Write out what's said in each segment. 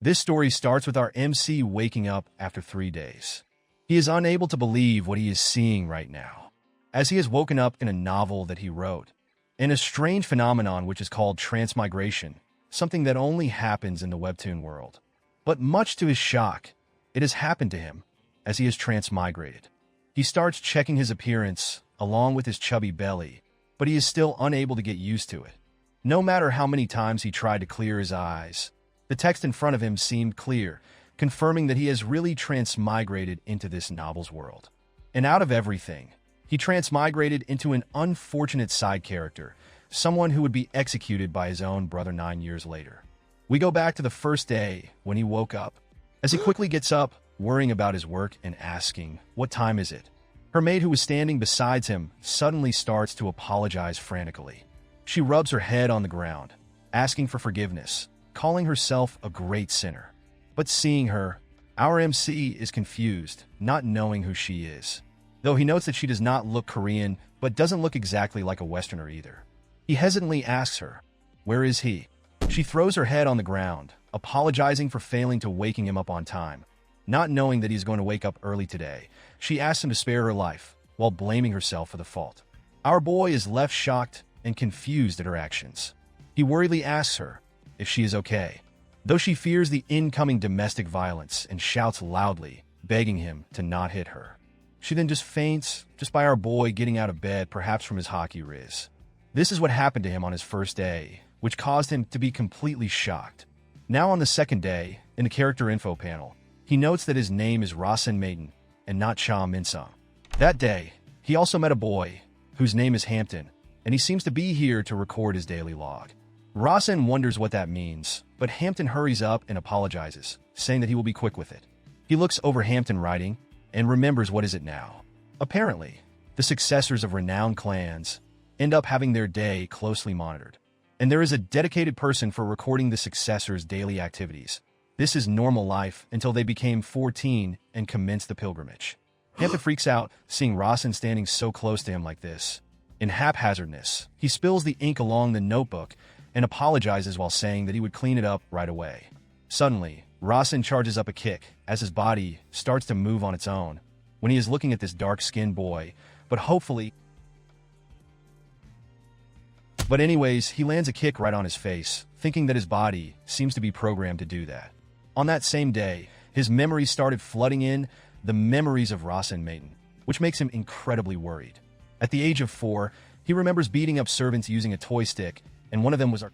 This story starts with our MC waking up after 3 days. He is unable to believe what he is seeing right now, as he has woken up in a novel that he wrote, in a strange phenomenon which is called transmigration, something that only happens in the webtoon world. But much to his shock, it has happened to him as he has transmigrated. He starts checking his appearance along with his chubby belly, but he is still unable to get used to it. No matter how many times he tried to clear his eyes, the text in front of him seemed clear, confirming that he has really transmigrated into this novel's world. And out of everything, he transmigrated into an unfortunate side character, someone who would be executed by his own brother 9 years later. We go back to the first day when he woke up. As he quickly gets up, worrying about his work and asking, "What time is it?" Her maid, who was standing beside him, suddenly starts to apologize frantically. She rubs her head on the ground, asking for forgiveness, calling herself a great sinner. But seeing her, our MC is confused, not knowing who she is. Though he notes that she does not look Korean, but doesn't look exactly like a Westerner either. He hesitantly asks her, "Where is he?" She throws her head on the ground, apologizing for failing to waking him up on time. Not knowing that he's going to wake up early today, she asks him to spare her life, while blaming herself for the fault. Our boy is left shocked and confused at her actions. He worriedly asks her if she is okay, though she fears the incoming domestic violence and shouts loudly, begging him to not hit her. She then just faints, just by our boy getting out of bed, perhaps from his hockey riz. This is what happened to him on his first day, which caused him to be completely shocked. Now on the second day, in the character info panel, he notes that his name is Rasen Maiden and not Cha Minsung. That day, he also met a boy whose name is Hampton, and he seems to be here to record his daily log. Rasen wonders what that means, but Hampton hurries up and apologizes, saying that he will be quick with it. He looks over Hampton writing and remembers what is it now. Apparently, the successors of renowned clans end up having their day closely monitored, and there is a dedicated person for recording the successors' daily activities. This is normal life until they became 14 and commenced the pilgrimage. Hampton freaks out, seeing Rasen standing so close to him like this. In haphazardness, he spills the ink along the notebook and apologizes while saying that he would clean it up right away. Suddenly, Rasen charges up a kick as his body starts to move on its own when he is looking at this dark-skinned boy, but anyways, he lands a kick right on his face, thinking that his body seems to be programmed to do that. On that same day, his memories started flooding in, the memories of Rasen Maiden, which makes him incredibly worried. At the age of 4, he remembers beating up servants using a toy stick, and one of them was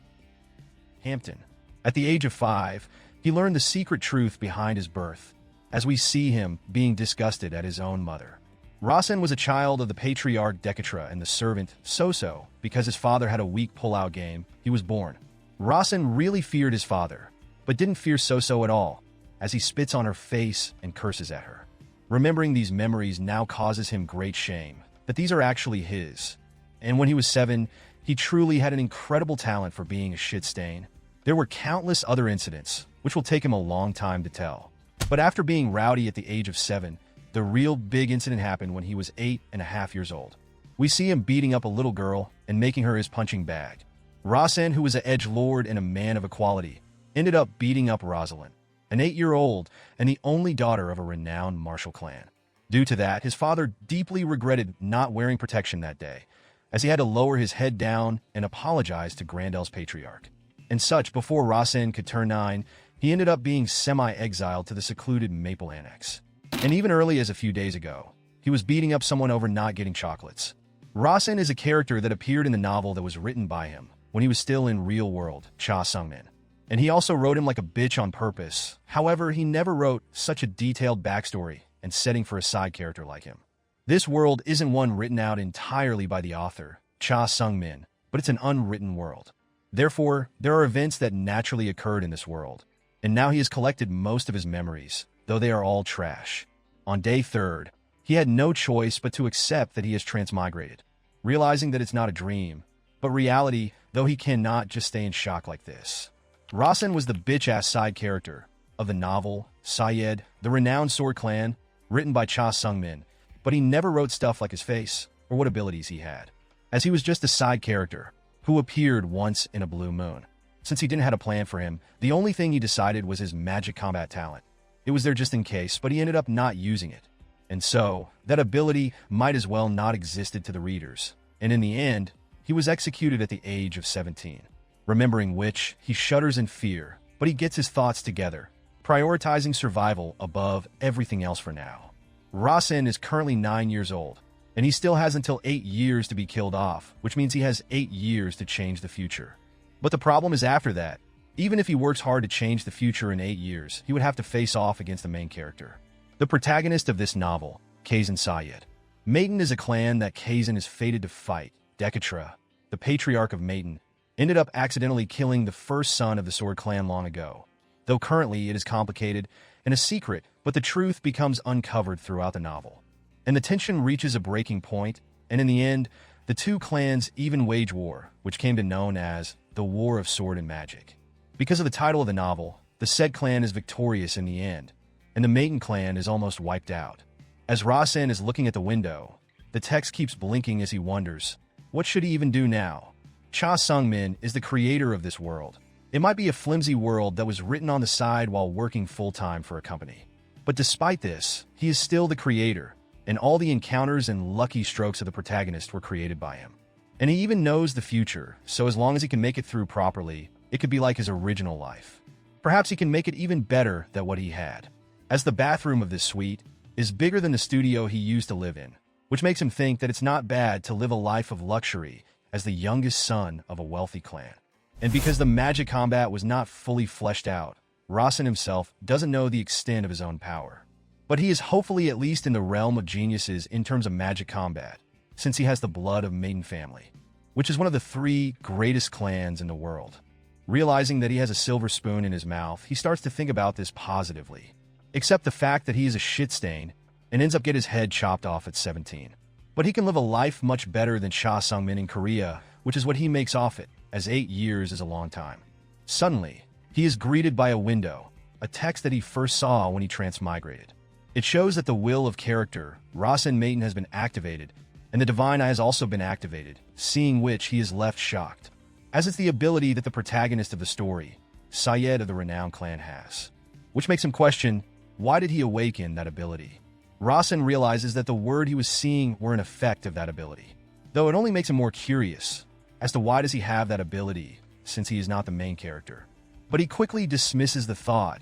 Hampton. At the age of 5, he learned the secret truth behind his birth, as we see him being disgusted at his own mother. Rasen was a child of the patriarch Dekatra and the servant Soso. Because his father had a weak pull-out game, he was born. Rasen really feared his father, but didn't fear Soso at all, as he spits on her face and curses at her. Remembering these memories now causes him great shame that these are actually his. And when he was 7, he truly had an incredible talent for being a shit stain. There were countless other incidents, which will take him a long time to tell. But after being rowdy at the age of 7, the real big incident happened when he was 8.5 years old. We see him beating up a little girl and making her his punching bag. Rasen, who was an edgelord and a man of equality, ended up beating up Rosalind, an 8-year-old and the only daughter of a renowned martial clan. Due to that, his father deeply regretted not wearing protection that day, as he had to lower his head down and apologize to Grandel's patriarch. And such, before Rasen could turn 9, he ended up being semi-exiled to the secluded Maple Annex. And even early as a few days ago, he was beating up someone over not getting chocolates. Rasen is a character that appeared in the novel that was written by him when he was still in real world, Cha Sungmin. And he also wrote him like a bitch on purpose. However, he never wrote such a detailed backstory and setting for a side character like him. This world isn't one written out entirely by the author, Cha Sungmin, but it's an unwritten world. Therefore, there are events that naturally occurred in this world, and now he has collected most of his memories, though they are all trash. On day 3rd, he had no choice but to accept that he has transmigrated, realizing that it's not a dream, but reality, though he cannot just stay in shock like this. Rasen was the bitch-ass side character of the novel Syed, the Renowned Sword Clan, written by Cha Sungmin, but he never wrote stuff like his face or what abilities he had, as he was just a side character who appeared once in a blue moon. Since he didn't have a plan for him, the only thing he decided was his magic combat talent. It was there just in case, but he ended up not using it. And so, that ability might as well not existed to the readers. And in the end, he was executed at the age of 17. Remembering which, he shudders in fear, but he gets his thoughts together, prioritizing survival above everything else for now. Rasen is currently 9 years old, and he still has until 8 years to be killed off, which means he has 8 years to change the future. But the problem is after that, even if he works hard to change the future in 8 years, he would have to face off against the main character. The protagonist of this novel, Kazan Sayed. Maiden is a clan that Kazan is fated to fight. Dekatra, the patriarch of Maiden, ended up accidentally killing the first son of the Sword Clan long ago. Though currently it is complicated and a secret, but the truth becomes uncovered throughout the novel. And the tension reaches a breaking point, and in the end, the two clans even wage war, which came to be known as the War of Sword and Magic. Because of the title of the novel, the said clan is victorious in the end, and the Maiden clan is almost wiped out. As Rasen is looking at the window, the text keeps blinking as he wonders, what should he even do now? Cha Sung-min is the creator of this world. It might be a flimsy world that was written on the side while working full-time for a company. But despite this, he is still the creator, and all the encounters and lucky strokes of the protagonist were created by him. And he even knows the future, so as long as he can make it through properly, it could be like his original life. Perhaps he can make it even better than what he had, as the bathroom of this suite is bigger than the studio he used to live in, which makes him think that it's not bad to live a life of luxury as the youngest son of a wealthy clan. And because the magic combat was not fully fleshed out, Rasen himself doesn't know the extent of his own power. But he is hopefully at least in the realm of geniuses in terms of magic combat, since he has the blood of Maiden family, which is one of the 3 greatest clans in the world. Realizing that he has a silver spoon in his mouth, he starts to think about this positively, except the fact that he is a shit stain and ends up getting his head chopped off at 17. But he can live a life much better than Cha Sung-min in Korea, which is what he makes off it, as 8 years is a long time. Suddenly, he is greeted by a window, a text that he first saw when he transmigrated. It shows that the will of character, Rasen Maiden, has been activated, and the Divine Eye has also been activated, seeing which he is left shocked, as it's the ability that the protagonist of the story, Sayed of the renowned clan, has. Which makes him question, why did he awaken that ability? Rasen realizes that the word he was seeing were an effect of that ability, though it only makes him more curious as to why does he have that ability since he is not the main character. But he quickly dismisses the thought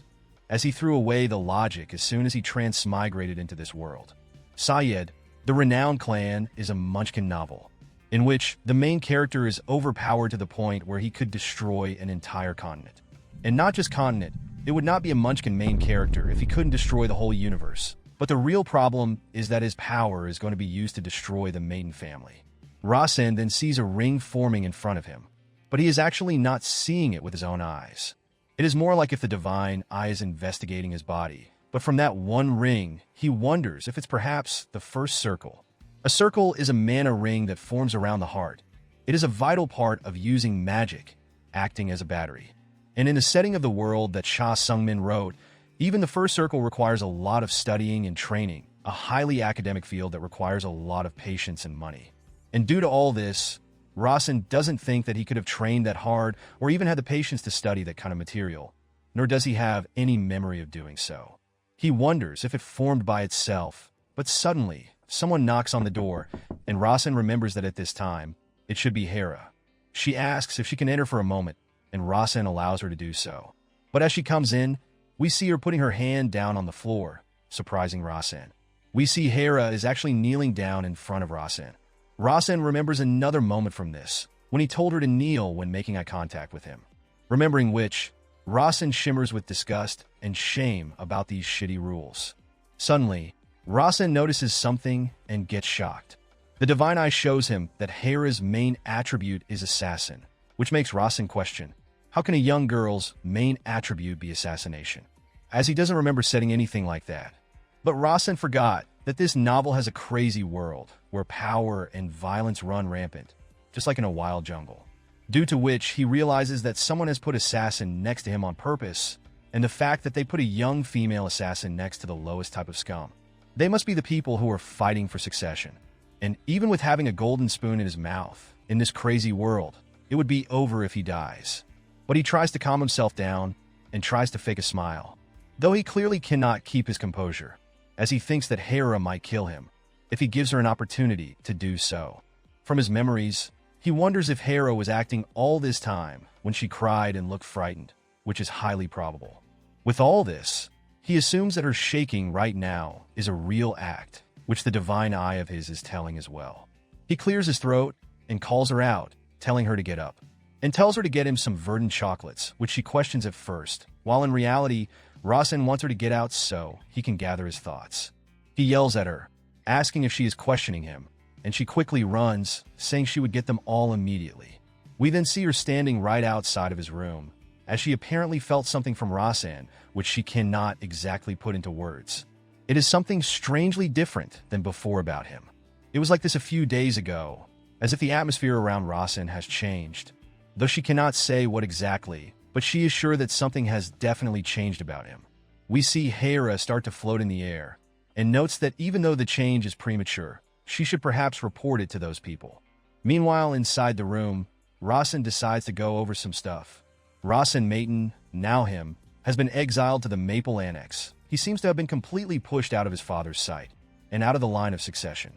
as he threw away the logic as soon as he transmigrated into this world. Sayed, the renowned clan, is a Munchkin novel, in which the main character is overpowered to the point where he could destroy an entire continent. And not just continent, it would not be a Munchkin main character if he couldn't destroy the whole universe. But the real problem is that his power is going to be used to destroy the Maiden family. Rasen then sees a ring forming in front of him, but he is actually not seeing it with his own eyes. It is more like if the Divine Eye is investigating his body, but from that one ring, he wonders if it's perhaps the first circle. A circle is a mana ring that forms around the heart. It is a vital part of using magic, acting as a battery. And in the setting of the world that Cha Sung-min wrote, even the first circle requires a lot of studying and training, a highly academic field that requires a lot of patience and money. And due to all this, Rasen doesn't think that he could have trained that hard or even had the patience to study that kind of material, nor does he have any memory of doing so. He wonders if it formed by itself, but suddenly, someone knocks on the door, and Rasen remembers that at this time, it should be Hera. She asks if she can enter for a moment, and Rasen allows her to do so. But as she comes in, we see her putting her hand down on the floor, surprising Rasen. We see Hera is actually kneeling down in front of Rasen. Rasen remembers another moment from this, when he told her to kneel when making eye contact with him. Remembering which, Rasen shimmers with disgust and shame about these shitty rules. Suddenly, Rasen notices something and gets shocked. The Divine Eye shows him that Hera's main attribute is assassin, which makes Rasen question, how can a young girl's main attribute be assassination? As he doesn't remember setting anything like that. But Rasen forgot that this novel has a crazy world where power and violence run rampant, just like in a wild jungle. Due to which he realizes that someone has put assassin next to him on purpose, and the fact that they put a young female assassin next to the lowest type of scum. They must be the people who are fighting for succession. And even with having a golden spoon in his mouth, in this crazy world, it would be over if he dies. But he tries to calm himself down and tries to fake a smile, though he clearly cannot keep his composure, as he thinks that Hera might kill him if he gives her an opportunity to do so. From his memories, he wonders if Hera was acting all this time when she cried and looked frightened, which is highly probable. With all this, he assumes that her shaking right now is a real act, which the divine eye of his is telling as well. He clears his throat and calls her out, telling her to get up, and tells her to get him some verdant chocolates, which she questions at first, while in reality, Rasen wants her to get out so he can gather his thoughts. He yells at her, asking if she is questioning him, and she quickly runs, saying she would get them all immediately. We then see her standing right outside of his room, as she apparently felt something from Rasen, which she cannot exactly put into words. It is something strangely different than before about him. It was like this a few days ago, as if the atmosphere around Rasen has changed. Though she cannot say what exactly, but she is sure that something has definitely changed about him. We see Hera start to float in the air, and notes that even though the change is premature, she should perhaps report it to those people. Meanwhile, inside the room, Rasen decides to go over some stuff. Rasen Maton, now him, has been exiled to the Maple Annex. He seems to have been completely pushed out of his father's sight, and out of the line of succession.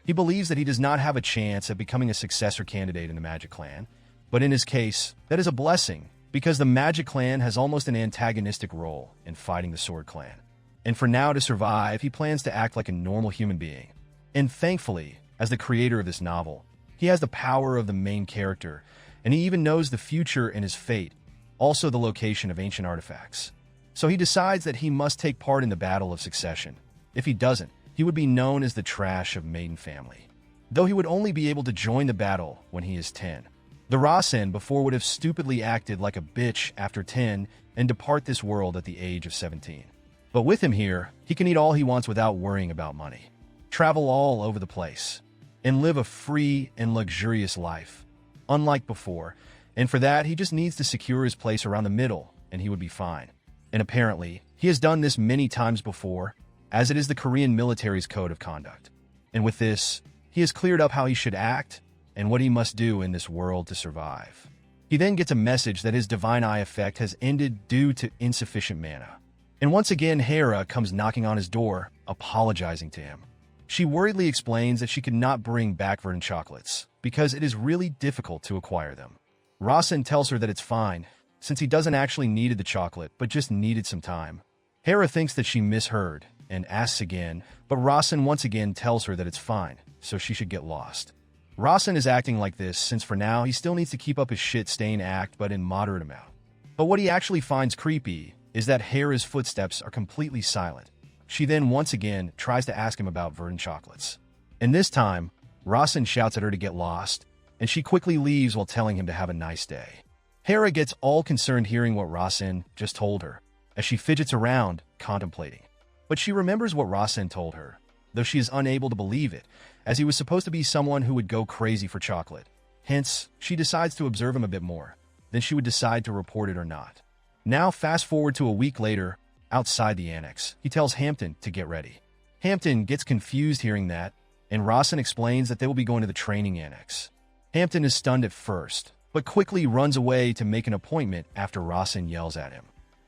He believes that he does not have a chance at becoming a successor candidate in the Magic Clan, but in his case, that is a blessing, because the Magic Clan has almost an antagonistic role in fighting the Sword Clan. And for now to survive, he plans to act like a normal human being. And thankfully, as the creator of this novel, he has the power of the main character, and he even knows the future and his fate, also the location of ancient artifacts. So he decides that he must take part in the battle of succession. If he doesn't, he would be known as the trash of Maiden family, though he would only be able to join the battle when he is 10. The Rasen before would have stupidly acted like a bitch after 10 and depart this world at the age of 17. But with him here, he can eat all he wants without worrying about money, travel all over the place, and live a free and luxurious life, unlike before, and for that he just needs to secure his place around the middle and he would be fine. And apparently, he has done this many times before, as it is the Korean military's code of conduct. And with this, he has cleared up how he should act and what he must do in this world to survive. He then gets a message that his divine eye effect has ended due to insufficient mana. And once again, Hera comes knocking on his door, apologizing to him. She worriedly explains that she could not bring back verdant chocolates, because it is really difficult to acquire them. Rasen tells her that it's fine, since he doesn't actually needed the chocolate, but just needed some time. Hera thinks that she misheard, and asks again, but Rasen once again tells her that it's fine, so she should get lost. Rasen is acting like this since for now he still needs to keep up his shit-stain act but in moderate amount. But what he actually finds creepy is that Hera's footsteps are completely silent. She then once again tries to ask him about verdant chocolates. And this time, Rasen shouts at her to get lost, and she quickly leaves while telling him to have a nice day. Hera gets all concerned hearing what Rasen just told her, as she fidgets around, contemplating. But she remembers what Rasen told her, though she is unable to believe it, as he was supposed to be someone who would go crazy for chocolate. Hence, she decides to observe him a bit more. Then she would decide to report it or not. Now, fast forward to a week later, outside the annex, he tells Hampton to get ready. Hampton gets confused hearing that, and Rasen explains that they will be going to the training annex. Hampton is stunned at first, but quickly runs away to make an appointment after Rasen yells at him.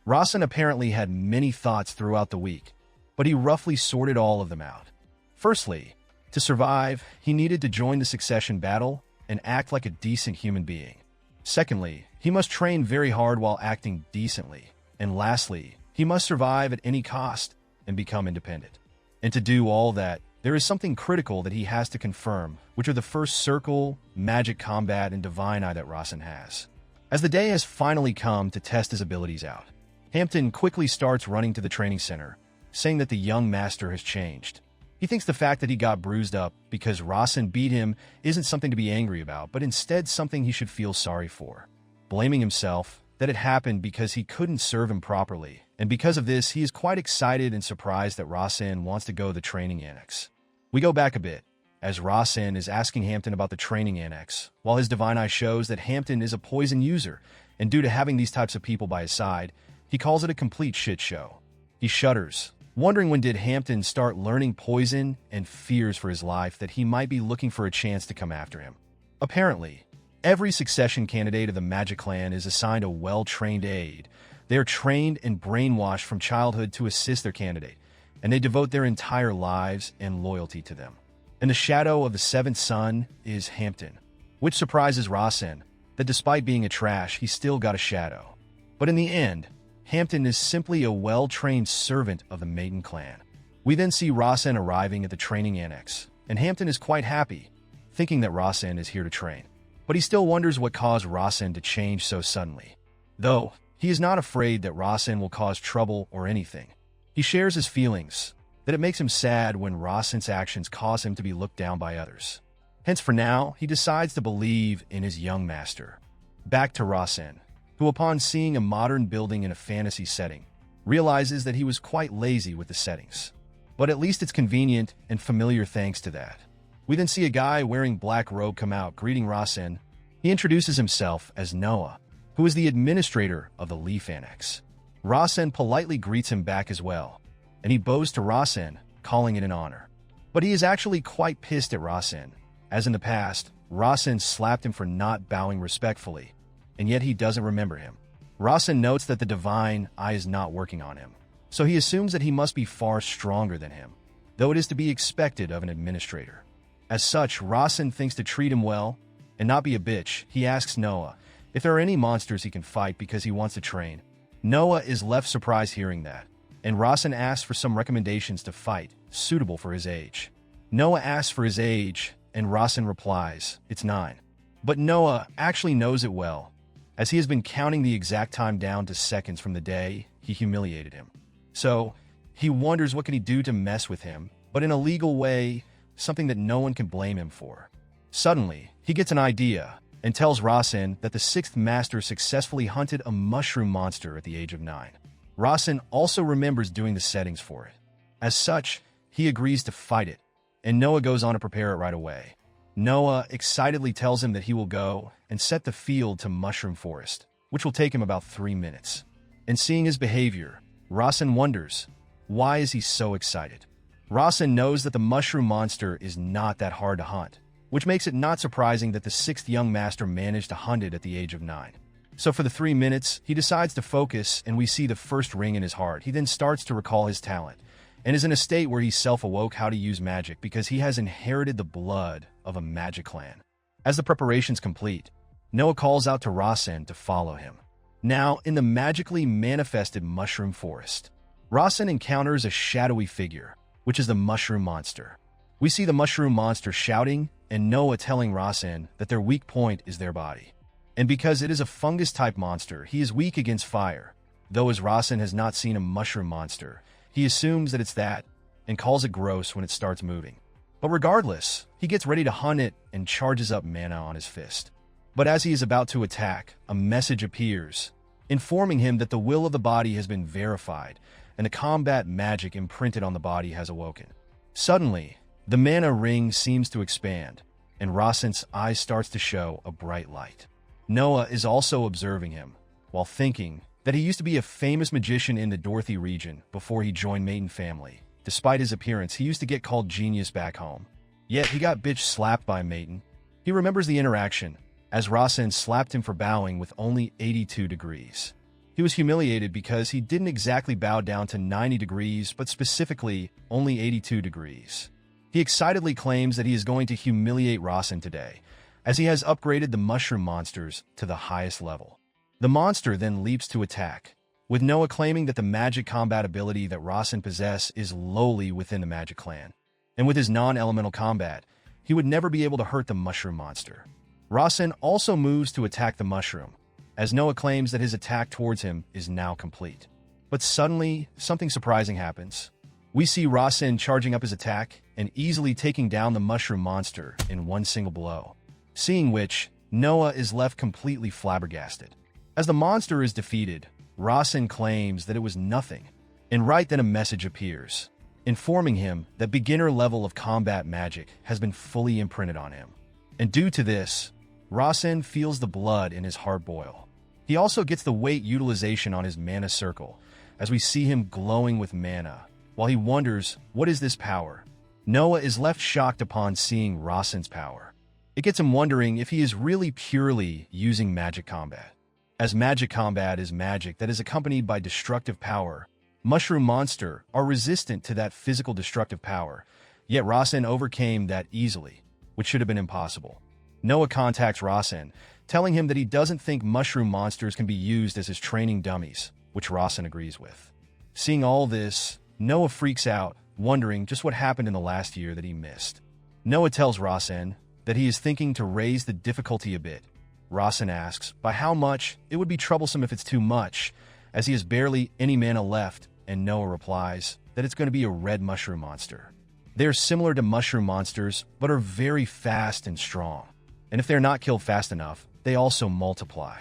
Rasen apparently had many thoughts throughout the week, but he roughly sorted all of them out. Firstly, to survive, he needed to join the succession battle and act like a decent human being. Secondly, he must train very hard while acting decently. And lastly, he must survive at any cost and become independent. And to do all that, there is something critical that he has to confirm, which are the first circle, magic combat, and divine eye that Rasen has. As the day has finally come to test his abilities out, Hampton quickly starts running to the training center, saying that the young master has changed. He thinks the fact that he got bruised up because Rasen beat him isn't something to be angry about, but instead something he should feel sorry for. Blaming himself that it happened because he couldn't serve him properly, and because of this, he is quite excited and surprised that Rasen wants to go to the training annex. We go back a bit, as Rasen is asking Hampton about the training annex, while his divine eye shows that Hampton is a poison user, and due to having these types of people by his side, he calls it a complete shit show. He shudders, wondering when did Hampton start learning poison and fears for his life that he might be looking for a chance to come after him. Apparently, Every succession candidate of the Magic Clan is assigned a well-trained aide. They are trained and brainwashed from childhood to assist their candidate, and they devote their entire lives and loyalty to them. In the shadow of the seventh son is Hampton, which surprises Rasen that despite being a trash, he still got a shadow. But in the end, Hampton is simply a well-trained servant of the Maiden clan. We then see Rasen arriving at the training annex, and Hampton is quite happy, thinking that Rasen is here to train. But he still wonders what caused Rasen to change so suddenly. Though, he is not afraid that Rasen will cause trouble or anything. He shares his feelings, that it makes him sad when Rasen's actions cause him to be looked down by others. Hence, for now, he decides to believe in his young master. Back to Rasen, who upon seeing a modern building in a fantasy setting, realizes that he was quite lazy with the settings. But at least it's convenient and familiar thanks to that. We then see a guy wearing black robe come out, greeting Rasen. He introduces himself as Noah, who is the administrator of the Leaf Annex. Rasen politely greets him back as well, and he bows to Rasen, calling it an honor. But he is actually quite pissed at Rasen, as in the past, Rasen slapped him for not bowing respectfully, and yet he doesn't remember him. Rasen notes that the divine eye is not working on him, so he assumes that he must be far stronger than him, though it is to be expected of an administrator. As such, Rasen thinks to treat him well and not be a bitch. He asks Noah if there are any monsters he can fight because he wants to train. Noah is left surprised hearing that, and Rasen asks for some recommendations to fight, suitable for his age. Noah asks for his age, and Rasen replies, it's 9. But Noah actually knows it well, as he has been counting the exact time down to seconds from the day he humiliated him. So, he wonders what can he do to mess with him, but in a legal way, something that no one can blame him for. Suddenly, he gets an idea and tells Rasen that the 6th master successfully hunted a mushroom monster at the age of 9. Rasen also remembers doing the settings for it. As such, he agrees to fight it, and Noah goes on to prepare it right away. Noah excitedly tells him that he will go and set the field to Mushroom Forest, which will take him about 3 minutes. And seeing his behavior, Rasen wonders, why is he so excited? Rasen knows that the mushroom monster is not that hard to hunt, which makes it not surprising that the 6th young master managed to hunt it at the age of 9. So for the 3 minutes, he decides to focus, and we see the first ring in his heart. He then starts to recall his talent, and is in a state where he self-awoke how to use magic because he has inherited the blood of a magic clan. As the preparations complete, Noah calls out to Rasen to follow him. Now, in the magically manifested mushroom forest, Rasen encounters a shadowy figure, which is the mushroom monster. We see the mushroom monster shouting, and Noah telling Rasen that their weak point is their body. And because it is a fungus-type monster, he is weak against fire. Though as Rasen has not seen a mushroom monster, he assumes that it's that, and calls it gross when it starts moving. But regardless, he gets ready to hunt it and charges up mana on his fist. But as he is about to attack, a message appears, informing him that the will of the body has been verified, and the combat magic imprinted on the body has awoken. Suddenly, the mana ring seems to expand, and Rasen's eyes starts to show a bright light. Noah is also observing him, while thinking that he used to be a famous magician in the Dorothy region before he joined Maiden family. Despite his appearance, he used to get called genius back home. Yet he got bitch slapped by Maiden. He remembers the interaction, as Rasen slapped him for bowing with only 82 degrees. He was humiliated because he didn't exactly bow down to 90 degrees, but specifically only 82 degrees. He excitedly claims that he is going to humiliate Rasen today, as he has upgraded the mushroom monsters to the highest level. The monster then leaps to attack, with Noah claiming that the magic combat ability that Rasen possesses is lowly within the magic clan, and with his non-elemental combat, he would never be able to hurt the mushroom monster. Rasen also moves to attack the mushroom, as Noah claims that his attack towards him is now complete. But suddenly, something surprising happens. We see Rasen charging up his attack and easily taking down the mushroom monster in one single blow, seeing which, Noah is left completely flabbergasted. As the monster is defeated, Rasen claims that it was nothing, and right then a message appears, informing him that beginner level of combat magic has been fully imprinted on him. And due to this, Rasen feels the blood in his heart boil. He also gets the weight utilization on his mana circle, as we see him glowing with mana, while he wonders, what is this power? Noah is left shocked upon seeing Rasen's power. It gets him wondering if he is really purely using magic combat. As magic combat is magic that is accompanied by destructive power, mushroom monster are resistant to that physical destructive power, yet Rasen overcame that easily, which should have been impossible. Noah contacts Rasen, telling him that he doesn't think mushroom monsters can be used as his training dummies, which Rasen agrees with. Seeing all this, Noah freaks out, wondering just what happened in the last year that he missed. Noah tells Rasen that he is thinking to raise the difficulty a bit. Rasen asks by how much. It would be troublesome if it's too much, as he has barely any mana left, and Noah replies that it's going to be a red mushroom monster. They are similar to mushroom monsters, but are very fast and strong. And if they're not killed fast enough, they also multiply.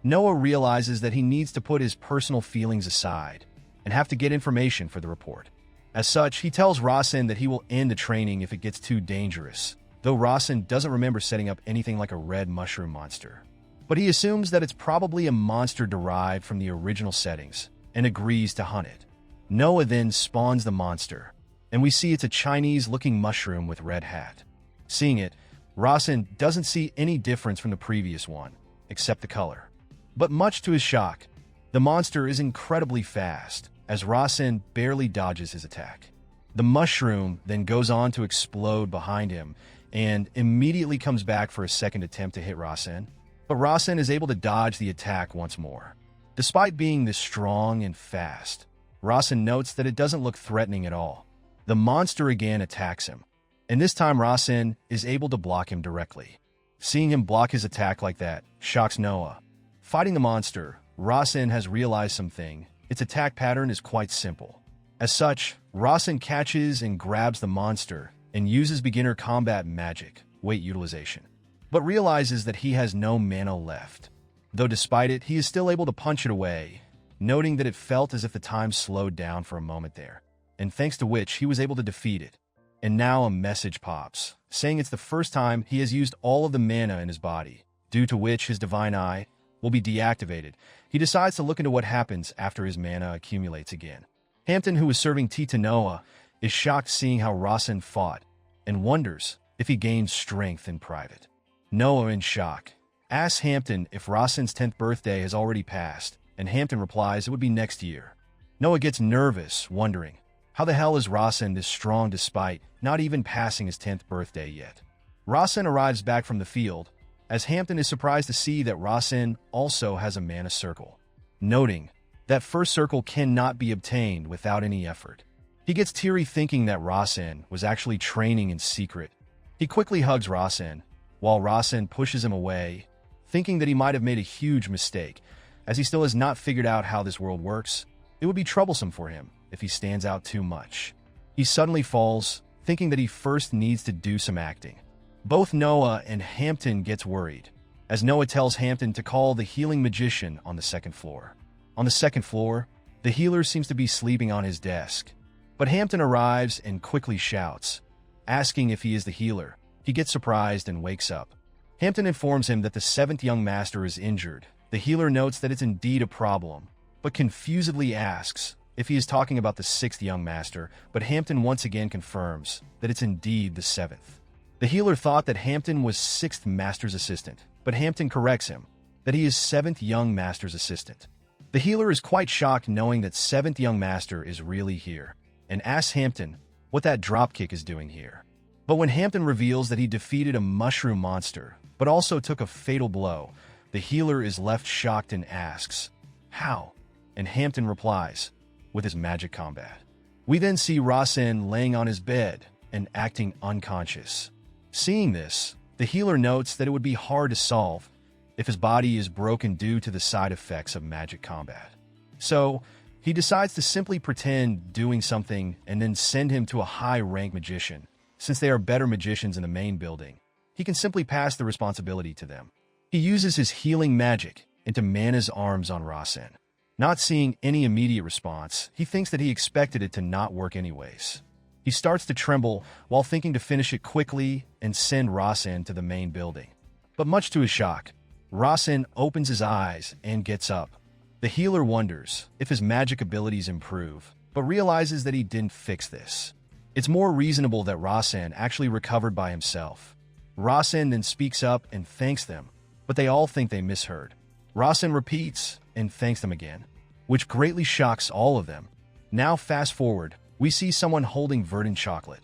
Noah realizes that he needs to put his personal feelings aside and have to get information for the report. As such, he tells Rasen that he will end the training if it gets too dangerous, though Rasen doesn't remember setting up anything like a red mushroom monster. But he assumes that it's probably a monster derived from the original settings and agrees to hunt it. Noah then spawns the monster, and we see it's a Chinese-looking mushroom with red hat. Seeing it, Rasen doesn't see any difference from the previous one, except the color. But much to his shock, the monster is incredibly fast, as Rasen barely dodges his attack. The mushroom then goes on to explode behind him and immediately comes back for a second attempt to hit Rasen, but Rasen is able to dodge the attack once more. Despite being this strong and fast, Rasen notes that it doesn't look threatening at all. The monster again attacks him, and this time Rasen is able to block him directly. Seeing him block his attack like that shocks Noah. Fighting the monster, Rasen has realized something. Its attack pattern is quite simple. As such, Rasen catches and grabs the monster and uses beginner combat magic, weight utilization, but realizes that he has no mana left. Though despite it, he is still able to punch it away, noting that it felt as if the time slowed down for a moment there, and thanks to which he was able to defeat it. And now a message pops, saying it's the first time he has used all of the mana in his body, due to which his divine eye will be deactivated. He decides to look into what happens after his mana accumulates again. Hampton, who is serving tea to Noah, is shocked seeing how Rasen fought, and wonders if he gained strength in private. Noah, in shock, asks Hampton if Rasen's 10th birthday has already passed, and Hampton replies it would be next year. Noah gets nervous, wondering, how the hell is Rasen this strong despite not even passing his 10th birthday yet? Rasen arrives back from the field, as Hampton is surprised to see that Rasen also has a mana circle, noting that first circle cannot be obtained without any effort. He gets teary thinking that Rasen was actually training in secret. He quickly hugs Rasen, while Rasen pushes him away, thinking that he might have made a huge mistake, as he still has not figured out how this world works. It would be troublesome for him if he stands out too much. He suddenly falls, thinking that he first needs to do some acting. Both Noah and Hampton gets worried, as Noah tells Hampton to call the healing magician on the second floor. On the second floor, the healer seems to be sleeping on his desk, but Hampton arrives and quickly shouts, asking if he is the healer. He gets surprised and wakes up. Hampton informs him that the 7th young master is injured. The healer notes that it's indeed a problem, but confusedly asks if he is talking about the 6th young master, but Hampton once again confirms that it's indeed the 7th. The healer thought that Hampton was 6th master's assistant, but Hampton corrects him that he is 7th young master's assistant. The healer is quite shocked knowing that 7th young master is really here, and asks Hampton what that dropkick is doing here. But when Hampton reveals that he defeated a mushroom monster, but also took a fatal blow, the healer is left shocked and asks, how? And Hampton replies, with his magic combat. We then see Rasen laying on his bed and acting unconscious. Seeing this, the healer notes that it would be hard to solve if his body is broken due to the side effects of magic combat. So, he decides to simply pretend doing something and then send him to a high-rank magician. Since they are better magicians in the main building, he can simply pass the responsibility to them. He uses his healing magic into Mana's arms on Rasen. Not seeing any immediate response, he thinks that he expected it to not work anyways. He starts to tremble while thinking to finish it quickly and send Rasen to the main building. But much to his shock, Rasen opens his eyes and gets up. The healer wonders if his magic abilities improve, but realizes that he didn't fix this. It's more reasonable that Rasen actually recovered by himself. Rasen then speaks up and thanks them, but they all think they misheard. Rasen repeats and thanks them again, which greatly shocks all of them. Now fast forward, we see someone holding verdant chocolate,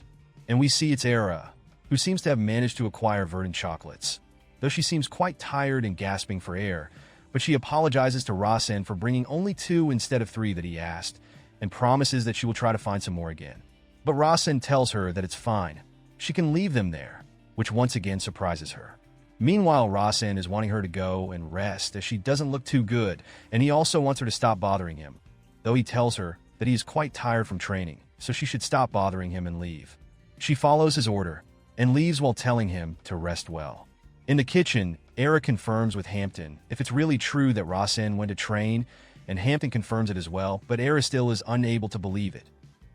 and we see it's Era, who seems to have managed to acquire verdant chocolates. Though she seems quite tired and gasping for air, but she apologizes to Rasen for bringing only 2 instead of 3 that he asked, and promises that she will try to find some more again. But Rasen tells her that it's fine. She can leave them there, which once again surprises her. Meanwhile, Rasen is wanting her to go and rest as she doesn't look too good, and he also wants her to stop bothering him, though he tells her that he is quite tired from training, so she should stop bothering him and leave. She follows his order and leaves while telling him to rest well. In the kitchen, Era confirms with Hampton if it's really true that Rasen went to train, and Hampton confirms it as well, but Era still is unable to believe it.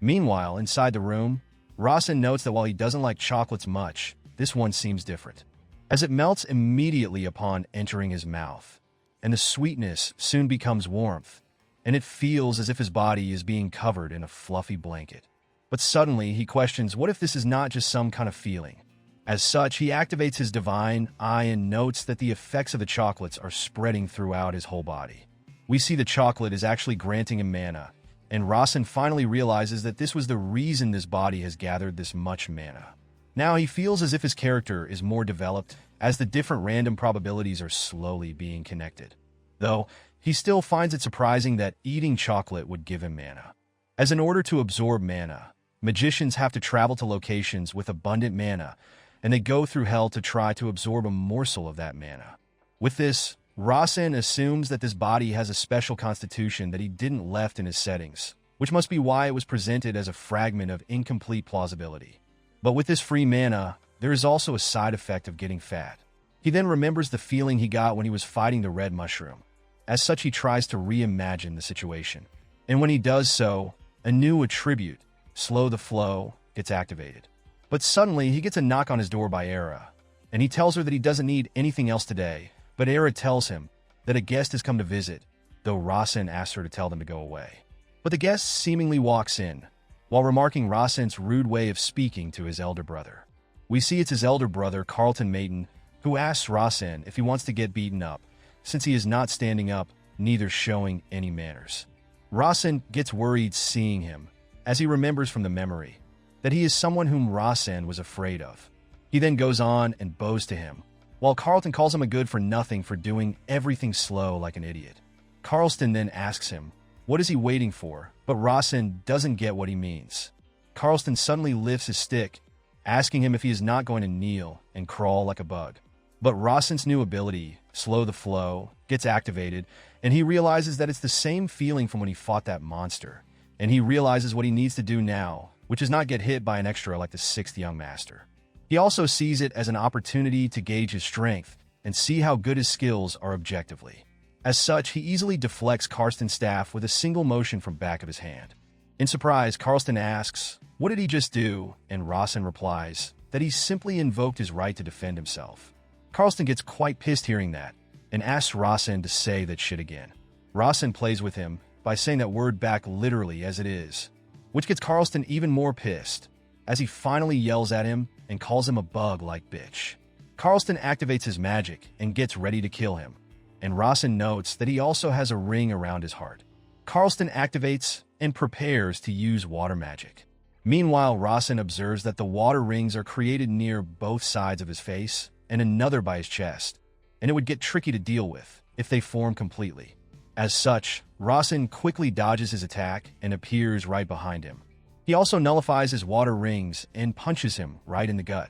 Meanwhile, inside the room, Rasen notes that while he doesn't like chocolates much, this one seems different, as it melts immediately upon entering his mouth, and the sweetness soon becomes warmth, and it feels as if his body is being covered in a fluffy blanket. But suddenly, he questions what if this is not just some kind of feeling. As such, he activates his divine eye and notes that the effects of the chocolates are spreading throughout his whole body. We see the chocolate is actually granting him mana, and Rasen finally realizes that this was the reason this body has gathered this much mana. Now he feels as if his character is more developed as the different random probabilities are slowly being connected. Though, he still finds it surprising that eating chocolate would give him mana. As in order to absorb mana, magicians have to travel to locations with abundant mana, and they go through hell to try to absorb a morsel of that mana. With this, Rasen assumes that this body has a special constitution that he didn't left in his settings, which must be why it was presented as a fragment of incomplete plausibility. But with this free mana, there is also a side effect of getting fat. He then remembers the feeling he got when he was fighting the red mushroom. As such, he tries to reimagine the situation. And when he does so, a new attribute, Slow the Flow, gets activated. But suddenly, he gets a knock on his door by Era, and he tells her that he doesn't need anything else today, but Era tells him that a guest has come to visit, though Rasen asks her to tell them to go away. But the guest seemingly walks in, while remarking Rasen's rude way of speaking to his elder brother. We see it's his elder brother, Carlton Maiden, who asks Rasen if he wants to get beaten up, since he is not standing up, neither showing any manners. Rasen gets worried seeing him, as he remembers from the memory that he is someone whom Rasen was afraid of. He then goes on and bows to him, while Carlton calls him a good-for-nothing for doing everything slow like an idiot. Carlton then asks him, what is he waiting for? But Rasen doesn't get what he means. Carlton suddenly lifts his stick, asking him if he is not going to kneel and crawl like a bug. But Rasen's new ability, Slow the Flow, gets activated, and he realizes that it's the same feeling from when he fought that monster. And he realizes what he needs to do now, which is not get hit by an extra like the 6th young master. He also sees it as an opportunity to gauge his strength and see how good his skills are objectively. As such, he easily deflects Karsten's staff with a single motion from back of his hand. In surprise, Karsten asks, what did he just do? And Rasen replies that he simply invoked his right to defend himself. Karsten gets quite pissed hearing that, and asks Rasen to say that shit again. Rasen plays with him by saying that word back literally as it is, which gets Karsten even more pissed, as he finally yells at him and calls him a bug-like bitch. Karsten activates his magic and gets ready to kill him, and Rasen notes that he also has a ring around his heart. Karsten activates and prepares to use water magic. Meanwhile, Rasen observes that the water rings are created near both sides of his face and another by his chest, and it would get tricky to deal with if they form completely. As such, Rasen quickly dodges his attack and appears right behind him. He also nullifies his water rings and punches him right in the gut.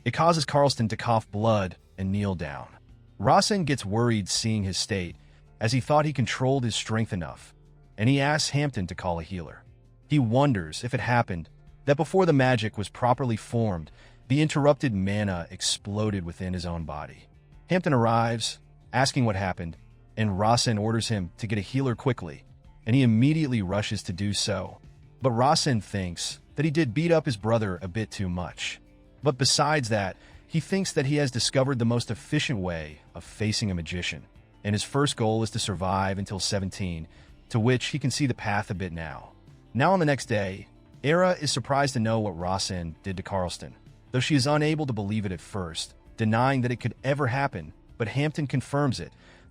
It causes Karsten to cough blood and kneel down. Rasen gets worried seeing his state, as he thought he controlled his strength enough, and he asks Hampton to call a healer. He wonders if it happened that before the magic was properly formed, the interrupted mana exploded within his own body. Hampton arrives, asking what happened, and Rasen orders him to get a healer quickly, and he immediately rushes to do so. But Rasen thinks that he did beat up his brother a bit too much. But besides that, he thinks that he has discovered the most efficient way of facing a magician, and his first goal is to survive until 17, to which he can see the path a bit now. Now on the next day, Era is surprised to know what Rasen did to Karsten, though she is unable to believe it at first, denying that it could ever happen, but Hampton confirms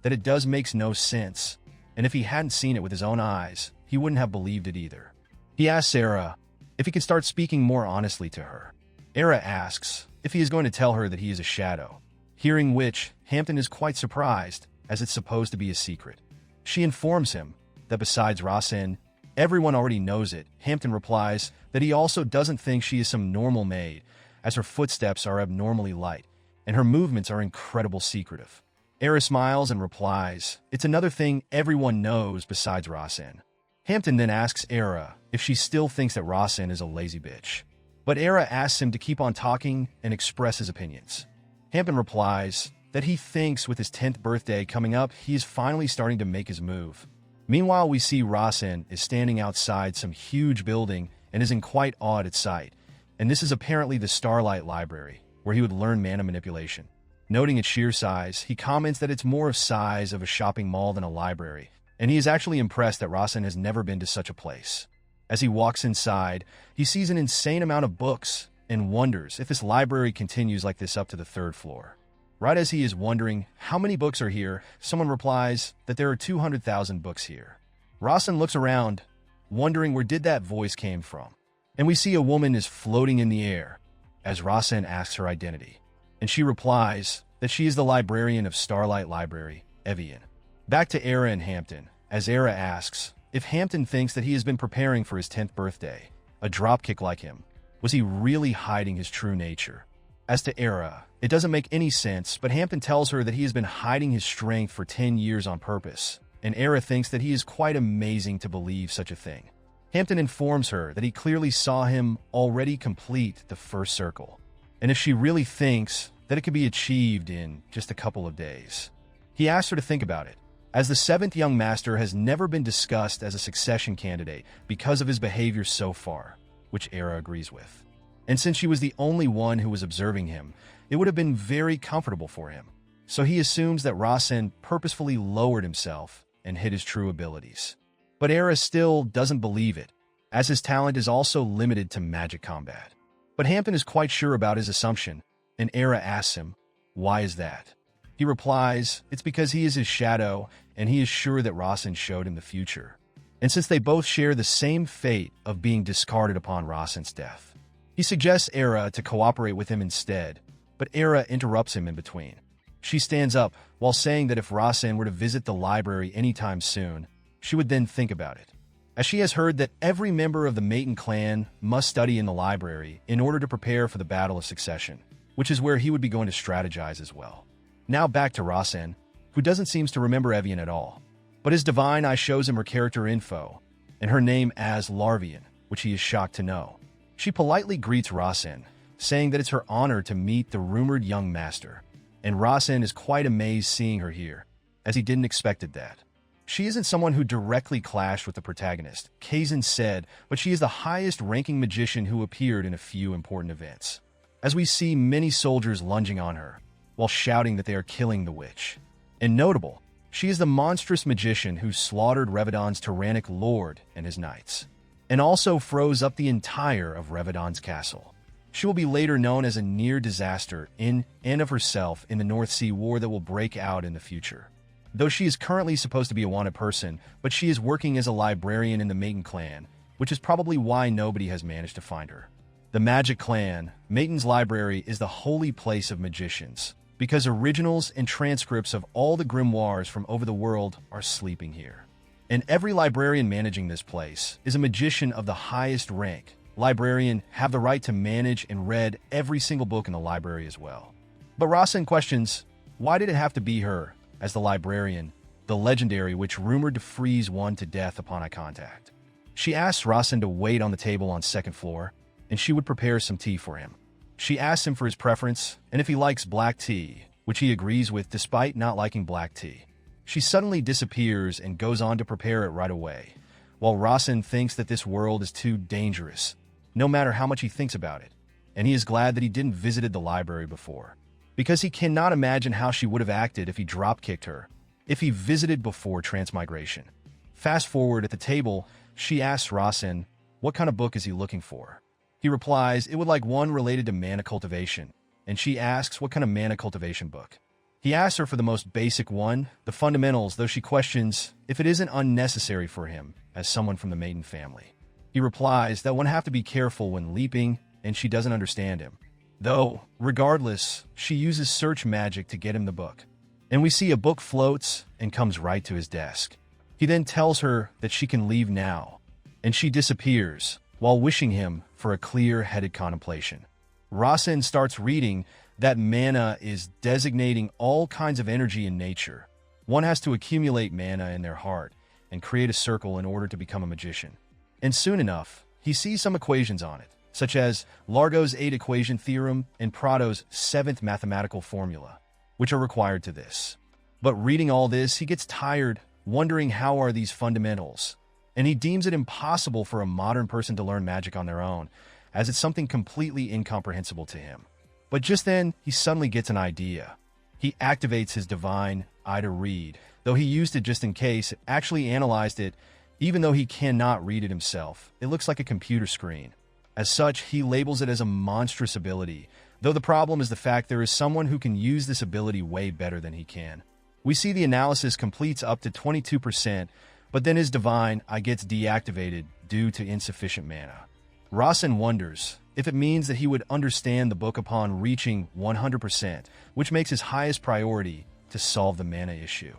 that it does makes no sense, and if he hadn't seen it with his own eyes, he wouldn't have believed it either. He asks Era if he can start speaking more honestly to her. Era asks if he is going to tell her that he is a shadow, hearing which, Hampton is quite surprised, as it's supposed to be a secret. She informs him that besides Rasen, everyone already knows it. Hampton replies that he also doesn't think she is some normal maid, as her footsteps are abnormally light, and her movements are incredibly secretive. Era smiles and replies, it's another thing everyone knows besides Rasen. Hampton then asks Era if she still thinks that Rasen is a lazy bitch. But Era asks him to keep on talking and express his opinions. Hampton replies that he thinks with his 10th birthday coming up, he is finally starting to make his move. Meanwhile, we see Rasen is standing outside some huge building and is in quite awe at sight. And this is apparently the Starlight Library, where he would learn mana manipulation. Noting its sheer size, he comments that it's more of size of a shopping mall than a library, and he is actually impressed that Rasen has never been to such a place. As he walks inside, he sees an insane amount of books and wonders if this library continues like this up to the 3rd floor. Right as he is wondering how many books are here, someone replies that there are 200,000 books here. Rasen looks around, wondering where did that voice came from. And we see a woman is floating in the air, as Rasen asks her identity. And she replies that she is the librarian of Starlight Library, Evian. Back to Era and Hampton, as Era asks if Hampton thinks that he has been preparing for his 10th birthday, a dropkick like him. Was he really hiding his true nature? As to Era, it doesn't make any sense, but Hampton tells her that he has been hiding his strength for 10 years on purpose, and Era thinks that he is quite amazing to believe such a thing. Hampton informs her that he clearly saw him already complete the first circle, and if she really thinks that it could be achieved in just a couple of days. He asks her to think about it, as the 7th young master has never been discussed as a succession candidate because of his behavior so far, which Era agrees with. And since she was the only one who was observing him, it would have been very comfortable for him. So he assumes that Rasen purposefully lowered himself and hid his true abilities. But Era still doesn't believe it, as his talent is also limited to magic combat. But Hampton is quite sure about his assumption, and Era asks him, why is that? He replies, it's because he is his shadow, and he is sure that Rasen showed him the future. And since they both share the same fate of being discarded upon Rasen's death, he suggests Era to cooperate with him instead, but Era interrupts him in between. She stands up while saying that if Rasen were to visit the library anytime soon, she would then think about it, as she has heard that every member of the Maiden clan must study in the library in order to prepare for the Battle of Succession, which is where he would be going to strategize as well. Now back to Rasen, who doesn't seem to remember Evian at all, but his divine eye shows him her character info, and her name as Larvian, which he is shocked to know. She politely greets Rasen, saying that it's her honor to meet the rumored young master, and Rasen is quite amazed seeing her here, as he didn't expect that. She isn't someone who directly clashed with the protagonist, Kazan said, but she is the highest-ranking magician who appeared in a few important events, as we see many soldiers lunging on her, while shouting that they are killing the witch. And notable, she is the monstrous magician who slaughtered Revedon's tyrannic lord and his knights, and also froze up the entire of Revedon's castle. She will be later known as a near disaster in and of herself in the North Sea War that will break out in the future. Though she is currently supposed to be a wanted person, but she is working as a librarian in the Maiden clan, which is probably why nobody has managed to find her. The Magic Clan, Maiden's library, is the holy place of magicians, because originals and transcripts of all the grimoires from over the world are sleeping here. And every librarian managing this place is a magician of the highest rank. Librarian have the right to manage and read every single book in the library as well. But Rasen questions, why did it have to be her, as the librarian, the legendary which rumored to freeze one to death upon eye contact? She asks Rasen to wait on the table on 2nd floor, and she would prepare some tea for him. She asks him for his preference, and if he likes black tea, which he agrees with despite not liking black tea. She suddenly disappears and goes on to prepare it right away, while Rasen thinks that this world is too dangerous, no matter how much he thinks about it, and he is glad that he didn't visited the library before, because he cannot imagine how she would have acted if he drop-kicked her, if he visited before transmigration. Fast forward at the table, she asks Rasen, what kind of book is he looking for? He replies it would like one related to mana cultivation, and she asks what kind of mana cultivation book. He asks her for the most basic one, the fundamentals, though she questions if it isn't unnecessary for him as someone from the maiden family. He replies that one have to be careful when leaping, and she doesn't understand him. Though, regardless, she uses search magic to get him the book. And we see a book floats and comes right to his desk. He then tells her that she can leave now, and she disappears while wishing him for a clear-headed contemplation. Rasen starts reading that mana is designating all kinds of energy in nature. One has to accumulate mana in their heart and create a circle in order to become a magician. And soon enough, he sees some equations on it, such as Largo's 8 equation theorem and Prado's 7th mathematical formula, which are required to this. But reading all this, he gets tired, wondering how are these fundamentals, and he deems it impossible for a modern person to learn magic on their own, as it's something completely incomprehensible to him. But just then, he suddenly gets an idea. He activates his divine eye to read, though he used it just in case, actually analyzed it, even though he cannot read it himself. It looks like a computer screen. As such, he labels it as a monstrous ability, though the problem is the fact there is someone who can use this ability way better than he can. We see the analysis completes up to 22%, but then his divine eye gets deactivated due to insufficient mana. Rasen wonders if it means that he would understand the book upon reaching 100%, which makes his highest priority to solve the mana issue.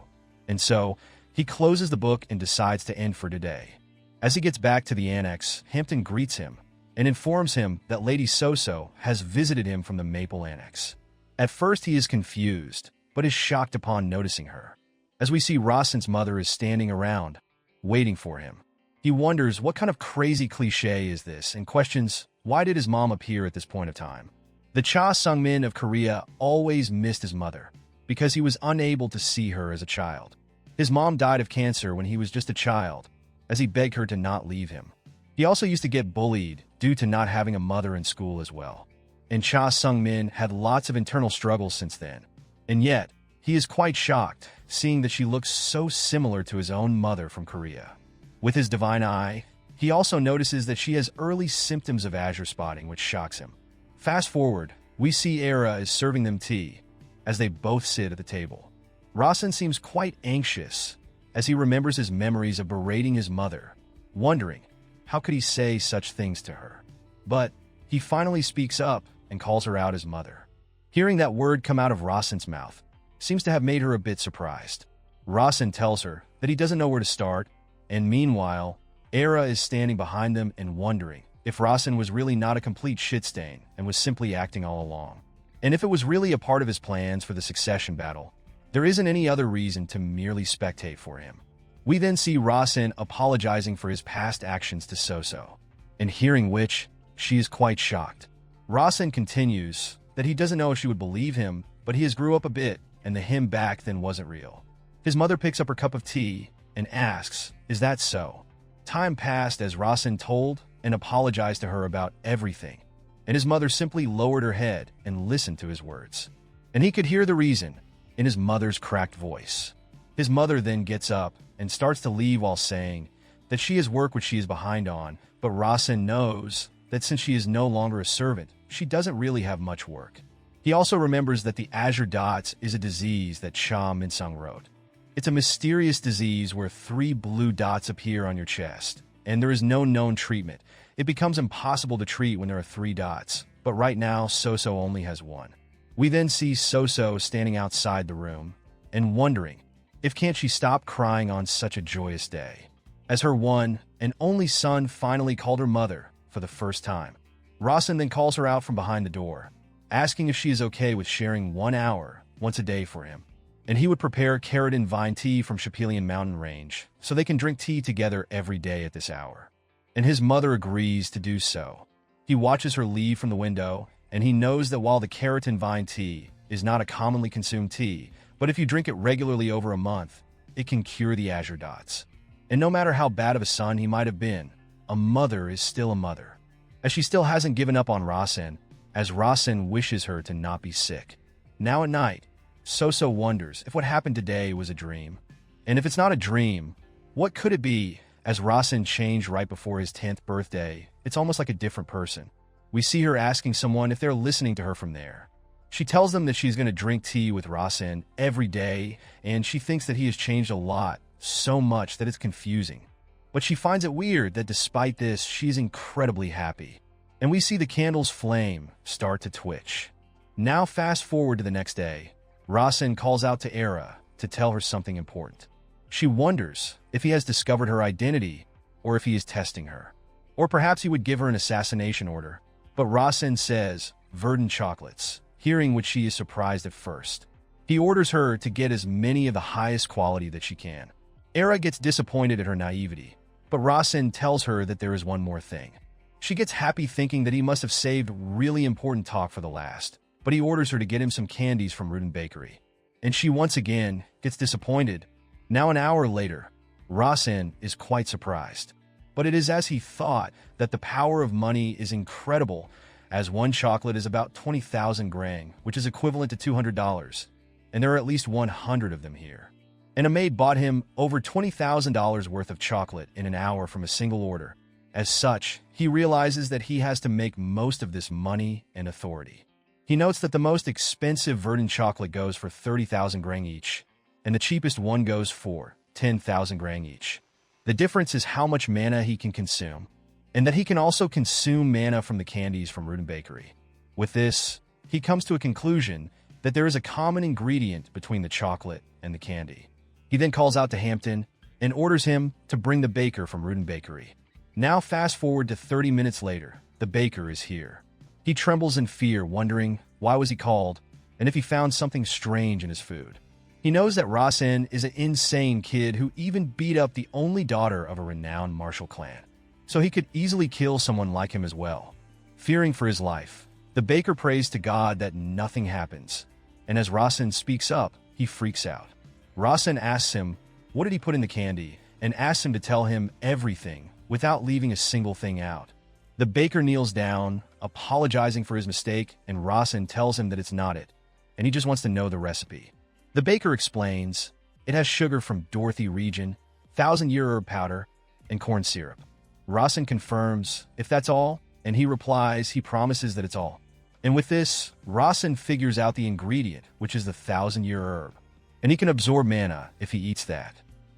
And so, he closes the book and decides to end for today. As he gets back to the annex, Hampton greets him and informs him that Lady Soso has visited him from the Maple Annex. At first he is confused, but is shocked upon noticing her. As we see Rasen's mother is standing around, waiting for him. He wonders what kind of crazy cliche is this and questions why did his mom appear at this point of time. The Cha Sung-min of Korea always missed his mother because he was unable to see her as a child. His mom died of cancer when he was just a child, as he begged her to not leave him. He also used to get bullied due to not having a mother in school as well. And Cha Sung-min had lots of internal struggles since then. And yet, he is quite shocked, seeing that she looks so similar to his own mother from Korea. With his divine eye, he also notices that she has early symptoms of azure spotting, which shocks him. Fast forward, we see Era is serving them tea, as they both sit at the table. Rasen seems quite anxious, as he remembers his memories of berating his mother, wondering how could he say such things to her. But he finally speaks up and calls her out as mother. Hearing that word come out of Rasen's mouth seems to have made her a bit surprised. Rasen tells her that he doesn't know where to start, and meanwhile, Era is standing behind them and wondering if Rasen was really not a complete shit stain and was simply acting all along. And if it was really a part of his plans for the succession battle, there isn't any other reason to merely spectate for him. We then see Rasen apologizing for his past actions to Soso, and hearing which, she is quite shocked. Rasen continues that he doesn't know if she would believe him, but he has grew up a bit, and the him back then wasn't real. His mother picks up her cup of tea and asks, "Is that so?" Time passed as Rasen told and apologized to her about everything, and his mother simply lowered her head and listened to his words. And he could hear the reason in his mother's cracked voice. His mother then gets up and starts to leave while saying that she has work which she is behind on, but Rasen knows that since she is no longer a servant, she doesn't really have much work. He also remembers that the azure dots is a disease that Cha Min-sung wrote. It's a mysterious disease where 3 blue dots appear on your chest, and there is no known treatment. It becomes impossible to treat when there are 3 dots, but right now Soso only has 1. We then see Soso standing outside the room and wondering if can't she stop crying on such a joyous day, as her one and only son finally called her mother for the first time. Rasen then calls her out from behind the door, asking if she is okay with sharing 1 hour once a day for him, and he would prepare carrot and vine tea from Chapelian mountain range so they can drink tea together every day at this hour. And his mother agrees to do so. He watches her leave from the window, and he knows that while the carrot and vine tea is not a commonly consumed tea, but if you drink it regularly over a month, it can cure the azure dots. And no matter how bad of a son he might have been, a mother is still a mother, as she still hasn't given up on Rasen, as Rasen wishes her to not be sick. Now at night, Soso wonders if what happened today was a dream. And if it's not a dream, what could it be? As Rasen changed right before his 10th birthday, it's almost like a different person. We see her asking someone if they're listening to her from there. She tells them that she's going to drink tea with Rasen every day, and she thinks that he has changed a lot, so much that it's confusing. But she finds it weird that despite this, she's incredibly happy. And we see the candle's flame start to twitch. Now fast forward to the next day. Rasen calls out to Era to tell her something important. She wonders if he has discovered her identity or if he is testing her. Or perhaps he would give her an assassination order. But Rasen says, verdant chocolates, hearing which she is surprised at first. He orders her to get as many of the highest quality that she can. Era gets disappointed at her naivety, but Rasen tells her that there is one more thing. She gets happy thinking that he must have saved really important talk for the last, but he orders her to get him some candies from Rudin Bakery. And she once again gets disappointed. Now an hour later, Rasen is quite surprised. But it is as he thought, that the power of money is incredible, as one chocolate is about 20,000 grang, which is equivalent to $200, and there are at least 100 of them here. And a maid bought him over $20,000 worth of chocolate in an hour from a single order. As such, he realizes that he has to make most of this money and authority. He notes that the most expensive verdant chocolate goes for 30,000 grang each, and the cheapest one goes for 10,000 grang each. The difference is how much mana he can consume, and that he can also consume mana from the candies from Rudin Bakery. With this, he comes to a conclusion that there is a common ingredient between the chocolate and the candy. He then calls out to Hampton and orders him to bring the baker from Rudin Bakery. Now fast forward to 30 minutes later, the baker is here. He trembles in fear, wondering why was he called, and if he found something strange in his food. He knows that Rasen is an insane kid who even beat up the only daughter of a renowned martial clan, so he could easily kill someone like him as well. Fearing for his life, the baker prays to God that nothing happens, and as Rasen speaks up, he freaks out. Rasen asks him, what did he put in the candy, and asks him to tell him everything without leaving a single thing out. The baker kneels down, apologizing for his mistake, and Rasen tells him that it's not it, and he just wants to know the recipe. The baker explains, it has sugar from Dorothy region, 1,000-year herb powder, and corn syrup. Rasen confirms if that's all, and he replies he promises that it's all. And with this, Rasen figures out the ingredient, which is the 1,000-year herb, and he can absorb mana if he eats that.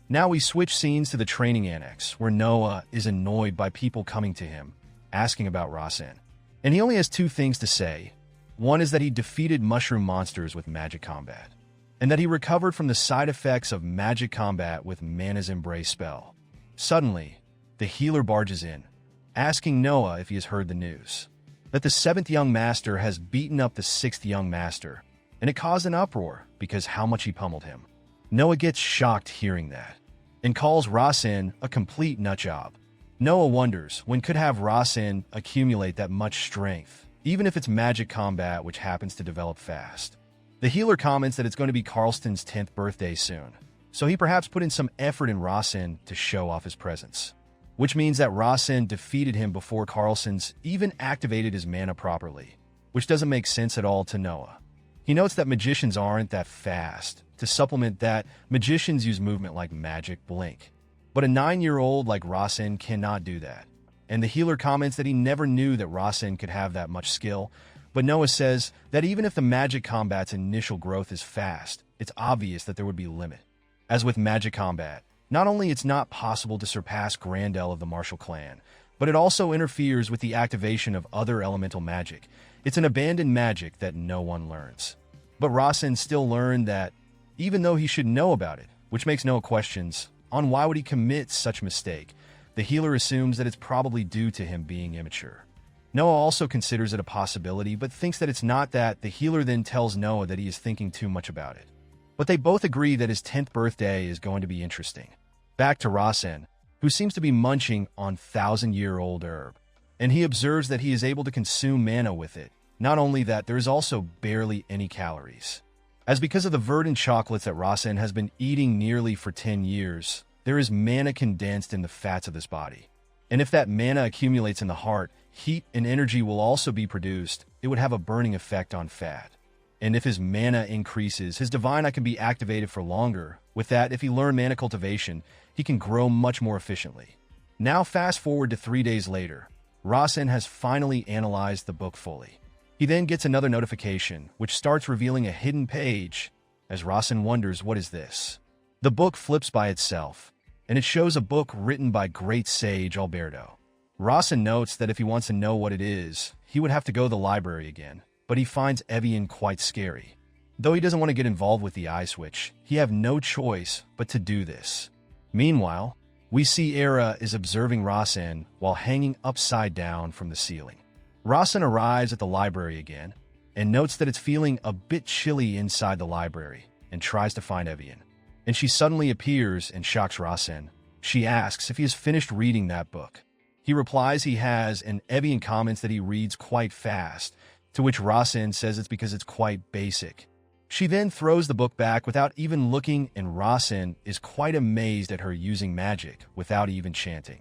Now we switch scenes to the training annex, where Noah is annoyed by people coming to him, asking about Rasen. And he only has two things to say. One is that he defeated mushroom monsters with magic combat, and that he recovered from the side effects of magic combat with Mana's Embrace spell. Suddenly, the healer barges in, asking Noah if he has heard the news, that the 7th young master has beaten up the 6th young master, and it caused an uproar because how much he pummeled him. Noah gets shocked hearing that, and calls Rasen a complete nutjob. Noah wonders when could have Rasen accumulate that much strength, even if it's magic combat which happens to develop fast. The healer comments that it's going to be Carlston's 10th birthday soon, so he perhaps put in some effort in Rasen to show off his presence. Which means that Rasen defeated him before Carlson's even activated his mana properly, which doesn't make sense at all to Noah. He notes that magicians aren't that fast. To supplement that, magicians use movement like magic blink. But a 9-year-old like Rasen cannot do that. And the healer comments that he never knew that Rasen could have that much skill, but Noah says that even if the magic combat's initial growth is fast, it's obvious that there would be a limit. As with magic combat, not only it's not possible to surpass Grandel of the Martial Clan, but it also interferes with the activation of other elemental magic. It's an abandoned magic that no one learns. But Rasen still learned that, even though he should know about it, which makes no questions on why would he commit such mistake, the healer assumes that it's probably due to him being immature. Noah also considers it a possibility, but thinks that it's not that. The healer then tells Noah that he is thinking too much about it. But they both agree that his 10th birthday is going to be interesting. Back to Rasen, who seems to be munching on 1,000-year-old herb, and he observes that he is able to consume mana with it. Not only that, there is also barely any calories. As because of the verdant chocolates that Rasen has been eating nearly for 10 years, there is mana condensed in the fats of this body. And if that mana accumulates in the heart, heat and energy will also be produced. It would have a burning effect on fat. And if his mana increases, his divine eye can be activated for longer. With that, if he learned mana cultivation, he can grow much more efficiently. Now fast forward to 3 days later. Rasen has finally analyzed the book fully. He then gets another notification, which starts revealing a hidden page, as Rasen wonders what is this. The book flips by itself, and it shows a book written by great sage Alberto. Rasen notes that if he wants to know what it is, he would have to go to the library again, but he finds Evian quite scary. Though he doesn't want to get involved with the eye switch, he have no choice but to do this. Meanwhile, we see Era is observing Rasen while hanging upside down from the ceiling. Rasen arrives at the library again and notes that it's feeling a bit chilly inside the library and tries to find Evian. And she suddenly appears and shocks Rasen. She asks if he has finished reading that book. He replies he has, and Evian comments that he reads quite fast, to which Rasen says it's because it's quite basic. She then throws the book back without even looking, and Rasen is quite amazed at her using magic without even chanting.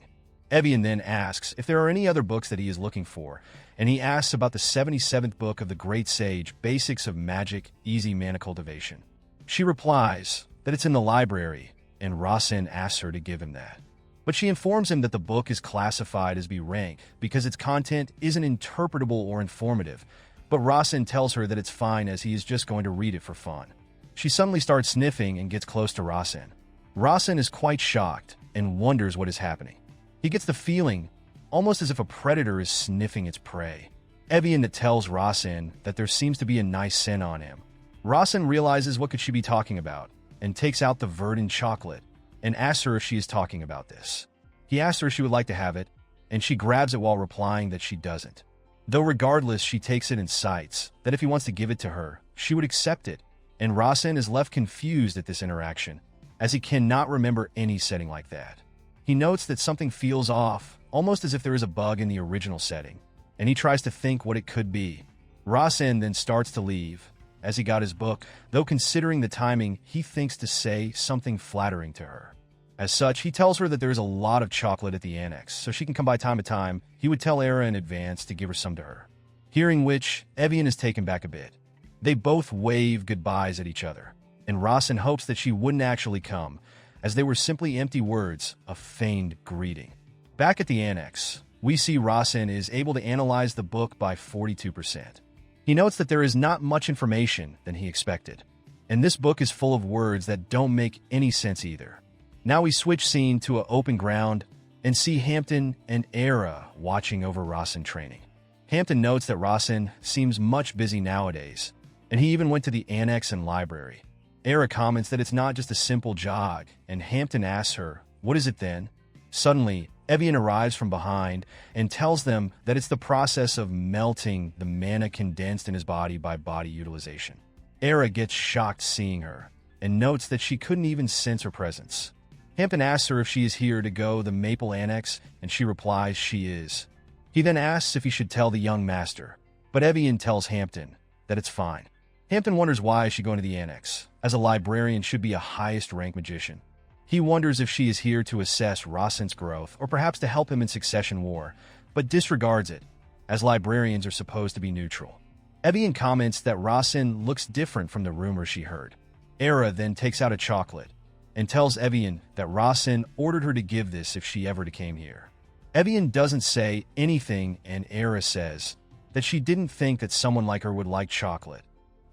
Evian then asks if there are any other books that he is looking for, and he asks about the 77th book of the Great Sage, Basics of Magic, Easy Mana Cultivation. She replies that it's in the library, and Rasen asks her to give him that. But she informs him that the book is classified as B rank because its content isn't interpretable or informative, but Rasen tells her that it's fine as he is just going to read it for fun. She suddenly starts sniffing and gets close to Rasen. Rasen is quite shocked and wonders what is happening. He gets the feeling almost as if a predator is sniffing its prey. Evian tells Rasen that there seems to be a nice scent on him. Rasen realizes what could she be talking about and takes out the verdant chocolate and asks her if she is talking about this. He asks her if she would like to have it, and she grabs it while replying that she doesn't. Though regardless, she takes it and cites that if he wants to give it to her, she would accept it, and Rasen is left confused at this interaction, as he cannot remember any setting like that. He notes that something feels off, almost as if there is a bug in the original setting, and he tries to think what it could be. Rasen then starts to leave, as he got his book, though considering the timing, he thinks to say something flattering to her. As such, he tells her that there is a lot of chocolate at the annex, so she can come by time to time. He would tell Era in advance to give her some to her. Hearing which, Evian is taken back a bit. They both wave goodbyes at each other, and Rasen hopes that she wouldn't actually come, as they were simply empty words of feigned greeting. Back at the annex, we see Rasen is able to analyze the book by 42%. He notes that there is not much information than he expected, and this book is full of words that don't make any sense either. Now we switch scene to an open ground and see Hampton and Era watching over Rasen training. Hampton notes that Rasen seems much busy nowadays, and he even went to the annex and library. Era comments that it's not just a simple jog, and Hampton asks her, "What is it then?" Suddenly, Evian arrives from behind and tells them that it's the process of melting the mana condensed in his body by body utilization. Era gets shocked seeing her and notes that she couldn't even sense her presence. Hampton asks her if she is here to go the Maple Annex, and she replies she is. He then asks if he should tell the young master, but Evian tells Hampton that it's fine. Hampton wonders why she's going to the annex, as a librarian should be a highest rank magician. He wonders if she is here to assess Rasen's growth or perhaps to help him in Succession War, but disregards it, as librarians are supposed to be neutral. Evian comments that Rasen looks different from the rumors she heard. Era then takes out a chocolate and tells Evian that Rasen ordered her to give this if she ever came here. Evian doesn't say anything, and Era says that she didn't think that someone like her would like chocolate,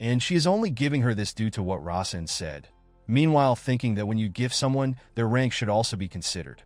and she is only giving her this due to what Rasen said. Meanwhile, thinking that when you gift someone, their rank should also be considered.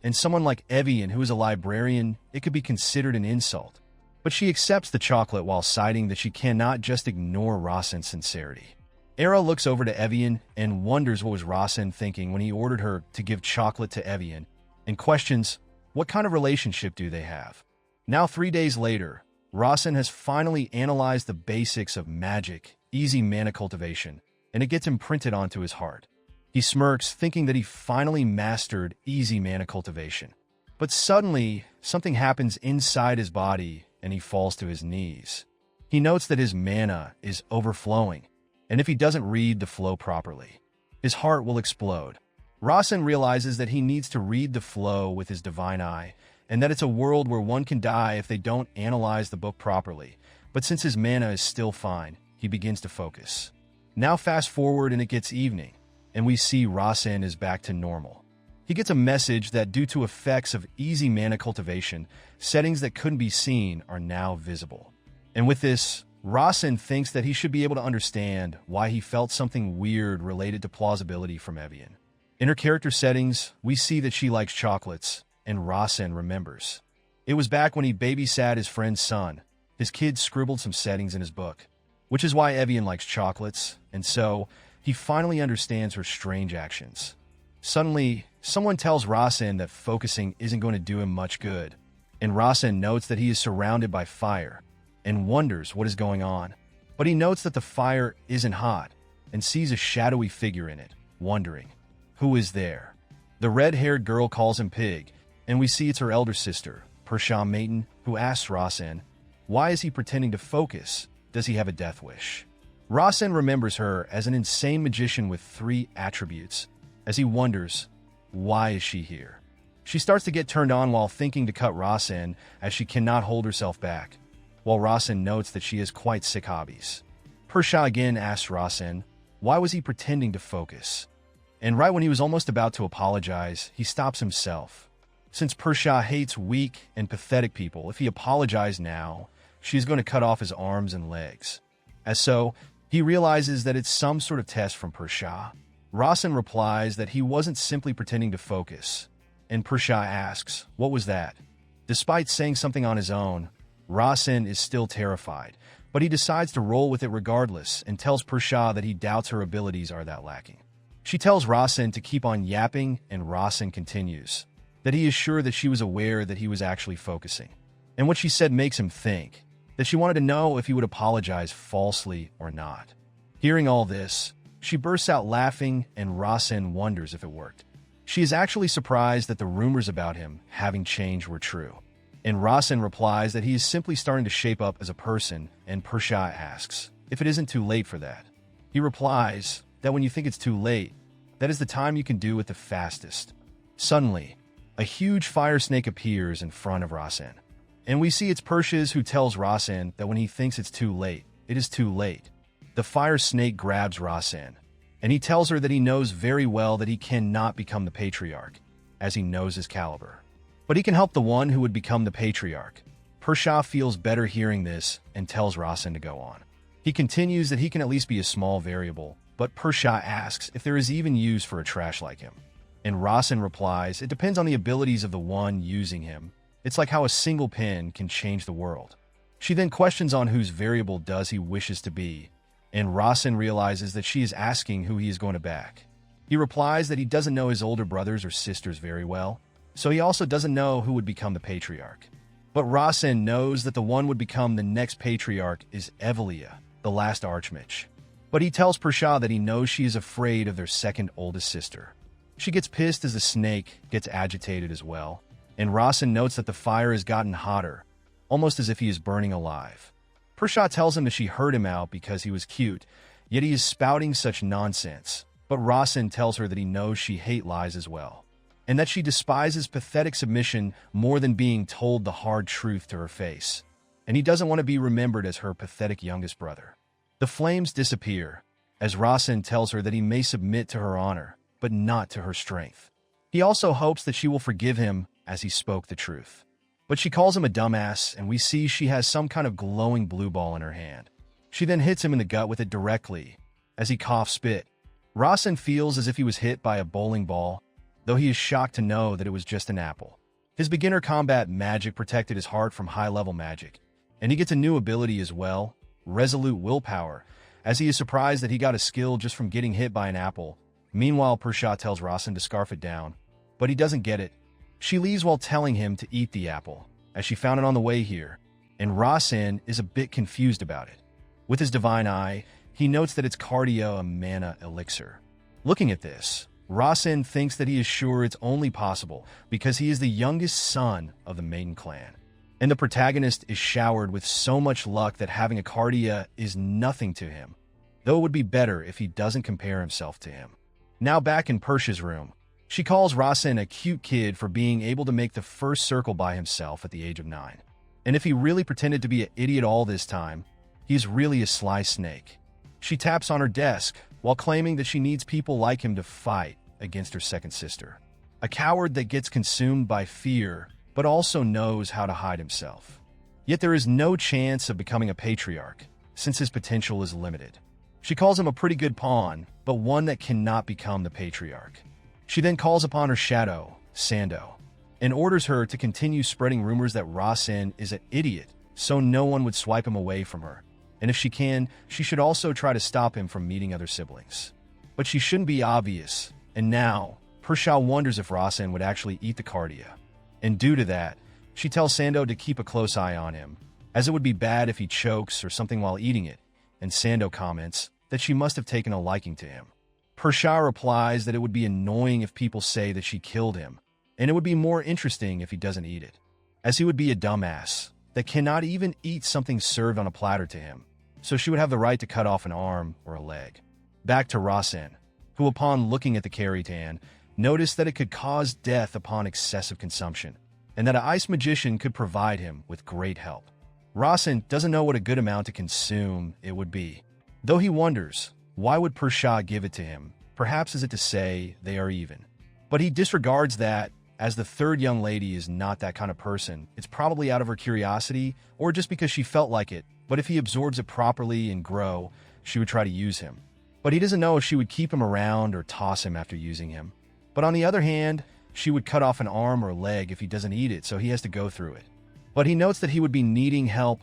And someone like Evian, who is a librarian, it could be considered an insult. But she accepts the chocolate while citing that she cannot just ignore Rasen's sincerity. Era looks over to Evian and wonders what was Rasen thinking when he ordered her to give chocolate to Evian, and questions what kind of relationship do they have. Now 3 days later, Rasen has finally analyzed the basics of magic, easy mana cultivation, and it gets imprinted onto his heart. He smirks, thinking that he finally mastered easy mana cultivation. But suddenly, something happens inside his body, and he falls to his knees. He notes that his mana is overflowing, and if he doesn't read the flow properly, his heart will explode. Rasen realizes that he needs to read the flow with his divine eye, and that it's a world where one can die if they don't analyze the book properly. But since his mana is still fine, he begins to focus. Now fast forward and it gets evening, and we see Rasen is back to normal. He gets a message that due to effects of easy mana cultivation, settings that couldn't be seen are now visible. And with this, Rasen thinks that he should be able to understand why he felt something weird related to plausibility from Evian. In her character settings, we see that she likes chocolates, and Rasen remembers. It was back when he babysat his friend's son. His kid scribbled some settings in his book, which is why Evian likes chocolates, and so he finally understands her strange actions. Suddenly, someone tells Rasen that focusing isn't going to do him much good, and Rasen notes that he is surrounded by fire and wonders what is going on. But he notes that the fire isn't hot and sees a shadowy figure in it, wondering, who is there? The red-haired girl calls him Pig, and we see it's her elder sister, Persha Maiden, who asks Rasen, why is he pretending to focus? Does he have a death wish? Rasen remembers her as an insane magician with 3 attributes, as he wonders, why is she here? She starts to get turned on while thinking to cut Rasen, as she cannot hold herself back, while Rasen notes that she has quite sick hobbies. Persha again asks Rasen, why was he pretending to focus? And right when he was almost about to apologize, he stops himself. Since Persha hates weak and pathetic people, if he apologized now, she's going to cut off his arms and legs. As so, he realizes that it's some sort of test from Persha. Rasen replies that he wasn't simply pretending to focus, and Persha asks, what was that? Despite saying something on his own, Rasen is still terrified, but he decides to roll with it regardless and tells Persha that he doubts her abilities are that lacking. She tells Rasen to keep on yapping, and Rasen continues that he is sure that she was aware that he was actually focusing. And what she said makes him think that she wanted to know if he would apologize falsely or not. Hearing all this, she bursts out laughing, and Rasen wonders if it worked. She is actually surprised that the rumors about him having changed were true. And Rasen replies that he is simply starting to shape up as a person, and Persha asks if it isn't too late for that. He replies that when you think it's too late, that is the time you can do it the fastest. Suddenly, a huge fire snake appears in front of Rasen, and we see it's Persha's who tells Rasen that when he thinks it's too late, it is too late. The fire snake grabs Rasen, and he tells her that he knows very well that he cannot become the patriarch, as he knows his caliber. But he can help the one who would become the patriarch. Persha feels better hearing this and tells Rasen to go on. He continues that he can at least be a small variable, but Persha asks if there is even use for a trash like him. And Rasen replies, it depends on the abilities of the one using him. It's like how a single pin can change the world. She then questions on whose variable does he wishes to be, and Rasen realizes that she is asking who he is going to back. He replies that he doesn't know his older brothers or sisters very well, so he also doesn't know who would become the patriarch. But Rasen knows that the one would become the next patriarch is Evelia, the last archmage. But he tells Persha that he knows she is afraid of their second oldest sister. She gets pissed as the snake gets agitated as well, and Rasen notes that the fire has gotten hotter, almost as if he is burning alive. Persha tells him that she heard him out because he was cute, yet he is spouting such nonsense. But Rasen tells her that he knows she hates lies as well, and that she despises pathetic submission more than being told the hard truth to her face, and he doesn't want to be remembered as her pathetic youngest brother. The flames disappear, as Rasen tells her that he may submit to her honor, but not to her strength. He also hopes that she will forgive him as he spoke the truth. But she calls him a dumbass, and we see she has some kind of glowing blue ball in her hand. She then hits him in the gut with it directly, as he coughs spit. Rasen feels as if he was hit by a bowling ball, though he is shocked to know that it was just an apple. His beginner combat magic protected his heart from high-level magic, and he gets a new ability as well, Resolute Willpower, as he is surprised that he got a skill just from getting hit by an apple. Meanwhile, Persha tells Rasen to scarf it down, but he doesn't get it. She leaves while telling him to eat the apple, as she found it on the way here, and Rasen is a bit confused about it. With his divine eye, he notes that it's cardio a mana elixir. Looking at this, Rasen thinks that he is sure it's only possible because he is the youngest son of the Maiden clan, and the protagonist is showered with so much luck that having a cardia is nothing to him, though it would be better if he doesn't compare himself to him. Now back in Persha's room, she calls Rasen a cute kid for being able to make the first circle by himself at the age of 9. And if he really pretended to be an idiot all this time, he's really a sly snake. She taps on her desk while claiming that she needs people like him to fight against her second sister. A coward that gets consumed by fear, but also knows how to hide himself. Yet there is no chance of becoming a patriarch, since his potential is limited. She calls him a pretty good pawn, but one that cannot become the patriarch. She then calls upon her shadow, Sando, and orders her to continue spreading rumors that Rasen is an idiot, so no one would swipe him away from her. And if she can, she should also try to stop him from meeting other siblings. But she shouldn't be obvious, and now, Pershao wonders if Rasen would actually eat the Cardia. And due to that, she tells Sando to keep a close eye on him, as it would be bad if he chokes or something while eating it, and Sando comments that she must have taken a liking to him. Pershao replies that it would be annoying if people say that she killed him, and it would be more interesting if he doesn't eat it, as he would be a dumbass that cannot even eat something served on a platter to him, so she would have the right to cut off an arm or a leg. Back to Rasen, who upon looking at the Karitan, noticed that it could cause death upon excessive consumption, and that an ice magician could provide him with great help. Rasen doesn't know what a good amount to consume it would be, though he wonders, why would Pershao give it to him? Perhaps is it to say they are even? But he disregards that, as the third young lady is not that kind of person. It's probably out of her curiosity, or just because she felt like it, but if he absorbs it properly and grow, she would try to use him. But he doesn't know if she would keep him around or toss him after using him. But on the other hand, she would cut off an arm or leg if he doesn't eat it, so he has to go through it. But he notes that he would be needing help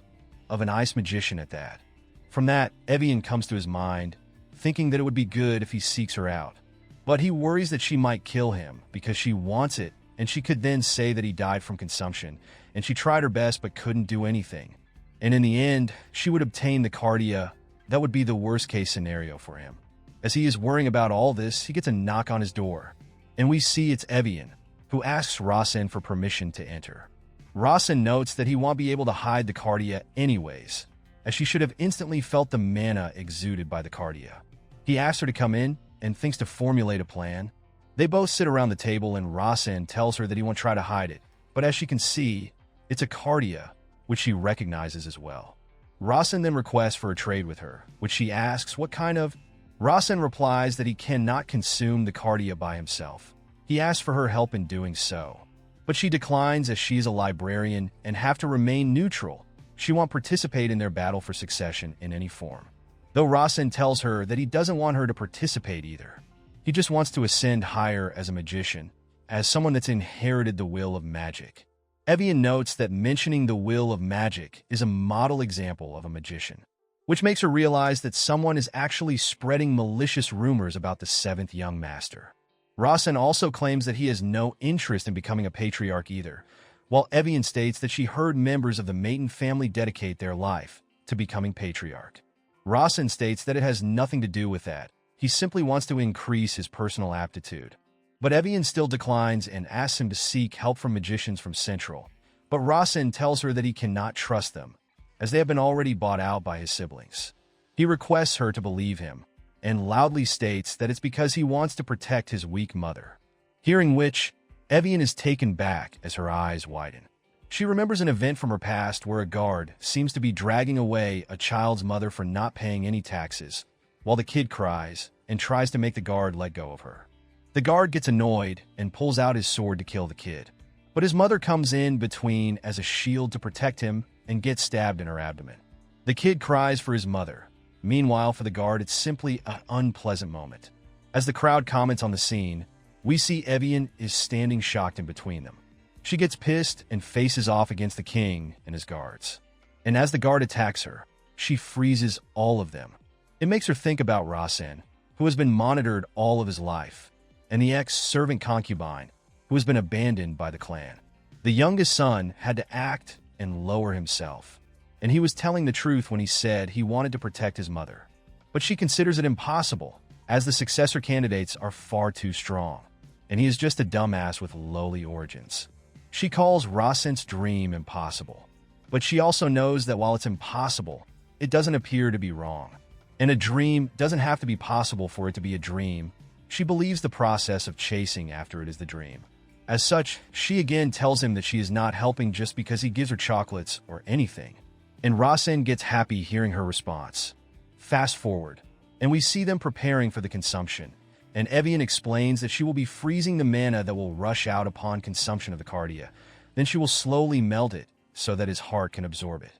of an ice magician at that. From that, Evian comes to his mind, thinking that it would be good if he seeks her out. But he worries that she might kill him because she wants it, and she could then say that he died from consumption, and she tried her best but couldn't do anything. And in the end, she would obtain the Cardia. That would be the worst case scenario for him. As he is worrying about all this, he gets a knock on his door, and we see it's Evian, who asks Rasen for permission to enter. Rasen notes that he won't be able to hide the Cardia anyways, as she should have instantly felt the mana exuded by the Cardia. He asks her to come in and thinks to formulate a plan. They both sit around the table and Rasen tells her that he won't try to hide it, but as she can see, it's a Cardia, which she recognizes as well. Rasen then requests for a trade with her, which she asks what kind of. Rasen replies that he cannot consume the Cardia by himself. He asks for her help in doing so, but she declines as she is a librarian and have to remain neutral. She won't participate in their battle for succession in any form. Though Rasen tells her that he doesn't want her to participate either. He just wants to ascend higher as a magician, as someone that's inherited the will of magic. Evian notes that mentioning the will of magic is a model example of a magician, which makes her realize that someone is actually spreading malicious rumors about the seventh young master. Rasen also claims that he has no interest in becoming a patriarch either, while Evian states that she heard members of the Maiden family dedicate their life to becoming patriarch. Rasen states that it has nothing to do with that. He simply wants to increase his personal aptitude. But Evian still declines and asks him to seek help from magicians from Central. But Rasen tells her that he cannot trust them, as they have been already bought out by his siblings. He requests her to believe him, and loudly states that it's because he wants to protect his weak mother. Hearing which, Evian is taken back as her eyes widen. She remembers an event from her past where a guard seems to be dragging away a child's mother for not paying any taxes, while the kid cries and tries to make the guard let go of her. The guard gets annoyed and pulls out his sword to kill the kid, but his mother comes in between as a shield to protect him and gets stabbed in her abdomen. The kid cries for his mother. Meanwhile, for the guard, it's simply an unpleasant moment. As the crowd comments on the scene, we see Evian is standing shocked in between them. She gets pissed and faces off against the king and his guards. And as the guard attacks her, she freezes all of them. It makes her think about Rasen, who has been monitored all of his life, and the ex-servant concubine, who has been abandoned by the clan. The youngest son had to act and lower himself, and he was telling the truth when he said he wanted to protect his mother. But she considers it impossible, as the successor candidates are far too strong, and he is just a dumbass with lowly origins. She calls Rasen's dream impossible, but she also knows that while it's impossible, it doesn't appear to be wrong. And a dream doesn't have to be possible for it to be a dream. She believes the process of chasing after it is the dream. As such, she again tells him that she is not helping just because he gives her chocolates or anything. And Rasen gets happy hearing her response. Fast forward, and we see them preparing for the consumption, and Evian explains that she will be freezing the mana that will rush out upon consumption of the Cardia. Then she will slowly melt it, so that his heart can absorb it.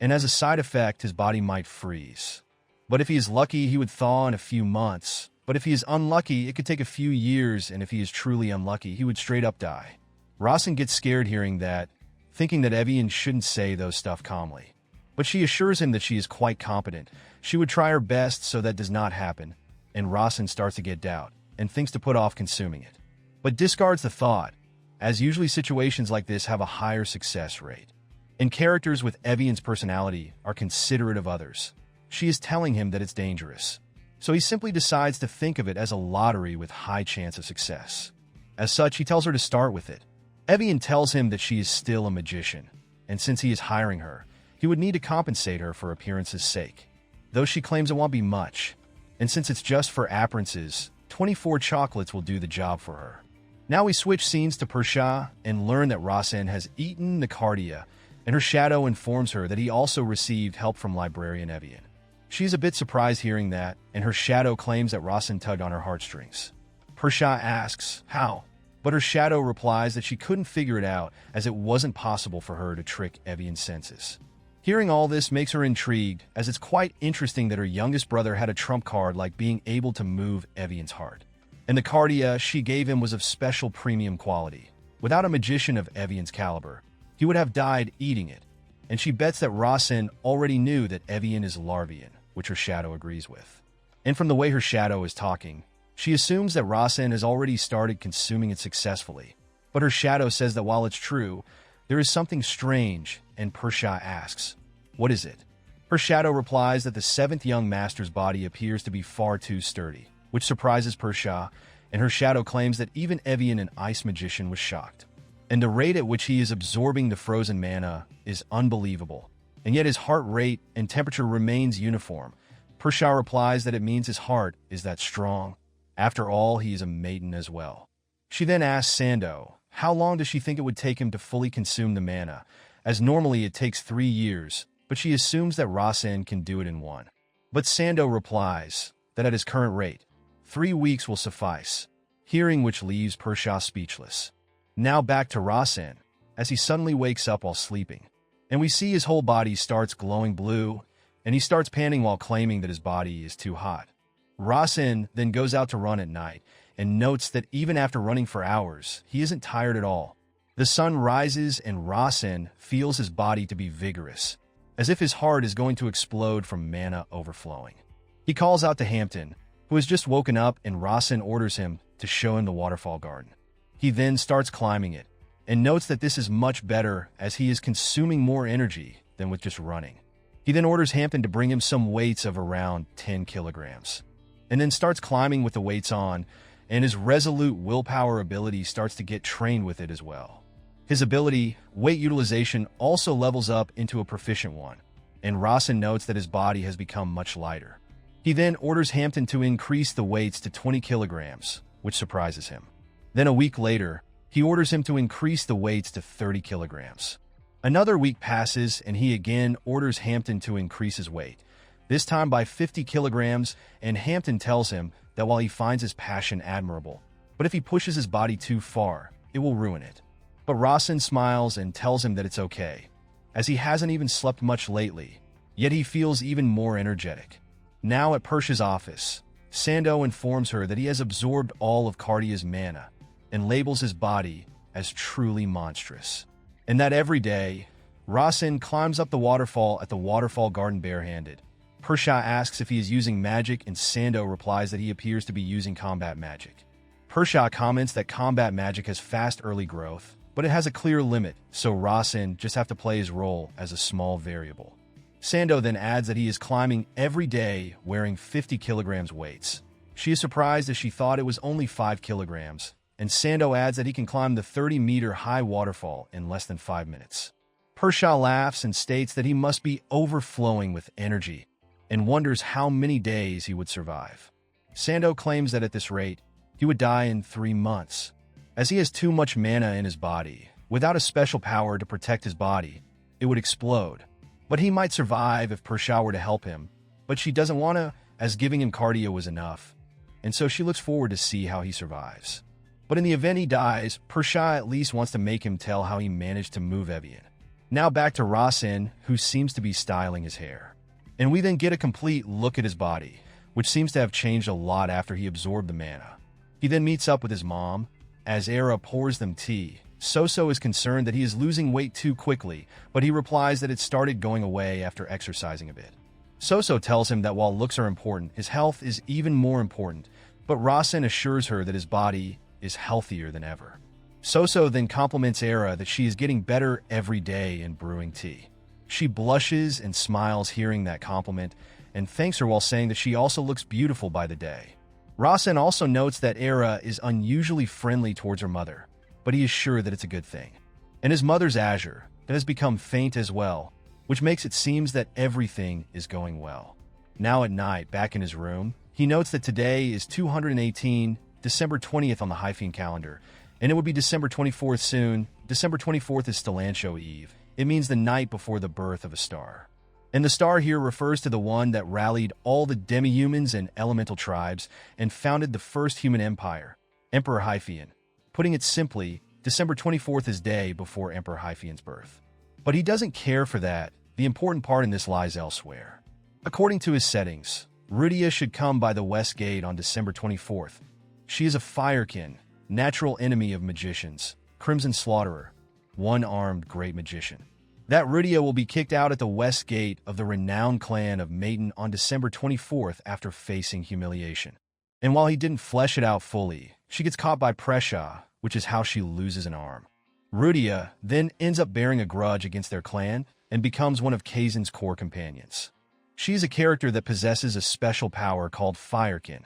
And as a side effect, his body might freeze. But if he is lucky, he would thaw in a few months. But if he is unlucky, it could take a few years, and if he is truly unlucky, he would straight up die. Rasen gets scared hearing that, thinking that Evian shouldn't say those stuff calmly. But she assures him that she is quite competent. She would try her best so that does not happen, and Rasen starts to get doubt, and thinks to put off consuming it. But discards the thought, as usually situations like this have a higher success rate. And characters with Evian's personality are considerate of others. She is telling him that it's dangerous. So he simply decides to think of it as a lottery with high chance of success. As such, he tells her to start with it. Evian tells him that she is still a magician, and since he is hiring her, he would need to compensate her for appearance's sake. Though she claims it won't be much, and since it's just for appearances, 24 chocolates will do the job for her. Now we switch scenes to Persha and learn that Rasen has eaten the Cardia, and her shadow informs her that he also received help from librarian Evian. She's a bit surprised hearing that, and her shadow claims that Rasen tugged on her heartstrings. Persha asks, how? But her shadow replies that she couldn't figure it out as it wasn't possible for her to trick Evian's senses. Hearing all this makes her intrigued, as it's quite interesting that her youngest brother had a trump card like being able to move Evian's heart. And the Cardia she gave him was of special premium quality. Without a magician of Evian's caliber, he would have died eating it. And she bets that Rasen already knew that Evian is Larvian, which her shadow agrees with. And from the way her shadow is talking, she assumes that Rasen has already started consuming it successfully. But her shadow says that while it's true, there is something strange, and Persha asks, what is it? Her shadow replies that the seventh young master's body appears to be far too sturdy, which surprises Persha, and her shadow claims that even Evian, an ice magician, was shocked. And the rate at which he is absorbing the frozen mana is unbelievable, and yet his heart rate and temperature remains uniform. Persha replies that it means his heart is that strong. After all, he is a maiden as well. She then asks Sando, how long does she think it would take him to fully consume the mana, as normally it takes 3 years, but she assumes that Rasen can do it in 1. But Sando replies that at his current rate, 3 weeks will suffice, hearing which leaves Persha speechless. Now back to Rasen, as he suddenly wakes up while sleeping, and we see his whole body starts glowing blue, and he starts panting while claiming that his body is too hot. Rasen then goes out to run at night, and notes that even after running for hours, he isn't tired at all. The sun rises and Rasen feels his body to be vigorous, as if his heart is going to explode from mana overflowing. He calls out to Hampton, who has just woken up, and Rasen orders him to show him the waterfall garden. He then starts climbing it, and notes that this is much better as he is consuming more energy than with just running. He then orders Hampton to bring him some weights of around 10 kilograms, and then starts climbing with the weights on, and his resolute willpower ability starts to get trained with it as well. His ability, weight utilization, also levels up into a proficient one, and Rasen notes that his body has become much lighter. He then orders Hampton to increase the weights to 20 kilograms, which surprises him. Then a week later, he orders him to increase the weights to 30 kilograms. Another week passes, and he again orders Hampton to increase his weight, this time by 50 kilograms, and Hampton tells him that while he finds his passion admirable, but if he pushes his body too far, it will ruin it. But Rasen smiles and tells him that it's okay, as he hasn't even slept much lately, yet he feels even more energetic. Now at Persha's office, Sando informs her that he has absorbed all of Cardia's mana, and labels his body as truly monstrous. And that every day, Rasen climbs up the waterfall at the waterfall garden barehanded. Persha asks if he is using magic, and Sando replies that he appears to be using combat magic. Persha comments that combat magic has fast early growth, but it has a clear limit, so Rasen just have to play his role as a small variable. Sando then adds that he is climbing every day wearing 50 kilograms weights. She is surprised as she thought it was only 5 kilograms, and Sando adds that he can climb the 30-meter high waterfall in less than 5 minutes. Persha laughs and states that he must be overflowing with energy, and wonders how many days he would survive. Sando claims that at this rate, he would die in 3 months, as he has too much mana in his body. Without a special power to protect his body, it would explode. But he might survive if Persha were to help him, but she doesn't want to, as giving him cardio was enough, and so she looks forward to see how he survives. But in the event he dies, Persha at least wants to make him tell how he managed to move Evian. Now back to Rasen, who seems to be styling his hair. And we then get a complete look at his body, which seems to have changed a lot after he absorbed the mana. He then meets up with his mom. As Era pours them tea, Soso is concerned that he is losing weight too quickly, but he replies that it started going away after exercising a bit. Soso tells him that while looks are important, his health is even more important, but Rasen assures her that his body is healthier than ever. Soso then compliments Era that she is getting better every day in brewing tea. She blushes and smiles hearing that compliment, and thanks her while saying that she also looks beautiful by the day. Rasen also notes that Era is unusually friendly towards her mother, but he is sure that it's a good thing. And his mother's azure that has become faint as well, which makes it seems that everything is going well. Now at night, back in his room, he notes that today is 218, December 20th on the Hyphen calendar, and it would be December 24th soon. December 24th is Stellancio Eve. It means the night before the birth of a star. And the star here refers to the one that rallied all the demi-humans and elemental tribes and founded the first human empire, Emperor Hyphen. Putting it simply, December 24th is day before Emperor Hyphen's birth. But he doesn't care for that. The important part in this lies elsewhere. According to his settings, Rudia should come by the west gate on December 24th. She is a firekin, natural enemy of magicians, Crimson Slaughterer, one-armed great magician. That Rudia will be kicked out at the west gate of the renowned clan of Maiden on December 24th after facing humiliation. And while he didn't flesh it out fully, she gets caught by Presha, which is how she loses an arm. Rudia then ends up bearing a grudge against their clan and becomes one of Kaizen's core companions. She is a character that possesses a special power called Firekin.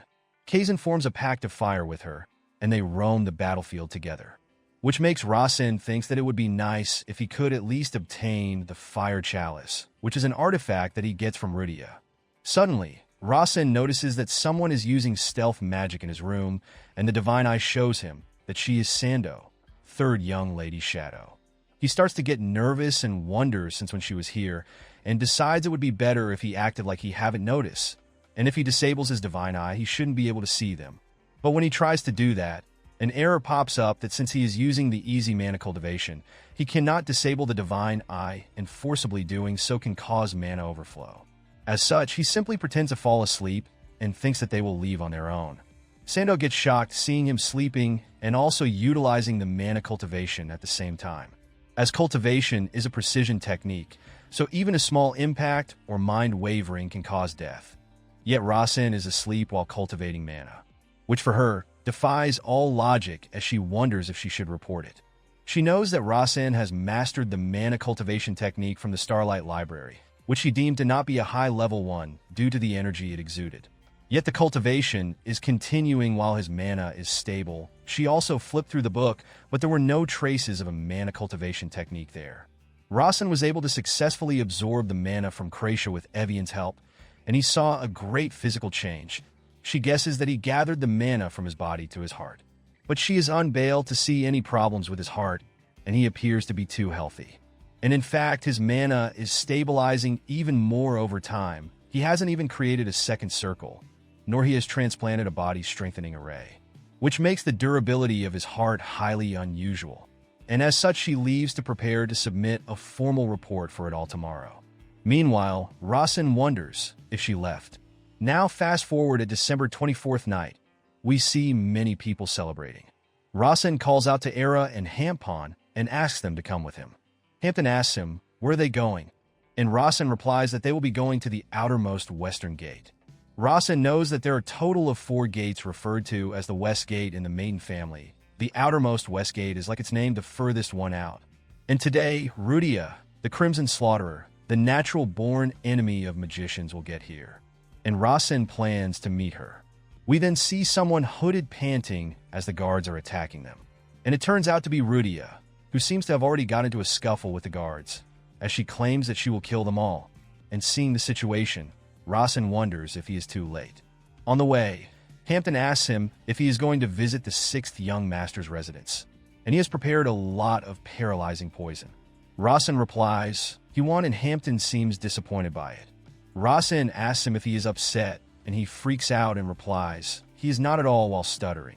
Kaizen forms a pact of fire with her, and they roam the battlefield together. Which makes Rasen thinks that it would be nice if he could at least obtain the Fire Chalice, which is an artifact that he gets from Rudia. Suddenly, Rasen notices that someone is using stealth magic in his room, and the Divine Eye shows him that she is Sando, third young lady Shadow. He starts to get nervous and wonders since when she was here, and decides it would be better if he acted like he haven't noticed, and if he disables his Divine Eye, he shouldn't be able to see them. But when he tries to do that, an error pops up that since he is using the easy mana cultivation, he cannot disable the Divine Eye, and forcibly doing so can cause mana overflow. As such, he simply pretends to fall asleep and thinks that they will leave on their own. Sando gets shocked seeing him sleeping and also utilizing the mana cultivation at the same time, as cultivation is a precision technique, so even a small impact or mind wavering can cause death. Yet Rasen is asleep while cultivating mana, which for her defies all logic as she wonders if she should report it. She knows that Rasen has mastered the mana cultivation technique from the Starlight Library, which she deemed to not be a high-level one due to the energy it exuded. Yet the cultivation is continuing while his mana is stable. She also flipped through the book, but there were no traces of a mana cultivation technique there. Rasen was able to successfully absorb the mana from Kracia with Evian's help, and he saw a great physical change. She guesses that he gathered the mana from his body to his heart. But she is unveiled to see any problems with his heart, and he appears to be too healthy. And in fact, his mana is stabilizing even more over time. He hasn't even created a second circle, nor he has transplanted a body strengthening array, which makes the durability of his heart highly unusual. And as such, she leaves to prepare to submit a formal report for it all tomorrow. Meanwhile, Rasen wonders if she left. Now fast forward to December 24th night. We see many people celebrating. Rasen calls out to Era and Hampon and asks them to come with him. Hampton asks him, where are they going? And Rasen replies that they will be going to the outermost western gate. Rasen knows that there are a total of 4 gates referred to as the West Gate in the Maiden family. The outermost West Gate is like its name, the furthest one out. And today, Rudia, the Crimson Slaughterer, the natural-born enemy of magicians, will get here. And Rasen plans to meet her. We then see someone hooded panting as the guards are attacking them. And it turns out to be Rudia, who seems to have already got into a scuffle with the guards, as she claims that she will kill them all. And seeing the situation, Rasen wonders if he is too late. On the way, Hampton asks him if he is going to visit the 6th young master's residence, and he has prepared a lot of paralyzing poison. Rasen replies he won, and Hampton seems disappointed by it. Rasen asks him if he is upset, and he freaks out and replies he is not at all while stuttering.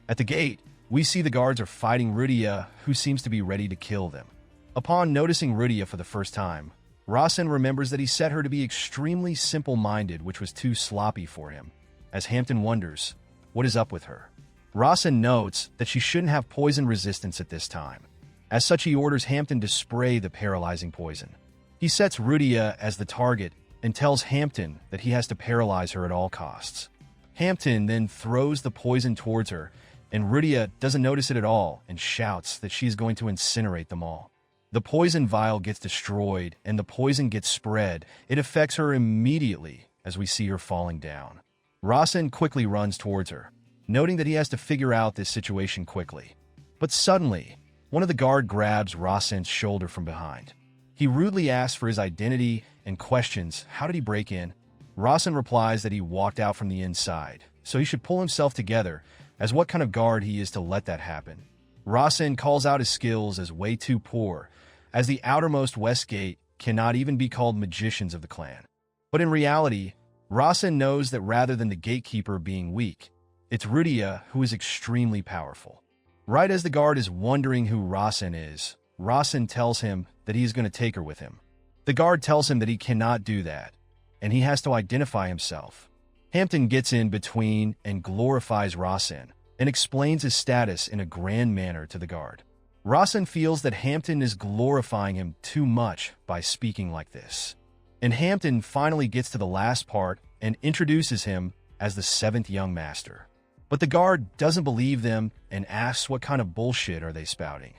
At the gate, we see the guards are fighting Rudia, who seems to be ready to kill them. Upon noticing Rudia for the first time, Rasen remembers that he set her to be extremely simple-minded, which was too sloppy for him. As Hampton wonders, what is up with her? Rasen notes that she shouldn't have poison resistance at this time. As such, he orders Hampton to spray the paralyzing poison. He sets Rudia as the target and tells Hampton that he has to paralyze her at all costs. Hampton then throws the poison towards her, and Rudia doesn't notice it at all and shouts that she is going to incinerate them all. The poison vial gets destroyed and the poison gets spread. It affects her immediately as we see her falling down. Rasen quickly runs towards her, noting that he has to figure out this situation quickly. But suddenly, one of the guard grabs Rasen's shoulder from behind. He rudely asks for his identity and questions how did he break in. Rasen replies that he walked out from the inside, so he should pull himself together, as what kind of guard he is to let that happen. Rasen calls out his skills as way too poor, as the outermost west gate cannot even be called magicians of the clan. But in reality, Rasen knows that rather than the gatekeeper being weak, it's Rudia who is extremely powerful. Right as the guard is wondering who Rasen is, Rasen tells him that he is going to take her with him. The guard tells him that he cannot do that, and he has to identify himself. Hampton gets in between and glorifies Rasen, and explains his status in a grand manner to the guard. Rasen feels that Hampton is glorifying him too much by speaking like this. And Hampton finally gets to the last part and introduces him as the 7th young master. But the guard doesn't believe them and asks what kind of bullshit are they spouting.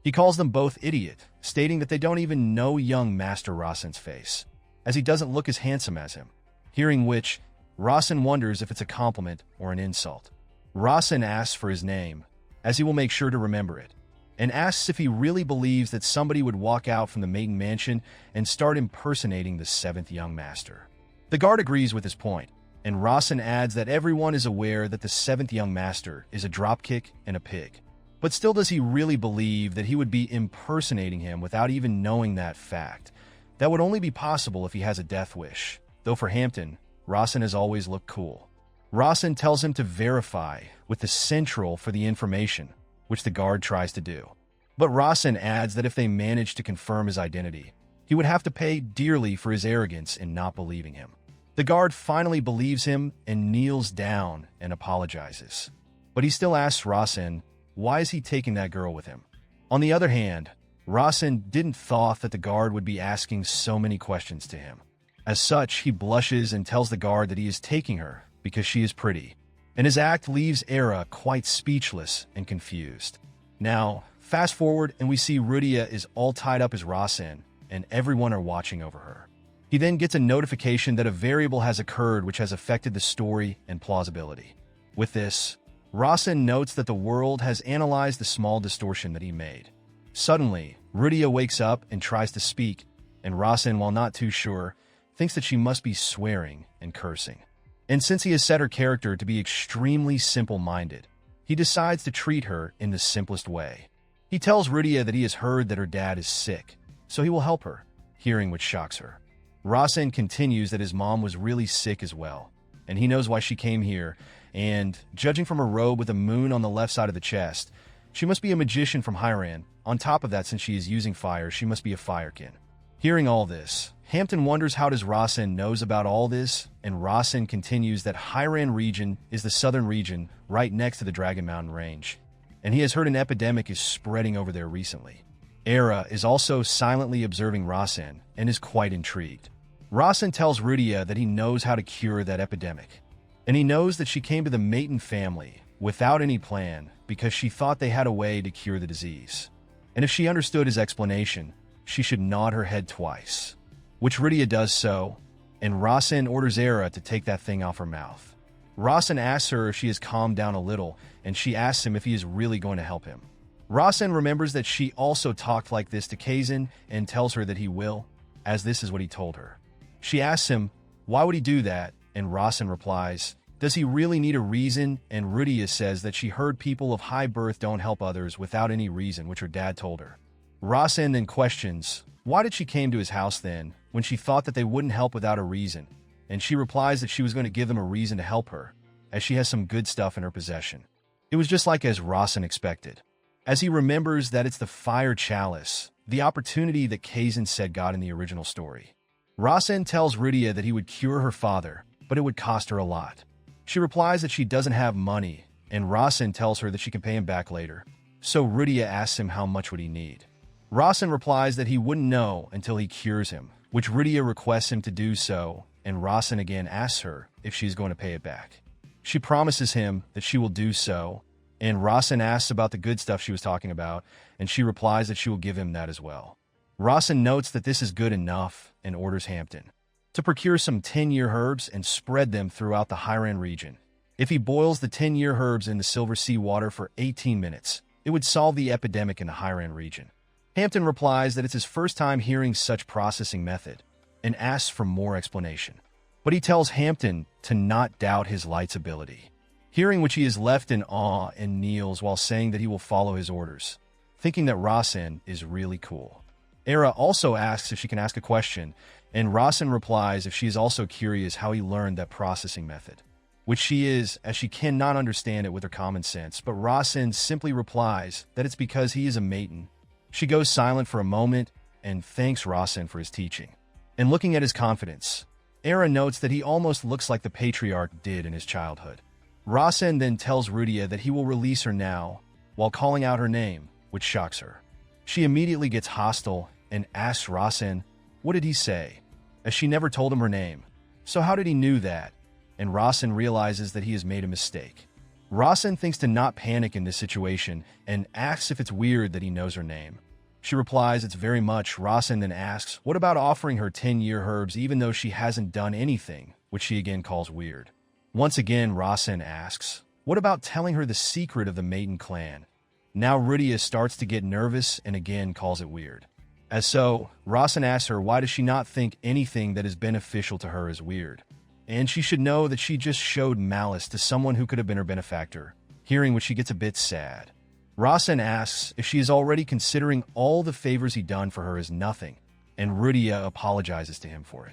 He calls them both idiot, stating that they don't even know young Master Rasen's face, as he doesn't look as handsome as him. Hearing which, Rasen wonders if it's a compliment or an insult. Rasen asks for his name, as he will make sure to remember it, and asks if he really believes that somebody would walk out from the maiden mansion and start impersonating the 7th young master. The guard agrees with his point, and Rasen adds that everyone is aware that the 7th young master is a dropkick and a pig. But still, does he really believe that he would be impersonating him without even knowing that fact? That would only be possible if he has a death wish, though for Hampton, Rasen has always looked cool. Rasen tells him to verify with the central for the information, which the guard tries to do. But Rasen adds that if they manage to confirm his identity, he would have to pay dearly for his arrogance in not believing him. The guard finally believes him and kneels down and apologizes. But he still asks Rasen, why is he taking that girl with him? On the other hand, Rasen didn't thought that the guard would be asking so many questions to him. As such, he blushes and tells the guard that he is taking her because she is pretty, and his act leaves Era quite speechless and confused. Now, fast forward and we see Rudia is all tied up as Rasen, and everyone are watching over her. He then gets a notification that a variable has occurred which has affected the story and plausibility. With this, Rasen notes that the world has analyzed the small distortion that he made. Suddenly, Rudia wakes up and tries to speak, and Rasen, while not too sure, thinks that she must be swearing and cursing. And since he has set her character to be extremely simple-minded, he decides to treat her in the simplest way. He tells Rudia that he has heard that her dad is sick, so he will help her, hearing which shocks her. Rasen continues that his mom was really sick as well, and he knows why she came here, and, judging from her robe with a moon on the left side of the chest, she must be a magician from Hiran. On top of that, since she is using fire, she must be a firekin. Hearing all this, Hampton wonders how does Rasen knows about all this, and Rasen continues that Hiran region is the southern region right next to the Dragon Mountain Range, and he has heard an epidemic is spreading over there recently. Era is also silently observing Rasen and is quite intrigued. Rasen tells Rudia that he knows how to cure that epidemic, and he knows that she came to the Maiden family without any plan because she thought they had a way to cure the disease. And if she understood his explanation, she should nod her head twice, which Rudia does so, and Rasen orders Era to take that thing off her mouth. Rasen asks her if she has calmed down a little, and she asks him if he is really going to help him. Rasen remembers that she also talked like this to Kazan and tells her that he will, as this is what he told her. She asks him, why would he do that? And Rasen replies, does he really need a reason? And Rudia says that she heard people of high birth don't help others without any reason, which her dad told her. Rasen then questions, why did she came to his house then, when she thought that they wouldn't help without a reason? And she replies that she was going to give them a reason to help her, as she has some good stuff in her possession. It was just like as Rasen expected, as he remembers that it's the fire chalice the opportunity that Kazan said got in the original story. Rasen tells Rudia that he would cure her father, but it would cost her a lot. She replies that she doesn't have money, and Rasen tells her that she can pay him back later. So Rudia asks him how much would he need. Rasen replies that he wouldn't know until he cures him, which Rudia requests him to do so, and Rasen again asks her if she's going to pay it back. She promises him that she will do so, and Rasen asks about the good stuff she was talking about, and she replies that she will give him that as well. Rasen notes that this is good enough and orders Hampton to procure some 10-year herbs and spread them throughout the Hiran region. If he boils the 10-year herbs in the Silver Sea water for 18 minutes, it would solve the epidemic in the Hiran region. Hampton replies that it's his first time hearing such processing method and asks for more explanation. But he tells Hampton to not doubt his light's ability, hearing which he is left in awe and kneels while saying that he will follow his orders, thinking that Rasen is really cool. Era also asks if she can ask a question, and Rasen replies if she is also curious how he learned that processing method, which she is, as she cannot understand it with her common sense, but Rasen simply replies that it's because he is a maiden. She goes silent for a moment and thanks Rasen for his teaching. And looking at his confidence, Era notes that he almost looks like the patriarch did in his childhood. Rasen then tells Rudia that he will release her now, while calling out her name, which shocks her. She immediately gets hostile and asks Rasen, what did he say? As she never told him her name. So how did he knew that? And Rasen realizes that he has made a mistake. Rasen thinks to not panic in this situation and asks if it's weird that he knows her name. She replies it's very much. Rasen then asks, what about offering her 10-year herbs even though she hasn't done anything, which she again calls weird. Once again, Rasen asks, what about telling her the secret of the maiden clan? Now Rudia starts to get nervous and again calls it weird. As so, Rasen asks her why does she not think anything that is beneficial to her is weird? And she should know that she just showed malice to someone who could have been her benefactor, hearing which she gets a bit sad. Rasen asks if she is already considering all the favors he done for her as nothing, and Rudia apologizes to him for it.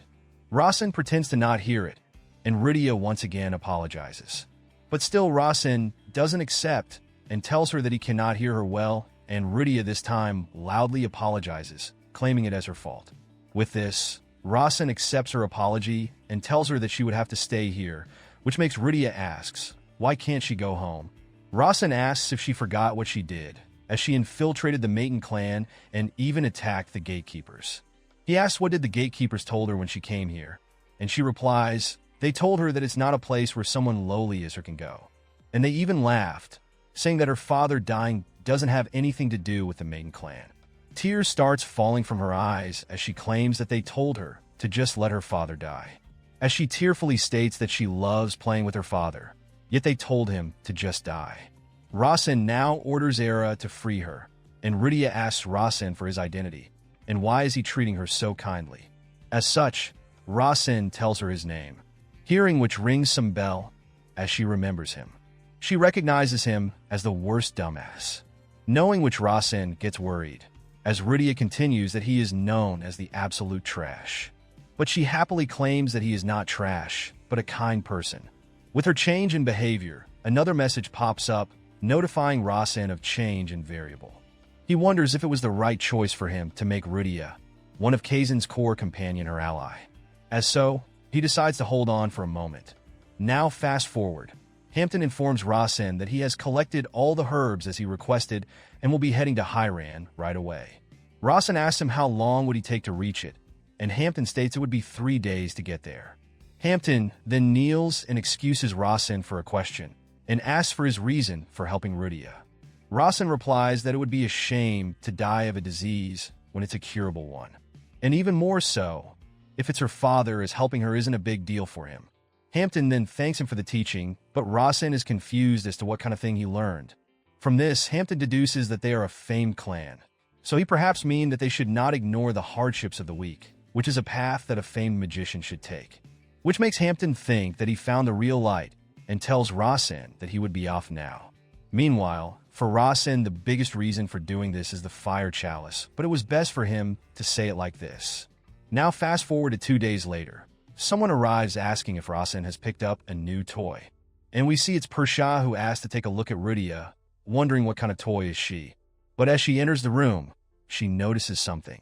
Rasen pretends to not hear it, and Rudia once again apologizes. But still Rasen doesn't accept and tells her that he cannot hear her well, and Rudia this time loudly apologizes, claiming it as her fault. With this, Rasen accepts her apology and tells her that she would have to stay here, which makes Rudia asks, why can't she go home? Rasen asks if she forgot what she did, as she infiltrated the Maiden clan and even attacked the gatekeepers. He asks what did the gatekeepers told her when she came here, and she replies, they told her that it's not a place where someone lowly as her can go. And they even laughed, saying that her father dying doesn't have anything to do with the Maiden clan. Tears starts falling from her eyes as she claims that they told her to just let her father die. As she tearfully states that she loves playing with her father, yet they told him to just die. Rasen now orders Era to free her, and Rudia asks Rasen for his identity, and why is he treating her so kindly. As such, Rasen tells her his name, hearing which rings some bell as she remembers him. She recognizes him as the worst dumbass, knowing which Rasen gets worried, as Rudia continues that he is known as the absolute trash. But she happily claims that he is not trash, but a kind person. With her change in behavior, another message pops up, notifying Rasen of change in variable. He wonders if it was the right choice for him to make Rudia one of Kazan's core companion her ally. As so, he decides to hold on for a moment. Now fast forward. Hampton informs Rasen that he has collected all the herbs as he requested and will be heading to Hiran right away. Rasen asks him how long would he take to reach it, and Hampton states it would be 3 days to get there. Hampton then kneels and excuses Rasen for a question, and asks for his reason for helping Rudia. Rasen replies that it would be a shame to die of a disease when it's a curable one. And even more so, if it's her father, as helping her isn't a big deal for him. Hampton then thanks him for the teaching, but Rasen is confused as to what kind of thing he learned. From this, Hampton deduces that they are a famed clan, so he perhaps means that they should not ignore the hardships of the weak, which is a path that a famed magician should take. Which makes Hampton think that he found the real light and tells Rasen that he would be off now. Meanwhile, for Rasen, the biggest reason for doing this is the fire chalice, but it was best for him to say it like this. Now fast forward to 2 days later. Someone arrives asking if Rasen has picked up a new toy. And we see it's Persha who asks to take a look at Rudia, wondering what kind of toy is she. But as she enters the room, she notices something.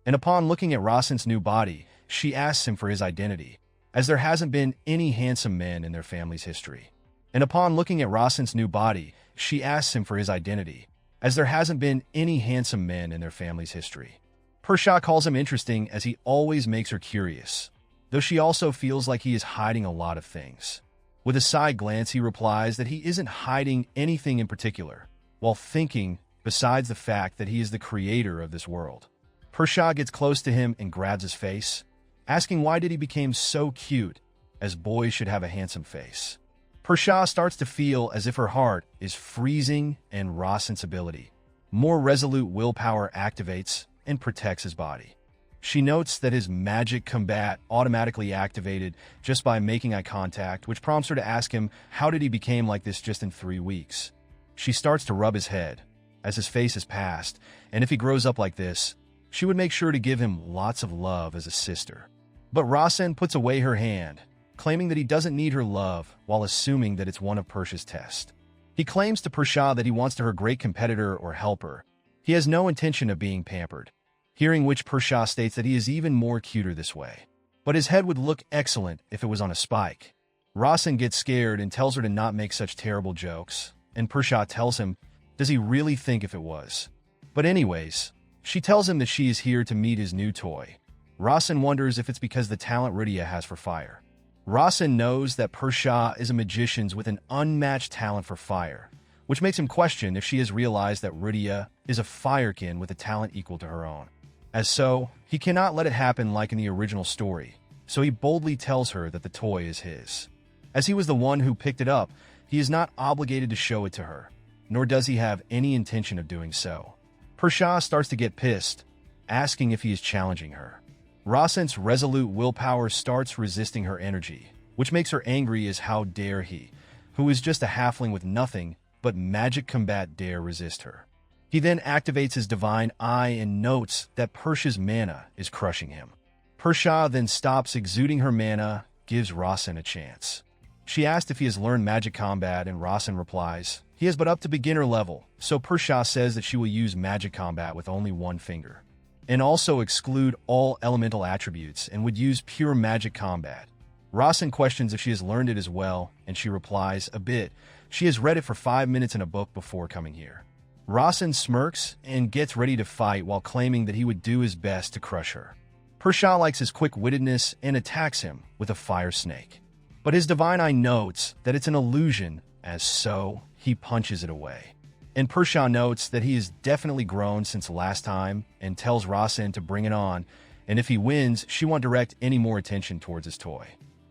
And upon looking at Rasen's new body, she asks him for his identity, as there hasn't been any handsome men in their family's history. And upon looking at Rasen's new body, she asks him for his identity, as there hasn't been any handsome men in their family's history. Persha calls him interesting as he always makes her curious, though she also feels like he is hiding a lot of things. With a side glance, he replies that he isn't hiding anything in particular, while thinking, besides the fact that he is the creator of this world. Persha gets close to him and grabs his face, asking why did he become so cute, as boys should have a handsome face. Persha starts to feel as if her heart is freezing, and Rasen's ability, more resolute willpower, activates and protects his body. She notes that his magic combat automatically activated just by making eye contact, which prompts her to ask him how did he become like this just in 3 weeks. She starts to rub his head, as his face is past, and if he grows up like this, she would make sure to give him lots of love as a sister. But Rasen puts away her hand, claiming that he doesn't need her love while assuming that it's one of Persha's tests. He claims to Persha that he wants to her great competitor or helper. He has no intention of being pampered, hearing which Persha states that he is even more cuter this way. But his head would look excellent if it was on a spike. Rasen gets scared and tells her to not make such terrible jokes, and Persha tells him, does he really think if it was? But anyways, she tells him that she is here to meet his new toy. Rasen wonders if it's because the talent Rydia has for fire. Rasen knows that Persha is a magician with an unmatched talent for fire, which makes him question if she has realized that Rydia is a firekin with a talent equal to her own. As so, he cannot let it happen like in the original story, so he boldly tells her that the toy is his. As he was the one who picked it up, he is not obligated to show it to her, nor does he have any intention of doing so. Persha starts to get pissed, asking if he is challenging her. Rasen's resolute willpower starts resisting her energy, which makes her angry as how dare he, who is just a halfling with nothing but magic combat, dare resist her. He then activates his divine eye and notes that Persha's mana is crushing him. Persha then stops exuding her mana, gives Rasen a chance. She asked if he has learned magic combat, and Rasen replies, he is but up to beginner level, so Persha says that she will use magic combat with only one finger, and also exclude all elemental attributes and would use pure magic combat. Rasen questions if she has learned it as well, and she replies, a bit. She has read it for 5 minutes in a book before coming here. Rasen smirks and gets ready to fight while claiming that he would do his best to crush her. Persha likes his quick-wittedness and attacks him with a fire snake. But his divine eye notes that it's an illusion, as so, he punches it away. And Persha notes that he has definitely grown since last time and tells Rasen to bring it on, and if he wins, she won't direct any more attention towards his toy.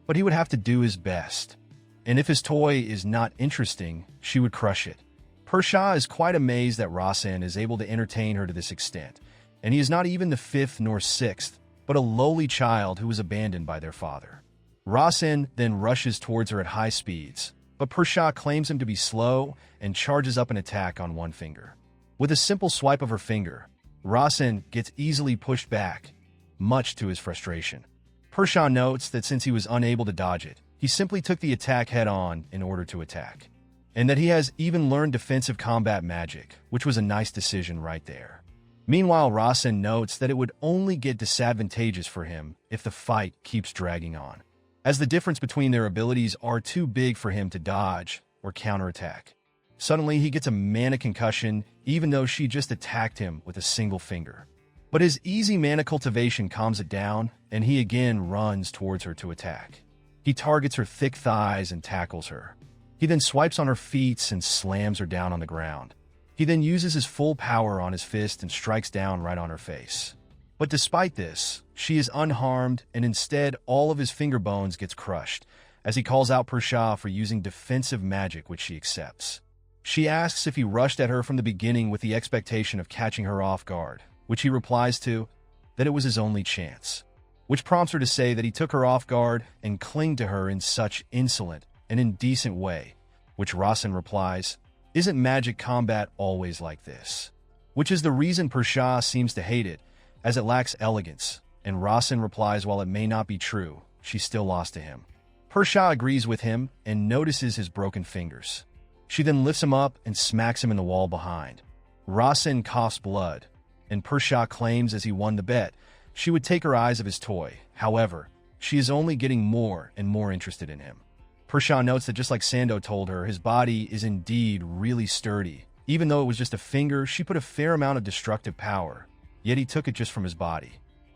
But he would have to do his best. And if his toy is not interesting, she would crush it. Persha is quite amazed that Rasen is able to entertain her to this extent, and he is not even the 5th nor 6th, but a lowly child who was abandoned by their father. Rasen then rushes towards her at high speeds, but Persha claims him to be slow and charges up an attack on one finger. With a simple swipe of her finger, Rasen gets easily pushed back, much to his frustration. Persha notes that since he was unable to dodge it, he simply took the attack head-on in order to attack, and that he has even learned defensive combat magic, which was a nice decision right there. Meanwhile, Rasen notes that it would only get disadvantageous for him if the fight keeps dragging on, as the difference between their abilities are too big for him to dodge or counterattack. Suddenly, he gets a mana concussion, even though she just attacked him with a single finger. But his easy mana cultivation calms it down, and he again runs towards her to attack. He targets her thick thighs and tackles her. He then swipes on her feet and slams her down on the ground. He then uses his full power on his fist and strikes down right on her face. But despite this, she is unharmed, and instead all of his finger bones gets crushed, as he calls out Persha for using defensive magic, which she accepts. She asks if he rushed at her from the beginning with the expectation of catching her off guard, which he replies to, that it was his only chance, which prompts her to say that he took her off guard and cling to her in such insolent and indecent way, which Rasen replies, isn't magic combat always like this? Which is the reason Persha seems to hate it, as it lacks elegance, and Rasen replies while it may not be true, she still lost to him. Persha agrees with him and notices his broken fingers. She then lifts him up and smacks him in the wall behind. Rasen coughs blood, and Persha claims as he won the bet, she would take her eyes off his toy. However, she is only getting more and more interested in him. Persha notes that just like Sando told her, his body is indeed really sturdy. Even though it was just a finger, she put a fair amount of destructive power, yet he took it just from his body.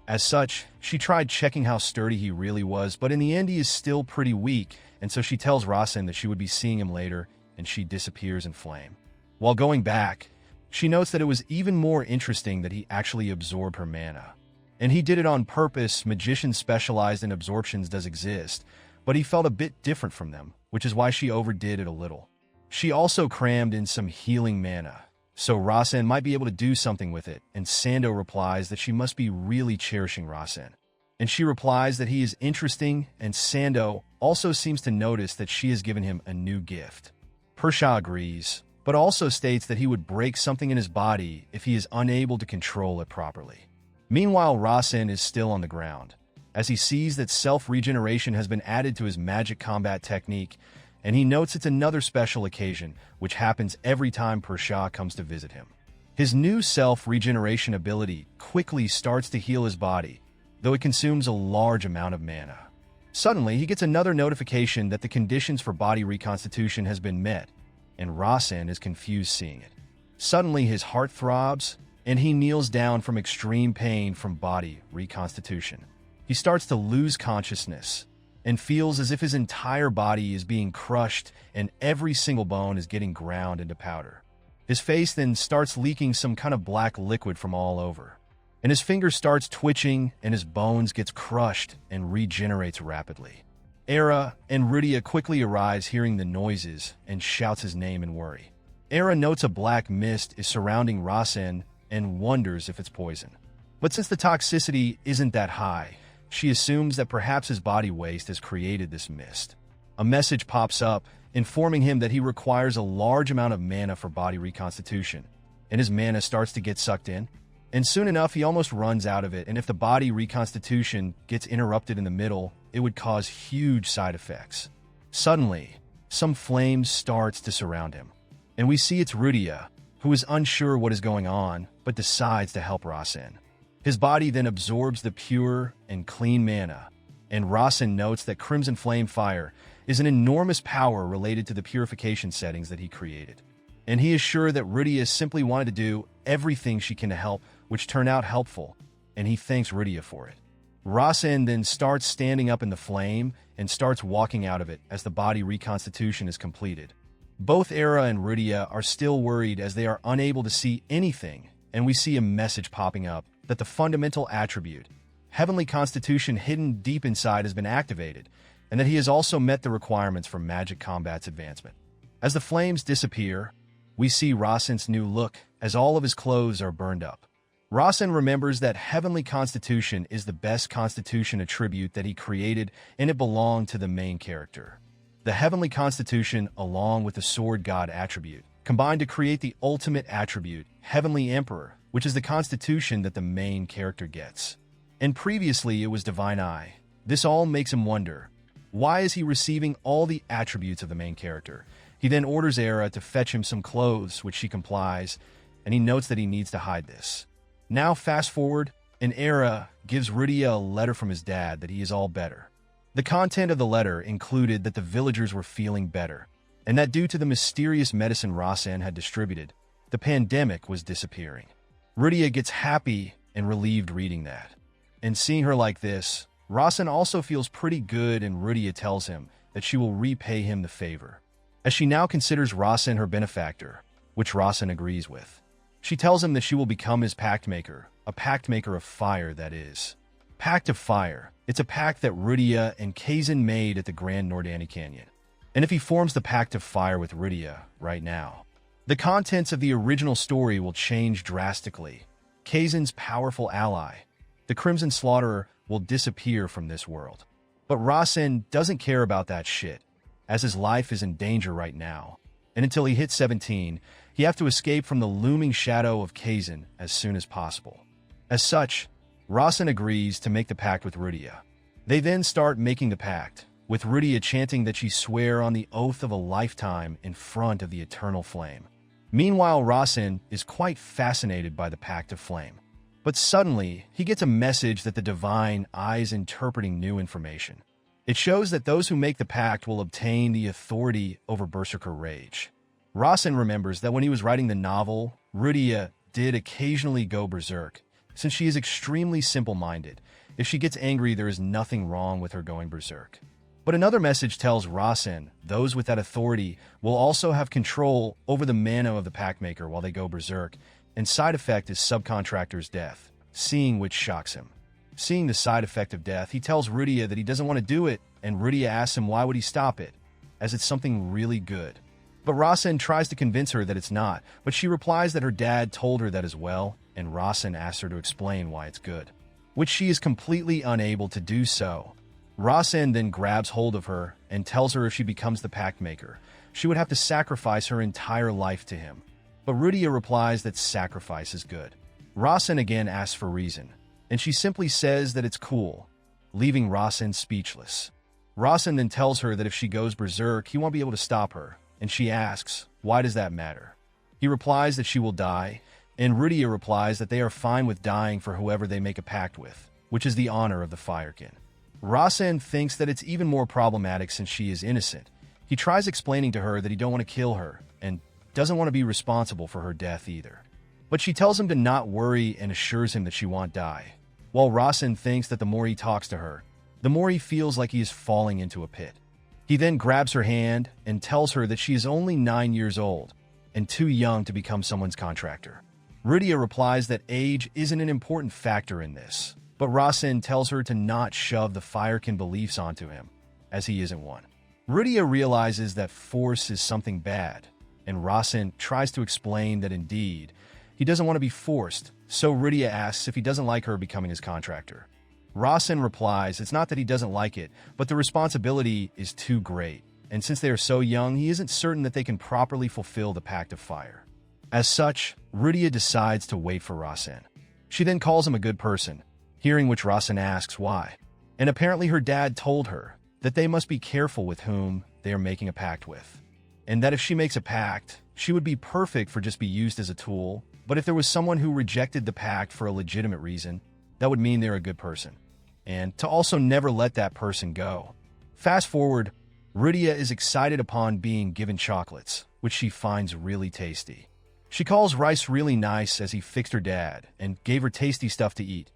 As such, she tried checking how sturdy he really was, but in the end he is still pretty weak, and so she tells Rasen that she would be seeing him later, and she disappears in flame. While going back, she notes that it was even more interesting that he actually absorbed her mana. And he did it on purpose. Magicians specialized in absorptions does exist, but he felt a bit different from them, which is why she overdid it a little. She also crammed in some healing mana, so Rasen might be able to do something with it, and Sando replies that she must be really cherishing Rasen. And she replies that he is interesting, and Sando also seems to notice that she has given him a new gift. Persha agrees, but also states that he would break something in his body if he is unable to control it properly. Meanwhile, Rasen is still on the ground, as he sees that self-regeneration has been added to his magic combat technique, and he notes it's another special occasion, which happens every time Persha comes to visit him. His new self-regeneration ability quickly starts to heal his body, though it consumes a large amount of mana. Suddenly, he gets another notification that the conditions for body reconstitution has been met, and Rasen is confused seeing it. Suddenly, his heart throbs, and he kneels down from extreme pain from body reconstitution. He starts to lose consciousness and feels as if his entire body is being crushed and every single bone is getting ground into powder. His face then starts leaking some kind of black liquid from all over, and his finger starts twitching and his bones gets crushed and regenerates rapidly. Era and Rudia quickly arise hearing the noises and shouts his name in worry. Era notes a black mist is surrounding Rasen and wonders if it's poison. But since the toxicity isn't that high, she assumes that perhaps his body waste has created this mist. A message pops up informing him that he requires a large amount of mana for body reconstitution, and his mana starts to get sucked in. And soon enough, he almost runs out of it, and if the body reconstitution gets interrupted in the middle, it would cause huge side effects. Suddenly, some flames starts to surround him, and we see it's Rudia, who is unsure what is going on, but decides to help Rasen. His body then absorbs the pure and clean mana, and Rasen notes that Crimson Flame Fire is an enormous power related to the purification settings that he created. And he is sure that Rudia simply wanted to do everything she can to help, which turned out helpful, and he thanks Rudia for it. Rasen then starts standing up in the flame and starts walking out of it as the body reconstitution is completed. Both Era and Rudia are still worried as they are unable to see anything, and we see a message popping up that the fundamental attribute, Heavenly Constitution hidden deep inside, has been activated, and that he has also met the requirements for Magic Combat's advancement. As the flames disappear, we see Rasen's new look as all of his clothes are burned up. Rasen remembers that Heavenly Constitution is the best constitution attribute that he created, and it belonged to the main character. The Heavenly Constitution, along with the Sword God attribute, combined to create the ultimate attribute, Heavenly Emperor, which is the constitution that the main character gets. And previously it was Divine Eye. This all makes him wonder, why is he receiving all the attributes of the main character? He then orders Era to fetch him some clothes, which she complies, and he notes that he needs to hide this. Now fast forward, and Era gives Rudia a letter from his dad that he is all better. The content of the letter included that the villagers were feeling better, and that due to the mysterious medicine Rasen had distributed, the pandemic was disappearing. Rudia gets happy and relieved reading that. And seeing her like this, Rasen also feels pretty good, and Rudia tells him that she will repay him the favor, as she now considers Rasen her benefactor, which Rasen agrees with. She tells him that she will become his pact maker, a pact maker of fire, that is. Pact of Fire. It's a pact that Rudia and Kazan made at the Grand Nordani Canyon. And if he forms the Pact of Fire with Rudia right now, the contents of the original story will change drastically. Kazan's powerful ally, the Crimson Slaughterer, will disappear from this world. But Rasen doesn't care about that shit, as his life is in danger right now. And until he hits 17, he has to escape from the looming shadow of Kazan as soon as possible. As such, Rasen agrees to make the pact with Rudia. They then start making the pact, with Rudia chanting that she swear on the oath of a lifetime in front of the eternal flame. Meanwhile, Rasen is quite fascinated by the Pact of Flame. But suddenly, he gets a message that the divine eye is interpreting new information. It shows that those who make the pact will obtain the authority over Berserker Rage. Rasen remembers that when he was writing the novel, Rudia did occasionally go berserk. Since she is extremely simple-minded, if she gets angry, there is nothing wrong with her going berserk. But another message tells Rasen those with that authority will also have control over the mana of the pact maker while they go berserk, and side effect is subcontractor's death, seeing which shocks him. Seeing the side effect of death, he tells Rudia that he doesn't want to do it, and Rudia asks him why would he stop it, as it's something really good. But Rasen tries to convince her that it's not, but she replies that her dad told her that as well, and Rasen asks her to explain why it's good, which she is completely unable to do so. Rasen then grabs hold of her and tells her if she becomes the pact maker, she would have to sacrifice her entire life to him. But Rudia replies that sacrifice is good. Rasen again asks for reason, and she simply says that it's cool, leaving Rasen speechless. Rasen then tells her that if she goes berserk, he won't be able to stop her, and she asks, why does that matter? He replies that she will die, and Rudia replies that they are fine with dying for whoever they make a pact with, which is the honor of the Firekin. Rasen thinks that it's even more problematic since she is innocent. He tries explaining to her that he don't want to kill her, and doesn't want to be responsible for her death either. But she tells him to not worry and assures him that she won't die. While Rasen thinks that the more he talks to her, the more he feels like he is falling into a pit. He then grabs her hand and tells her that she is only 9 years old and too young to become someone's contractor. Rudia replies that age isn't an important factor in this, but Rasen tells her to not shove the Firekin beliefs onto him, as he isn't one. Rudia realizes that force is something bad, and Rasen tries to explain that indeed, he doesn't want to be forced, so Rudia asks if he doesn't like her becoming his contractor. Rasen replies it's not that he doesn't like it, but the responsibility is too great, and since they are so young, he isn't certain that they can properly fulfill the Pact of Fire. As such, Rudia decides to wait for Rasen. She then calls him a good person, hearing which Rasen asks why, and apparently her dad told her that they must be careful with whom they are making a pact with, and that if she makes a pact, she would be perfect for just be used as a tool, but if there was someone who rejected the pact for a legitimate reason, that would mean they're a good person, and to also never let that person go. Fast forward, Rudia is excited upon being given chocolates, which she finds really tasty. She calls Rice really nice as he fixed her dad and gave her tasty stuff to eat.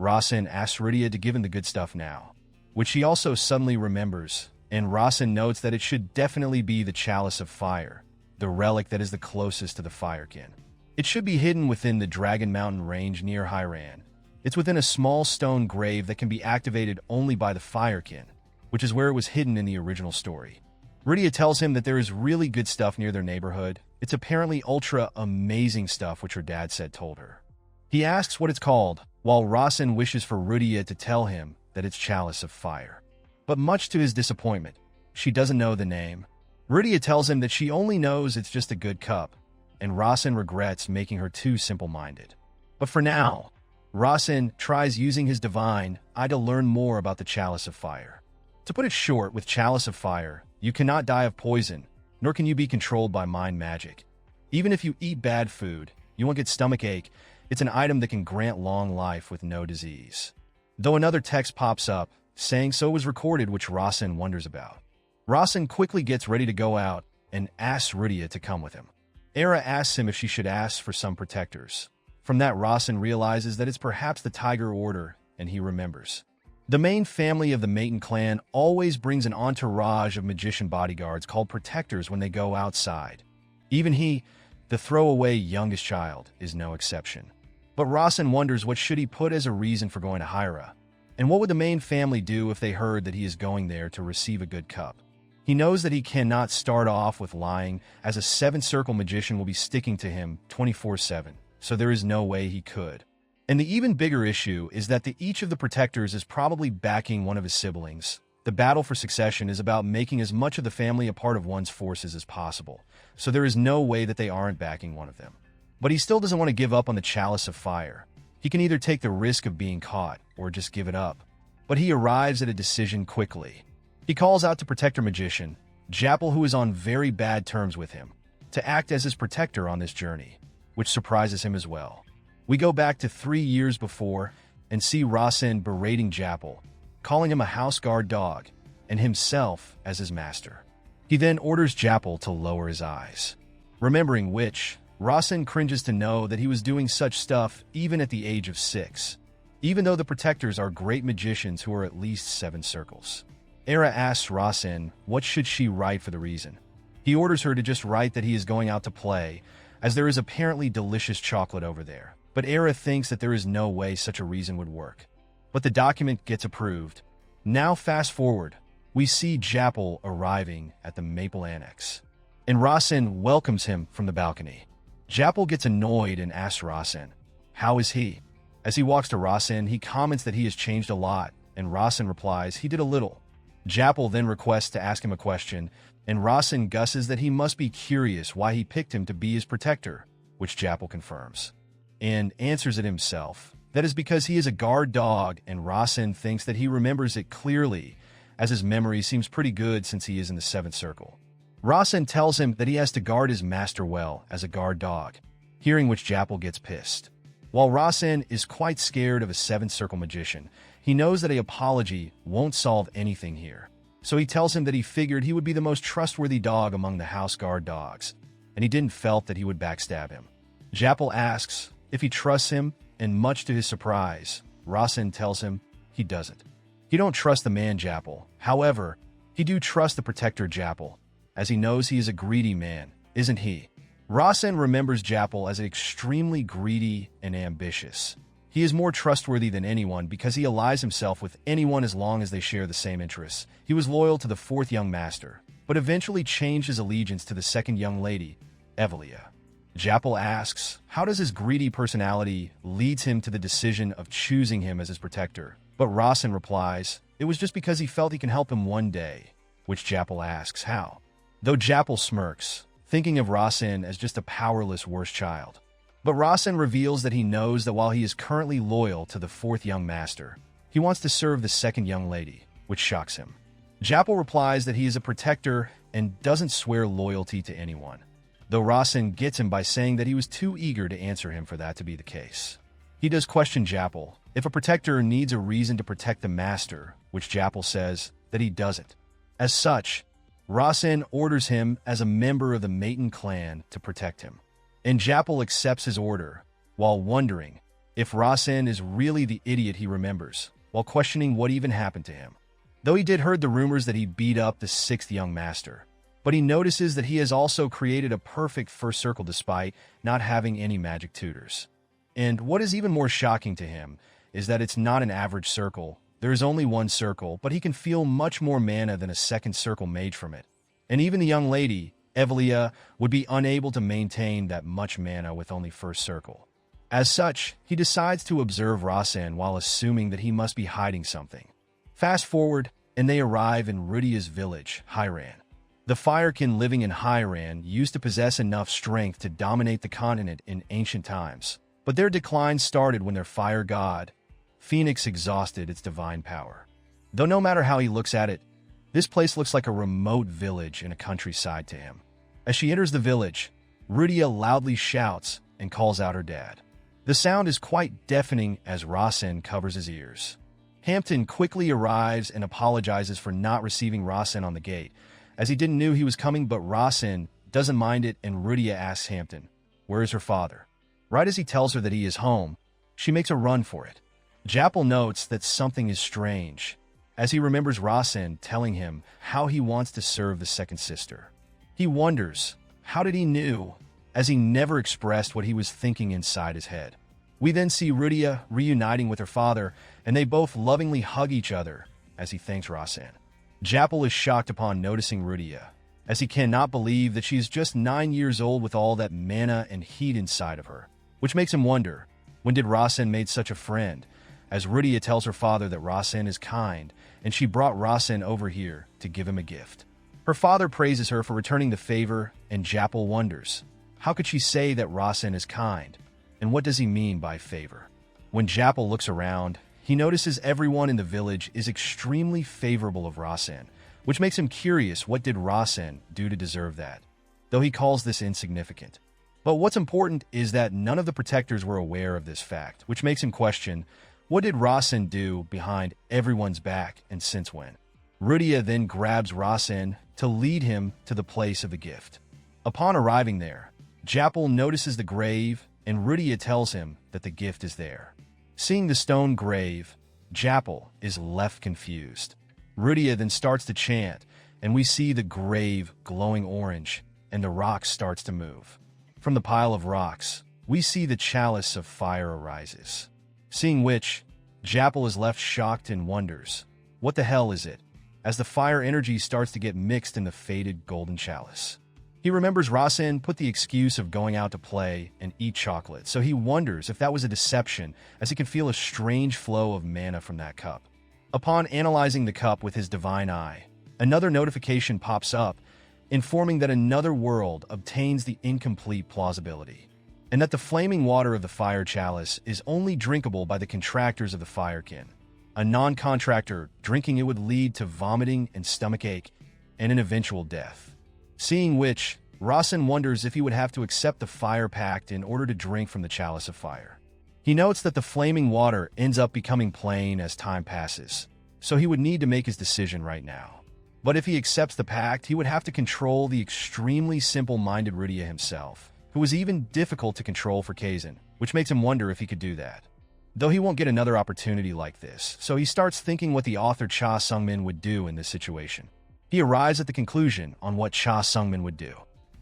Rasen asks Rudia to give him the good stuff now, which she also suddenly remembers, and Rasen notes that it should definitely be the Chalice of Fire, the relic that is the closest to the Firekin. It should be hidden within the Dragon Mountain range near Hiran. It's within a small stone grave that can be activated only by the Firekin, which is where it was hidden in the original story. Rudia tells him that there is really good stuff near their neighborhood. It's apparently ultra amazing stuff which her dad said told her. He asks what it's called, while Rasen wishes for Rudia to tell him that it's Chalice of Fire. But much to his disappointment, she doesn't know the name. Rudia tells him that she only knows it's just a good cup, and Rasen regrets making her too simple-minded. But for now, Rasen tries using his divine eye to learn more about the Chalice of Fire. To put it short, with Chalice of Fire, you cannot die of poison, nor can you be controlled by mind magic. Even if you eat bad food, you won't get stomachache. It's an item that can grant long life with no disease. Though another text pops up, saying so was recorded, which Rasen wonders about. Rasen quickly gets ready to go out and asks Rudia to come with him. Era asks him if she should ask for some protectors. From that, Rasen realizes that it's perhaps the Tiger Order, and he remembers. The main family of the Maiden clan always brings an entourage of magician bodyguards called protectors when they go outside. Even he, the throwaway youngest child, is no exception. But Rasen wonders what should he put as a reason for going to Hyra, and what would the main family do if they heard that he is going there to receive a good cup. He knows that he cannot start off with lying, as a seven-circle magician will be sticking to him 24/7, so there is no way he could. And the even bigger issue is that each of the protectors is probably backing one of his siblings. The battle for succession is about making as much of the family a part of one's forces as possible, so there is no way that they aren't backing one of them. But he still doesn't want to give up on the Chalice of Fire. He can either take the risk of being caught or just give it up. But he arrives at a decision quickly. He calls out to Protector Magician, Jappel, who is on very bad terms with him, to act as his protector on this journey, which surprises him as well. We go back to 3 years before and see Rasen berating Japple, calling him a house guard dog, and himself as his master. He then orders Japple to lower his eyes. Remembering which, Rasen cringes to know that he was doing such stuff even at the age of 6, even though the protectors are great magicians who are at least 7 circles. Era asks Rasen what should she write for the reason. He orders her to just write that he is going out to play, as there is apparently delicious chocolate over there. But Era thinks that there is no way such a reason would work. But the document gets approved. Now fast forward, we see Japple arriving at the Maple Annex, and Rasen welcomes him from the balcony. Japple gets annoyed and asks Rasen, "How is he?" As he walks to Rasen, he comments that he has changed a lot, and Rasen replies he did a little. Japple then requests to ask him a question, and Rasen gusses that he must be curious why he picked him to be his protector, which Japple confirms, and answers it himself. That is because he is a guard dog, and Rasen thinks that he remembers it clearly, as his memory seems pretty good since he is in the 7th circle. Rasen tells him that he has to guard his master well as a guard dog, hearing which Japple gets pissed. While Rasen is quite scared of a 7th circle magician, he knows that an apology won't solve anything here. So he tells him that he figured he would be the most trustworthy dog among the house guard dogs, and he didn't felt that he would backstab him. Japple asks if he trusts him, and much to his surprise, Rasen tells him he doesn't. He don't trust the man Japple. However, he do trust the protector Japple, as he knows he is a greedy man, isn't he? Rasen remembers Japple as extremely greedy and ambitious. He is more trustworthy than anyone because he allies himself with anyone as long as they share the same interests. He was loyal to the 4th young master, but eventually changed his allegiance to the 2nd young lady, Evelia. Japple asks, how does his greedy personality leads him to the decision of choosing him as his protector? But Rasen replies, it was just because he felt he can help him one day, which Japple asks how. Though Japple smirks, thinking of Rasen as just a powerless worst child. But Rasen reveals that he knows that while he is currently loyal to the 4th young master, he wants to serve the 2nd young lady, which shocks him. Japple replies that he is a protector and doesn't swear loyalty to anyone, though Rasen gets him by saying that he was too eager to answer him for that to be the case. He does question Japple if a protector needs a reason to protect the master, which Japple says that he doesn't. As such, Rasen orders him as a member of the Maiden clan to protect him, and Japple accepts his order, while wondering if Rasen is really the idiot he remembers, while questioning what even happened to him. Though he did heard the rumors that he beat up the 6th young master, but he notices that he has also created a perfect 1st circle despite not having any magic tutors. And what is even more shocking to him is that it's not an average circle. There is only 1 circle, but he can feel much more mana than a 2nd circle mage from it. And even the young lady, Evelia, would be unable to maintain that much mana with only 1st circle. As such, he decides to observe Rasen while assuming that he must be hiding something. Fast forward, and they arrive in Rudia's village, Hyran. The Firekin living in Hyran used to possess enough strength to dominate the continent in ancient times, but their decline started when their fire god, Phoenix, exhausted its divine power. Though no matter how he looks at it, this place looks like a remote village in a countryside to him. As she enters the village, Rudia loudly shouts and calls out her dad. The sound is quite deafening as Rasen covers his ears. Hampton quickly arrives and apologizes for not receiving Rasen on the gate, as he didn't knew he was coming, but Rasen doesn't mind it, and Rudia asks Hampton, where is her father? Right as he tells her that he is home, she makes a run for it. Japple notes that something is strange, as he remembers Rasen telling him how he wants to serve the 2nd sister. He wonders, how did he knew, as he never expressed what he was thinking inside his head. We then see Rudia reuniting with her father, and they both lovingly hug each other as he thanks Rasen. Japple is shocked upon noticing Rudia, as he cannot believe that she is just 9 years old with all that mana and heat inside of her, which makes him wonder, when did Rasen made such a friend, as Rudia tells her father that Rasen is kind, and she brought Rasen over here to give him a gift. Her father praises her for returning the favor, and Japple wonders, how could she say that Rasen is kind, and what does he mean by favor? When Japple looks around, he notices everyone in the village is extremely favorable of Rasen, which makes him curious what did Rasen do to deserve that, though he calls this insignificant. But what's important is that none of the protectors were aware of this fact, which makes him question, what did Rasen do behind everyone's back and since when? Rudia then grabs Rasen to lead him to the place of the gift. Upon arriving there, Japel notices the grave and Rudia tells him that the gift is there. Seeing the stone grave, Japel is left confused. Rudia then starts to chant, and we see the grave glowing orange, and the rock starts to move. From the pile of rocks, we see the chalice of fire arises. Seeing which, Japel is left shocked and wonders, what the hell is it? As the fire energy starts to get mixed in the faded golden chalice. He remembers Rasen put the excuse of going out to play and eat chocolate, so he wonders if that was a deception, as he can feel a strange flow of mana from that cup. Upon analyzing the cup with his divine eye, another notification pops up, informing that another world obtains the incomplete plausibility, and that the flaming water of the fire chalice is only drinkable by the contractors of the firekin. A non-contractor drinking it would lead to vomiting and stomachache, and an eventual death. Seeing which, Rasen wonders if he would have to accept the fire pact in order to drink from the chalice of fire. He notes that the flaming water ends up becoming plain as time passes, so he would need to make his decision right now. But if he accepts the pact, he would have to control the extremely simple-minded Rudia himself, who was even difficult to control for Kazan, which makes him wonder if he could do that. Though he won't get another opportunity like this, so he starts thinking what the author Cha Sungmin would do in this situation. He arrives at the conclusion on what Cha Sungmin would do,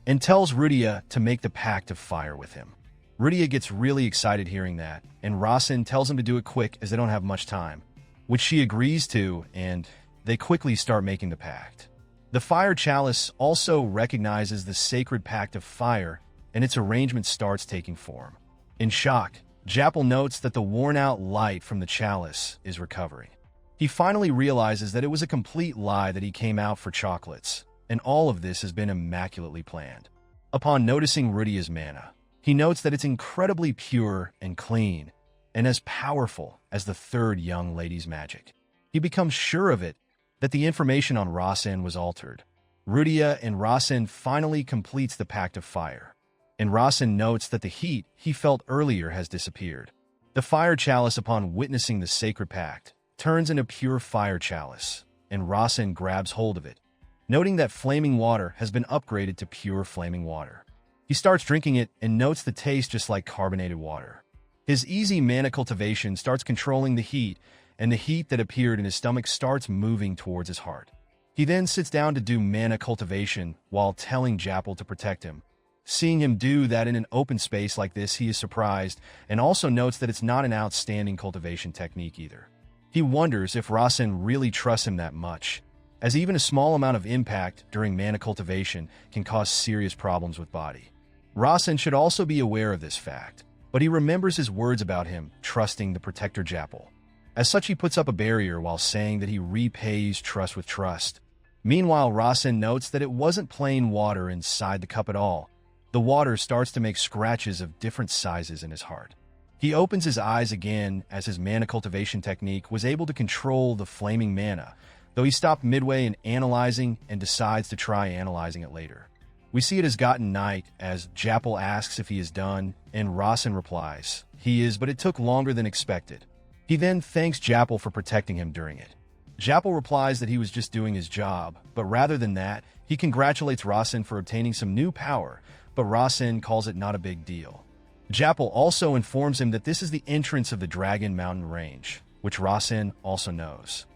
and tells Rudia to make the pact of fire with him. Rudia gets really excited hearing that, and Rasen tells him to do it quick as they don't have much time, which she agrees to, and they quickly start making the pact. The fire chalice also recognizes the sacred pact of fire, and its arrangement starts taking form. In shock, Japel notes that the worn-out light from the chalice is recovering. He finally realizes that it was a complete lie that he came out for chocolates, and all of this has been immaculately planned. Upon noticing Rudia's mana, he notes that it's incredibly pure and clean, and as powerful as the third young lady's magic. He becomes sure of it, that the information on Rasen was altered. Rudia and Rasen finally completes the Pact of Fire, and Rasen notes that the heat he felt earlier has disappeared. The fire chalice, upon witnessing the sacred pact, turns into pure fire chalice, and Rasen grabs hold of it, noting that flaming water has been upgraded to pure flaming water. He starts drinking it and notes the taste just like carbonated water. His easy mana cultivation starts controlling the heat, and the heat that appeared in his stomach starts moving towards his heart. He then sits down to do mana cultivation while telling Japel to protect him. Seeing him do that in an open space like this, he is surprised, and also notes that it's not an outstanding cultivation technique either. He wonders if Rasen really trusts him that much, as even a small amount of impact during mana cultivation can cause serious problems with body. Rasen should also be aware of this fact, but he remembers his words about him trusting the protector Japel. As such, he puts up a barrier while saying that he repays trust with trust. Meanwhile, Rasen notes that it wasn't plain water inside the cup at all. The water starts to make scratches of different sizes in his heart. He opens his eyes again as his mana cultivation technique was able to control the flaming mana, though he stopped midway in analyzing and decides to try analyzing it later. We see it has gotten night as Japel asks if he is done, and Rasen replies, he is, but it took longer than expected. He then thanks Japel for protecting him during it. Japel replies that he was just doing his job, but rather than that, he congratulates Rasen for obtaining some new power, but Rasen calls it not a big deal. Japel also informs him that this is the entrance of the Dragon Mountain Range, which Rasen also knows.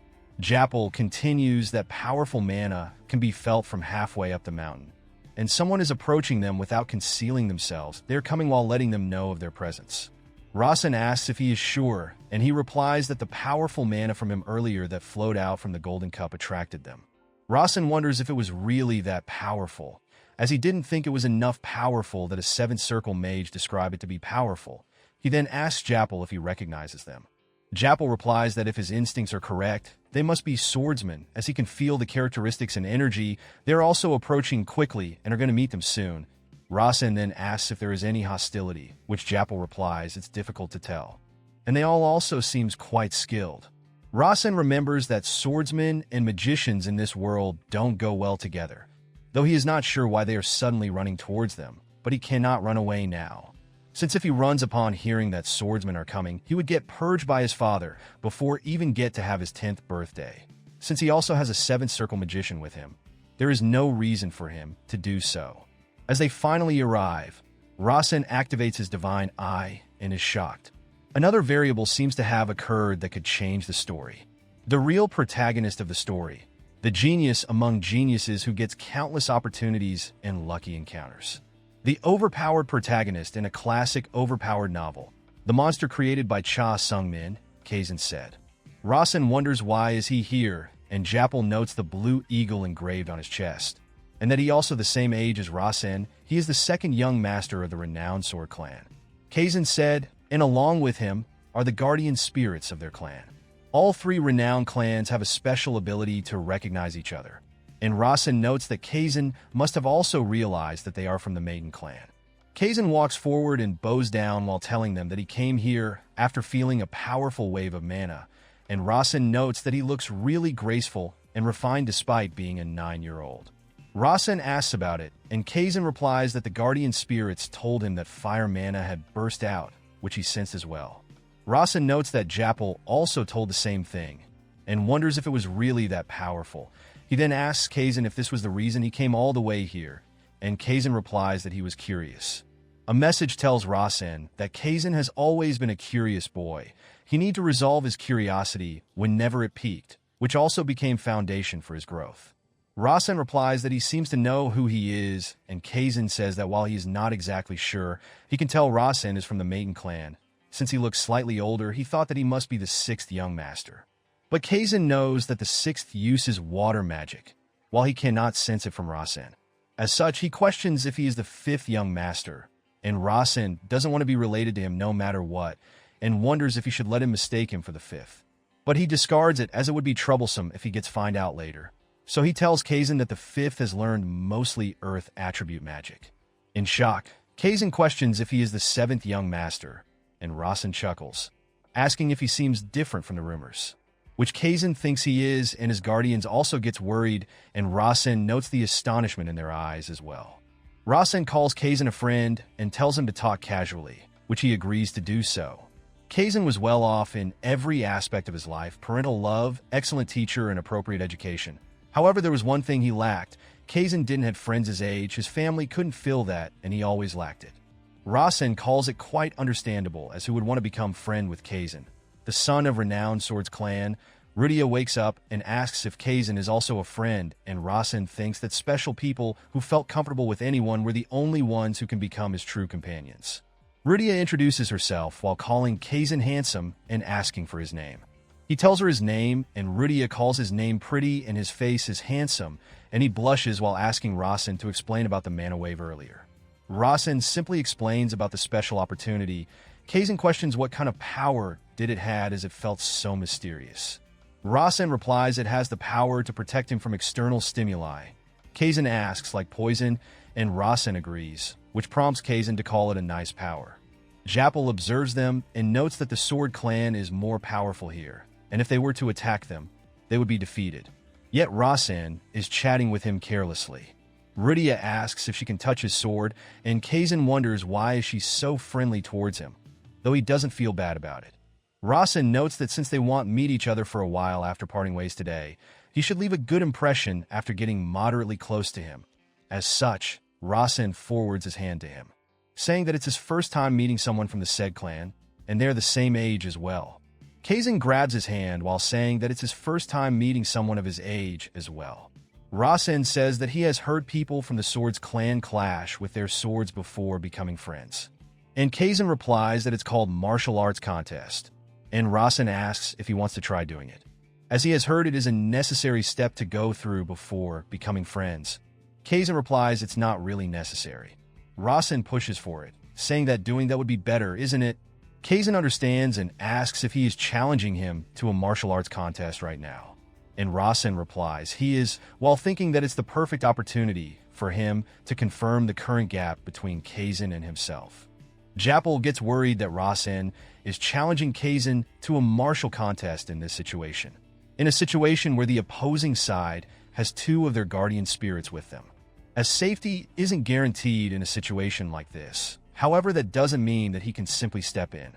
Japel continues that powerful mana can be felt from halfway up the mountain, and someone is approaching them without concealing themselves. They're coming while letting them know of their presence. Rasen asks if he is sure, and he replies that the powerful mana from him earlier that flowed out from the golden cup attracted them. Rasen wonders if it was really that powerful, as he didn't think it was enough powerful that a seventh circle mage described it to be powerful. He then asks Japel if he recognizes them. Japel replies that if his instincts are correct, they must be swordsmen, as he can feel the characteristics and energy. They're also approaching quickly and are going to meet them soon. Rasen then asks if there is any hostility, which Japel replies it's difficult to tell. And they all also seems quite skilled. Rasen remembers that swordsmen and magicians in this world don't go well together, though he is not sure why they are suddenly running towards them, but he cannot run away now. Since if he runs upon hearing that swordsmen are coming, he would get purged by his father before even get to have his 10th birthday. Since he also has a 7th circle magician with him, there is no reason for him to do so. As they finally arrive, Rasen activates his divine eye and is shocked. Another variable seems to have occurred that could change the story. The real protagonist of the story, the genius among geniuses who gets countless opportunities and lucky encounters. The overpowered protagonist in a classic overpowered novel, the monster created by Cha Sung-min, Kazin said. Rasen wonders why is he here, and Japel notes the blue eagle engraved on his chest, and that he also the same age as Rasen. He is the second young master of the renowned sword clan. Kazin said, and along with him are the guardian spirits of their clan. All 3 renowned clans have a special ability to recognize each other, and Rasen notes that Kazin must have also realized that they are from the Maiden clan. Kazin walks forward and bows down while telling them that he came here after feeling a powerful wave of mana, and Rasen notes that he looks really graceful and refined despite being a 9-year-old. Rasen asks about it, and Kazin replies that the guardian spirits told him that fire mana had burst out, which he sensed as well. Rasen notes that Japel also told the same thing, and wonders if it was really that powerful. He then asks Kazin if this was the reason he came all the way here, and Kazin replies that he was curious. A message tells Rasen that Kazin has always been a curious boy. He needed to resolve his curiosity whenever it peaked, which also became foundation for his growth. Rasen replies that he seems to know who he is, and Kazin says that while he is not exactly sure, he can tell Rasen is from the Maiden clan. Since he looks slightly older, he thought that he must be the 6th young master. But Kazin knows that the 6th uses water magic, while he cannot sense it from Rasen. As such, he questions if he is the 5th young master, and Rasen doesn't want to be related to him no matter what, and wonders if he should let him mistake him for the 5th. But he discards it as it would be troublesome if he gets find out later. So he tells Kazin that the 5th has learned mostly earth attribute magic. In shock, Kazin questions if he is the 7th young master, and Rasen chuckles, asking if he seems different from the rumors, which Kazin thinks he is, and his guardians also gets worried, and Rasen notes the astonishment in their eyes as well. Rasen calls Kazin a friend and tells him to talk casually, which he agrees to do so. Kazin was well off in every aspect of his life: parental love, excellent teacher, and appropriate education. However, there was one thing he lacked. Kazin didn't have friends his age, his family couldn't fill that, and he always lacked it. Rasen calls it quite understandable, as who would want to become friend with Kazin. The son of renowned swords clan, Rudia wakes up and asks if Kazin is also a friend, and Rasen thinks that special people who felt comfortable with anyone were the only ones who can become his true companions. Rudia introduces herself while calling Kazin handsome and asking for his name. He tells her his name, and Rudia calls his name pretty and his face is handsome, and he blushes while asking Rasen to explain about the mana wave earlier. Rasen simply explains about the special opportunity. Kazin questions what kind of power did it had, as it felt so mysterious. Rasen replies it has the power to protect him from external stimuli. Kazin asks, like poison, and Rasen agrees, which prompts Kazin to call it a nice power. Japel observes them and notes that the Sword Clan is more powerful here, and if they were to attack them, they would be defeated. Yet Rasen is chatting with him carelessly. Rudia asks if she can touch his sword, and Kazin wonders why is she so friendly towards him, though he doesn't feel bad about it. Rasen notes that since they won't meet each other for a while after parting ways today, he should leave a good impression after getting moderately close to him. As such, Rasen forwards his hand to him, saying that it's his first time meeting someone from the said clan, and they're the same age as well. Kazin grabs his hand while saying that it's his first time meeting someone of his age as well. Rasen says that he has heard people from the Swords clan clash with their swords before becoming friends. And Kazin replies that it's called martial arts contest, and Rasen asks if he wants to try doing it, as he has heard it is a necessary step to go through before becoming friends. Kazin replies it's not really necessary. Rasen pushes for it, saying that doing that would be better, isn't it? Kazin understands and asks if he is challenging him to a martial arts contest right now. And Rasen replies he is, while thinking that it's the perfect opportunity for him to confirm the current gap between Kazin and himself. Japel gets worried that Rasen is challenging Kazin to a martial contest in this situation, in a situation where the opposing side has 2 of their guardian spirits with them. as safety isn't guaranteed in a situation like this. However, that doesn't mean that he can simply step in,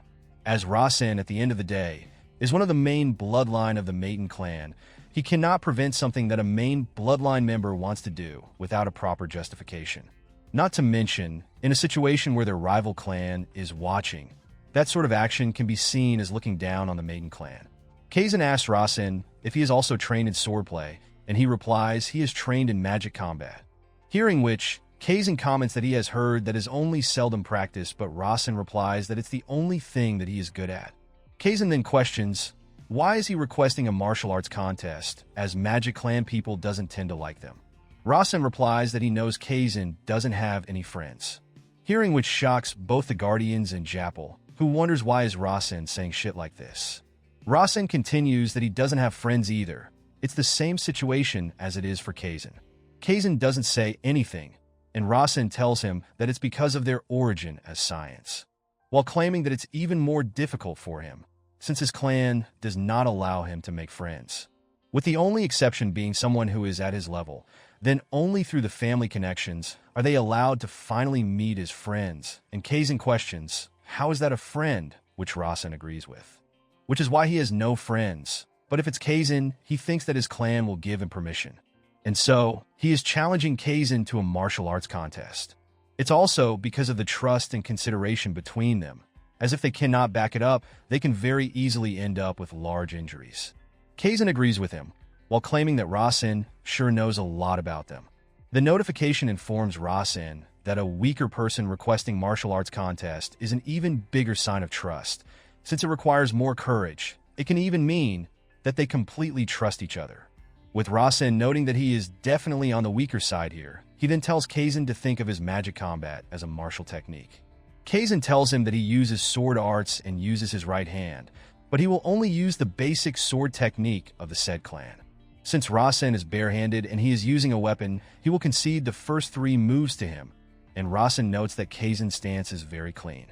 as Rasen, at the end of the day, is one of the main bloodline of the Maiden clan. He cannot prevent something that a main bloodline member wants to do without a proper justification. Not to mention, in a situation where their rival clan is watching, that sort of action can be seen as looking down on the Maiden clan. Kazan asks Rasen if he is also trained in swordplay, and he replies he is trained in magic combat. Hearing which, Kazan comments that he has heard that is only seldom practiced, but Rasen replies that it's the only thing that he is good at. Kazan then questions, why is he requesting a martial arts contest, as Magic Clan people doesn't tend to like them? Rasen replies that he knows Kazan doesn't have any friends. Hearing which shocks both the Guardians and Japple, who wonders why is Rasen saying shit like this. Rasen continues that he doesn't have friends either. It's the same situation as it is for Kazan. Kazan doesn't say anything, and Rasen tells him that it's because of their origin as science, while claiming that it's even more difficult for him, since his clan does not allow him to make friends. With the only exception being someone who is at his level, then only through the family connections are they allowed to finally meet his friends, and Kazan questions, how is that a friend, which Rasen agrees with. Which is why he has no friends, but if it's Kazan, he thinks that his clan will give him permission. And so, he is challenging Kazan to a martial arts contest. It's also because of the trust and consideration between them, as if they cannot back it up, they can very easily end up with large injuries. Kazan agrees with him, while claiming that Rasen sure knows a lot about them. The notification informs Rasen that a weaker person requesting martial arts contest is an even bigger sign of trust. Since it requires more courage, it can even mean that they completely trust each other. With Rasen noting that he is definitely on the weaker side here, he then tells Kazan to think of his magic combat as a martial technique. Kazan tells him that he uses sword arts and uses his right hand, but he will only use the basic sword technique of the said clan. Since Rasen is barehanded and he is using a weapon, he will concede the first 3 moves to him, and Rasen notes that Kazan's stance is very clean.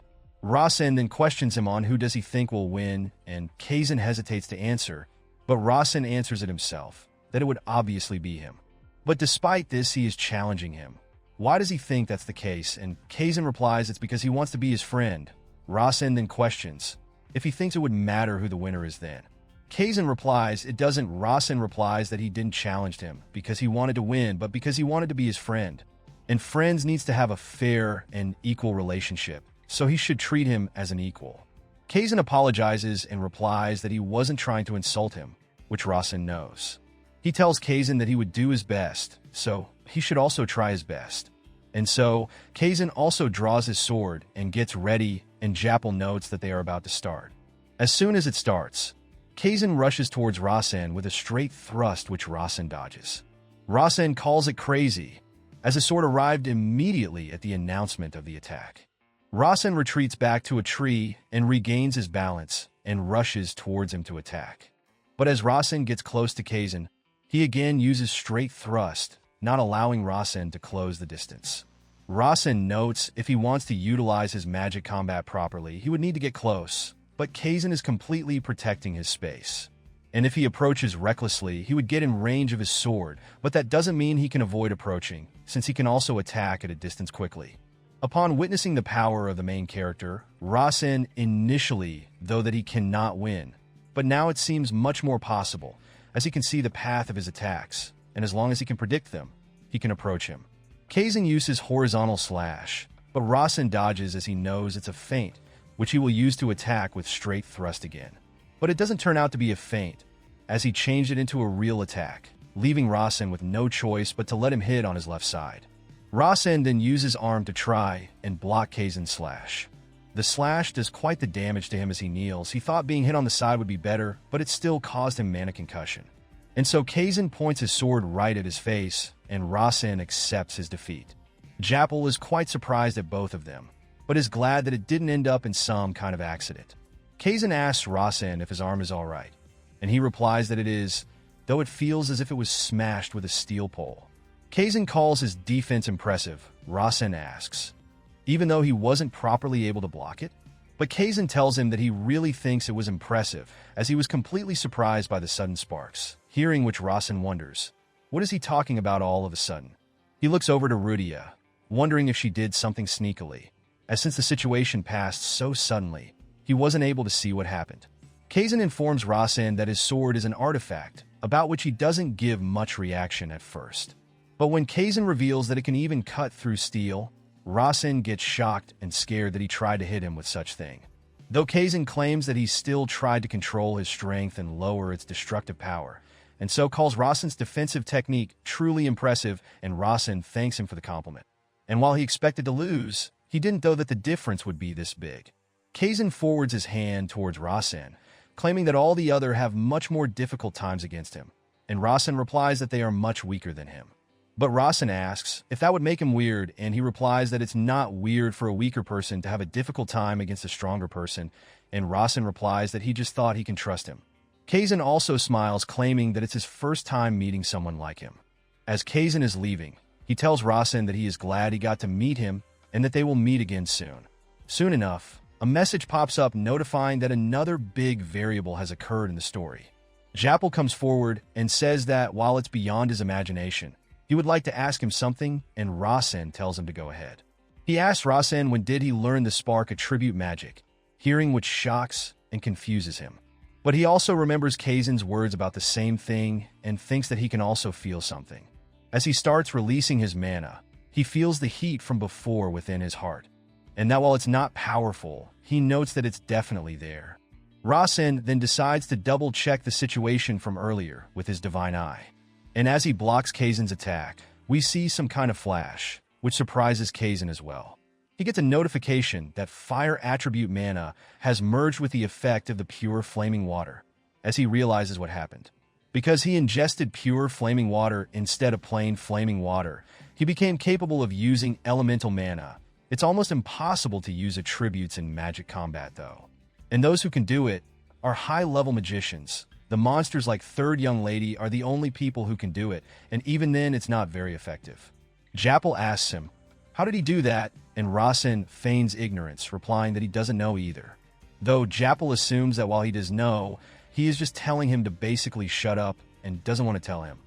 Rasen then questions him on who does he think will win, and Kazan hesitates to answer, but Rasen answers it himself, that it would obviously be him. But despite this, he is challenging him. Why does he think that's the case? And Kazan replies it's because he wants to be his friend. Rasen then questions if he thinks it would matter who the winner is then. Kazan replies it doesn't. Rasen replies that he didn't challenge him because he wanted to win, but because he wanted to be his friend. And friends needs to have a fair and equal relationship, so he should treat him as an equal. Kazan apologizes and replies that he wasn't trying to insult him, which Rasen knows. He tells Kazan that he would do his best, so he should also try his best. And so, Kazan also draws his sword and gets ready, and Japple notes that they are about to start. As soon as it starts, Kazan rushes towards Rasen with a straight thrust which Rasen dodges. Rasen calls it crazy, as the sword arrived immediately at the announcement of the attack. Rasen retreats back to a tree and regains his balance and rushes towards him to attack. But as Rasen gets close to Kazan, he again uses straight thrust, not allowing Rasen to close the distance. Rasen notes if he wants to utilize his magic combat properly, he would need to get close, but Kazan is completely protecting his space. And if he approaches recklessly, he would get in range of his sword, but that doesn't mean he can avoid approaching, since he can also attack at a distance quickly. Upon witnessing the power of the main character, Rasen initially, though that he cannot win, but now it seems much more possible, as he can see the path of his attacks, and as long as he can predict them, he can approach him. Kazan uses horizontal slash, but Rasen dodges as he knows it's a feint, which he will use to attack with straight thrust again. But it doesn't turn out to be a feint, as he changed it into a real attack, leaving Rasen with no choice but to let him hit on his left side. Rasen then uses arm to try and block Kazan's slash. The slash does quite the damage to him as he kneels. He thought being hit on the side would be better, but it still caused him mana concussion. And so Kazan points his sword right at his face, and Rasen accepts his defeat. Japple is quite surprised at both of them, but is glad that it didn't end up in some kind of accident. Kazan asks Rasen if his arm is alright, and he replies that it is, though it feels as if it was smashed with a steel pole. Kazan calls his defense impressive. Rasen asks, even though he wasn't properly able to block it? But Kazan tells him that he really thinks it was impressive, as he was completely surprised by the sudden sparks, hearing which Rasen wonders, what is he talking about all of a sudden? He looks over to Rudia, wondering if she did something sneakily, as since the situation passed so suddenly, he wasn't able to see what happened. Kazan informs Rasen that his sword is an artifact, about which he doesn't give much reaction at first. But when Kazan reveals that it can even cut through steel, Rasen gets shocked and scared that he tried to hit him with such thing. Though Kazan claims that he still tried to control his strength and lower its destructive power, and so calls Rasen's defensive technique truly impressive, and Rasen thanks him for the compliment. And while he expected to lose, he didn't know that the difference would be this big. Kazan forwards his hand towards Rasen, claiming that all the other have much more difficult times against him, and Rasen replies that they are much weaker than him. But Rasen asks if that would make him weird, and he replies that it's not weird for a weaker person to have a difficult time against a stronger person, and Rasen replies that he just thought he can trust him. Kazan also smiles, claiming that it's his first time meeting someone like him. As Kazan is leaving, he tells Rasen that he is glad he got to meet him and that they will meet again soon. Soon enough, a message pops up notifying that another big variable has occurred in the story. Japple comes forward and says that while it's beyond his imagination, he would like to ask him something, and Rasen tells him to go ahead. He asks Rasen when did he learn the spark attribute magic, hearing which shocks and confuses him. But he also remembers Kazan's words about the same thing and thinks that he can also feel something. As he starts releasing his mana, he feels the heat from before within his heart, and that while it's not powerful, he notes that it's definitely there. Rasen then decides to double-check the situation from earlier with his divine eye. And as he blocks Kazan's attack, we see some kind of flash, which surprises Kazan as well. He gets a notification that fire attribute mana has merged with the effect of the pure flaming water, as he realizes what happened. Because he ingested pure flaming water instead of plain flaming water, he became capable of using elemental mana. It's almost impossible to use attributes in magic combat, though. And those who can do it are high-level magicians. The monsters like Third Young Lady are the only people who can do it, and even then it's not very effective. Japple asks him, how did he do that? And Rasen feigns ignorance, replying that he doesn't know either. Though Japple assumes that while he does know, he is just telling him to basically shut up and doesn't want to tell him.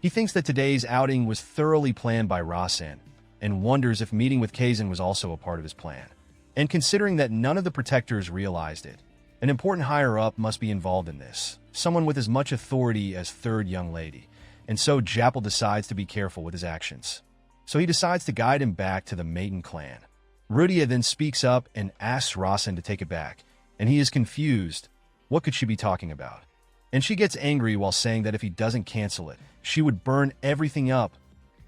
He thinks that today's outing was thoroughly planned by Rasen, and wonders if meeting with Kazan was also a part of his plan. And considering that none of the protectors realized it, an important higher-up must be involved in this, someone with as much authority as Third Young Lady, and so Japple decides to be careful with his actions. So he decides to guide him back to the Maiden clan. Rudia then speaks up and asks Rasen to take it back, and he is confused. What could she be talking about? And she gets angry while saying that if he doesn't cancel it, she would burn everything up,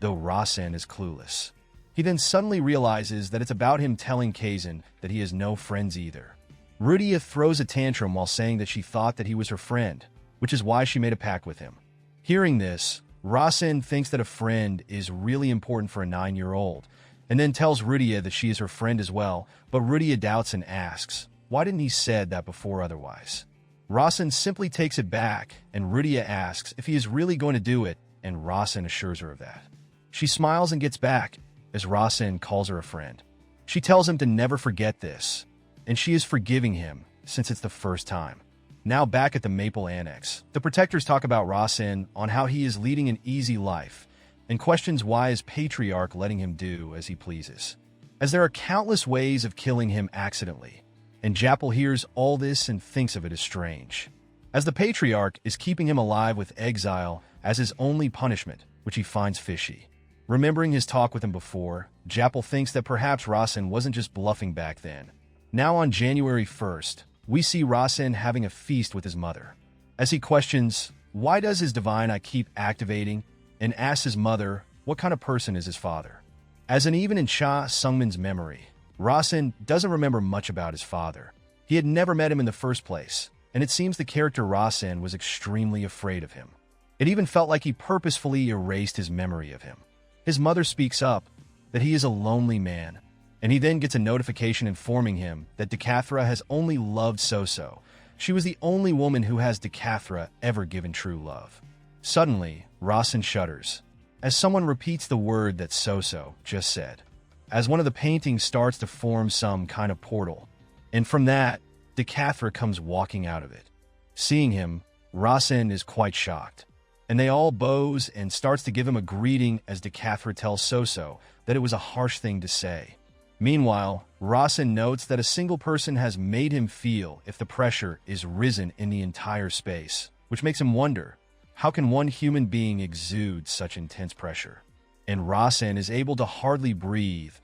though Rasen is clueless. He then suddenly realizes that it's about him telling Kazan that he has no friends either. Rudia throws a tantrum while saying that she thought that he was her friend, which is why she made a pact with him. Hearing this, Rasen thinks that a friend is really important for a 9-year-old, and then tells Rudia that she is her friend as well, but Rudia doubts and asks, why didn't he said that before otherwise? Rasen simply takes it back, and Rudia asks if he is really going to do it, and Rasen assures her of that. She smiles and gets back, as Rasen calls her a friend. She tells him to never forget this, and she is forgiving him since it's the first time. Now back at the Maple Annex, the protectors talk about Rasen on how he is leading an easy life, and questions why his patriarch letting him do as he pleases, as there are countless ways of killing him accidentally, and Japple hears all this and thinks of it as strange, as the patriarch is keeping him alive with exile as his only punishment, which he finds fishy. Remembering his talk with him before, Japple thinks that perhaps Rasen wasn't just bluffing back then. Now on January 1st, we see Rasen having a feast with his mother, as he questions, why does his divine eye keep activating, and asks his mother, what kind of person is his father? As in even in Cha Sungmin's memory, Rasen doesn't remember much about his father. He had never met him in the first place, and it seems the character Rasen was extremely afraid of him. It even felt like he purposefully erased his memory of him. His mother speaks up that he is a lonely man, and he then gets a notification informing him that Decathra has only loved Soso. She was the only woman who has Decathra ever given true love. Suddenly, Rasen shudders, as someone repeats the word that Soso just said, as one of the paintings starts to form some kind of portal, and from that, Decathra comes walking out of it. Seeing him, Rasen is quite shocked, and they all bows and starts to give him a greeting as Decathra tells Soso that it was a harsh thing to say. Meanwhile, Rasen notes that a single person has made him feel if the pressure is risen in the entire space, which makes him wonder, how can one human being exude such intense pressure? And Rasen is able to hardly breathe,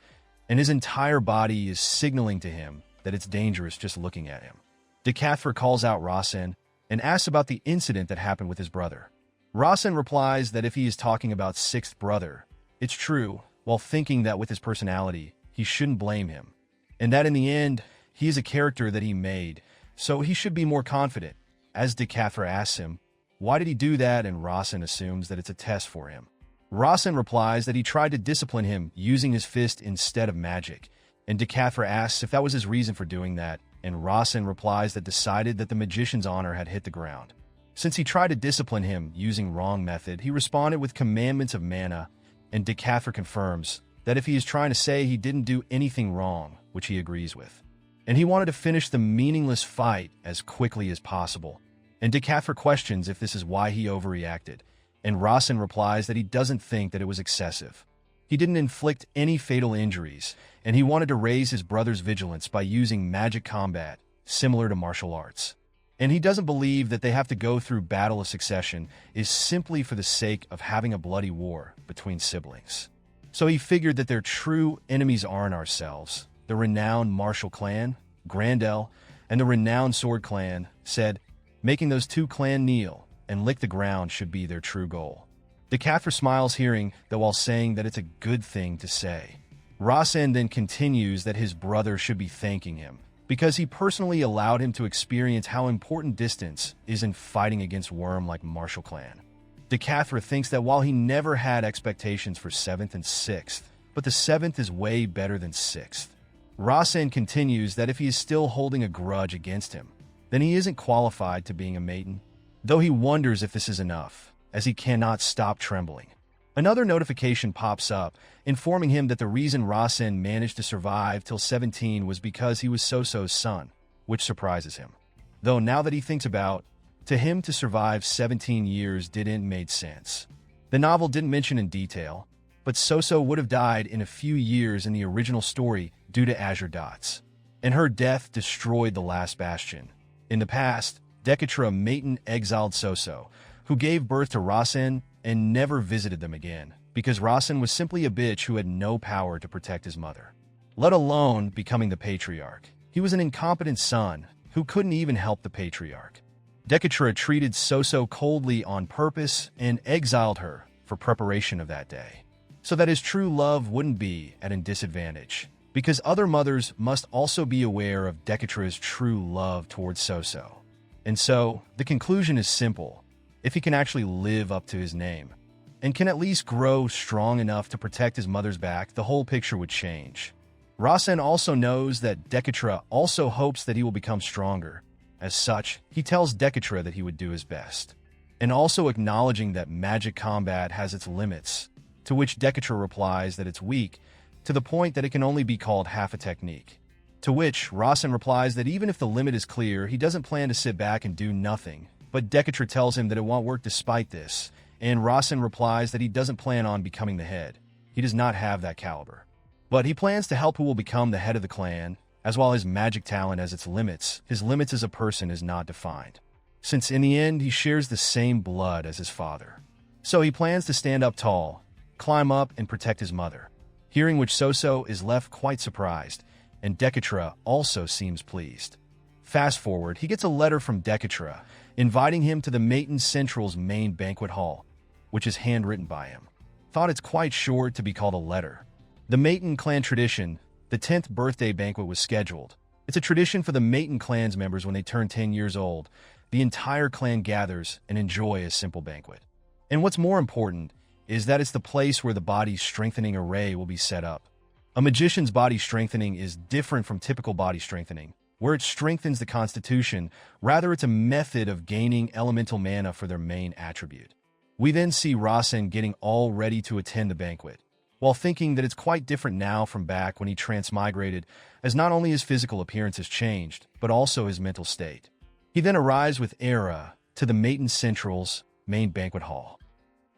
and his entire body is signaling to him that it's dangerous just looking at him. Decathra calls out Rasen and asks about the incident that happened with his brother. Rasen replies that if he is talking about sixth brother, it's true, while thinking that with his personality, he shouldn't blame him, and that in the end, he is a character that he made, so he should be more confident. As Decathra asks him, why did he do that, and Rasen assumes that it's a test for him. Rasen replies that he tried to discipline him using his fist instead of magic, and Decathra asks if that was his reason for doing that, and Rasen replies that decided that the magician's honor had hit the ground. Since he tried to discipline him using wrong method, he responded with commandments of mana, and Decathra confirms that if he is trying to say he didn't do anything wrong, which he agrees with. And he wanted to finish the meaningless fight as quickly as possible. And Decathra questions if this is why he overreacted, and Rasen replies that he doesn't think that it was excessive. He didn't inflict any fatal injuries, and he wanted to raise his brother's vigilance by using magic combat, similar to martial arts. And he doesn't believe that they have to go through battle of succession is simply for the sake of having a bloody war between siblings. So he figured that their true enemies aren't ourselves. The renowned martial clan, Grandel, and the renowned sword clan said, making those two clan kneel and lick the ground should be their true goal. Decathra smiles hearing that while saying that it's a good thing to say. Rasen then continues that his brother should be thanking him because he personally allowed him to experience how important distance is in fighting against Worm like martial clan. Decathra thinks that while he never had expectations for 7th and 6th, but the 7th is way better than 6th. Rasen continues that if he is still holding a grudge against him, then he isn't qualified to being a maiden, though he wonders if this is enough, as he cannot stop trembling. Another notification pops up, informing him that the reason Rasen managed to survive till 17 was because he was Soso's son, which surprises him. Though now that he thinks about, to him to survive 17 years didn't make sense. The novel didn't mention in detail, but Soso would have died in a few years in the original story due to Azure Dots, and her death destroyed the last bastion. In the past, Decatra Maiden exiled Soso, who gave birth to Rasen and never visited them again, because Rasen was simply a bitch who had no power to protect his mother, let alone becoming the patriarch. He was an incompetent son who couldn't even help the patriarch. Decatra treated Soso coldly on purpose and exiled her for preparation of that day, so that his true love wouldn't be at a disadvantage, because other mothers must also be aware of Decatra's true love towards Soso. And so, the conclusion is simple. If he can actually live up to his name, and can at least grow strong enough to protect his mother's back, the whole picture would change. Rasen also knows that Decatra also hopes that he will become stronger. As such, he tells Decatra that he would do his best, and also acknowledging that magic combat has its limits, to which Decatra replies that it's weak, to the point that it can only be called half a technique. To which Rasen replies that even if the limit is clear, he doesn't plan to sit back and do nothing, but Decatra tells him that it won't work despite this, and Rasen replies that he doesn't plan on becoming the head. He does not have that caliber. But he plans to help who will become the head of the clan, as while his magic talent has its limits, his limits as a person is not defined, since in the end he shares the same blood as his father. So he plans to stand up tall, climb up and protect his mother, hearing which Soso is left quite surprised, and Decatra also seems pleased. Fast forward, he gets a letter from Decatra, inviting him to the Maiden Central's main banquet hall, which is handwritten by him. Thought it's quite short to be called a letter. The Maiden clan tradition, the 10th birthday banquet was scheduled. It's a tradition for the Maiden clan's members when they turn 10 years old. The entire clan gathers and enjoy a simple banquet. And what's more important is that it's the place where the body's strengthening array will be set up. A magician's body strengthening is different from typical body strengthening, where it strengthens the constitution. Rather, it's a method of gaining elemental mana for their main attribute. We then see Rasen getting all ready to attend the banquet, while thinking that it's quite different now from back when he transmigrated, as not only his physical appearance has changed, but also his mental state. He then arrives with Era to the Maiden Central's main banquet hall.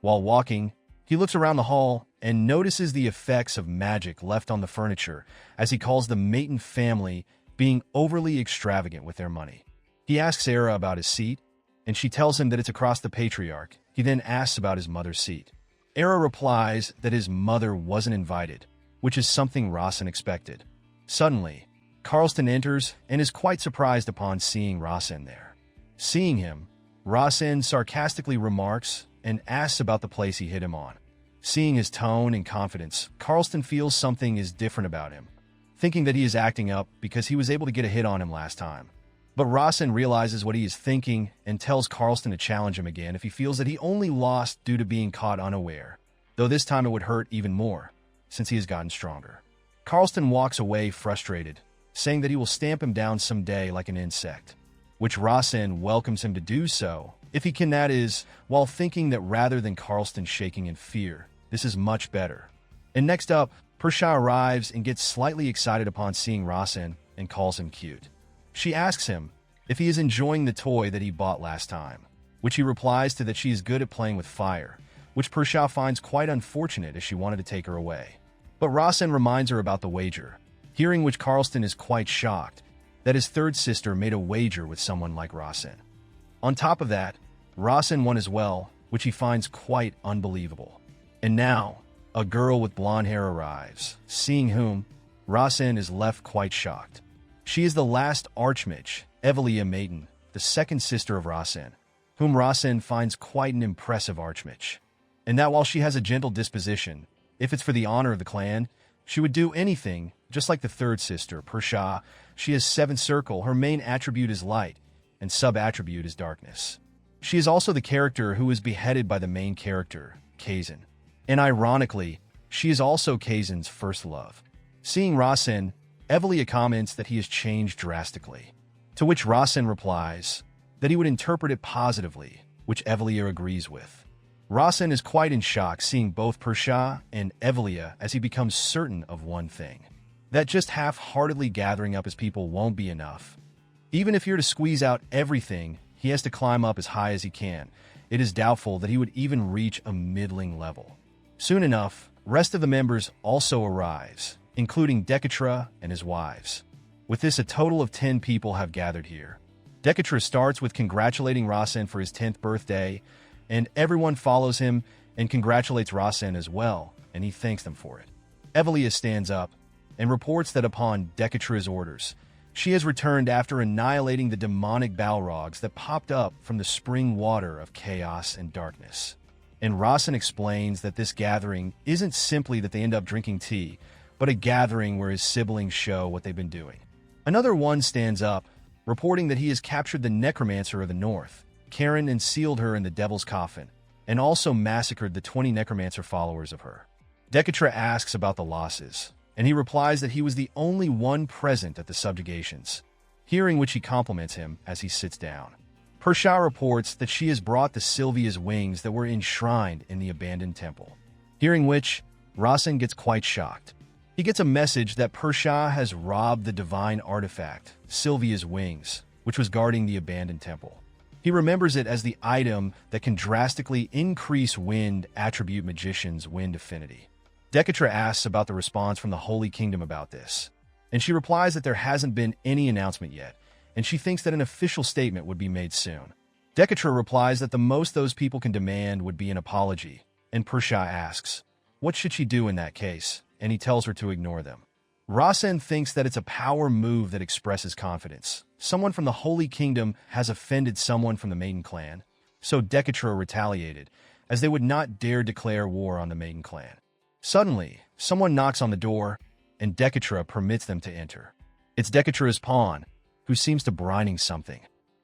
While walking, he looks around the hall and notices the effects of magic left on the furniture as he calls the Maton family being overly extravagant with their money. He asks Era about his seat, and she tells him that it's across the patriarch. He then asks about his mother's seat. Era replies that his mother wasn't invited, which is something Rasen expected. Suddenly, Carlston enters and is quite surprised upon seeing Rasen there. Seeing him, Rasen sarcastically remarks and asks about the place he hit him on. Seeing his tone and confidence, Carlston feels something is different about him, thinking that he is acting up because he was able to get a hit on him last time. But Rasen realizes what he is thinking and tells Carlston to challenge him again if he feels that he only lost due to being caught unaware, though this time it would hurt even more, since he has gotten stronger. Carlston walks away frustrated, saying that he will stamp him down someday like an insect, which Rasen welcomes him to do so, if he can, that is, while thinking that rather than Carlston shaking in fear, this is much better. And next up, Persha arrives and gets slightly excited upon seeing Rasen and calls him cute. She asks him if he is enjoying the toy that he bought last time, which he replies to that she is good at playing with fire, which Persha finds quite unfortunate as she wanted to take her away. But Rasen reminds her about the wager, hearing which Carlston is quite shocked that his third sister made a wager with someone like Rasen. On top of that, Rasen won as well, which he finds quite unbelievable. And now, a girl with blonde hair arrives, seeing whom, Rasen is left quite shocked. She is the last Archmage, Evelia Maiden, the second sister of Rasen, whom Rasen finds quite an impressive Archmage. And that while she has a gentle disposition, if it's for the honor of the clan, she would do anything, just like the third sister, Persha. She has seventh circle, her main attribute is light, and sub-attribute is darkness. She is also the character who is beheaded by the main character, Kazan. And ironically, she is also Kazan's first love. Seeing Rasen, Evelia comments that he has changed drastically, to which Rasen replies that he would interpret it positively, which Evelia agrees with. Rasen is quite in shock seeing both Persha and Evelia as he becomes certain of one thing, that just half-heartedly gathering up his people won't be enough. Even if you're to squeeze out everything, he has to climb up as high as he can. It is doubtful that he would even reach a middling level. Soon enough, rest of the members also arrives, including Decatra and his wives. With this, a total of 10 people have gathered here. Decatra starts with congratulating Rasen for his 10th birthday, and everyone follows him and congratulates Rasen as well, and he thanks them for it. Evelia stands up and reports that upon Decatra's orders, she has returned after annihilating the demonic Balrogs that popped up from the spring water of chaos and darkness. And Rasen explains that this gathering isn't simply that they end up drinking tea, but a gathering where his siblings show what they've been doing. Another one stands up, reporting that he has captured the necromancer of the north, Karen, and sealed her in the devil's coffin, and also massacred the 20 necromancer followers of her. Decatra asks about the losses, and he replies that he was the only one present at the subjugations, hearing which he compliments him as he sits down. Persha reports that she has brought the Sylvia's wings that were enshrined in the abandoned temple, hearing which, Rasen gets quite shocked. He gets a message that Persha has robbed the divine artifact, Sylvia's wings, which was guarding the abandoned temple. He remembers it as the item that can drastically increase wind attribute magician's wind affinity. Decatra asks about the response from the Holy Kingdom about this, and she replies that there hasn't been any announcement yet, and she thinks that an official statement would be made soon. Decatra replies that the most those people can demand would be an apology, and Persha asks, what should she do in that case, and he tells her to ignore them. Rasen thinks that it's a power move that expresses confidence. Someone from the Holy Kingdom has offended someone from the Maiden clan, so Decatra retaliated, as they would not dare declare war on the Maiden clan. Suddenly, someone knocks on the door, and Decatra permits them to enter. It's Decatra's pawn, who seems to brining something.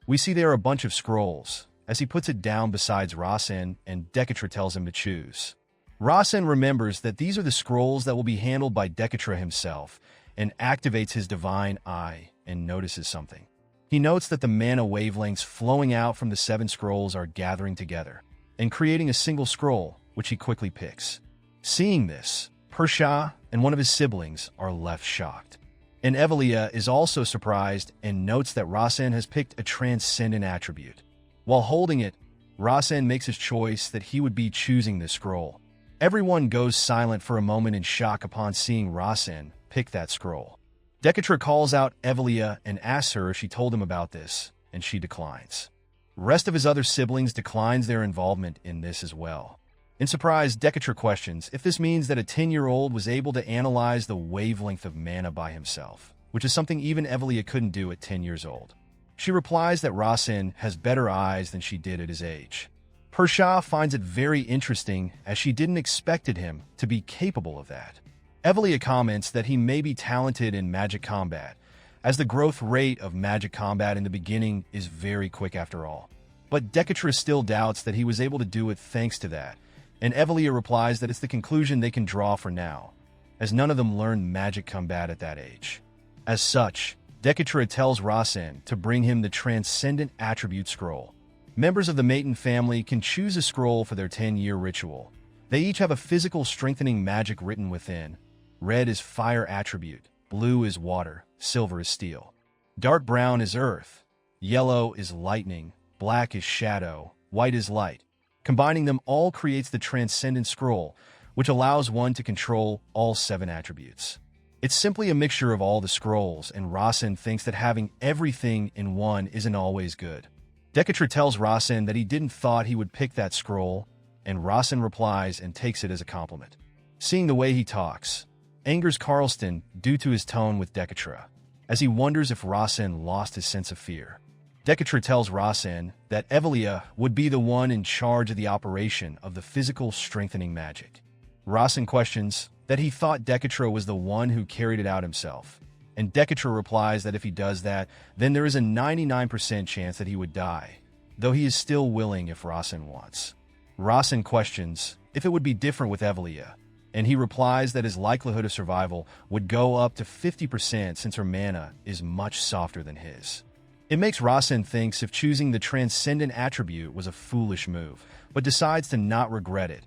We see there are a bunch of scrolls, as he puts it down beside Rasen, and Decatra tells him to choose. Rasen remembers that these are the scrolls that will be handled by Decatra himself, and activates his divine eye and notices something. He notes that the mana wavelengths flowing out from the 7 scrolls are gathering together, and creating a single scroll, which he quickly picks. Seeing this, Persha and one of his siblings are left shocked. And Evelia is also surprised and notes that Rasen has picked a transcendent attribute. While holding it, Rasen makes his choice that he would be choosing this scroll. Everyone goes silent for a moment in shock upon seeing Rasen pick that scroll. Dekatra calls out Evelia and asks her if she told him about this, and she declines. Rest of his other siblings declines their involvement in this as well. In surprise, Dekatra questions if this means that a 10-year-old was able to analyze the wavelength of mana by himself, which is something even Evelia couldn't do at 10 years old. She replies that Rasen has better eyes than she did at his age. Persha finds it very interesting as she didn't expected him to be capable of that. Evelia comments that he may be talented in magic combat, as the growth rate of magic combat in the beginning is very quick after all. But Dekatra still doubts that he was able to do it thanks to that, and Evelia replies that it's the conclusion they can draw for now, as none of them learned magic combat at that age. As such, Dekatra tells Rasen to bring him the Transcendent Attribute Scroll. Members of the Maiden family can choose a scroll for their 10-year ritual. They each have a physical strengthening magic written within. Red is fire attribute, blue is water, silver is steel. Dark brown is earth, yellow is lightning, black is shadow, white is light. Combining them all creates the Transcendent Scroll, which allows one to control all 7 attributes. It's simply a mixture of all the scrolls, and Rasen thinks that having everything in one isn't always good. Dekatra tells Rasen that he didn't thought he would pick that scroll, and Rasen replies and takes it as a compliment. Seeing the way he talks angers Carlston due to his tone with Dekatra, as he wonders if Rasen lost his sense of fear. Dekatra tells Rasen that Evelia would be the one in charge of the operation of the physical strengthening magic. Rasen questions that he thought Dekatra was the one who carried it out himself, and Dekatra replies that if he does that, then there is a 99% chance that he would die, though he is still willing if Rasen wants. Rasen questions if it would be different with Evelia, and he replies that his likelihood of survival would go up to 50% since her mana is much softer than his. It makes Rasen thinks if choosing the Transcendent Attribute was a foolish move, but decides to not regret it,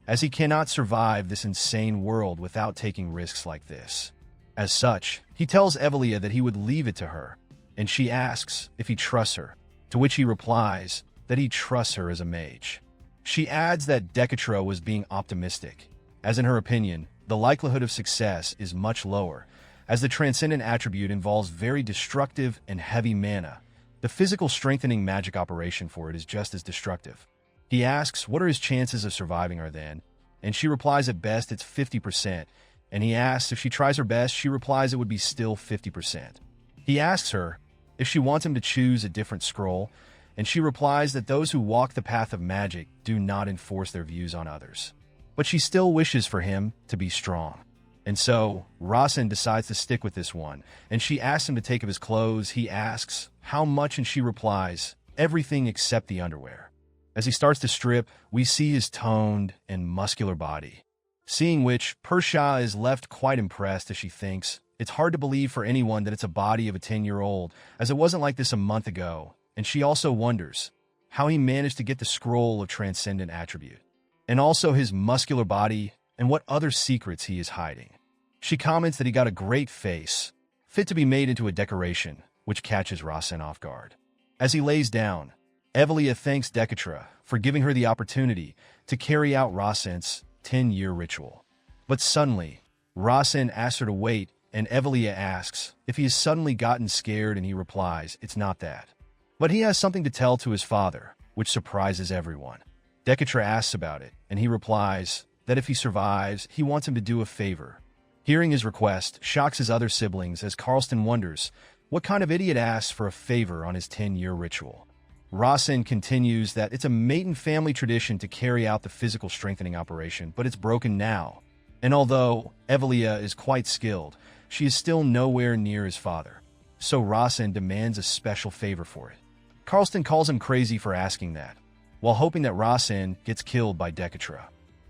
as he cannot survive this insane world without taking risks like this. As such, he tells Evelia that he would leave it to her, and she asks if he trusts her, to which he replies that he trusts her as a mage. She adds that Dekatra was being optimistic, as in her opinion, the likelihood of success is much lower, as the Transcendent Attribute involves very destructive and heavy mana. The physical strengthening magic operation for it is just as destructive. He asks what are his chances of surviving are then, and she replies at best it's 50%, and he asks if she tries her best, she replies it would be still 50%. He asks her if she wants him to choose a different scroll, and she replies that those who walk the path of magic do not enforce their views on others. But she still wishes for him to be strong. And so, Rasen decides to stick with this one, and she asks him to take off his clothes. He asks how much, and she replies, everything except the underwear. As he starts to strip, we see his toned and muscular body. Seeing which, Persha is left quite impressed as she thinks, it's hard to believe for anyone that it's a body of a 10-year-old, as it wasn't like this a month ago, and she also wonders how he managed to get the scroll of Transcendent Attribute, and also his muscular body and what other secrets he is hiding. She comments that he got a great face, fit to be made into a decoration, which catches Rasen off guard. As he lays down, Evelia thanks Dekatra for giving her the opportunity to carry out Rasen's 10-year ritual. But suddenly, Rasen asks her to wait, and Evelia asks if he has suddenly gotten scared, and he replies it's not that. But he has something to tell to his father, which surprises everyone. Dekatra asks about it, and he replies that if he survives, he wants him to do a favor. Hearing his request shocks his other siblings as Carlston wonders what kind of idiot asks for a favor on his 10-year ritual. Rasen continues that it's a Maiden family tradition to carry out the physical strengthening operation, but it's broken now. And although Evelia is quite skilled, she is still nowhere near his father. So Rasen demands a special favor for it. Carlston calls him crazy for asking that, while hoping that Rasen gets killed by Dekatra.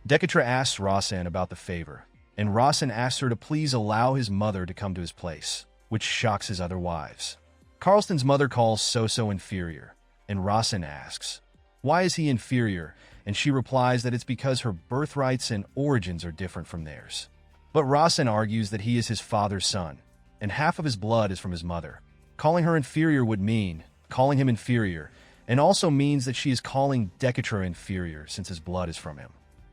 Dekatra asks Rasen about the favor, and Rasen asks her to please allow his mother to come to his place, which shocks his other wives. Carlston's mother calls Soso inferior, and Rasen asks, why is he inferior? And she replies that it's because her birthrights and origins are different from theirs. But Rasen argues that he is his father's son, and half of his blood is from his mother. Calling her inferior would mean calling him inferior, and also means that she is calling Decatra inferior since his blood is from him.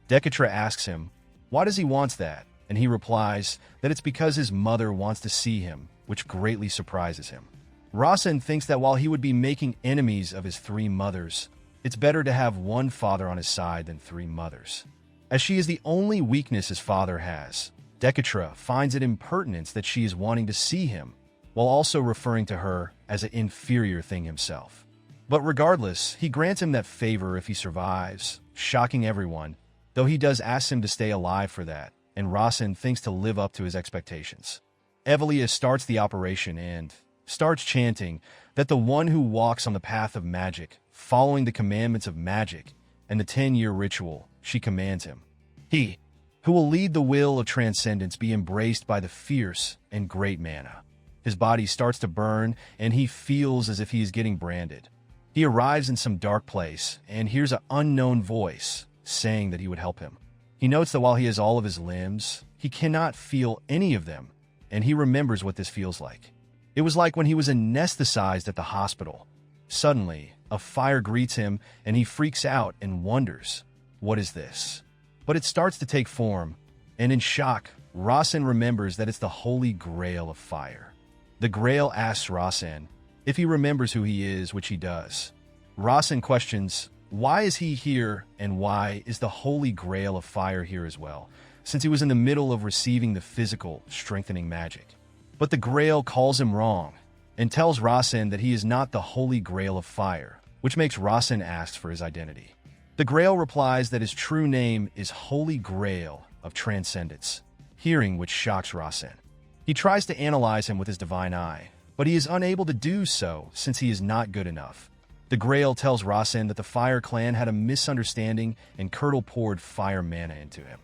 Decatra asks him, why does he want that? And he replies that it's because his mother wants to see him, which greatly surprises him. Rasen thinks that while he would be making enemies of his 3 mothers, it's better to have one father on his side than 3 mothers. As she is the only weakness his father has, Decatra finds it impertinence that she is wanting to see him, while also referring to her as an inferior thing himself. But regardless, he grants him that favor if he survives, shocking everyone, though he does ask him to stay alive for that, and Rasen thinks to live up to his expectations. Evelia starts the operation and starts chanting that the one who walks on the path of magic, following the commandments of magic and the 10-year ritual, she commands him. He, who will lead the will of transcendence, be embraced by the fierce and great mana. His body starts to burn, and he feels as if he is getting branded. He arrives in some dark place and hears an unknown voice saying that he would help him. He notes that while he has all of his limbs, he cannot feel any of them, and he remembers what this feels like. It was like when he was anesthetized at the hospital. Suddenly, a fire greets him, and he freaks out and wonders, what is this? But it starts to take form, and in shock, Rasen remembers that it's the Holy Grail of fire. The Grail asks Rasen if he remembers who he is, which he does. Rasen questions, why is he here, and why is the Holy Grail of fire here as well, since he was in the middle of receiving the physical, strengthening magic. But the Grail calls him wrong, and tells Rasen that he is not the Holy Grail of fire, which makes Rasen ask for his identity. The Grail replies that his true name is Holy Grail of Transcendence, hearing which shocks Rasen. He tries to analyze him with his divine eye, but he is unable to do so since he is not good enough. The Grail tells Rasen that the Fire Clan had a misunderstanding and Curdle poured fire mana into him.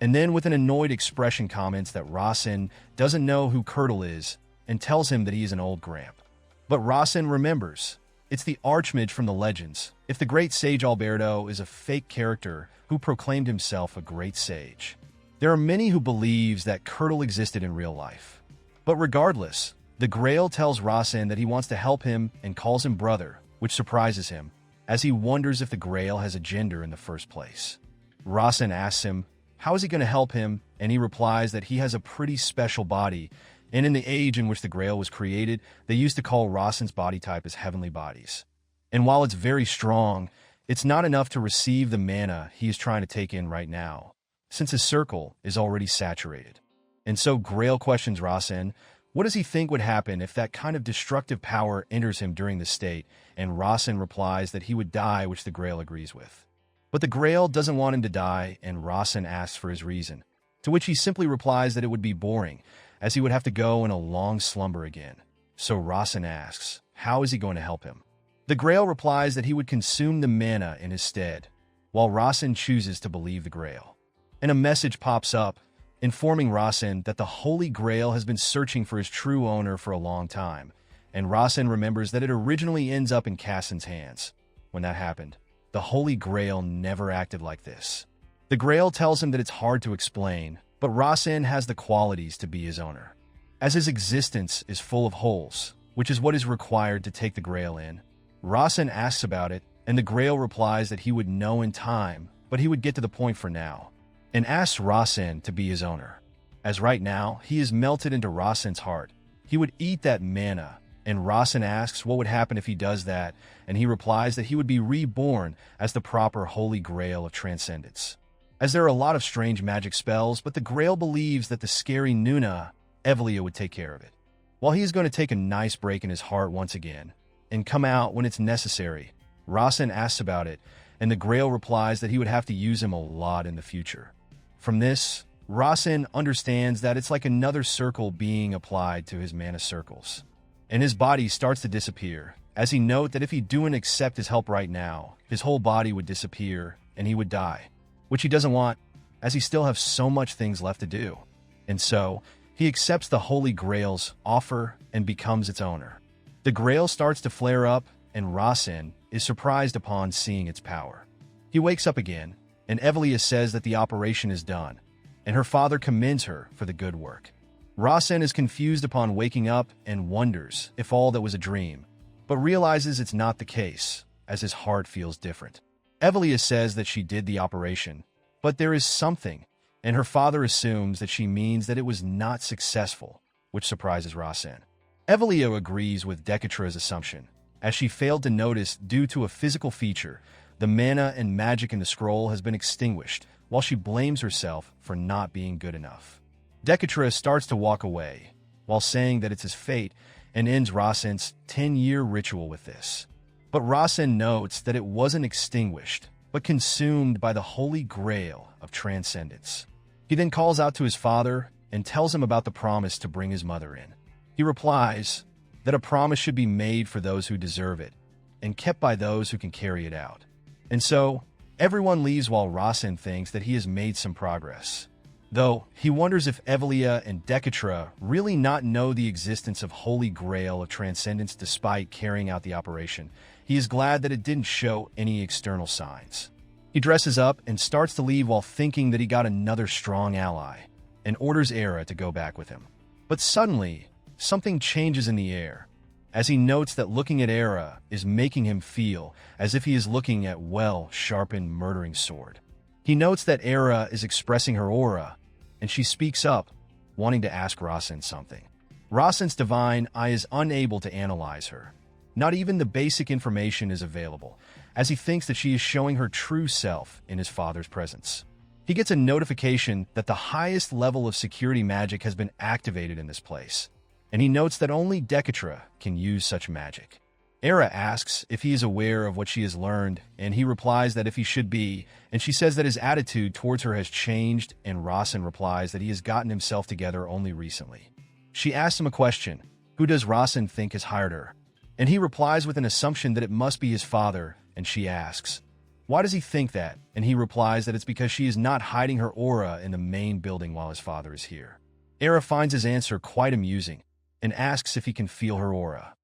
And then with an annoyed expression comments that Rasen doesn't know who Curdle is and tells him that he is an old gramp. But Rasen remembers. It's the Archmage from the legends. If the great sage Alberto is a fake character who proclaimed himself a great sage. There are many who believes that Curdle existed in real life. But regardless, the Grail tells Rasen that he wants to help him and calls him brother, which surprises him, as he wonders if the Grail has a gender in the first place. Rasen asks him, how is he going to help him? And he replies that he has a pretty special body, and in the age in which the Grail was created, they used to call Rasen's body type as heavenly bodies. And while it's very strong, it's not enough to receive the mana he is trying to take in right now, since his circle is already saturated. And so Grail questions Rasen, what does he think would happen if that kind of destructive power enters him during the state? And Rasen replies that he would die, which the Grail agrees with. But the Grail doesn't want him to die, and Rasen asks for his reason, to which he simply replies that it would be boring, as he would have to go in a long slumber again. So Rasen asks, how is he going to help him? The Grail replies that he would consume the mana in his stead, while Rasen chooses to believe the Grail. And a message pops up, informing Rasen that the Holy Grail has been searching for his true owner for a long time, and Rasen remembers that it originally ends up in Cassin's hands. When that happened, the Holy Grail never acted like this. The Grail tells him that it's hard to explain, but Rasen has the qualities to be his owner. As his existence is full of holes, which is what is required to take the Grail in, Rasen asks about it, and the Grail replies that he would know in time, but he would get to the point for now, and asks Rasen to be his owner. As right now, he is melted into Rasen's heart. He would eat that mana, and Rasen asks what would happen if he does that, and he replies that he would be reborn as the proper Holy Grail of Transcendence. As there are a lot of strange magic spells, but the Grail believes that the scary Nuna, Evelia, would take care of it. While he is going to take a nice break in his heart once again, and come out when it's necessary, Rasen asks about it, and the Grail replies that he would have to use him a lot in the future. From this, Rasen understands that it's like another circle being applied to his mana circles, and his body starts to disappear, as he notes that if he doesn't accept his help right now, his whole body would disappear and he would die, which he doesn't want, as he still has so much things left to do. And so, he accepts the Holy Grail's offer and becomes its owner. The Grail starts to flare up, and Rasen is surprised upon seeing its power. He wakes up again, and Evelia says that the operation is done, and her father commends her for the good work. Rasen is confused upon waking up and wonders if all that was a dream, but realizes it's not the case, as his heart feels different. Evelia says that she did the operation, but there is something, and her father assumes that she means that it was not successful, which surprises Rasen. Evelia agrees with Decatra's assumption, as she failed to notice due to a physical feature, the mana and magic in the scroll has been extinguished, while she blames herself for not being good enough. Decatra starts to walk away, while saying that it's his fate, and ends Rasen's 10-year ritual with this. But Rasen notes that it wasn't extinguished, but consumed by the holy grail of transcendence. He then calls out to his father and tells him about the promise to bring his mother in. He replies that a promise should be made for those who deserve it, and kept by those who can carry it out. And so, everyone leaves while Rasen thinks that he has made some progress. Though, he wonders if Evelia and Decatra really not know the existence of Holy Grail of Transcendence despite carrying out the operation. He is glad that it didn't show any external signs. He dresses up and starts to leave while thinking that he got another strong ally, and orders Era to go back with him. But suddenly, something changes in the air, as he notes that looking at Era is making him feel as if he is looking at well-sharpened murdering sword. He notes that Era is expressing her aura, and she speaks up, wanting to ask Rasen something. Rasen's divine eye is unable to analyze her. Not even the basic information is available, as he thinks that she is showing her true self in his father's presence. He gets a notification that the highest level of security magic has been activated in this place, and he notes that only Decatra can use such magic. Era asks if he is aware of what she has learned, and he replies that if he should be, and she says that his attitude towards her has changed, and Rasen replies that he has gotten himself together only recently. She asks him a question: who does Rasen think has hired her? And he replies with an assumption that it must be his father, and she asks, why does he think that? And he replies that it's because she is not hiding her aura in the main building while his father is here. Era finds his answer quite amusing, and asks if he can feel her aura.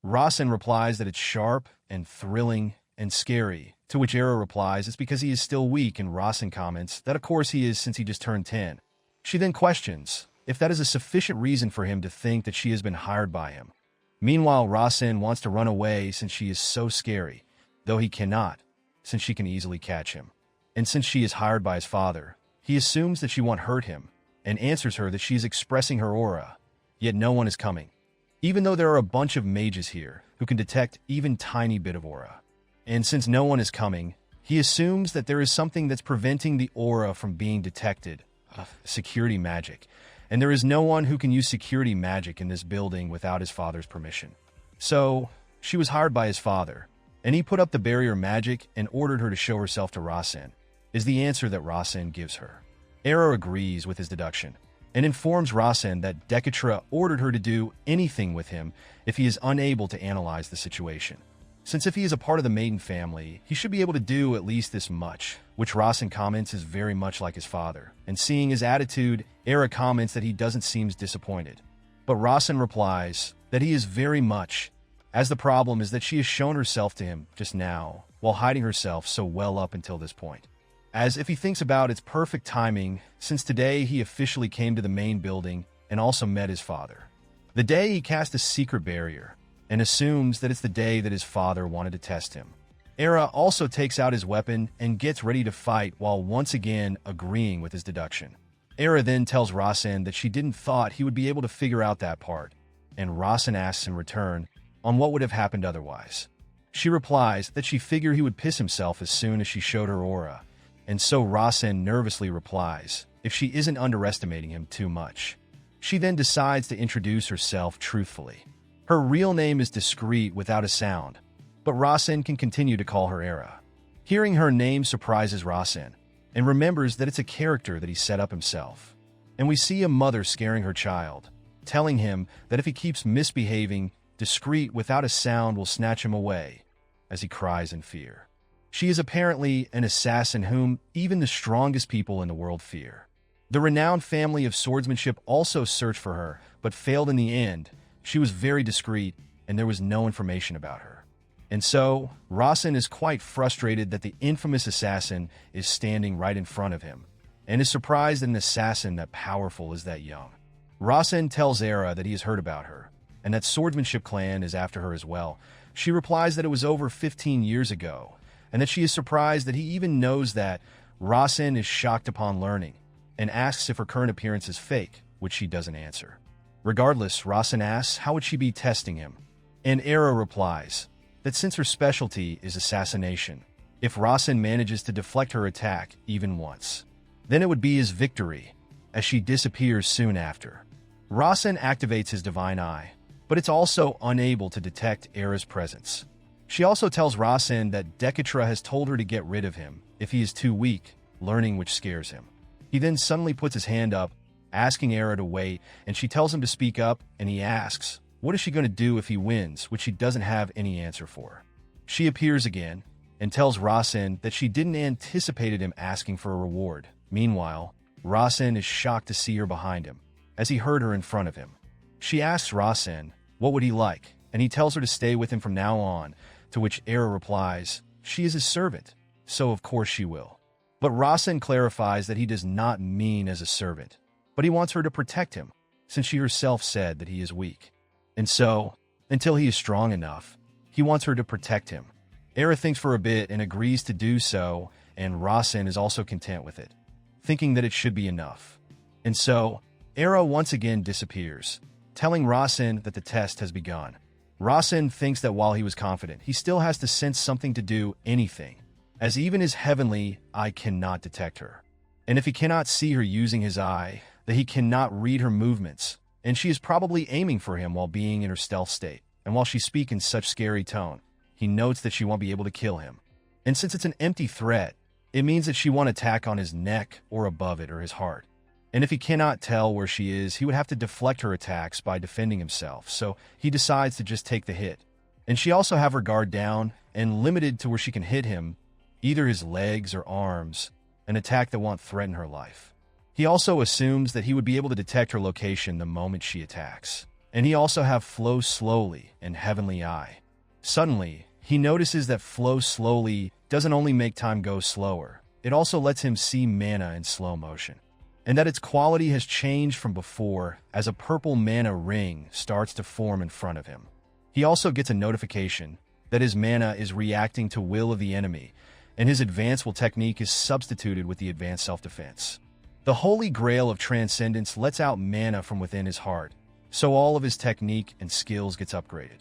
Rasen replies that it's sharp and thrilling and scary, to which Era replies it's because he is still weak, and Rasen comments that of course he is since he just turned 10. She then questions if that is a sufficient reason for him to think that she has been hired by him. Meanwhile, Rasen wants to run away since she is so scary, though he cannot, since she can easily catch him. And since she is hired by his father, he assumes that she won't hurt him, and answers her that she is expressing her aura, yet no one is coming, even though there are a bunch of mages here who can detect even tiny bit of aura. And since no one is coming, he assumes that there is something that's preventing the aura from being detected, security magic, and there is no one who can use security magic in this building without his father's permission. So, she was hired by his father, and he put up the barrier magic and ordered her to show herself to Rasen, is the answer that Rasen gives her. Era agrees with his deduction, and informs Rasen that Decatra ordered her to do anything with him if he is unable to analyze the situation. Since if he is a part of the maiden family, he should be able to do at least this much, which Rasen comments is very much like his father, and seeing his attitude, Era comments that he doesn't seem disappointed. But Rasen replies that he is very much, as the problem is that she has shown herself to him just now, while hiding herself so well up until this point. As if he thinks about its perfect timing, since today he officially came to the main building and also met his father. The day he cast a secret barrier, and assumes that it's the day that his father wanted to test him. Era also takes out his weapon and gets ready to fight while once again agreeing with his deduction. Era then tells Rasen that she didn't thought he would be able to figure out that part, and Rasen asks in return on what would have happened otherwise. She replies that she figured he would piss himself as soon as she showed her aura, and so Rasen nervously replies if she isn't underestimating him too much. She then decides to introduce herself truthfully. Her real name is discreet without a sound, but Rasen can continue to call her Era. Hearing her name surprises Rasen, and remembers that it's a character that he set up himself. And we see a mother scaring her child, telling him that if he keeps misbehaving, discreet without a sound will snatch him away, as he cries in fear. She is apparently an assassin whom even the strongest people in the world fear. The renowned family of swordsmanship also searched for her, but failed in the end. She was very discreet, and there was no information about her. And so, Rasen is quite frustrated that the infamous assassin is standing right in front of him, and is surprised that an assassin that powerful is that young. Rasen tells Era that he has heard about her, and that Swordsmanship Clan is after her as well, She replies that it was over 15 years ago, and that she is surprised that he even knows that. Rasen is shocked upon learning, and asks if her current appearance is fake, which she doesn't answer. Regardless, Rasen asks how would she be testing him, and Era replies that since her specialty is assassination, if Rasen manages to deflect her attack even once, then it would be his victory, as she disappears soon after. Rasen activates his divine eye, but it's also unable to detect Era's presence. She also tells Rasen that Dekatra has told her to get rid of him if he is too weak, learning which scares him. He then suddenly puts his hand up, asking Era to wait, and she tells him to speak up, and he asks, what is she going to do if he wins, which she doesn't have any answer for. She appears again, and tells Rasen that she didn't anticipate him asking for a reward. Meanwhile, Rasen is shocked to see her behind him, as he heard her in front of him. She asks Rasen what would he like, and he tells her to stay with him from now on, to which Era replies, she is his servant, so of course she will. But Rasen clarifies that he does not mean as a servant, but he wants her to protect him, since she herself said that he is weak. And so, until he is strong enough, he wants her to protect him. Era thinks for a bit and agrees to do so, and Rasen is also content with it, thinking that it should be enough. And so, Era once again disappears, telling Rasen that the test has begun. Rasen thinks that while he was confident, he still has to sense something to do anything, as even his heavenly eye cannot detect her. And if he cannot see her using his eye, that he cannot read her movements, and she is probably aiming for him while being in her stealth state, and while she speaks in such scary tone, he notes that she won't be able to kill him. And since it's an empty threat, it means that she won't attack on his neck or above it or his heart. And if he cannot tell where she is, he would have to deflect her attacks by defending himself, so he decides to just take the hit. And she also have her guard down and limited to where she can hit him, either his legs or arms, an attack that won't threaten her life. He also assumes that he would be able to detect her location the moment she attacks. And he also have flow slowly and heavenly eye. Suddenly, he notices that flow slowly doesn't only make time go slower, it also lets him see mana in slow motion, and that its quality has changed from before as a purple mana ring starts to form in front of him. He also gets a notification that his mana is reacting to will of the enemy, and his advanced will technique is substituted with the advanced self-defense. The holy grail of transcendence lets out mana from within his heart, so all of his technique and skills gets upgraded.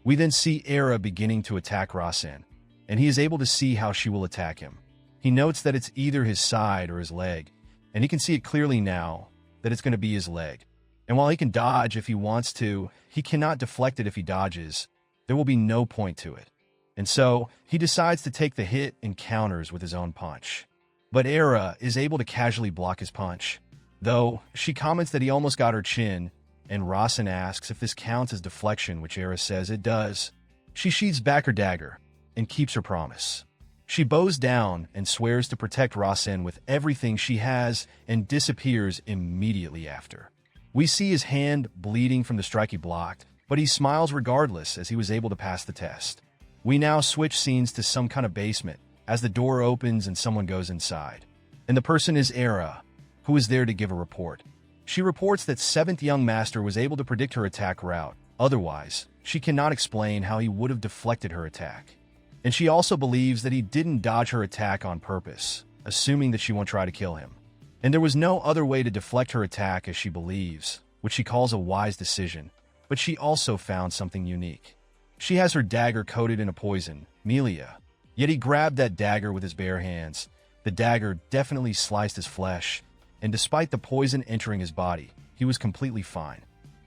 We then see Era beginning to attack Rasen, and he is able to see how she will attack him. He notes that it's either his side or his leg, and he can see it clearly now that it's going to be his leg. And while he can dodge if he wants to, he cannot deflect it if he dodges. There will be no point to it. And so, he decides to take the hit and counters with his own punch. But Era is able to casually block his punch, though she comments that he almost got her chin, and Rasen asks if this counts as deflection, which Era says it does. She sheathes back her dagger and keeps her promise. She bows down and swears to protect Rasen with everything she has and disappears immediately after. We see his hand bleeding from the strike he blocked, but he smiles regardless as he was able to pass the test. We now switch scenes to some kind of basement as the door opens and someone goes inside. And the person is Era, who is there to give a report. She reports that 7th Young Master was able to predict her attack route. Otherwise, she cannot explain how he would have deflected her attack. And she also believes that he didn't dodge her attack on purpose, assuming that she won't try to kill him. And there was no other way to deflect her attack as she believes, which she calls a wise decision, but she also found something unique. She has her dagger coated in a poison, Melia, yet he grabbed that dagger with his bare hands. The dagger definitely sliced his flesh, and despite the poison entering his body, he was completely fine.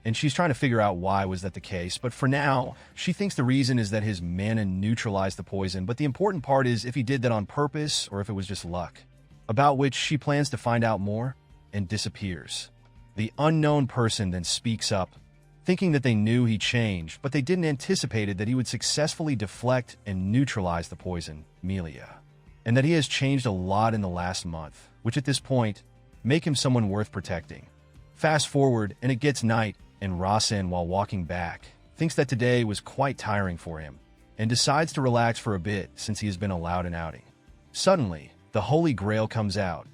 And she's trying to figure out why was that the case, but for now, she thinks the reason is that his mana neutralized the poison, but the important part is if he did that on purpose or if it was just luck, about which she plans to find out more, and disappears. The unknown person then speaks up, thinking that they knew he changed, but they didn't anticipate that he would successfully deflect and neutralize the poison, Melia, and that he has changed a lot in the last month, which at this point, make him someone worth protecting. Fast forward, and it gets night, and Rasen, while walking back, thinks that today was quite tiring for him, and decides to relax for a bit since he has been allowed an outing. Suddenly, the Holy Grail comes out,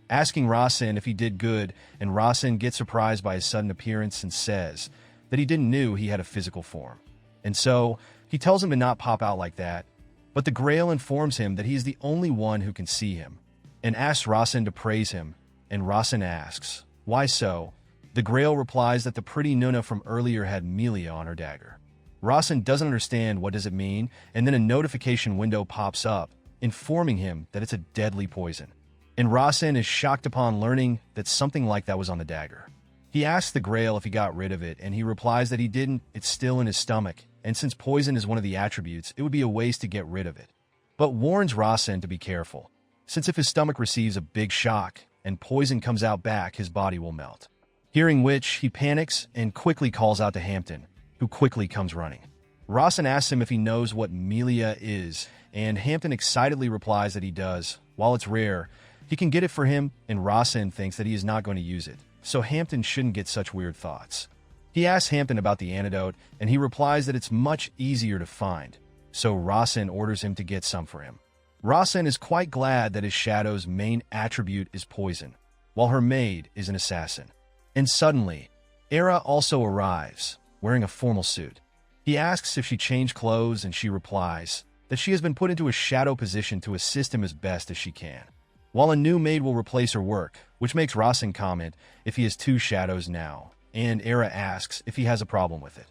asking Rasen if he did good, and Rasen gets surprised by his sudden appearance and says that he didn't know he had a physical form. And so, He tells him to not pop out like that, but the Grail informs him that he is the only one who can see him, and asks Rasen to praise him, and Rasen asks, "Why so?" The Grail replies that the pretty Nuna from earlier had Melia on her dagger. Rasen doesn't understand what does it mean, and then a notification window pops up, informing him that it's a deadly poison. And Rasen is shocked upon learning that something like that was on the dagger. He asks the Grail if he got rid of it, and he replies that he didn't, it's still in his stomach, and since poison is one of the attributes, it would be a waste to get rid of it. But warns Rasen to be careful, since if his stomach receives a big shock and poison comes out back, his body will melt. Hearing which, he panics and quickly calls out to Hampton, who quickly comes running. Rasen asks him if he knows what Melia is, and Hampton excitedly replies that he does. While it's rare, he can get it for him, and Rasen thinks that he is not going to use it, so Hampton shouldn't get such weird thoughts. He asks Hampton about the antidote, and he replies that it's much easier to find, so Rasen orders him to get some for him. Rasen is quite glad that his shadow's main attribute is poison, while her maid is an assassin. And suddenly, Era also arrives, wearing a formal suit. He asks if she changed clothes, and she replies that she has been put into a shadow position to assist him as best as she can, while a new maid will replace her work, which makes Rasen comment if he has two shadows now, and Era asks if he has a problem with it.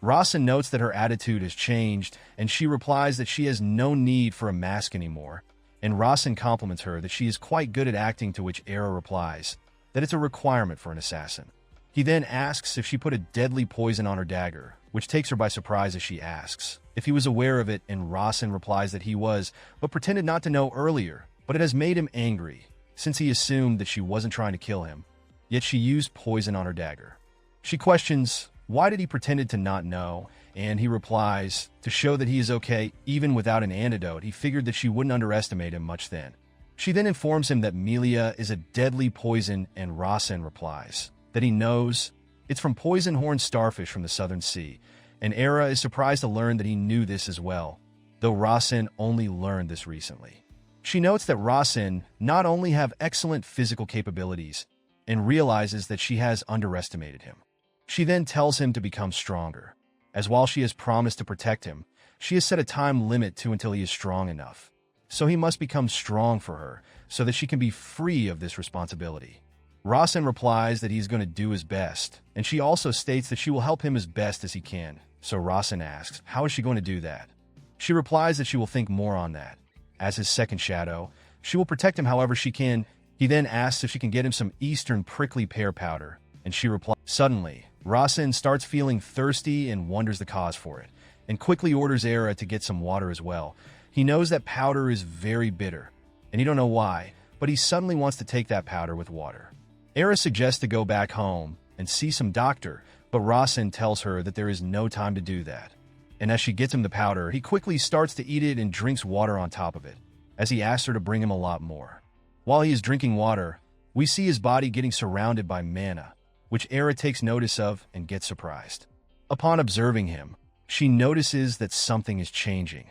Rasen notes that her attitude has changed, and she replies that she has no need for a mask anymore, and Rasen compliments her that she is quite good at acting, to which Era replies that it's a requirement for an assassin. He then asks if she put a deadly poison on her dagger, which takes her by surprise as she asks if he was aware of it, and Rasen replies that he was, but pretended not to know earlier, but it has made him angry, since he assumed that she wasn't trying to kill him, yet she used poison on her dagger. She questions why did he pretended to not know, and he replies to show that he is okay even without an antidote. He figured that she wouldn't underestimate him much then. She then informs him that Melia is a deadly poison, and Rasen replies that he knows it's from poison horn starfish from the Southern Sea, and Era is surprised to learn that he knew this as well, though Rasen only learned this recently. She notes that Rasen not only have excellent physical capabilities, and realizes that she has underestimated him. She then tells him to become stronger, as while she has promised to protect him, she has set a time limit to until he is strong enough. So he must become strong for her, so that she can be free of this responsibility. Rasen replies that he's going to do his best, and she also states that she will help him as best as he can. So Rasen asks, how is she going to do that? She replies that she will think more on that. As his second shadow, she will protect him however she can. He then asks if she can get him some Eastern prickly pear powder, and she replies. Suddenly, Rasen starts feeling thirsty and wonders the cause for it, and quickly orders Era to get some water as well. He knows that powder is very bitter, and he don't know why, but he suddenly wants to take that powder with water. Era suggests to go back home and see some doctor, but Rasen tells her that there is no time to do that. And as she gets him the powder, he quickly starts to eat it and drinks water on top of it, as he asks her to bring him a lot more. While he is drinking water, we see his body getting surrounded by mana, which Era takes notice of and gets surprised. Upon observing him, she notices that something is changing.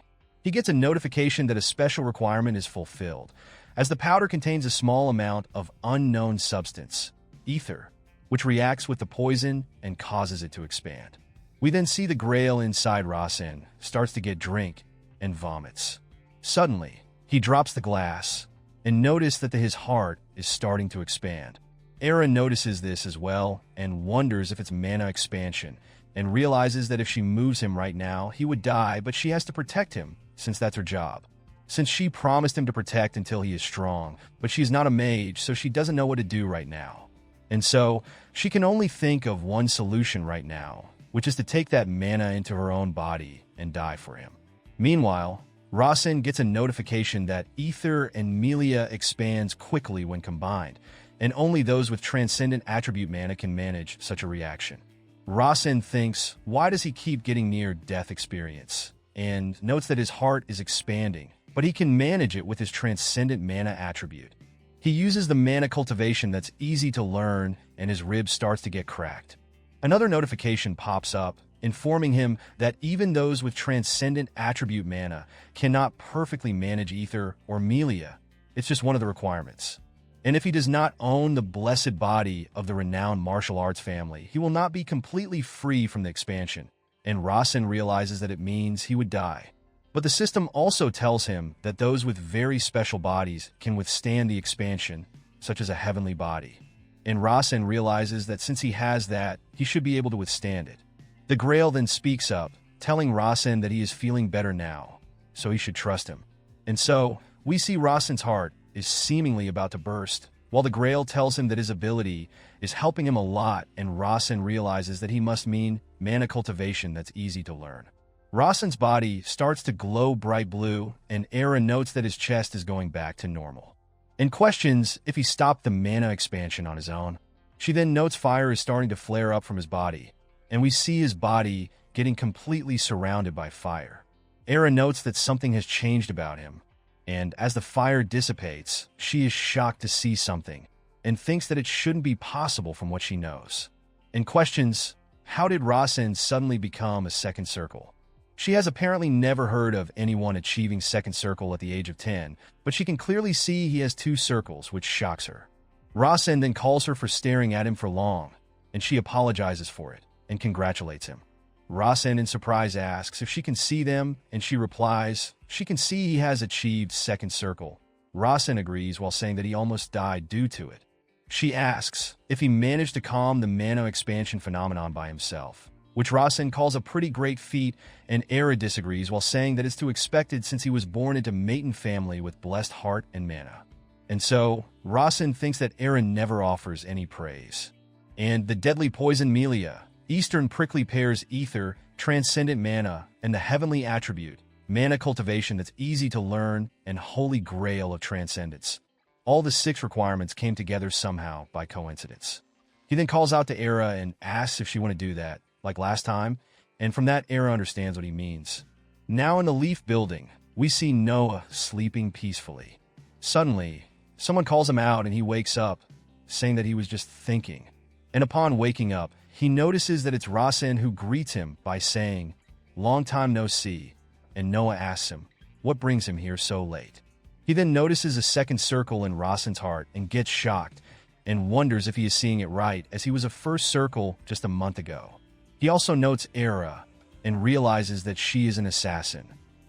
He gets a notification that a special requirement is fulfilled, as the powder contains a small amount of unknown substance, ether, which reacts with the poison and causes it to expand. We then see the Grail inside Rasen starts to get drink and vomits. Suddenly, he drops the glass and notices that his heart is starting to expand. Era notices this as well and wonders if it's mana expansion, and realizes that if she moves him right now, he would die, but she has to protect him since that's her job. Since she promised him to protect until he is strong, but she's not a mage, so she doesn't know what to do right now. And so, she can only think of one solution right now, which is to take that mana into her own body and die for him. Meanwhile, Rasen gets a notification that ether and Melia expands quickly when combined, and only those with transcendent attribute mana can manage such a reaction. Rasen thinks, why does he keep getting near death experience? And notes that his heart is expanding, but he can manage it with his transcendent mana attribute. He uses the mana cultivation that's easy to learn, and his rib starts to get cracked. Another notification pops up, informing him that even those with transcendent attribute mana cannot perfectly manage ether or Melia. It's just one of the requirements. And if he does not own the blessed body of the renowned martial arts family, he will not be completely free from the expansion, and Rasen realizes that it means he would die. But the system also tells him that those with very special bodies can withstand the expansion, such as a heavenly body. And Rasen realizes that since he has that, he should be able to withstand it. The Grail then speaks up, telling Rasen that he is feeling better now, so he should trust him. And so, we see Rasen's heart is seemingly about to burst, while the Grail tells him that his ability is helping him a lot, and Rasen realizes that he must mean mana cultivation that's easy to learn. Rasen's body starts to glow bright blue, and Era notes that his chest is going back to normal, and questions if he stopped the mana expansion on his own. She then notes fire is starting to flare up from his body, and we see his body getting completely surrounded by fire. Era notes that something has changed about him, and as the fire dissipates, she is shocked to see something, and thinks that it shouldn't be possible from what she knows, and questions, how did Rasen suddenly become a second circle? She has apparently never heard of anyone achieving second circle at the age of 10, but she can clearly see he has 2 circles, which shocks her. Rasen then calls her for staring at him for long, and she apologizes for it, and congratulates him. Rasen in surprise asks if she can see them, and she replies, she can see he has achieved second circle. Rasen agrees while saying that he almost died due to it. She asks if he managed to calm the mana expansion phenomenon by himself, which Rasen calls a pretty great feat, and Era disagrees while saying that it's too expected since he was born into Maiden family with blessed heart and mana. And so, Rasen thinks that Era never offers any praise. And the deadly poison Melia, Eastern prickly pear's ether, transcendent mana, and the heavenly attribute, mana cultivation that's easy to learn, and holy grail of transcendence. All the 6 requirements came together somehow by coincidence. He then calls out to Era and asks if she want to do that, like last time, and from that Era understands what he means. Now in the Leaf Building, we see Noah sleeping peacefully. Suddenly, someone calls him out and he wakes up, saying that he was just thinking. And upon waking up, he notices that it's Rasen who greets him by saying, "Long time no see," and Noah asks him, what brings him here so late? He then notices a second circle in Rasen's heart and gets shocked, and wonders if he is seeing it right, as he was a first circle just a month ago. He also notes Era, and realizes that she is an assassin.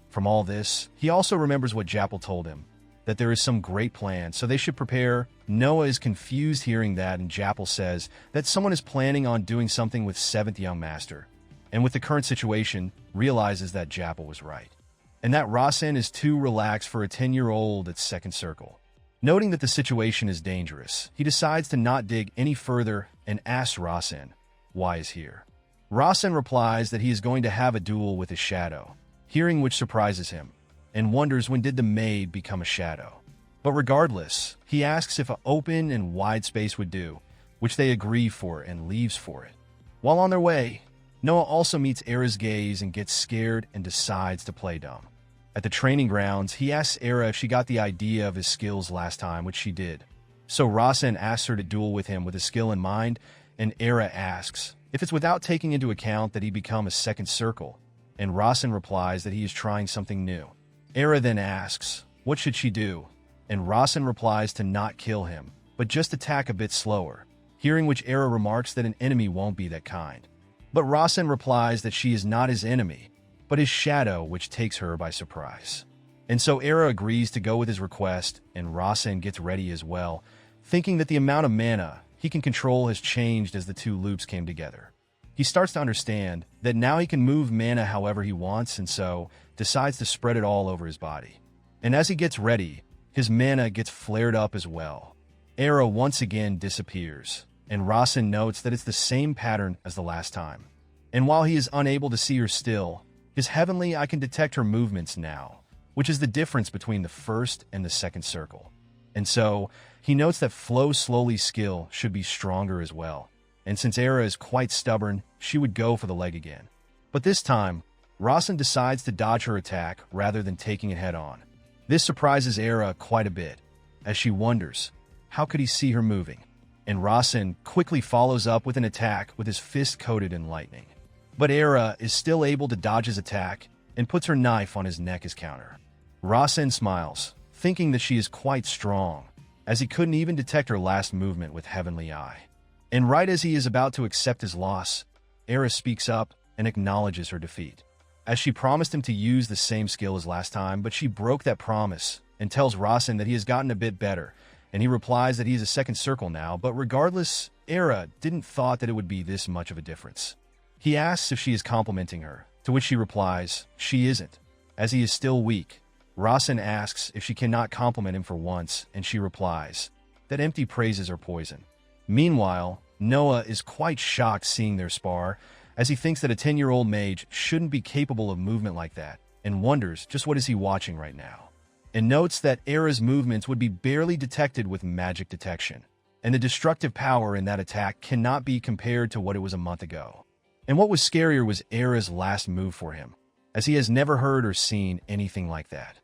From all this, he also remembers what Jappel told him, that there is some great plan, so they should prepare. Noah is confused hearing that, and Jappel says that someone is planning on doing something with 7th Young Master, and with the current situation, realizes that Jappel was right, and that Rasen is too relaxed for a 10-year-old at second circle. Noting that the situation is dangerous, he decides to not dig any further and asks Rasen why he's here. Rasen replies that he is going to have a duel with his shadow, hearing which surprises him, and wonders when did the maid become a shadow. But regardless, he asks if an open and wide space would do, which they agree for and leaves for it. While on their way, Noah also meets Era's gaze and gets scared and decides to play dumb. At the training grounds, he asks Era if she got the idea of his skills last time, which she did. So Rasen asks her to duel with him with a skill in mind, and Era asks if it's without taking into account that he become a second circle, and Rasen replies that he is trying something new. Era then asks, what should she do? And Rasen replies to not kill him, but just attack a bit slower, hearing which Era remarks that an enemy won't be that kind. But Rasen replies that she is not his enemy, but his shadow, which takes her by surprise. And so Era agrees to go with his request, and Rasen gets ready as well, thinking that the amount of mana he can control has changed as the 2 loops came together. He starts to understand that now he can move mana however he wants, and so decides to spread it all over his body. And as he gets ready, his mana gets flared up as well. Era once again disappears, and Rasen notes that it's the same pattern as the last time. And while he is unable to see her still, his heavenly I can detect her movements now, which is the difference between the first and the second circle. And so, he notes that Flow Slowly skill should be stronger as well, and since Era is quite stubborn, she would go for the leg again. But this time, Rasen decides to dodge her attack rather than taking it head-on. This surprises Era quite a bit, as she wonders, how could he see her moving? And Rasen quickly follows up with an attack with his fist coated in lightning. But Era is still able to dodge his attack, and puts her knife on his neck as counter. Rasen smiles, thinking that she is quite strong, as he couldn't even detect her last movement with Heavenly Eye. And right as he is about to accept his loss, Era speaks up and acknowledges her defeat. As she promised him to use the same skill as last time, but she broke that promise and tells Rasen that he has gotten a bit better, and he replies that he is a second circle now, but regardless, Era didn't thought that it would be this much of a difference. He asks if she is complimenting her, to which she replies, she isn't, as he is still weak. Rasen asks if she cannot compliment him for once, and she replies that empty praises are poison. Meanwhile, Noah is quite shocked seeing their spar, as he thinks that a 10-year-old mage shouldn't be capable of movement like that, and wonders just what is he watching right now. And notes that Era's movements would be barely detected with magic detection, and the destructive power in that attack cannot be compared to what it was a month ago. And what was scarier was Era's last move for him, as he has never heard or seen anything like that.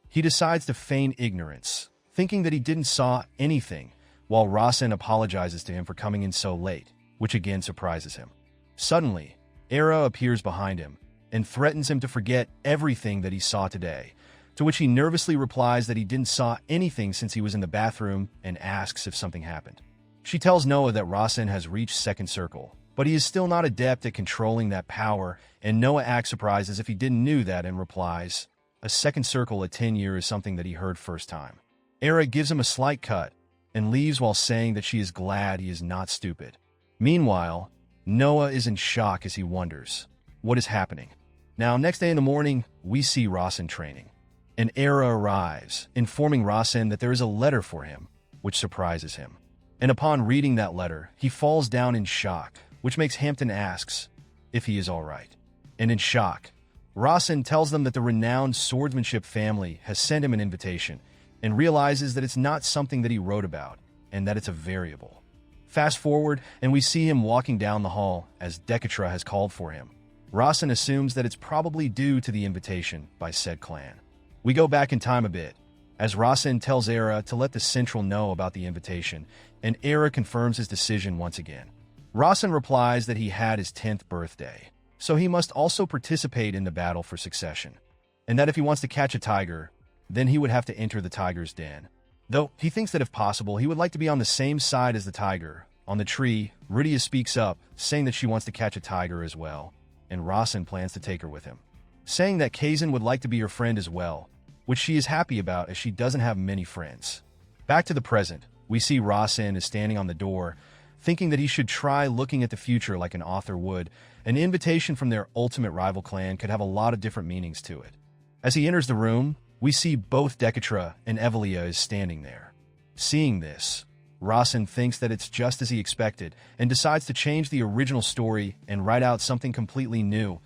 He decides to feign ignorance, thinking that he didn't saw anything, while Rasen apologizes to him for coming in so late, which again surprises him. Suddenly, Era appears behind him and threatens him to forget everything that he saw today, to which he nervously replies that he didn't saw anything since he was in the bathroom and asks if something happened. She tells Noah that Rasen has reached second circle, but he is still not adept at controlling that power, and Noah acts surprised as if he didn't know that and replies, a second circle at 10 years is something that he heard first time. Era gives him a slight cut and leaves while saying that she is glad he is not stupid. Meanwhile, Noah is in shock as he wonders what is happening. Now, next day in the morning, we see Rasen training. And Era arrives, informing Rasen that there is a letter for him, which surprises him. And upon reading that letter, he falls down in shock, which makes Hampton asks if he is all right. And in shock, Rasen tells them that the renowned swordsmanship family has sent him an invitation, and realizes that it's not something that he wrote about, and that it's a variable. Fast forward, and we see him walking down the hall as Dekatra has called for him. Rasen assumes that it's probably due to the invitation by said clan. We go back in time a bit, as Rasen tells Era to let the Central know about the invitation, and Era confirms his decision once again. Rasen replies that he had his 10th birthday, so he must also participate in the battle for succession, and that if he wants to catch a tiger, then he would have to enter the tiger's den. Though he thinks that if possible, he would like to be on the same side as the tiger. On the tree, Rydia speaks up, saying that she wants to catch a tiger as well, and Rasen plans to take her with him, saying that Kazan would like to be her friend as well, which she is happy about as she doesn't have many friends. Back to the present, we see Rasen is standing on the door, thinking that he should try looking at the future like an author would. An invitation from their ultimate rival clan could have a lot of different meanings to it. As he enters the room, we see both Dekatra and Evelia is standing there. Seeing this, Rasen thinks that it's just as he expected and decides to change the original story and write out something completely new.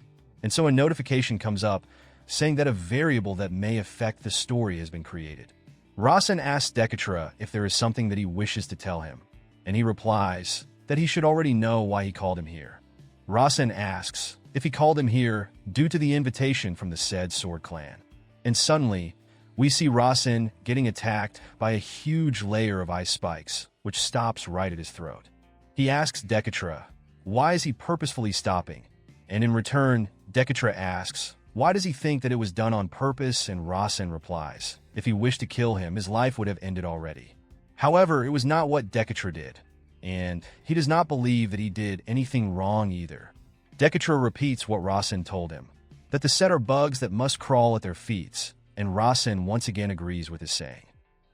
And so a notification comes up saying that a variable that may affect the story has been created. Rasen asks Dekatra if there is something that he wishes to tell him, and he replies that he should already know why he called him here. Rasen asks if he called him here due to the invitation from the said sword clan. And suddenly, we see Rasen getting attacked by a huge layer of ice spikes, which stops right at his throat. He asks Dekatra, why is he purposefully stopping? And in return, Dekatra asks, why does he think that it was done on purpose? And Rasen replies, if he wished to kill him, his life would have ended already. However, it was not what Dekatra did, and he does not believe that he did anything wrong either. Dekatra repeats what Rasen told him, that the set are bugs that must crawl at their feet, and Rasen once again agrees with his saying,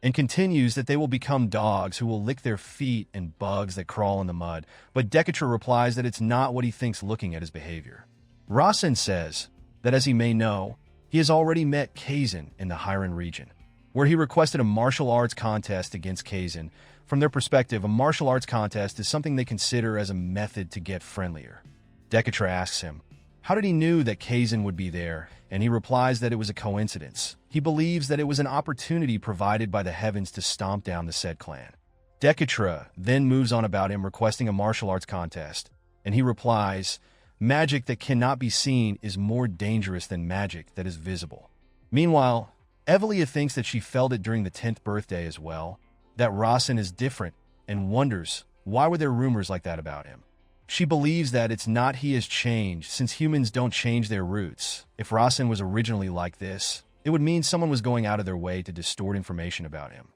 and continues that they will become dogs who will lick their feet and bugs that crawl in the mud, but Dekatra replies that it's not what he thinks looking at his behavior. Rasen says that as he may know, he has already met Kazan in the Hiran region, where he requested a martial arts contest against Kazan. From their perspective, a martial arts contest is something they consider as a method to get friendlier. Dekatra asks him, how did he know that Kazan would be there? And he replies that it was a coincidence. He believes that it was an opportunity provided by the heavens to stomp down the said clan. Dekatra then moves on about him requesting a martial arts contest, and he replies, magic that cannot be seen is more dangerous than magic that is visible. Meanwhile, Evelia thinks that she felt it during the 10th birthday as well, that Rasen is different, and wonders why were there rumors like that about him. She believes that it's not he has changed, since humans don't change their roots. If Rasen was originally like this, it would mean someone was going out of their way to distort information about him.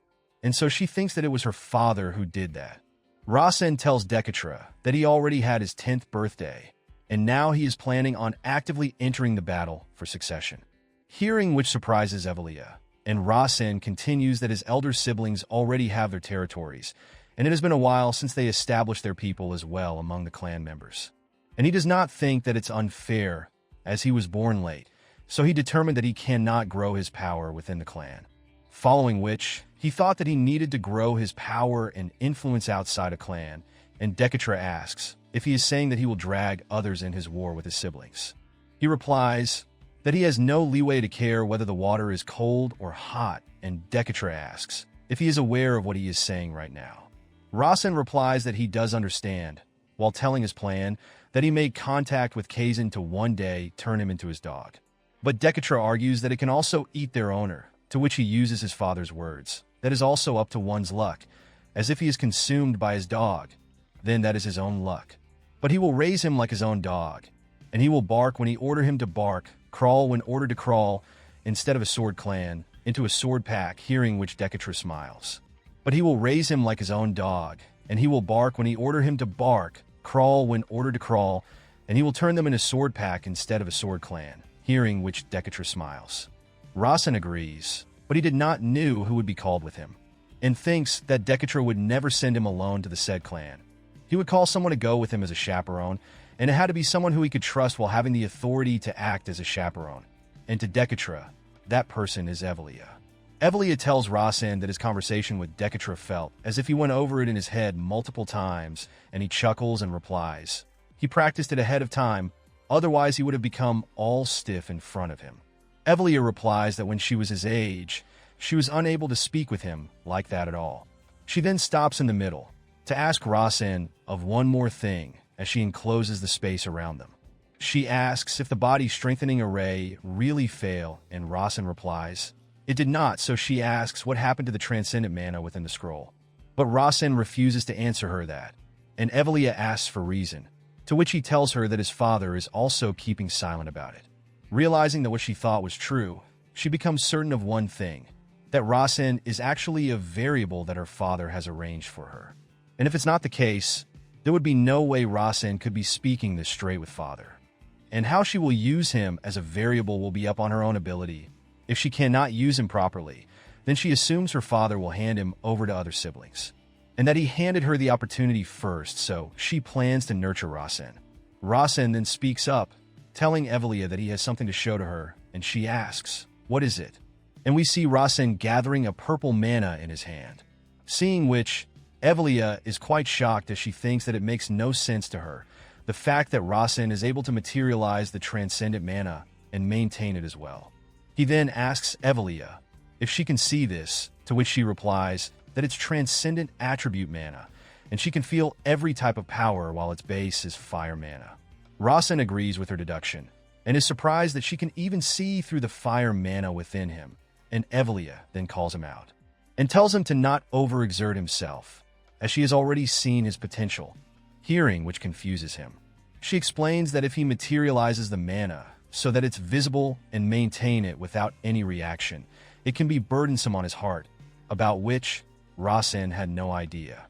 And so she thinks that it was her father who did that. Rasen tells Dekatra that he already had his 10th birthday, and now he is planning on actively entering the battle for succession. Hearing which surprises Evelia, and Rasen continues that his elder siblings already have their territories, and it has been a while since they established their people as well among the clan members. And he does not think that it's unfair, as he was born late, so he determined that he cannot grow his power within the clan. Following which, he thought that he needed to grow his power and influence outside a clan, and Dekatra asks if he is saying that he will drag others in his war with his siblings. He replies that he has no leeway to care whether the water is cold or hot, and Dekatra asks if he is aware of what he is saying right now. Rasen replies that he does understand, while telling his plan that he made contact with Kazan to one day turn him into his dog. But Dekatra argues that it can also eat their owner, to which he uses his father's words, that is also up to one's luck, as if he is consumed by his dog, then that is his own luck. But he will raise him like his own dog, and he will bark when he order him to bark, crawl when ordered to crawl, instead of a sword clan, into a sword pack, hearing which Dekatra smiles. But he will raise him like his own dog, and he will bark when he order him to bark, crawl when ordered to crawl, and he will turn them into sword pack instead of a sword clan, hearing which Dekatra smiles. Rasen agrees, but he did not know who would be called with him, and thinks that Dekatra would never send him alone to the said clan. He would call someone to go with him as a chaperone, and it had to be someone who he could trust while having the authority to act as a chaperone. And to Dekatra, that person is Evelia. Evelia tells Rasen that his conversation with Dekatra felt as if he went over it in his head multiple times, and he chuckles and replies. He practiced it ahead of time, otherwise he would have become all stiff in front of him. Evelia replies that when she was his age, she was unable to speak with him like that at all. She then stops in the middle to ask Rasen of one more thing as she encloses the space around them. She asks if the body strengthening array really failed, and Rasen replies, it did not, so she asks what happened to the transcendent mana within the scroll. But Rasen refuses to answer her that, and Evelia asks for reason, to which he tells her that his father is also keeping silent about it. Realizing that what she thought was true, she becomes certain of one thing, that Rasen is actually a variable that her father has arranged for her. And if it's not the case, there would be no way Rasen could be speaking this straight with father. And how she will use him as a variable will be up on her own ability. If she cannot use him properly, then she assumes her father will hand him over to other siblings, and that he handed her the opportunity first, so she plans to nurture Rasen. Rasen then speaks up, telling Evelia that he has something to show to her, and she asks, what is it? And we see Rasen gathering a purple mana in his hand. Seeing which, Evelia is quite shocked as she thinks that it makes no sense to her, the fact that Rasen is able to materialize the transcendent mana and maintain it as well. He then asks Evelia if she can see this, to which she replies that it's transcendent attribute mana, and she can feel every type of power while its base is fire mana. Rasen agrees with her deduction, and is surprised that she can even see through the fire mana within him, and Evelia then calls him out, and tells him to not overexert himself, as she has already seen his potential, hearing which confuses him. She explains that if he materializes the mana, so that it's visible and maintain it without any reaction, it can be burdensome on his heart, about which Rasen had no idea.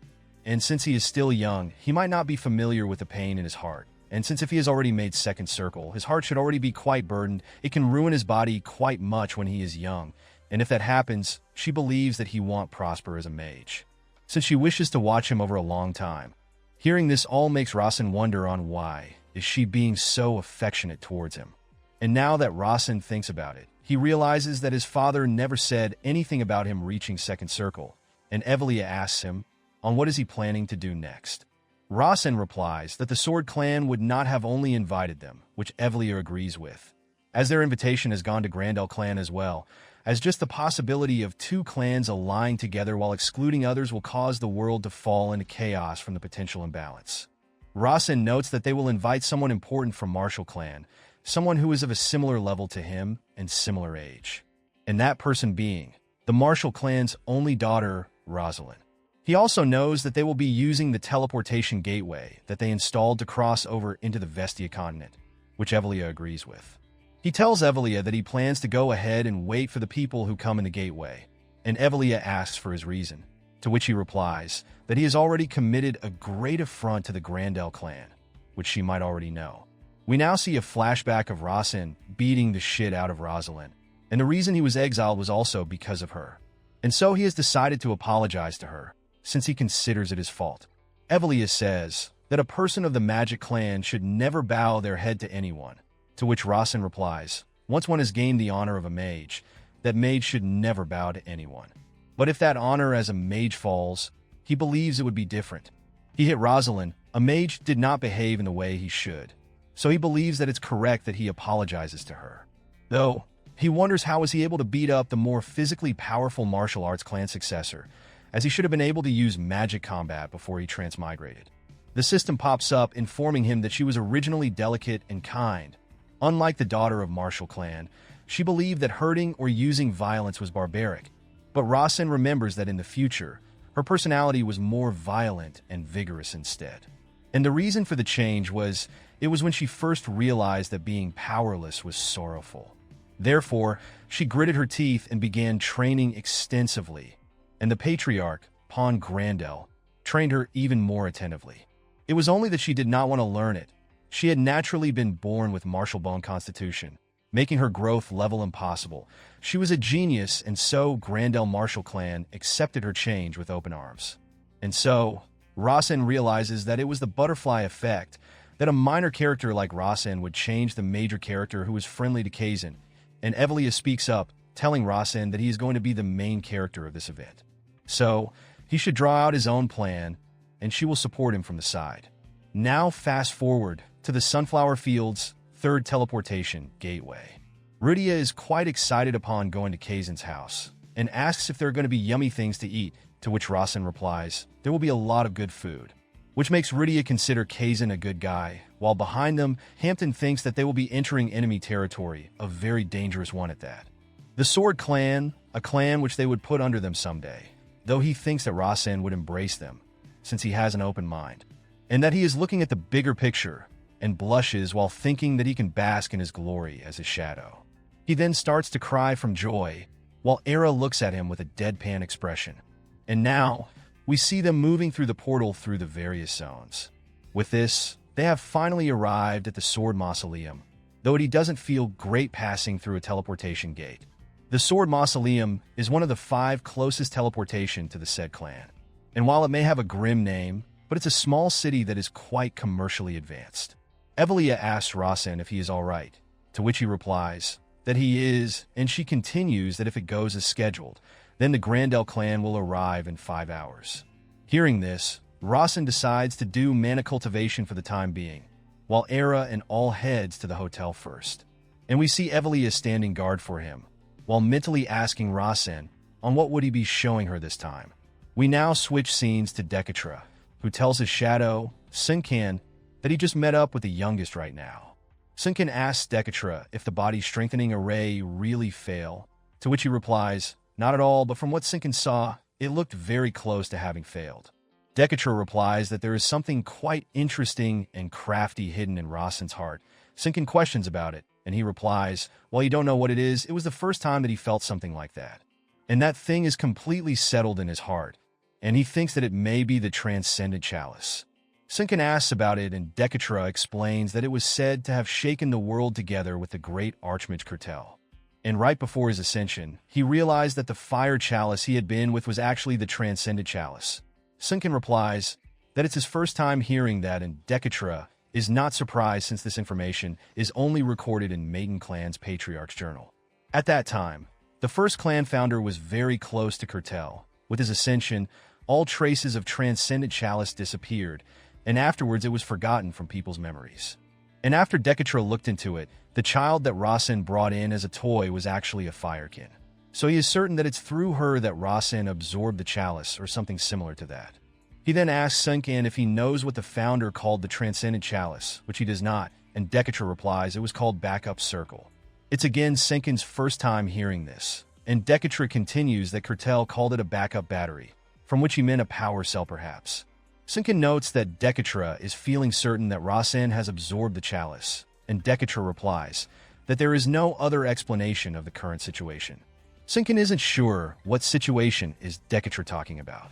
And since he is still young, he might not be familiar with the pain in his heart. And since if he has already made second circle, his heart should already be quite burdened, it can ruin his body quite much when he is young. And if that happens, she believes that he won't prosper as a mage, since she wishes to watch him over a long time. Hearing this all makes Rasen wonder on why is she being so affectionate towards him. And now that Rasen thinks about it, he realizes that his father never said anything about him reaching second circle, and Evelia asks him on what is he planning to do next. Rasen replies that the Sword Clan would not have only invited them, which Evelia agrees with, as their invitation has gone to Grandel Clan as well, as just the possibility of two clans aligning together while excluding others will cause the world to fall into chaos from the potential imbalance. Rasen notes that they will invite someone important from Martial Clan, someone who is of a similar level to him and similar age, and that person being the Martial Clan's only daughter, Rosalind. He also knows that they will be using the teleportation gateway that they installed to cross over into the Vestia continent, which Evelia agrees with. He tells Evelia that he plans to go ahead and wait for the people who come in the gateway, and Evelia asks for his reason, to which he replies that he has already committed a great affront to the Grandel clan, which she might already know. We now see a flashback of Rasen beating the shit out of Rosalind, and the reason he was exiled was also because of her. And so he has decided to apologize to her, since he considers it his fault. Evelia says that a person of the magic clan should never bow their head to anyone, to which Rasen replies, once one has gained the honor of a mage, that mage should never bow to anyone. But if that honor as a mage falls, he believes it would be different. He hit Rosalind. A mage did not behave in the way he should, so he believes that it's correct that he apologizes to her. Though, he wonders how was he able to beat up the more physically powerful martial arts clan successor, as he should have been able to use magic combat before he transmigrated. The system pops up informing him that she was originally delicate and kind. Unlike the daughter of Martial Clan, she believed that hurting or using violence was barbaric, but Rasen remembers that in the future, her personality was more violent and vigorous instead. And the reason for the change was, it was when she first realized that being powerless was sorrowful. Therefore, she gritted her teeth and began training extensively, and the patriarch, Pon Grandel, trained her even more attentively. It was only that she did not want to learn it. She had naturally been born with martial bone constitution, making her growth level impossible. She was a genius, and so Grandel Martial Clan accepted her change with open arms. And so, Rasen realizes that it was the butterfly effect, that a minor character like Rasen would change the major character who was friendly to Kazan, and Evelia speaks up, telling Rasen that he is going to be the main character of this event. So, he should draw out his own plan, and she will support him from the side. Now fast forward to the Sunflower Fields' third teleportation gateway. Rudia is quite excited upon going to Kazan's house, and asks if there are going to be yummy things to eat, to which Rasen replies, there will be a lot of good food, which makes Rudia consider Kazan a good guy, while behind them, Hampton thinks that they will be entering enemy territory, a very dangerous one at that. The Sword Clan, a clan which they would put under them someday, though he thinks that Rasen would embrace them, since he has an open mind, and that he is looking at the bigger picture, and blushes while thinking that he can bask in his glory as his shadow. He then starts to cry from joy, while Era looks at him with a deadpan expression. And now, we see them moving through the portal through the various zones. With this, they have finally arrived at the Sword Mausoleum, though he doesn't feel great passing through a teleportation gate. The Sword Mausoleum is one of the 5 closest teleportation to the said clan, and while it may have a grim name, but it's a small city that is quite commercially advanced. Evelia asks Rasen if he is alright, to which he replies that he is, and she continues that if it goes as scheduled, then the Grandel clan will arrive in 5 hours. Hearing this, Rasen decides to do mana cultivation for the time being, while Era and all heads to the hotel first. And we see Evelia standing guard for him, while mentally asking Rasen on what would he be showing her this time. We now switch scenes to Dekatra, who tells his shadow, Sunkan, that he just met up with the youngest right now. Sunkan asks Dekatra if the body strengthening array really fail, to which he replies, not at all, but from what Sunkan saw, it looked very close to having failed. Dekatra replies that there is something quite interesting and crafty hidden in Rasen's heart. Sunkan questions about it, and he replies, while you don't know what it is, it was the first time that he felt something like that. And that thing is completely settled in his heart, and he thinks that it may be the Transcendent Chalice. Sunkan asks about it, and Dekatra explains that it was said to have shaken the world together with the great Archmage Kurtel. And right before his ascension, he realized that the fire chalice he had been with was actually the Transcendent Chalice. Sunkan replies that it's his first time hearing that, and Dekatra is not surprised since this information is only recorded in Maiden Clan's Patriarch's Journal. At that time, the first clan founder was very close to Kurtel. With his ascension, all traces of Transcendent Chalice disappeared, and afterwards it was forgotten from people's memories. And after Dekatra looked into it, the child that Rasen brought in as a toy was actually a firekin. So he is certain that it's through her that Rasen absorbed the chalice or something similar to that. He then asks Sunkan if he knows what the founder called the Transcendent Chalice, which he does not, and Dekatra replies it was called Backup Circle. It's again Sunkan's first time hearing this, and Dekatra continues that Kurtel called it a backup battery, from which he meant a power cell perhaps. Sunkan notes that Dekatra is feeling certain that Rasen has absorbed the chalice, and Dekatra replies that there is no other explanation of the current situation. Sunkan isn't sure what situation is Dekatra talking about.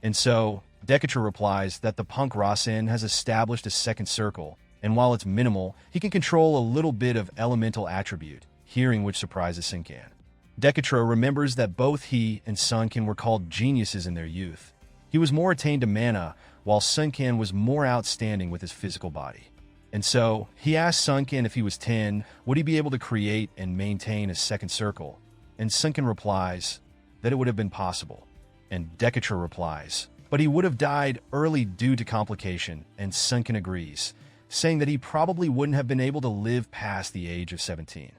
And so, Dekatra replies that the punk Rasen has established a second circle, and while it's minimal, he can control a little bit of elemental attribute, hearing which surprises Sunken. Dekatra remembers that both he and Sunken were called geniuses in their youth. He was more attained to mana, while Sunken was more outstanding with his physical body. And so, he asked Sunken if he was 10, would he be able to create and maintain a second circle? And Sunken replies that it would have been possible. And Dekatra replies, but he would have died early due to complication, and Sunken agrees, saying that he probably wouldn't have been able to live past the age of 17.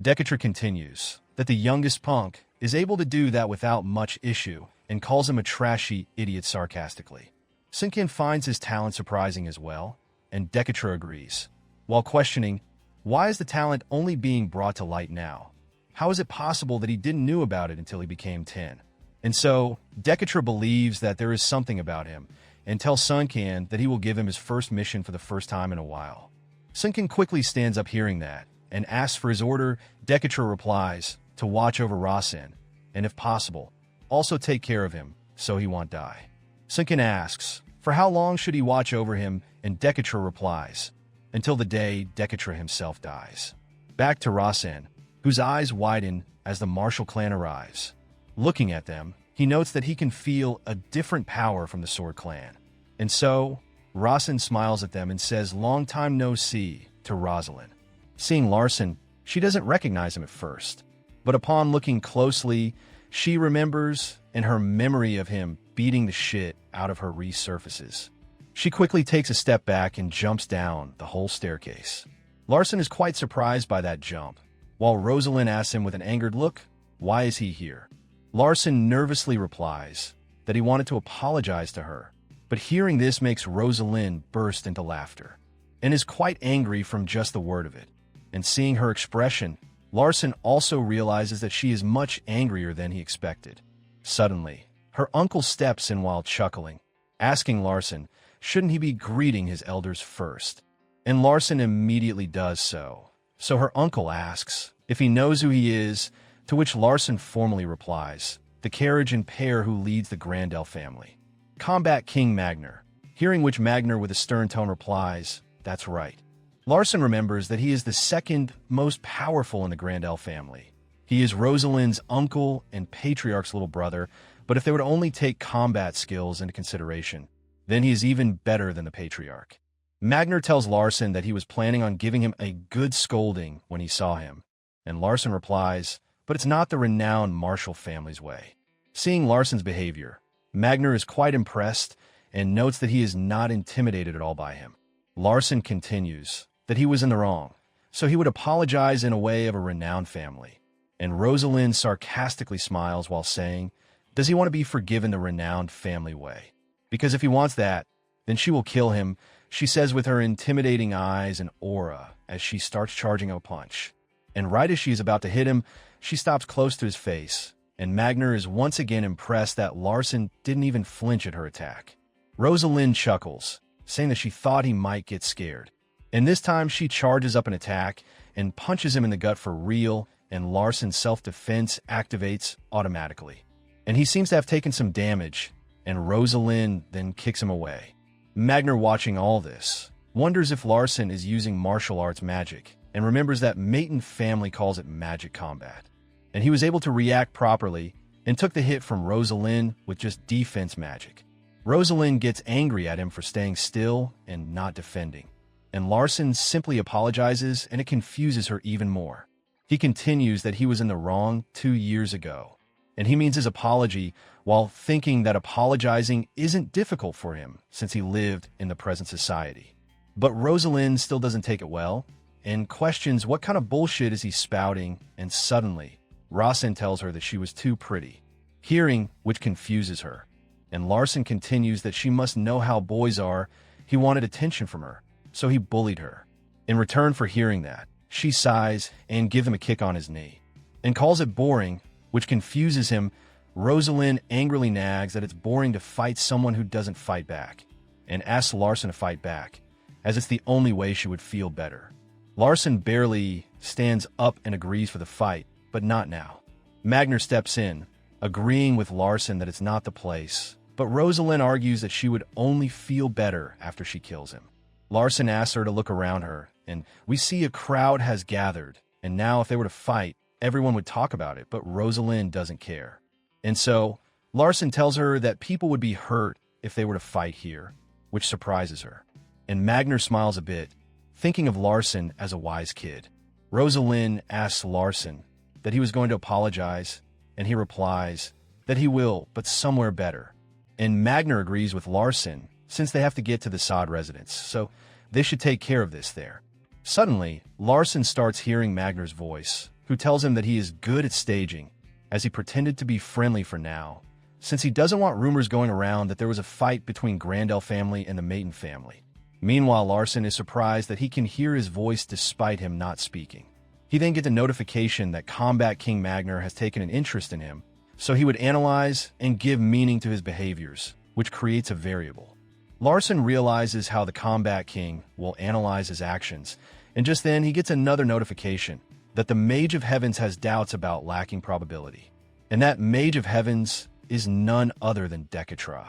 Dekatra continues that the youngest punk is able to do that without much issue, and calls him a trashy idiot sarcastically. Sunken finds his talent surprising as well, and Dekatra agrees, while questioning, why is the talent only being brought to light now? How is it possible that he didn't know about it until he became 10? And so, Dekatra believes that there is something about him, and tells Sunken that he will give him his first mission for the first time in a while. Sunken quickly stands up hearing that, and asks for his order. Dekatra replies to watch over Rasen, and if possible, also take care of him, so he won't die. Sunken asks, for how long should he watch over him, and Dekatra replies, until the day Dekatra himself dies. Back to Rasen, whose eyes widen as the martial clan arrives. Looking at them, he notes that he can feel a different power from the Sword Clan. And so, Rasen smiles at them and says long time no see to Rosalind. Seeing Larson, she doesn't recognize him at first, but upon looking closely, she remembers, and her memory of him beating the shit out of her resurfaces. She quickly takes a step back and jumps down the whole staircase. Larson is quite surprised by that jump, while Rosalind asks him with an angered look, why is he here? Larson nervously replies that he wanted to apologize to her, but hearing this makes Rosalind burst into laughter, and is quite angry from just the word of it. And seeing her expression, Larson also realizes that she is much angrier than he expected. Suddenly, her uncle steps in while chuckling, asking Larson, shouldn't he be greeting his elders first? And Larson immediately does so. So her uncle asks if he knows who he is, to which Larson formally replies, the carriage and pair who leads the Grandel family. Combat King Magner, hearing which Magner with a stern tone replies, that's right. Larson remembers that he is the second most powerful in the Grandel family. He is Rosalind's uncle and Patriarch's little brother, but if they were to only take combat skills into consideration, then he is even better than the Patriarch. Magner tells Larson that he was planning on giving him a good scolding when he saw him, and Larson replies, but it's not the renowned martial family's way. Seeing Larson's behavior, Magner is quite impressed and notes that he is not intimidated at all by him. Larson continues that he was in the wrong, so he would apologize in a way of a renowned family. And Rosalind sarcastically smiles while saying, does he want to be forgiven the renowned family way? Because if he wants that, then she will kill him, she says with her intimidating eyes and aura as she starts charging a punch. And right as she is about to hit him, she stops close to his face, and Magner is once again impressed that Larson didn't even flinch at her attack. Rosalind chuckles, saying that she thought he might get scared. And this time she charges up an attack and punches him in the gut for real, and Larson's self-defense activates automatically. And he seems to have taken some damage, and Rosalind then kicks him away. Magner, watching all this, wonders if Larson is using martial arts magic, and remembers that Maton family calls it magic combat. And he was able to react properly and took the hit from Rosalind with just defense magic. Rosalind gets angry at him for staying still and not defending. And Larson simply apologizes, and it confuses her even more. He continues that he was in the wrong 2 years ago, and he means his apology while thinking that apologizing isn't difficult for him since he lived in the present society. But Rosalind still doesn't take it well, and questions what kind of bullshit is he spouting, and suddenly, Rasen tells her that she was too pretty, hearing which confuses her. And Larson continues that she must know how boys are. He wanted attention from her, so he bullied her. In return for hearing that, she sighs and gives him a kick on his knee, and calls it boring, which confuses him. Rosalind angrily nags that it's boring to fight someone who doesn't fight back, and asks Larson to fight back, as it's the only way she would feel better. Larson barely stands up and agrees for the fight, but not now. Magner steps in, agreeing with Larson that it's not the place, but Rosalind argues that she would only feel better after she kills him. Larson asks her to look around her, and we see a crowd has gathered, and now if they were to fight, everyone would talk about it, but Rosalind doesn't care. And so, Larson tells her that people would be hurt if they were to fight here, which surprises her. And Magner smiles a bit, thinking of Larson as a wise kid. Rosalind asks Larson that he was going to apologize, and he replies that he will, but somewhere better. And Magner agrees with Larson, since they have to get to the sod residence, so they should take care of this there. Suddenly, Larson starts hearing Magner's voice, who tells him that he is good at staging, as he pretended to be friendly for now, since he doesn't want rumors going around that there was a fight between Grandel family and the Maiden family. Meanwhile, Larson is surprised that he can hear his voice despite him not speaking. He then gets a notification that Combat King Magner has taken an interest in him, so he would analyze and give meaning to his behaviors, which creates a variable. Larson realizes how the Combat King will analyze his actions, and just then he gets another notification that the Mage of Heavens has doubts about lacking probability. And that Mage of Heavens is none other than Decatra.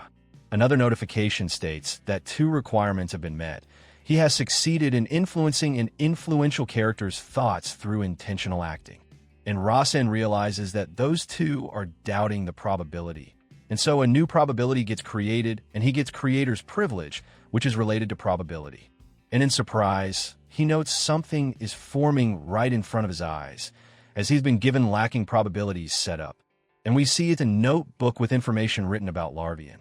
Another notification states that 2 requirements have been met. He has succeeded in influencing an influential character's thoughts through intentional acting. And Rasen realizes that those 2 are doubting the probability. And so a new probability gets created, and he gets creator's privilege, which is related to probability. And in surprise, he notes something is forming right in front of his eyes, as he's been given lacking probabilities set up. And we see it's a notebook with information written about Larvian.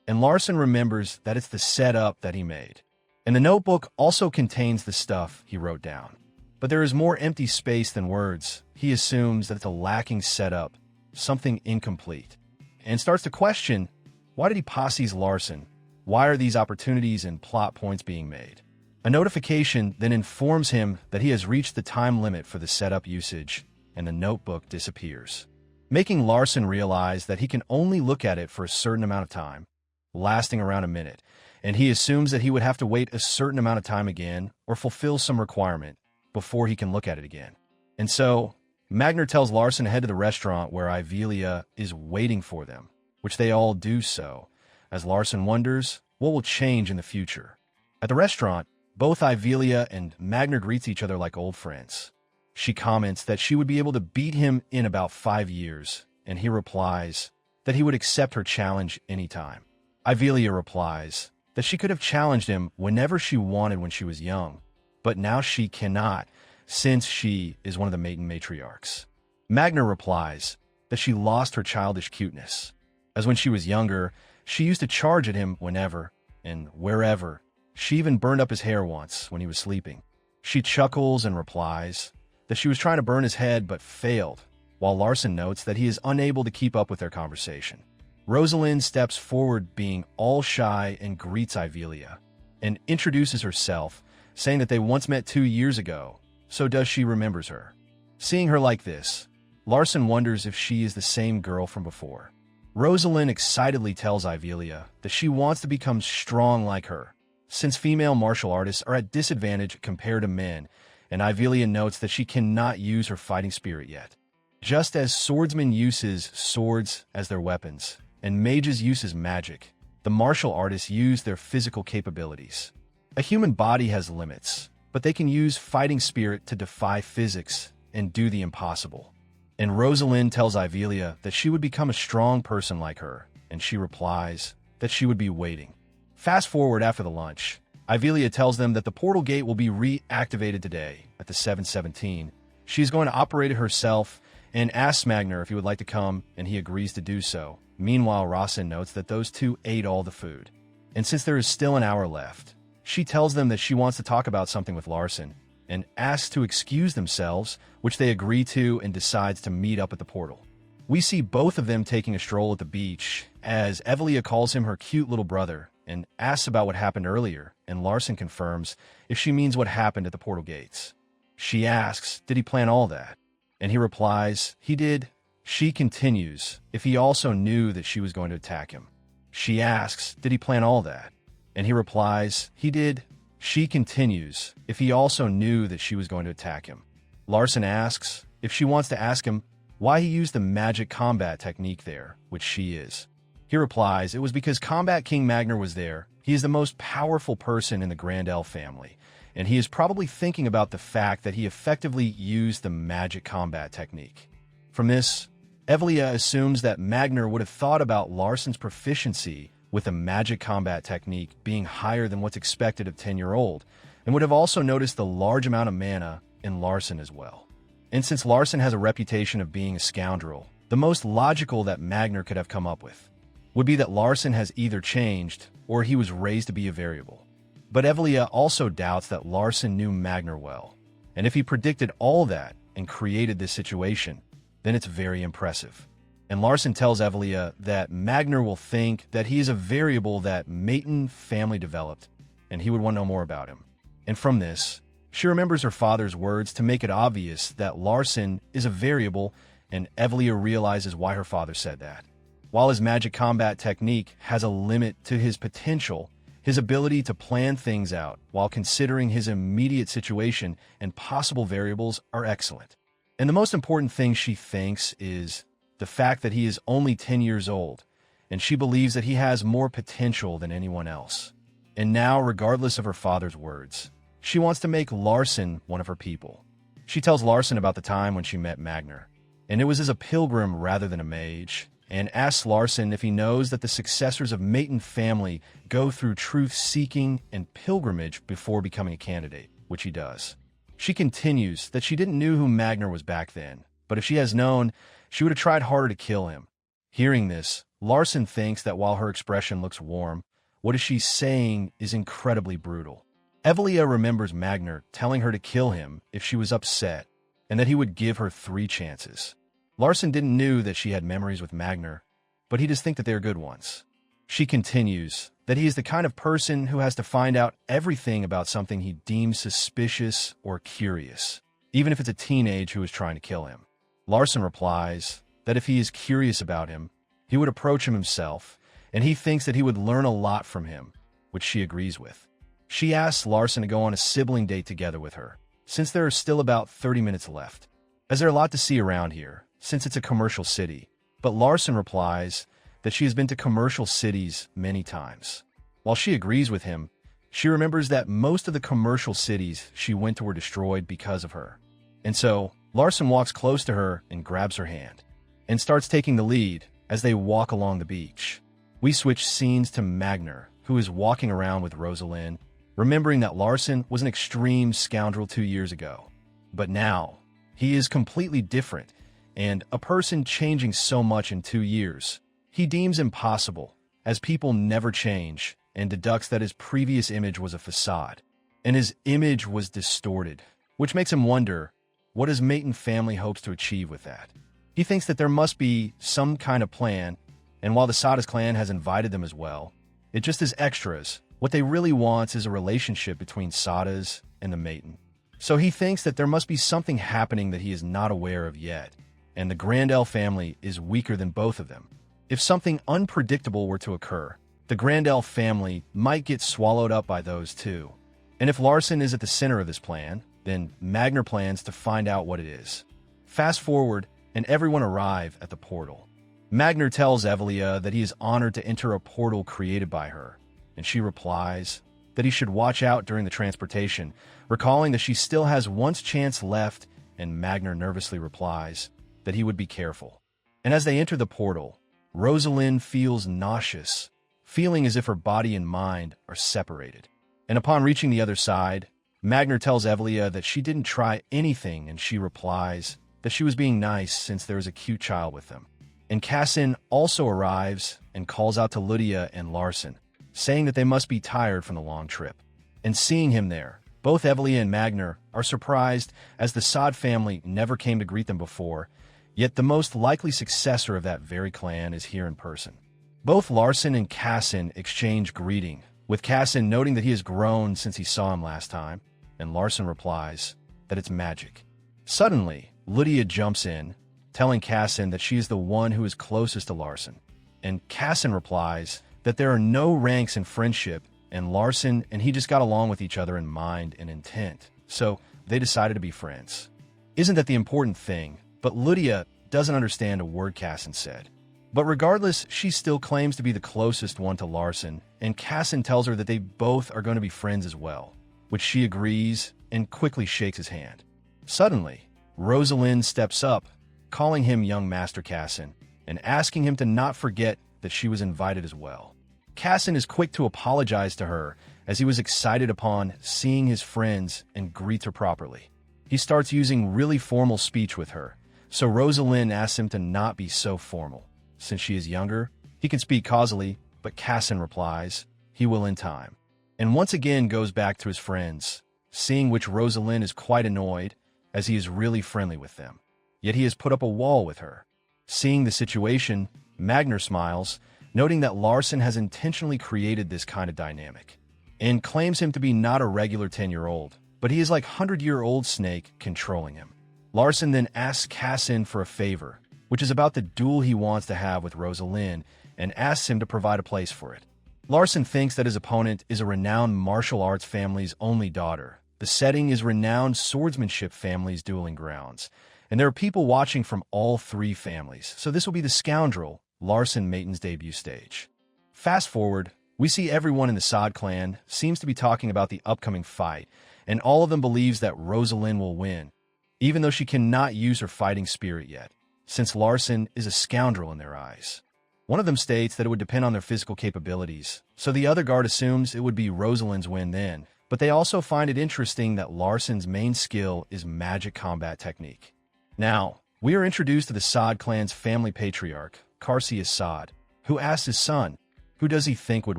And Larson remembers that it's the setup that he made. And the notebook also contains the stuff he wrote down. But there is more empty space than words. He assumes that it's a lacking setup, something incomplete, and starts to question, why did he posses Larson? Why are these opportunities and plot points being made? A notification then informs him that he has reached the time limit for the setup usage, and the notebook disappears, making Larson realize that he can only look at it for a certain amount of time, lasting around a minute, and he assumes that he would have to wait a certain amount of time again or fulfill some requirement before he can look at it again. And so, Magner tells Larson to head to the restaurant where Ivelia is waiting for them, which they all do so, as Larson wonders what will change in the future. At the restaurant, both Ivelia and Magner greets each other like old friends. She comments that she would be able to beat him in about 5 years, and he replies that he would accept her challenge anytime. Ivelia replies that she could have challenged him whenever she wanted when she was young, but now she cannot, since she is one of the Maiden matriarchs. Magner replies that she lost her childish cuteness, as when she was younger, she used to charge at him whenever and wherever. She even burned up his hair once when he was sleeping. She chuckles and replies that she was trying to burn his head but failed, while Larson notes that he is unable to keep up with their conversation. Rosalind steps forward being all shy and greets Ivelia, and introduces herself, saying that they once met 2 years ago, so does she remembers her. Seeing her like this, Larson wonders if she is the same girl from before. Rosalind excitedly tells Ivelia that she wants to become strong like her, since female martial artists are at disadvantage compared to men, and Ivelia notes that she cannot use her fighting spirit yet. Just as swordsmen uses swords as their weapons, and mages uses magic, the martial artists use their physical capabilities. A human body has limits, but they can use fighting spirit to defy physics and do the impossible. And Rosalind tells Ivelia that she would become a strong person like her, and she replies that she would be waiting. Fast forward after the lunch, Ivelia tells them that the portal gate will be reactivated today at the 7:17. She's going to operate it herself and asks Magner if he would like to come, and he agrees to do so. Meanwhile, Rasen notes that those 2 ate all the food. And since there is still an hour left, she tells them that she wants to talk about something with Larson, and asks to excuse themselves, which they agree to, and decides to meet up at the portal. We see both of them taking a stroll at the beach, as Evelia calls him her cute little brother, and asks about what happened earlier, and Larson confirms if she means what happened at the portal gates. She asks, did he plan all that? And he replies, he did. She continues, if he also knew that she was going to attack him. She asks, did he plan all that? And he replies, he did. She continues, if he also knew that she was going to attack him. Larson asks if she wants to ask him why he used the magic combat technique there, which she is. He replies it was because Combat King Magner was there, He is the most powerful person in the Grandel family, and he is probably thinking about the fact that he effectively used the magic combat technique. From this, Evelia assumes that Magner would have thought about Larson's proficiency with the magic combat technique being higher than what's expected of 10-year-old, and would have also noticed the large amount of mana in Larson as well. And since Larson has a reputation of being a scoundrel, the most logical that Magner could have come up with would be that Larson has either changed or he was raised to be a variable. But Evelia also doubts that Larson knew Magner well, and if he predicted all that and created this situation, then it's very impressive. And Larson tells Evelia that Magner will think that he is a variable that Mayton family developed, and he would want to know more about him. And from this, she remembers her father's words to make it obvious that Larson is a variable, and Evelia realizes why her father said that. While his magic combat technique has a limit to his potential, his ability to plan things out while considering his immediate situation and possible variables are excellent. And the most important thing she thinks is the fact that he is only 10 years old, and she believes that he has more potential than anyone else. And now, regardless of her father's words, she wants to make Larson one of her people. She tells Larson about the time when she met Magner, and it was as a pilgrim rather than a mage, and asks Larson if he knows that the successors of Mayton family go through truth-seeking and pilgrimage before becoming a candidate, which he does. She continues that she didn't know who Magner was back then, but if she has known, she would have tried harder to kill him. Hearing this, Larson thinks that while her expression looks warm, what she's saying is incredibly brutal. Evelia remembers Magner telling her to kill him if she was upset, and that he would give her 3 chances. Larson didn't know that she had memories with Magner, but he does think that they are good ones. She continues that he is the kind of person who has to find out everything about something he deems suspicious or curious, even if it's a teenage who is trying to kill him. Larson replies that if he is curious about him, he would approach him himself, and he thinks that he would learn a lot from him, which she agrees with. She asks Larson to go on a sibling date together with her, since there are still about 30 minutes left, as there are a lot to see around here, since it's a commercial city. But Larson replies that she has been to commercial cities many times. While she agrees with him, she remembers that most of the commercial cities she went to were destroyed because of her. And so, Larson walks close to her and grabs her hand, and starts taking the lead as they walk along the beach. We switch scenes to Magner, who is walking around with Rosalind, remembering that Larson was an extreme scoundrel 2 years ago. But now, he is completely different, and a person changing so much in 2 years, he deems impossible, as people never change, and deducts that his previous image was a facade, and his image was distorted, which makes him wonder, what his Mayton family hopes to achieve with that? He thinks that there must be some kind of plan, and while the Sadas clan has invited them as well, it just is extras. What they really want is a relationship between Sadas and the Mayton. So he thinks that there must be something happening that he is not aware of yet, and the Grandel family is weaker than both of them. If something unpredictable were to occur, the Grandel family might get swallowed up by those two. And if Larson is at the center of this plan, then Magner plans to find out what it is. Fast forward, and everyone arrive at the portal. Magner tells Evelia that he is honored to enter a portal created by her, and she replies that he should watch out during the transportation, recalling that she still has one chance left, and Magner nervously replies that he would be careful. And as they enter the portal, Rosalind feels nauseous, feeling as if her body and mind are separated. And upon reaching the other side, Magner tells Evelia that she didn't try anything, and she replies that she was being nice since there is a cute child with them. And Cassin also arrives and calls out to Lydia and Larson, saying that they must be tired from the long trip. And seeing him there, both Evelia and Magner are surprised, as the Sod family never came to greet them before, yet the most likely successor of that very clan is here in person. Both Larson and Cassin exchange greeting, with Cassin noting that he has grown since he saw him last time, and Larson replies that it's magic. Suddenly, Lydia jumps in, telling Cassin that she is the one who is closest to Larson, and Cassin replies that there are no ranks in friendship, and Larson and he just got along with each other in mind and intent, so they decided to be friends. Isn't that the important thing? But Lydia doesn't understand a word Cassin said. But regardless, she still claims to be the closest one to Larson, and Cassin tells her that they both are going to be friends as well, which she agrees and quickly shakes his hand. Suddenly, Rosalind steps up, calling him young Master Cassin, and asking him to not forget that she was invited as well. Cassin is quick to apologize to her as he was excited upon seeing his friends and greets her properly. He starts using really formal speech with her, so Rosalind asks him to not be so formal. Since she is younger, he can speak causally, but Cassin replies he will in time, and once again goes back to his friends, seeing which Rosalind is quite annoyed as he is really friendly with them. Yet he has put up a wall with her. Seeing the situation, Magner smiles, noting that Larson has intentionally created this kind of dynamic, and claims him to be not a regular 10-year-old, but he is like 100-year-old Snake controlling him. Larson then asks Cassin for a favor, which is about the duel he wants to have with Rosalind, and asks him to provide a place for it. Larson thinks that his opponent is a renowned martial arts family's only daughter. The setting is renowned swordsmanship family's dueling grounds, and there are people watching from all three families, so this will be the scoundrel Larson Maiton's debut stage. Fast forward, we see everyone in the Sod clan seems to be talking about the upcoming fight, and all of them believes that Rosalind will win, even though she cannot use her fighting spirit yet, since Larson is a scoundrel in their eyes. One of them states that it would depend on their physical capabilities, so the other guard assumes it would be Rosalind's win then, but they also find it interesting that Larson's main skill is magic combat technique. Now, we are introduced to the Sod clan's family patriarch, Carcius Sod, who asks his son, who does he think would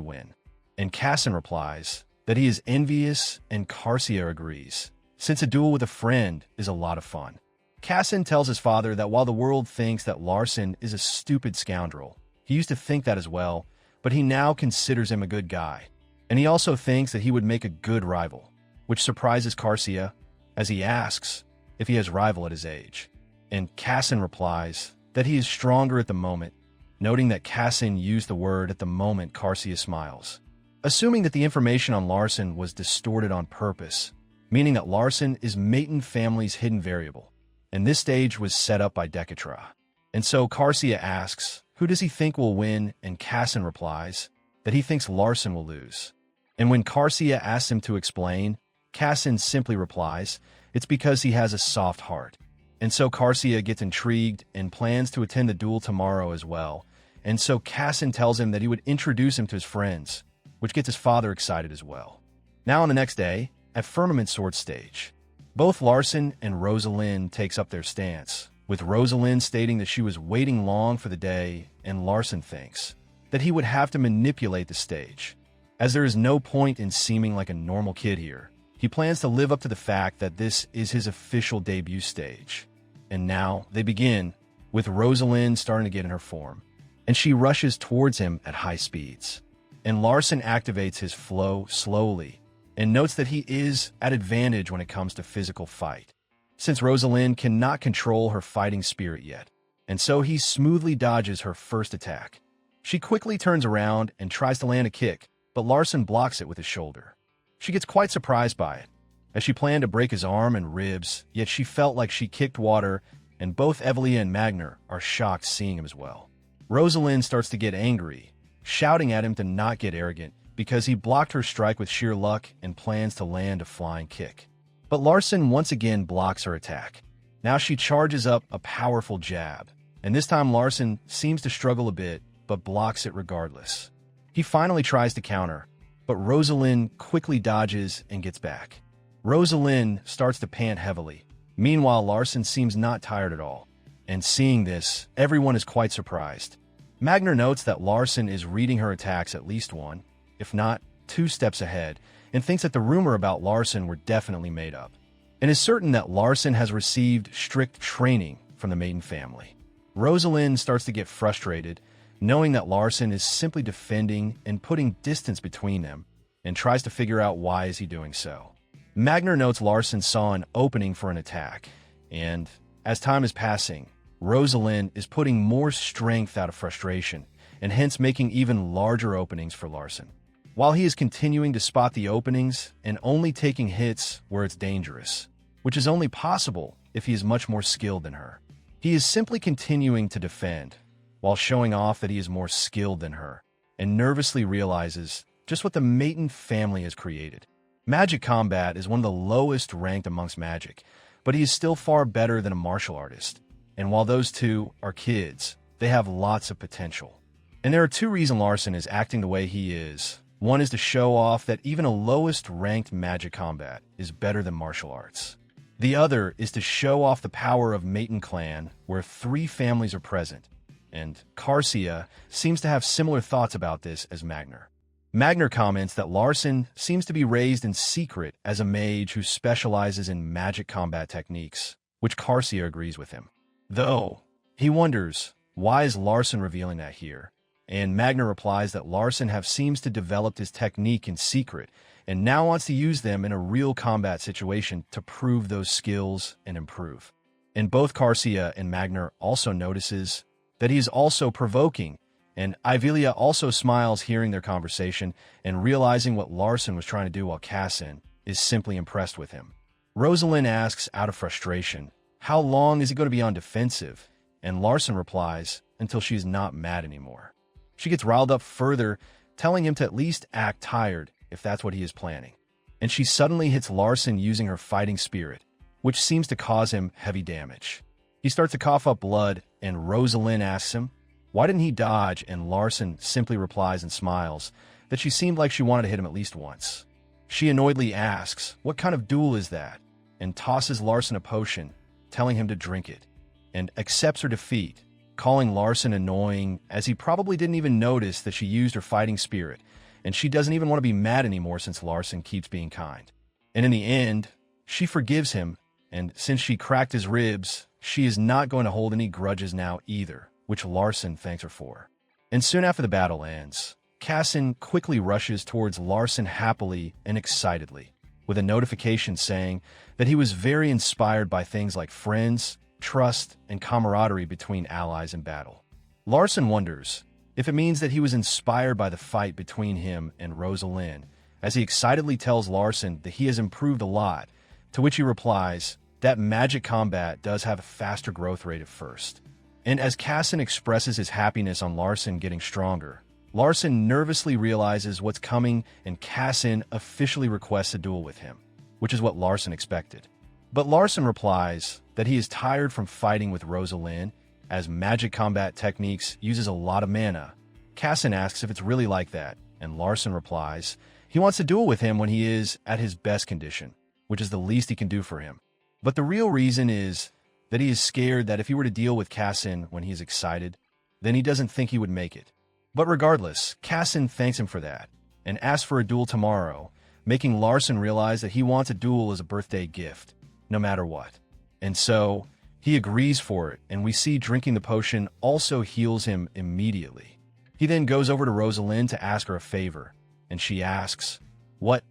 win? And Cassin replies that he is envious, and Carcia agrees, since a duel with a friend is a lot of fun. Cassin tells his father that while the world thinks that Larson is a stupid scoundrel, he used to think that as well, but he now considers him a good guy. And he also thinks that he would make a good rival, which surprises Carcia as he asks if he has rival at his age. And Cassin replies that he is stronger at the moment, noting that Cassin used the word at the moment. Carcia smiles, assuming that the information on Larson was distorted on purpose, meaning that Larson is Maiton family's hidden variable, and this stage was set up by Decatra. And so Carcia asks, who does he think will win? And Cassin replies that he thinks Larson will lose. And when Carcia asks him to explain, Cassin simply replies, it's because he has a soft heart. And so Carcia gets intrigued and plans to attend the duel tomorrow as well. And so Cassin tells him that he would introduce him to his friends, which gets his father excited as well. Now on the next day, at Firmament Sword stage, both Larson and Rosalind takes up their stance, with Rosalind stating that she was waiting long for the day, and Larson thinks that he would have to manipulate the stage, as there is no point in seeming like a normal kid here. He plans to live up to the fact that this is his official debut stage. And now they begin, with Rosalind starting to get in her form, and she rushes towards him at high speeds. And Larson activates his flow slowly, and notes that he is at advantage when it comes to physical fight, since Rosalind cannot control her fighting spirit yet, and so he smoothly dodges her first attack. She quickly turns around and tries to land a kick, but Larson blocks it with his shoulder. She gets quite surprised by it, as she planned to break his arm and ribs, yet she felt like she kicked water, and both Evelia and Magner are shocked seeing him as well. Rosalind starts to get angry, shouting at him to not get arrogant, because he blocked her strike with sheer luck and plans to land a flying kick. But Larson once again blocks her attack. Now she charges up a powerful jab, and this time Larson seems to struggle a bit, but blocks it regardless. He finally tries to counter, but Rosalind quickly dodges and gets back. Rosalind starts to pant heavily. Meanwhile, Larson seems not tired at all, and seeing this, everyone is quite surprised. Magner notes that Larson is reading her attacks at least one, if not 2 steps ahead, and thinks that the rumor about Larson were definitely made up, and is certain that Larson has received strict training from the Maiton family. Rosalind starts to get frustrated, knowing that Larson is simply defending and putting distance between them, and tries to figure out why is he doing so. Magner notes Larson saw an opening for an attack, and as time is passing, Rosalind is putting more strength out of frustration, and hence making even larger openings for Larson, while he is continuing to spot the openings and only taking hits where it's dangerous, which is only possible if he is much more skilled than her. He is simply continuing to defend, while showing off that he is more skilled than her, and nervously realizes just what the Maiden family has created. Magic combat is one of the lowest ranked amongst magic, but he is still far better than a martial artist. And while those two are kids, they have lots of potential. And there are two reasons Larson is acting the way he is. One is to show off that even a lowest ranked magic combat is better than martial arts. The other is to show off the power of Maiden clan, where 3 families are present. And Karsia seems to have similar thoughts about this as Magner. Magner comments that Larson seems to be raised in secret as a mage who specializes in magic combat techniques, which Karsia agrees with him. Though, he wonders, why is Larson revealing that here? And Magner replies that Larson seems to developed his technique in secret and now wants to use them in a real combat situation to prove those skills and improve. And both Karsia and Magner also notices that he is also provoking, and Ivelia also smiles hearing their conversation and realizing what Larson was trying to do while Cassin is simply impressed with him. Rosalind asks out of frustration, how long is he going to be on defensive? And Larson replies, until she's not mad anymore. She gets riled up further, telling him to at least act tired if that's what he is planning. And she suddenly hits Larson using her fighting spirit, which seems to cause him heavy damage. He starts to cough up blood, and Rosalind asks him, why didn't he dodge? And Larson simply replies and smiles that she seemed like she wanted to hit him at least once. She annoyedly asks, what kind of duel is that? And tosses Larson a potion, telling him to drink it, and accepts her defeat, calling Larson annoying as he probably didn't even notice that she used her fighting spirit, and she doesn't even want to be mad anymore since Larson keeps being kind. And in the end, she forgives him, and since she cracked his ribs, she is not going to hold any grudges now either, which Larson thanks her for. And soon after the battle ends, Cassin quickly rushes towards Larson happily and excitedly, with a notification saying that he was very inspired by things like friends, trust, and camaraderie between allies in battle. Larson wonders if it means that he was inspired by the fight between him and Rosalind, as he excitedly tells Larson that he has improved a lot, to which he replies that magic combat does have a faster growth rate at first. And as Cassin expresses his happiness on Larson getting stronger, Larson nervously realizes what's coming, and Cassin officially requests a duel with him, which is what Larson expected. But Larson replies that he is tired from fighting with Rosalind, as magic combat techniques uses a lot of mana. Cassin asks if it's really like that, and Larson replies he wants to duel with him when he is at his best condition, which is the least he can do for him. But the real reason is that he is scared that if he were to deal with Cassin when he is excited, then he doesn't think he would make it. But regardless, Cassin thanks him for that, and asks for a duel tomorrow, making Larson realize that he wants a duel as a birthday gift, no matter what. And so, he agrees for it, and we see drinking the potion also heals him immediately. He then goes over to Rosalind to ask her a favor, and she asks, what?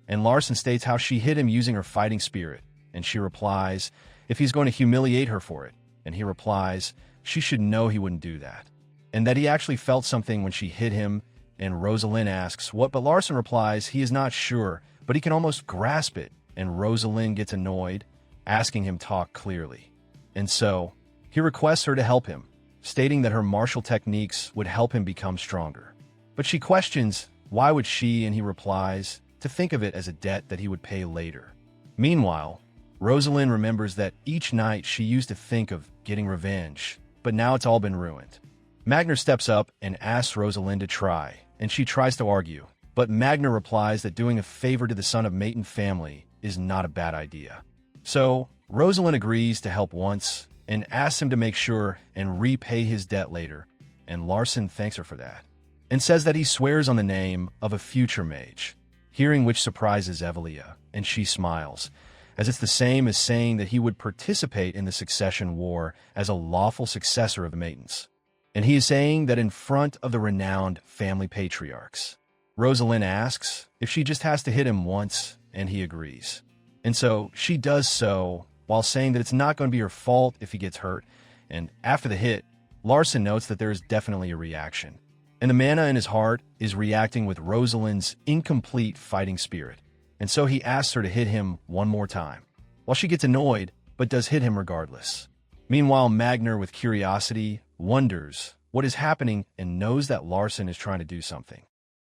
And Larson states how she hit him using her fighting spirit, and she replies if he's going to humiliate her for it, and he replies she should know he wouldn't do that, and that he actually felt something when she hit him, and Rosalind asks what, but Larson replies he is not sure, but he can almost grasp it, and Rosalind gets annoyed, asking him to talk clearly. And so, he requests her to help him, stating that her martial techniques would help him become stronger. But she questions why would she, and he replies to think of it as a debt that he would pay later. Meanwhile, Rosalind remembers that each night she used to think of getting revenge, but now it's all been ruined. Magner steps up and asks Rosalind to try, and she tries to argue, but Magner replies that doing a favor to the son of Maiden family is not a bad idea. So, Rosalind agrees to help once, and asks him to make sure and repay his debt later, and Larson thanks her for that, and says that he swears on the name of a future mage, hearing which surprises Evelia, and she smiles, as it's the same as saying that he would participate in the succession war as a lawful successor of the Maidens. And he is saying that in front of the renowned family patriarchs. Rosalind asks if she just has to hit him once, and he agrees. And so she does so, while saying that it's not going to be her fault if he gets hurt, and after the hit, Larson notes that there is definitely a reaction, and the mana in his heart is reacting with Rosalind's incomplete fighting spirit, and so he asks her to hit him one more time, while she gets annoyed, but does hit him regardless. Meanwhile, Magner, with curiosity, wonders what is happening and knows that Larson is trying to do something.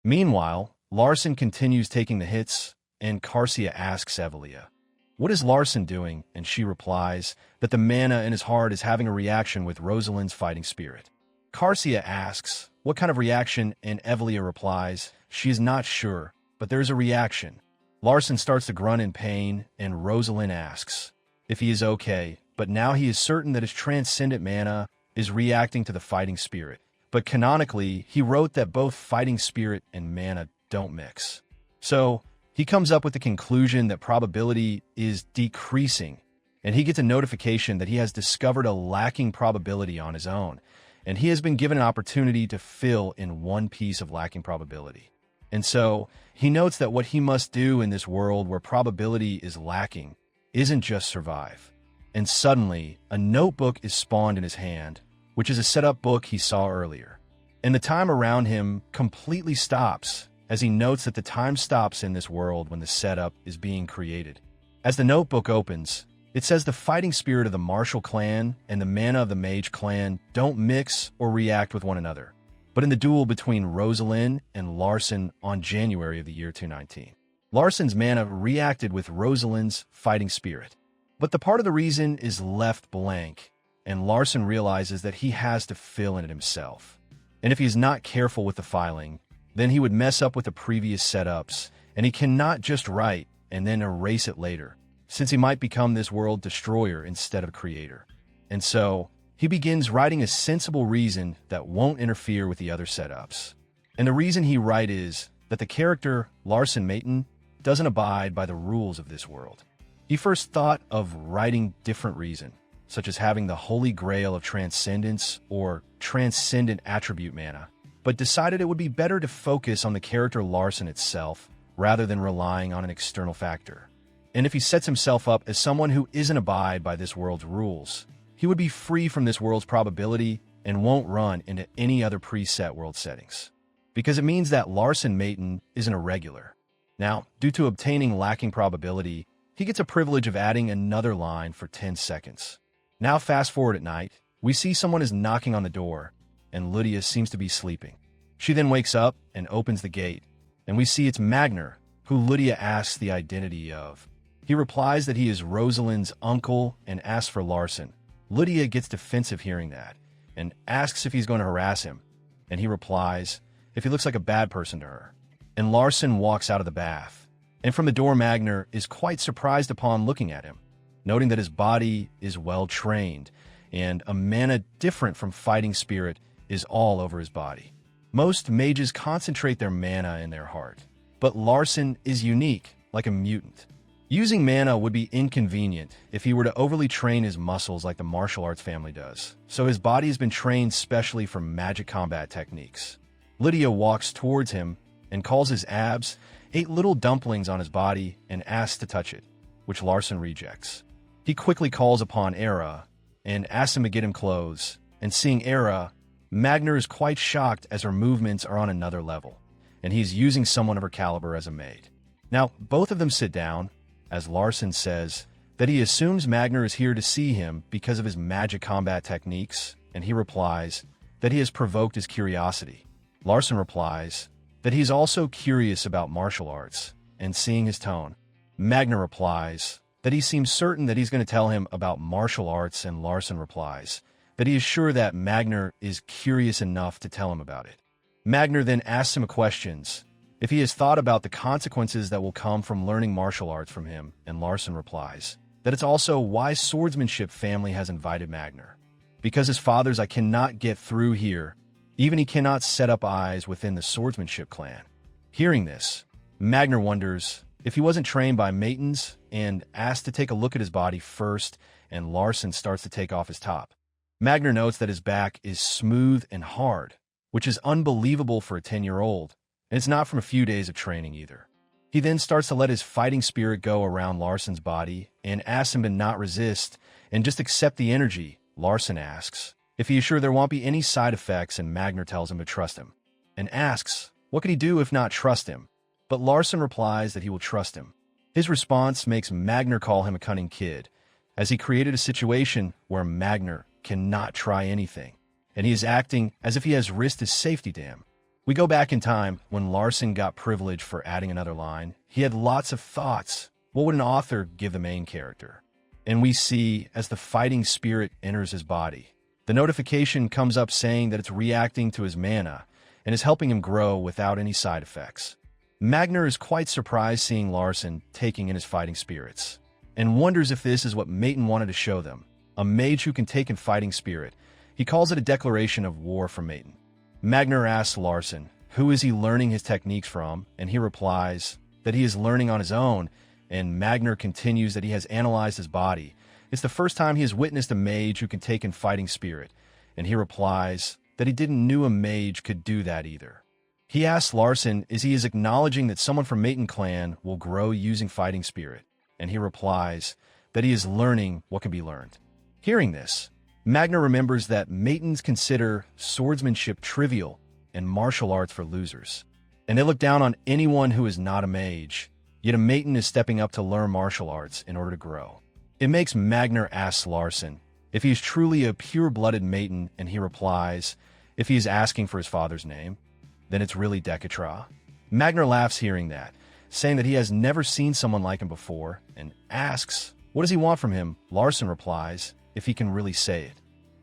Meanwhile, Larson continues taking the hits, and Carcia asks Evelia, "What is Larson doing?" And she replies that the mana in his heart is having a reaction with Rosalind's fighting spirit. Carcia asks what kind of reaction, and Evelia replies she is not sure, but there's a reaction. Larson starts to grunt in pain, and Rosalind asks if he is okay, but now he is certain that his transcendent mana is reacting to the fighting spirit. But canonically, he wrote that both fighting spirit and mana don't mix. So he comes up with the conclusion that probability is decreasing, and he gets a notification that he has discovered a lacking probability on his own, and he has been given an opportunity to fill in one piece of lacking probability. And so he notes that what he must do in this world where probability is lacking isn't just survive. And suddenly, a notebook is spawned in his hand, which is a setup book he saw earlier. And the time around him completely stops, as he notes that the time stops in this world when the setup is being created. As the notebook opens, it says the fighting spirit of the martial clan and the mana of the mage clan don't mix or react with one another, but in the duel between Rosalind and Larson on January of the year 219. Larson's mana reacted with Rosalind's fighting spirit, but the part of the reason is left blank, and Larson realizes that he has to fill in it himself. And if he is not careful with the filing, then he would mess up with the previous setups, and he cannot just write and then erase it later, since he might become this world destroyer instead of creator. And so, he begins writing a sensible reason that won't interfere with the other setups. And the reason he writes is that the character, Larson Mayton, doesn't abide by the rules of this world. He first thought of writing different reason, such as having the holy grail of transcendence or transcendent attribute mana, but decided it would be better to focus on the character Larson itself rather than relying on an external factor. And if he sets himself up as someone who isn't abide by this world's rules, he would be free from this world's probability and won't run into any other preset world settings. Because it means that Larson Mayton is an irregular. Now, due to obtaining lacking probability, he gets a privilege of adding another line for 10 seconds. Now fast forward at night, we see someone is knocking on the door, and Lydia seems to be sleeping. She then wakes up and opens the gate, and we see it's Magner, who Lydia asks the identity of. He replies that he is Rosalind's uncle and asks for Larson. Lydia gets defensive hearing that, and asks if he's going to harass him, and he replies if he looks like a bad person to her. And Larson walks out of the bath, and from the door Magner is quite surprised upon looking at him, noting that his body is well trained, and a mana different from fighting spirit is all over his body. Most mages concentrate their mana in their heart, but Larson is unique, like a mutant. Using mana would be inconvenient if he were to overly train his muscles like the martial arts family does, so his body has been trained specially for magic combat techniques. Lydia walks towards him and calls his abs 8 little dumplings on his body and asks to touch it, which Larson rejects. He quickly calls upon Era and asks him to get him clothes, and seeing Era, Magner is quite shocked as her movements are on another level, and he's using someone of her caliber as a maid. Now, both of them sit down, as Larson says that he assumes Magner is here to see him because of his magic combat techniques, and he replies that he has provoked his curiosity. Larson replies that he's also curious about martial arts, and seeing his tone, Magner replies that he seems certain that he's going to tell him about martial arts, and Larson replies that he is sure that Magner is curious enough to tell him about it. Magner then asks him questions if he has thought about the consequences that will come from learning martial arts from him, and Larson replies that it's also why swordsmanship family has invited Magner. Because his father's I cannot get through here, even he cannot set up eyes within the swordsmanship clan. Hearing this, Magner wonders if he wasn't trained by Maytons and asks to take a look at his body first, and Larson starts to take off his top. Magner notes that his back is smooth and hard, which is unbelievable for a 10-year-old, and it's not from a few days of training either. He then starts to let his fighting spirit go around Larson's body and asks him to not resist and just accept the energy. Larson asks if he is sure there won't be any side effects, and Magner tells him to trust him, and asks what could he do if not trust him, but Larson replies that he will trust him. His response makes Magner call him a cunning kid, as he created a situation where Magner cannot try anything, and he is acting as if he has risked his safety to him. We go back in time when Larson got privilege for adding another line. He had lots of thoughts. What would an author give the main character? And we see as the fighting spirit enters his body, the notification comes up saying that it's reacting to his mana and is helping him grow without any side effects. Magner is quite surprised seeing Larson taking in his fighting spirits and wonders if this is what Maton wanted to show them, a mage who can take in fighting spirit. He calls it a declaration of war from Maton. Magner asks Larson, who is he learning his techniques from, and he replies that he is learning on his own, and Magner continues that he has analyzed his body. It's the first time he has witnessed a mage who can take in fighting spirit, and he replies that he didn't know a mage could do that either. He asks Larson is he is acknowledging that someone from Maton clan will grow using fighting spirit, and he replies that he is learning what can be learned. Hearing this, Magner remembers that Matons consider swordsmanship trivial and martial arts for losers, and they look down on anyone who is not a mage, yet a Maton is stepping up to learn martial arts in order to grow. It makes Magner ask Larson if he is truly a pure-blooded Maton, and he replies if he is asking for his father's name, then it's really Decatra. Magner laughs hearing that, saying that he has never seen someone like him before, and asks what does he want from him. Larson replies if he can really say it.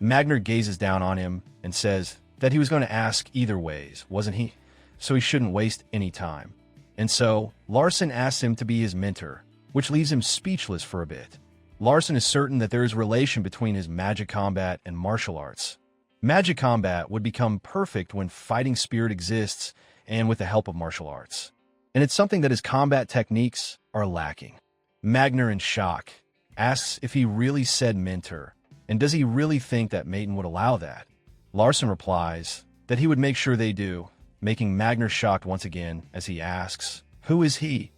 Magner gazes down on him and says that he was going to ask either ways, wasn't he? So he shouldn't waste any time. And so Larson asks him to be his mentor, which leaves him speechless for a bit. Larson is certain that there is a relation between his magic combat and martial arts. Magic combat would become perfect when fighting spirit exists and with the help of martial arts. And it's something that his combat techniques are lacking. Magner, in shock, asks if he really said mentor, and does he really think that Maton would allow that? Larson replies that he would make sure they do, making Magner shocked once again as he asks, who is he?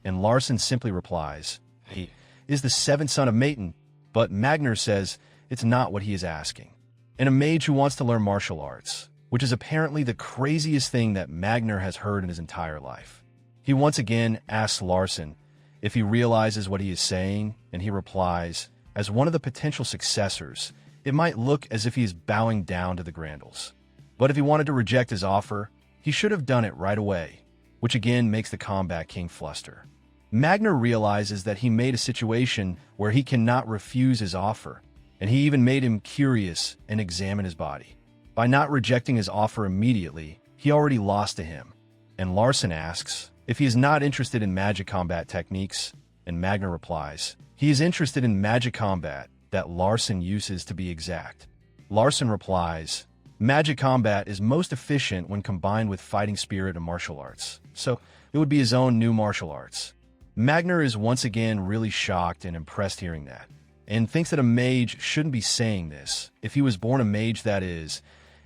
And Larson simply replies, he is the seventh son of Maton, but Magner says it's not what he is asking. And a mage who wants to learn martial arts, which is apparently the craziest thing that Magner has heard in his entire life. He once again asks Larson if he realizes what he is saying, and he replies, as one of the potential successors, it might look as if he is bowing down to the Grandals. But if he wanted to reject his offer, he should have done it right away, which again makes the Combat King fluster. Magner realizes that he made a situation where he cannot refuse his offer, and he even made him curious and examine his body. By not rejecting his offer immediately, he already lost to him, and Larson asks if he is not interested in magic combat techniques, and Magner replies he is interested in magic combat that Larson uses to be exact. Larson replies, magic combat is most efficient when combined with fighting spirit and martial arts, so it would be his own new martial arts. Magner is once again really shocked and impressed hearing that, and thinks that a mage shouldn't be saying this, if he was born a mage that is,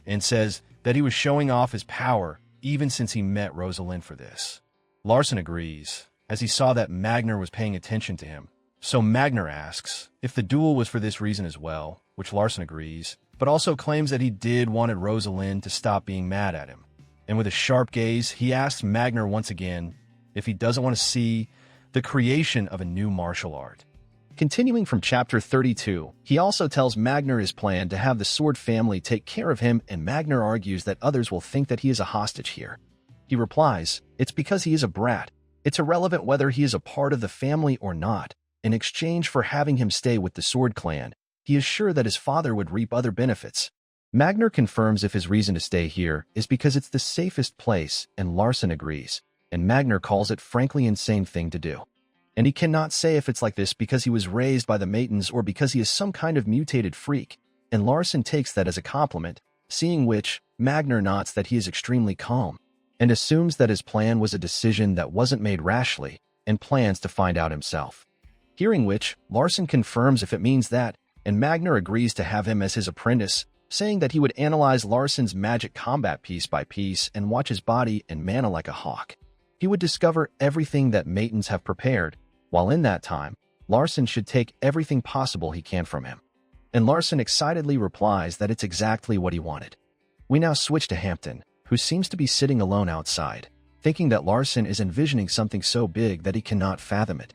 and says that he was showing off his power even since he met Rosalind for this. Larson agrees, as he saw that Magner was paying attention to him. So Magner asks if the duel was for this reason as well, which Larson agrees, but also claims that he did wanted Rosalind to stop being mad at him. And with a sharp gaze, he asks Magner once again if he doesn't want to see the creation of a new martial art. Continuing from chapter 32, he also tells Magner his plan to have the Sword family take care of him, and Magner argues that others will think that he is a hostage here. He replies, it's because he is a brat. It's irrelevant whether he is a part of the family or not. In exchange for having him stay with the Sword clan, he is sure that his father would reap other benefits. Magner confirms if his reason to stay here is because it's the safest place, and Larson agrees, and Magner calls it frankly insane thing to do. And he cannot say if it's like this because he was raised by the Matons or because he is some kind of mutated freak, and Larson takes that as a compliment, seeing which, Magner nots that he is extremely calm, and assumes that his plan was a decision that wasn't made rashly, and plans to find out himself. Hearing which, Larson confirms if it means that, and Magner agrees to have him as his apprentice, saying that he would analyze Larson's magic combat piece by piece and watch his body and mana like a hawk. He would discover everything that Matons have prepared, while in that time, Larson should take everything possible he can from him. And Larson excitedly replies that it's exactly what he wanted. We now switch to Hampton, who seems to be sitting alone outside, thinking that Larson is envisioning something so big that he cannot fathom it,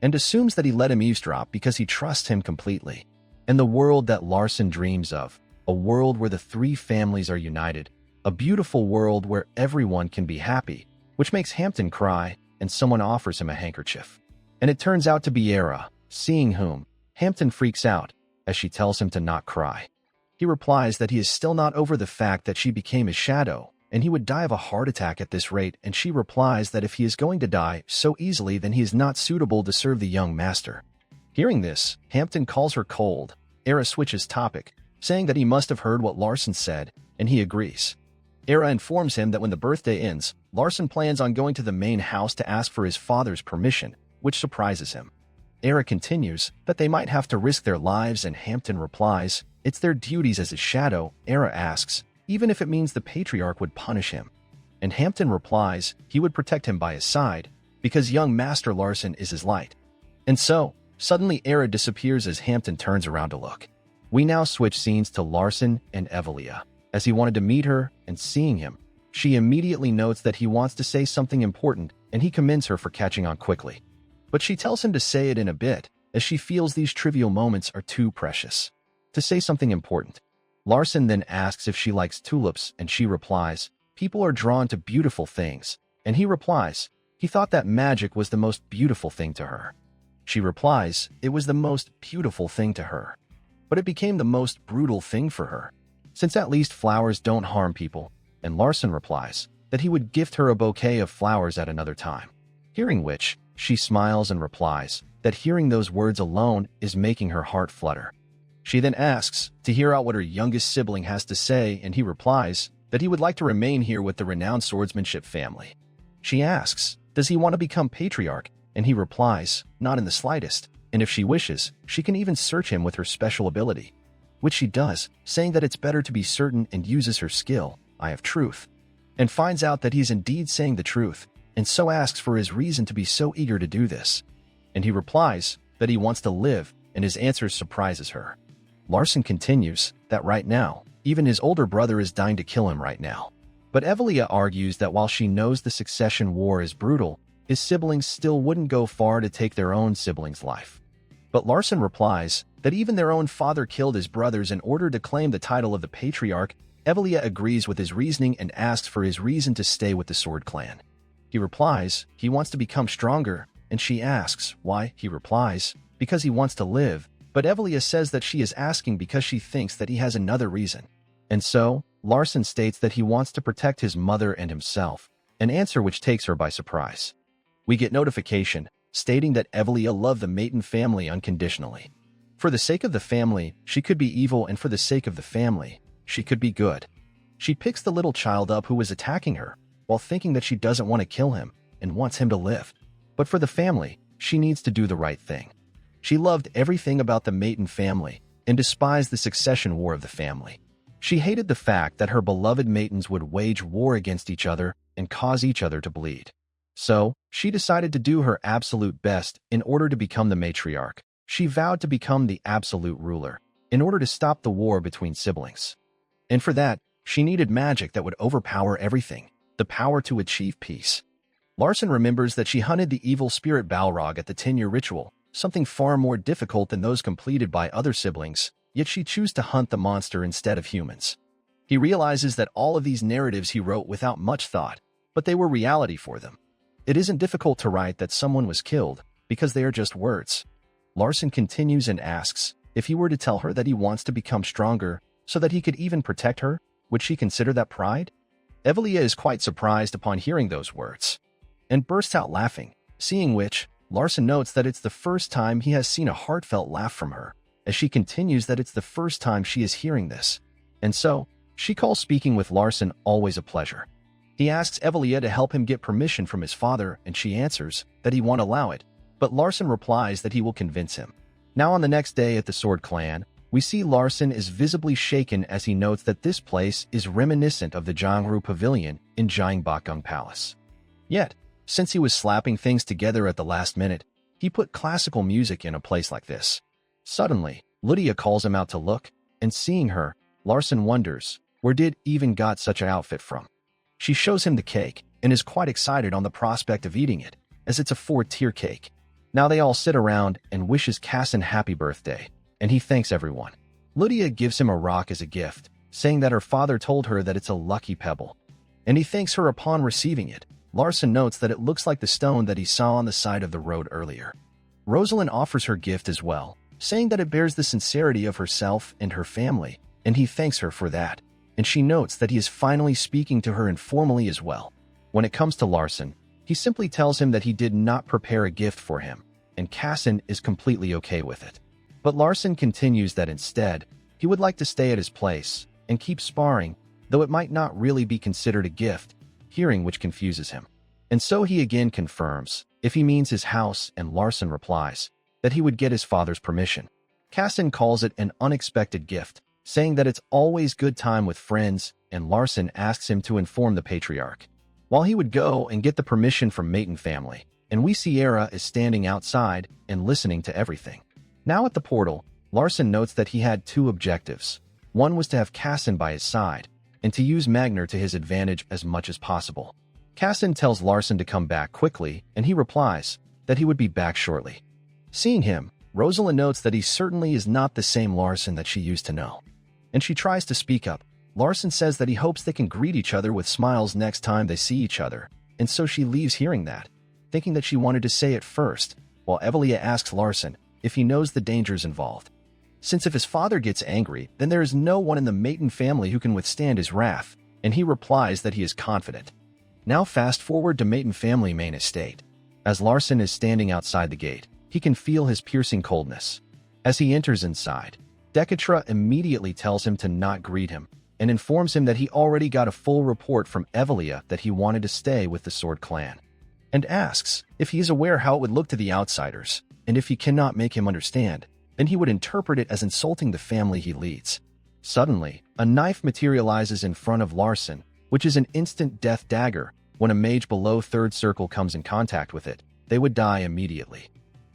and assumes that he let him eavesdrop because he trusts him completely. And the world that Larson dreams of, a world where the three families are united, a beautiful world where everyone can be happy, which makes Hampton cry, and someone offers him a handkerchief. And it turns out to be Era, seeing whom, Hampton freaks out, as she tells him to not cry. He replies that he is still not over the fact that she became his shadow, and he would die of a heart attack at this rate, and she replies that if he is going to die so easily, then he is not suitable to serve the young master. Hearing this, Hampton calls her cold. Era switches topic, saying that he must have heard what Larson said, and he agrees. Era informs him that when the birthday ends, Larson plans on going to the main house to ask for his father's permission, which surprises him. Era continues that they might have to risk their lives, and Hampton replies, it's their duties as his shadow. Era asks, even if it means the patriarch would punish him. And Hampton replies he would protect him by his side, because young Master Larson is his light. And so, suddenly Era disappears as Hampton turns around to look. We now switch scenes to Larson and Evelia. As he wanted to meet her, and seeing him, she immediately notes that he wants to say something important, and he commends her for catching on quickly. But she tells him to say it in a bit, as she feels these trivial moments are too precious. To say something important. Larson then asks if she likes tulips, and she replies, people are drawn to beautiful things, and he replies, he thought that magic was the most beautiful thing to her. She replies, it was the most beautiful thing to her. But it became the most brutal thing for her, since at least flowers don't harm people, and Larson replies that he would gift her a bouquet of flowers at another time. Hearing which, she smiles and replies that hearing those words alone is making her heart flutter. She then asks to hear out what her youngest sibling has to say, and he replies that he would like to remain here with the renowned swordsmanship family. She asks, does he want to become patriarch? And he replies, not in the slightest, and if she wishes, she can even search him with her special ability. Which she does, saying that it's better to be certain, and uses her skill, Eye of Truth, and finds out that he's indeed saying the truth, and so asks for his reason to be so eager to do this. And he replies that he wants to live, and his answer surprises her. Larson continues that right now, even his older brother is dying to kill him right now. But Evelia argues that while she knows the succession war is brutal, his siblings still wouldn't go far to take their own sibling's life. But Larson replies that even their own father killed his brothers in order to claim the title of the patriarch. Evelia agrees with his reasoning and asks for his reason to stay with the Sword Clan. He replies he wants to become stronger, and she asks why. He replies because he wants to live, but Evelia says that she is asking because she thinks that he has another reason. And so, Larson states that he wants to protect his mother and himself, an answer which takes her by surprise. We get notification stating that Evelia loved the Maiden family unconditionally. For the sake of the family, she could be evil, and for the sake of the family, she could be good. She picks the little child up who was attacking her, while thinking that she doesn't want to kill him and wants him to live. But for the family, she needs to do the right thing. She loved everything about the Maiden family and despised the succession war of the family. She hated the fact that her beloved maidens would wage war against each other and cause each other to bleed. So, she decided to do her absolute best in order to become the matriarch. She vowed to become the absolute ruler in order to stop the war between siblings. And for that, she needed magic that would overpower everything, the power to achieve peace. Larson remembers that she hunted the evil spirit Balrog at the 10-year ritual, something far more difficult than those completed by other siblings, yet she chose to hunt the monster instead of humans. He realizes that all of these narratives he wrote without much thought, but they were reality for them. It isn't difficult to write that someone was killed, because they are just words. Larson continues and asks if he were to tell her that he wants to become stronger so that he could even protect her, would she consider that pride? Evelia is quite surprised upon hearing those words, and bursts out laughing, seeing which, Larson notes that it's the first time he has seen a heartfelt laugh from her, as she continues that it's the first time she is hearing this. And so, she calls speaking with Larson always a pleasure. He asks Evelia to help him get permission from his father, and she answers that he won't allow it, but Larson replies that he will convince him. Now on the next day at the Sword Clan, we see Larson is visibly shaken as he notes that this place is reminiscent of the Jiangru Pavilion in Jiangbakgung Palace. Yet, since he was slapping things together at the last minute, he put classical music in a place like this. Suddenly, Lydia calls him out to look, and seeing her, Larson wonders where did even got such an outfit from. She shows him the cake and is quite excited on the prospect of eating it, as it's a 4-tier cake. Now they all sit around and wishes Casson happy birthday, and he thanks everyone. Lydia gives him a rock as a gift, saying that her father told her that it's a lucky pebble. And he thanks her upon receiving it. Larson notes that it looks like the stone that he saw on the side of the road earlier. Rosalind offers her gift as well, saying that it bears the sincerity of herself and her family, and he thanks her for that. And she notes that he is finally speaking to her informally as well. When it comes to Larson, he simply tells him that he did not prepare a gift for him, and Casson is completely okay with it. But Larson continues that instead, he would like to stay at his place and keep sparring, though it might not really be considered a gift, hearing which confuses him. And so he again confirms if he means his house, and Larson replies that he would get his father's permission. Casson calls it an unexpected gift, saying that it's always good time with friends, and Larson asks him to inform the patriarch. While he would go and get the permission from Maiden family, and we see Era is standing outside and listening to everything. Now at the portal, Larson notes that he had two objectives. One was to have Casson by his side, and to use Magner to his advantage as much as possible. Casson tells Larson to come back quickly, and he replies that he would be back shortly. Seeing him, Rosalind notes that he certainly is not the same Larson that she used to know. And she tries to speak up. Larson says that he hopes they can greet each other with smiles next time they see each other, and so she leaves hearing that, thinking that she wanted to say it first, while Evelia asks Larson if he knows the dangers involved. Since if his father gets angry, then there is no one in the Maiden family who can withstand his wrath, and he replies that he is confident. Now fast forward to Maiden family main estate. As Larson is standing outside the gate, he can feel his piercing coldness. As he enters inside, Dekatra immediately tells him to not greet him, and informs him that he already got a full report from Evelia that he wanted to stay with the Sword Clan, and asks if he is aware how it would look to the outsiders, and if he cannot make him understand, then he would interpret it as insulting the family he leads. Suddenly, a knife materializes in front of Larson, which is an instant death dagger. When a mage below third circle comes in contact with it, they would die immediately.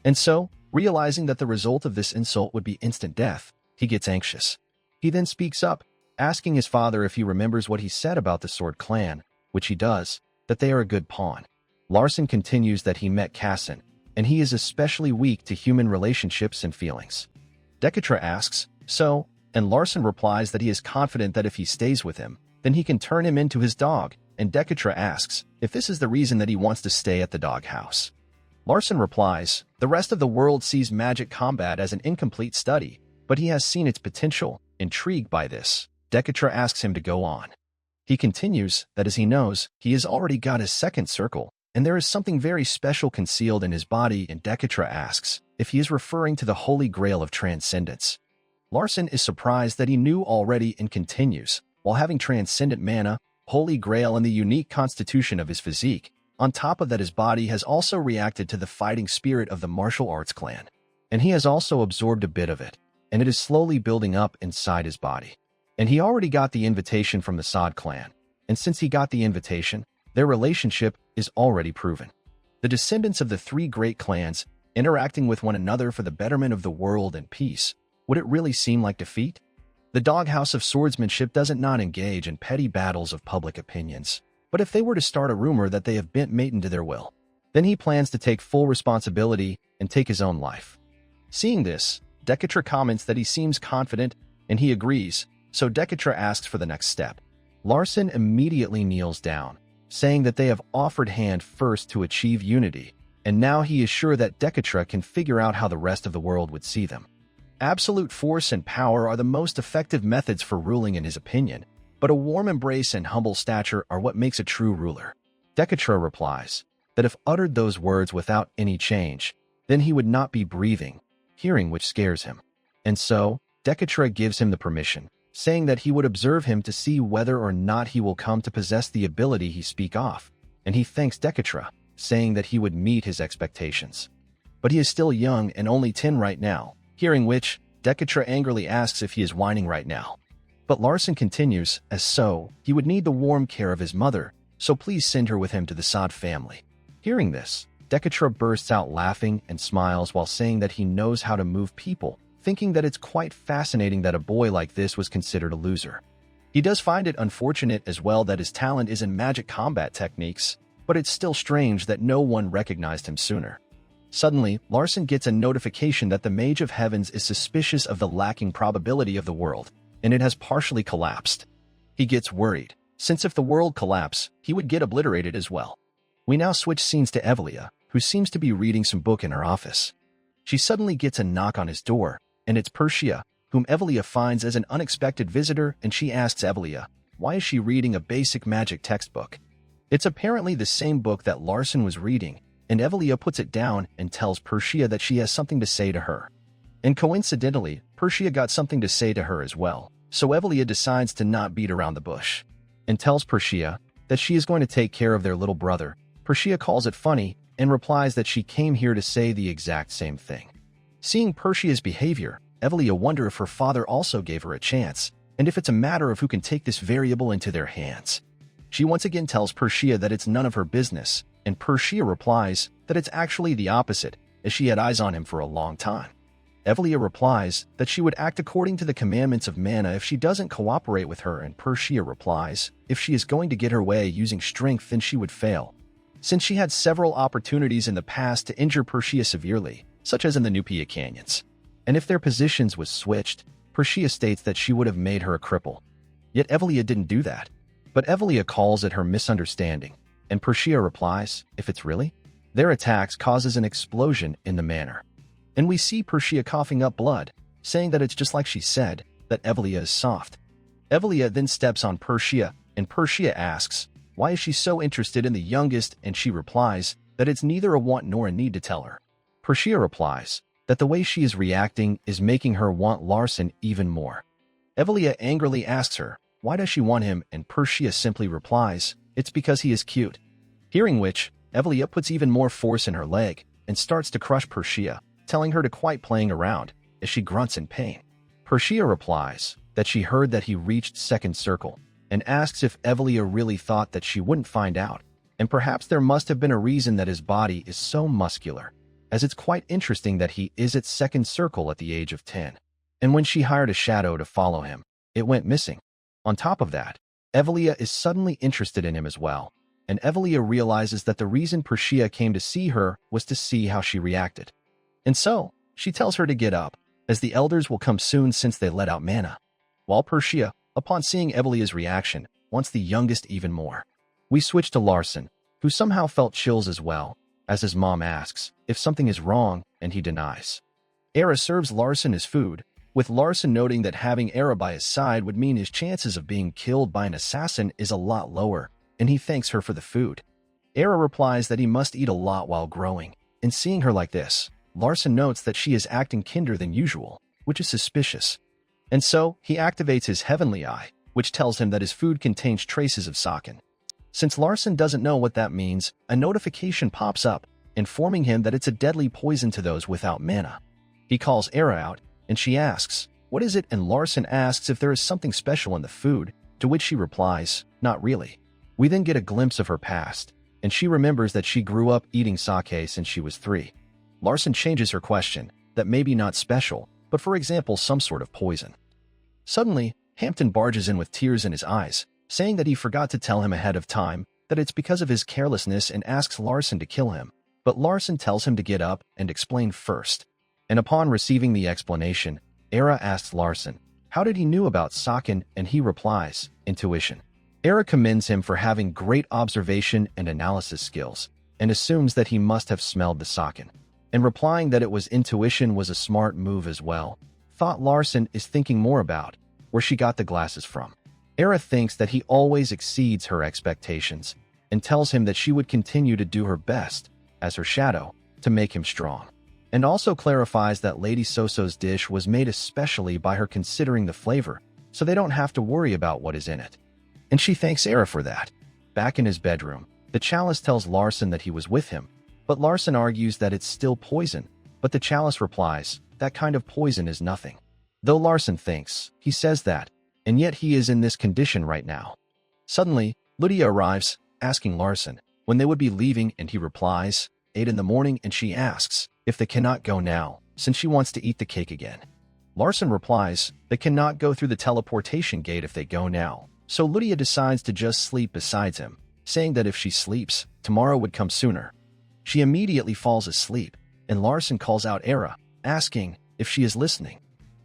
And so, realizing that the result of this insult would be instant death, he gets anxious. He then speaks up, asking his father if he remembers what he said about the Sword Clan, which he does, that they are a good pawn. Larson continues that he met Casson, and he is especially weak to human relationships and feelings. Dekatra asks, so, and Larson replies that he is confident that if he stays with him, then he can turn him into his dog, and Dekatra asks if this is the reason that he wants to stay at the doghouse. Larson replies, the rest of the world sees magic combat as an incomplete study, but he has seen its potential. Intrigued by this, Dekatra asks him to go on. He continues that as he knows, he has already got his second circle, and there is something very special concealed in his body, and Dekatra asks if he is referring to the Holy Grail of Transcendence. Larson is surprised that he knew already and continues, while having transcendent mana, Holy Grail, and the unique constitution of his physique. On top of that, his body has also reacted to the fighting spirit of the martial arts clan, and he has also absorbed a bit of it, and it is slowly building up inside his body. And he already got the invitation from the Sod clan, and since he got the invitation, their relationship is already proven. The descendants of the three great clans interacting with one another for the betterment of the world and peace, would it really seem like defeat? The doghouse of swordsmanship doesn't not engage in petty battles of public opinions, but if they were to start a rumor that they have bent Maiden to their will, then he plans to take full responsibility and take his own life. Seeing this, Dekatra comments that he seems confident, and he agrees, so Dekatra asks for the next step. Larson immediately kneels down, saying that they have offered hand first to achieve unity, and now he is sure that Dekatra can figure out how the rest of the world would see them. Absolute force and power are the most effective methods for ruling in his opinion, but a warm embrace and humble stature are what makes a true ruler. Dekatra replies that if uttered those words without any change, then he would not be breathing, hearing which scares him. And so, Dekatra gives him the permission, saying that he would observe him to see whether or not he will come to possess the ability he speak of, and he thanks Dekatra, saying that he would meet his expectations. But he is still young and only 10 right now, hearing which, Dekatra angrily asks if he is whining right now. But Larson continues, as so, he would need the warm care of his mother, so please send her with him to the Sod family. Hearing this, Dekatra bursts out laughing and smiles while saying that he knows how to move people, thinking that it's quite fascinating that a boy like this was considered a loser. He does find it unfortunate as well that his talent is in magic combat techniques, but it's still strange that no one recognized him sooner. Suddenly, Larson gets a notification that the Mage of Heavens is suspicious of the lacking probability of the world, and it has partially collapsed. He gets worried, since if the world collapsed, he would get obliterated as well. We now switch scenes to Evelia, who seems to be reading some book in her office. She suddenly gets a knock on his door, and it's Persia, whom Evelia finds as an unexpected visitor, and she asks Evelia, why is she reading a basic magic textbook? It's apparently the same book that Larson was reading, and Evelia puts it down and tells Persia that she has something to say to her. And coincidentally, Persia got something to say to her as well, so Evelia decides to not beat around the bush, and tells Persia that she is going to take care of their little brother. Persia calls it funny and replies that she came here to say the exact same thing. Seeing Persia's behavior, Evelia wonders if her father also gave her a chance, and if it's a matter of who can take this variable into their hands. She once again tells Persia that it's none of her business, and Persia replies that it's actually the opposite, as she had eyes on him for a long time. Evelia replies that she would act according to the commandments of Manhwa if she doesn't cooperate with her, and Persia replies if she is going to get her way using strength, then she would fail, since she had several opportunities in the past to injure Persia severely, such as in the Nupia Canyons. And if their positions was switched, Persia states that she would have made her a cripple. Yet Evelia didn't do that. But Evelia calls it her misunderstanding, and Persia replies, if it's really? Their attacks causes an explosion in the manor. And we see Persia coughing up blood, saying that it's just like she said, that Evelia is soft. Evelia then steps on Persia, and Persia asks, why is she so interested in the youngest, and she replies that it's neither a want nor a need to tell her. Persia replies that the way she is reacting is making her want Larson even more. Evelia angrily asks her, why does she want him, and Persia simply replies, it's because he is cute. Hearing which, Evelia puts even more force in her leg and starts to crush Persia, telling her to quit playing around, as she grunts in pain. Persia replies that she heard that he reached second circle, and asks if Evelia really thought that she wouldn't find out, and perhaps there must have been a reason that his body is so muscular, as it's quite interesting that he is at second circle at the age of 10. And when she hired a shadow to follow him, it went missing. On top of that, Evelia is suddenly interested in him as well, and Evelia realizes that the reason Persia came to see her was to see how she reacted. And so, she tells her to get up, as the elders will come soon since they let out Manhwa. While Persia, upon seeing Evelia's reaction, wants the youngest even more. We switch to Larson, who somehow felt chills as well, as his mom asks if something is wrong, and he denies. Era serves Larson his food, with Larson noting that having Era by his side would mean his chances of being killed by an assassin is a lot lower, and he thanks her for the food. Era replies that he must eat a lot while growing, and seeing her like this, Larson notes that she is acting kinder than usual, which is suspicious. And so, he activates his heavenly eye, which tells him that his food contains traces of saken. Since Larson doesn't know what that means, a notification pops up, informing him that it's a deadly poison to those without mana. He calls Era out, and she asks, what is it? And Larson asks if there is something special in the food, to which she replies, not really. We then get a glimpse of her past, and she remembers that she grew up eating sake since she was 3. Larson changes her question, that maybe not special, but for example some sort of poison. Suddenly, Hampton barges in with tears in his eyes, saying that he forgot to tell him ahead of time that it's because of his carelessness, and asks Larson to kill him, but Larson tells him to get up and explain first. And upon receiving the explanation, Era asks Larson, how did he knew about saken, and he replies, intuition. Era commends him for having great observation and analysis skills, and assumes that he must have smelled the saken. And replying that it was intuition was a smart move as well, thought Larson is thinking more about where she got the glasses from. Era thinks that he always exceeds her expectations, and tells him that she would continue to do her best, as her shadow, to make him strong. And also clarifies that Lady Soso's dish was made especially by her considering the flavor, so they don't have to worry about what is in it. And she thanks Era for that. Back in his bedroom, the chalice tells Larson that he was with him, but Larson argues that it's still poison, but the chalice replies, that kind of poison is nothing. Though Larson thinks, he says that, and yet he is in this condition right now. Suddenly, Lydia arrives, asking Larson when they would be leaving, and he replies, 8 in the morning, and she asks if they cannot go now, since she wants to eat the cake again. Larson replies they cannot go through the teleportation gate if they go now, so Lydia decides to just sleep beside him, saying that if she sleeps, tomorrow would come sooner. She immediately falls asleep, and Larson calls out Era, asking if she is listening.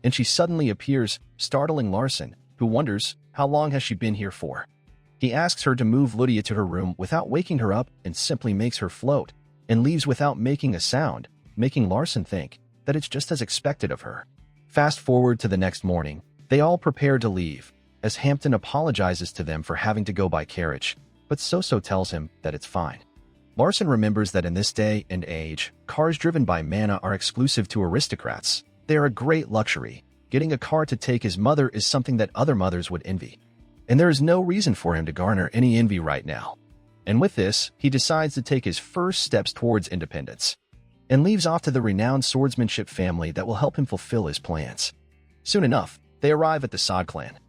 and she suddenly appears, startling Larson, who wonders, how long has she been here for? He asks her to move Lydia to her room without waking her up and simply makes her float, and leaves without making a sound, making Larson think that it's just as expected of her. Fast forward to the next morning, they all prepare to leave, as Hampton apologizes to them for having to go by carriage, but So-So tells him that it's fine. Larson remembers that in this day and age, cars driven by MANHUA are exclusive to aristocrats. They are a great luxury. Getting a car to take his mother is something that other mothers would envy. And there is no reason for him to garner any envy right now. And with this, he decides to take his first steps towards independence, and leaves off to the renowned swordsmanship family that will help him fulfill his plans. Soon enough, they arrive at the Sod clan,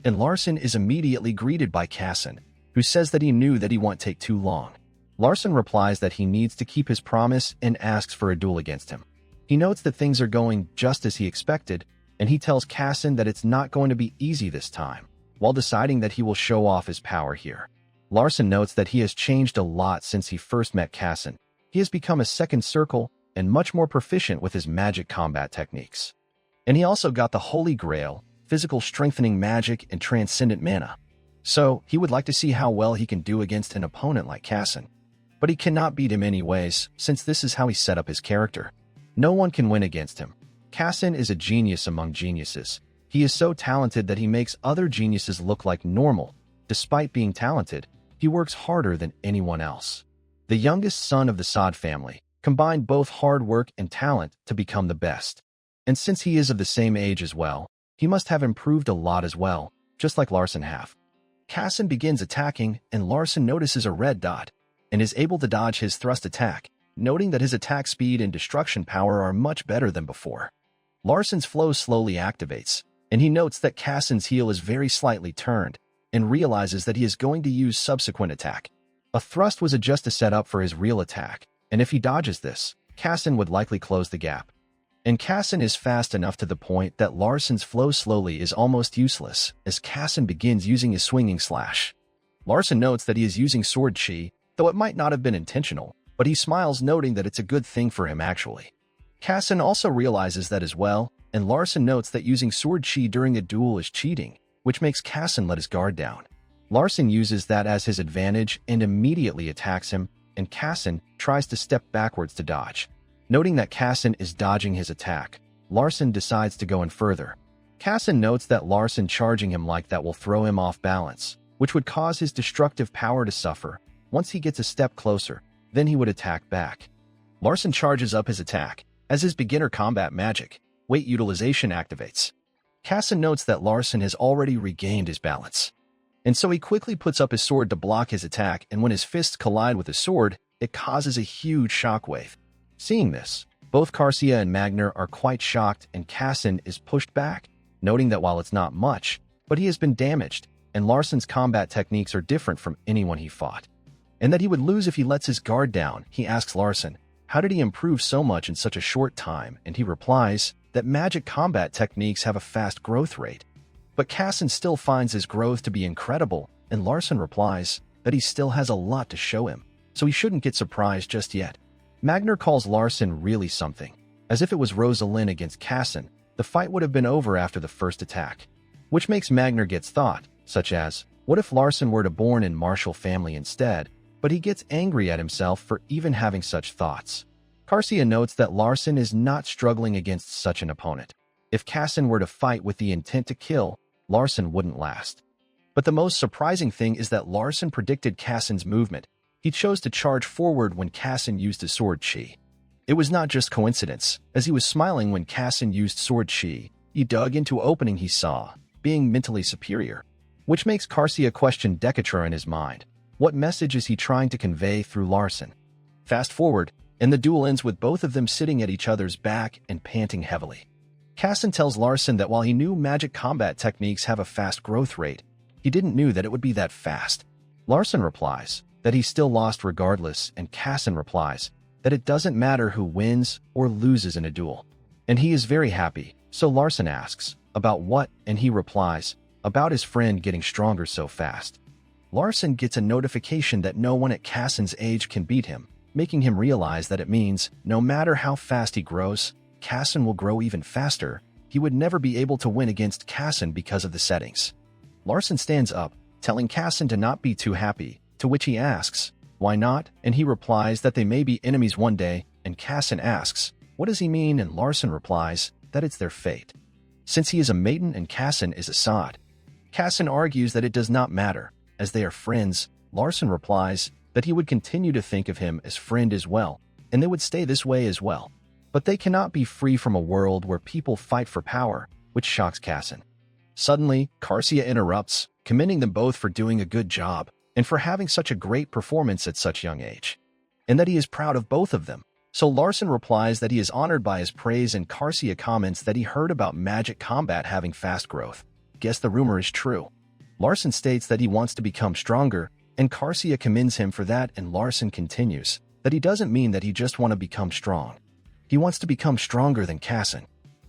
and Larson is immediately greeted by Casson, who says that he knew that he won't take too long. Larson replies that he needs to keep his promise and asks for a duel against him. He notes that things are going just as he expected, and he tells Casson that it's not going to be easy this time, while deciding that he will show off his power here. Larson notes that he has changed a lot since he first met Casson. He has become a second circle and much more proficient with his magic combat techniques. And he also got the Holy Grail, physical strengthening magic, and transcendent mana. So, he would like to see how well he can do against an opponent like Casson. But he cannot beat him anyways, since this is how he set up his character. No one can win against him. Casson is a genius among geniuses. He is so talented that he makes other geniuses look like normal. Despite being talented, he works harder than anyone else. The youngest son of the Sod family combined both hard work and talent to become the best. And since he is of the same age as well, he must have improved a lot as well, just like Larson have. Casson begins attacking, and Larson notices a red dot, and is able to dodge his thrust attack, noting that his attack speed and destruction power are much better than before. Larson's flow slowly activates, and he notes that Casson's heel is very slightly turned, and realizes that he is going to use subsequent attack. A thrust was just a setup for his real attack, and if he dodges this, Casson would likely close the gap. And Casson is fast enough to the point that Larson's flow slowly is almost useless, as Casson begins using his swinging slash. Larson notes that he is using sword chi, though it might not have been intentional, but he smiles, noting that it's a good thing for him actually. Casson also realizes that as well, and Larson notes that using sword chi during a duel is cheating, which makes Casson let his guard down. Larson uses that as his advantage and immediately attacks him, and Casson tries to step backwards to dodge. Noting that Casson is dodging his attack, Larson decides to go in further. Casson notes that Larson charging him like that will throw him off balance, which would cause his destructive power to suffer. Once he gets a step closer, then he would attack back. Larson charges up his attack, as his beginner combat magic, weight utilization, activates. Casson notes that Larson has already regained his balance, and so he quickly puts up his sword to block his attack, and when his fists collide with his sword, it causes a huge shockwave. Seeing this, both Carcia and Magner are quite shocked, and Casson is pushed back, noting that while it's not much, but he has been damaged, and Larson's combat techniques are different from anyone he fought, and that he would lose if he lets his guard down. He asks Larson, how did he improve so much in such a short time, and he replies that magic combat techniques have a fast growth rate. But Casson still finds his growth to be incredible, and Larson replies that he still has a lot to show him, so he shouldn't get surprised just yet. Magner calls Larson really something. As if it was Rosalind against Casson, the fight would have been over after the first attack. Which makes Magner gets thought, such as, what if Larson were to born in martial family instead? But he gets angry at himself for even having such thoughts. Carcia notes that Larson is not struggling against such an opponent. If Casson were to fight with the intent to kill, Larson wouldn't last. But the most surprising thing is that Larson predicted Casson's movement. He chose to charge forward when Casson used his sword chi. It was not just coincidence, as he was smiling when Casson used sword chi. He dug into an opening he saw, being mentally superior. Which makes Carcia question Decatra in his mind. What message is he trying to convey through Larson? Fast forward, and the duel ends with both of them sitting at each other's back and panting heavily. Casson tells Larson that while he knew magic combat techniques have a fast growth rate, he didn't know that it would be that fast. Larson replies that he still lost regardless, and Casson replies that it doesn't matter who wins or loses in a duel. And he is very happy, so Larson asks, about what, and he replies, about his friend getting stronger so fast. Larson gets a notification that no one at Casson's age can beat him, making him realize that it means no matter how fast he grows, Casson will grow even faster, he would never be able to win against Cassin because of the settings. Larson stands up, telling Cassin to not be too happy, to which he asks, "Why not?" And he replies that they may be enemies one day, and Cassin asks, "What does he mean?" And Larson replies that it's their fate, since he is a maiden and Cassin is a sod. Cassin argues that it does not matter, as they are friends. Larson replies that he would continue to think of him as friend as well, and they would stay this way as well. But they cannot be free from a world where people fight for power, which shocks Cassin. Suddenly, Carcia interrupts, commending them both for doing a good job and for having such a great performance at such young age, and that he is proud of both of them. So Larson replies that he is honored by his praise, and Carcia comments that he heard about magic combat having fast growth. Guess the rumor is true. Larson states that he wants to become stronger, and Carcia commends him for that, and Larson continues that he doesn't mean that he just want to become strong. He wants to become stronger than Cassin.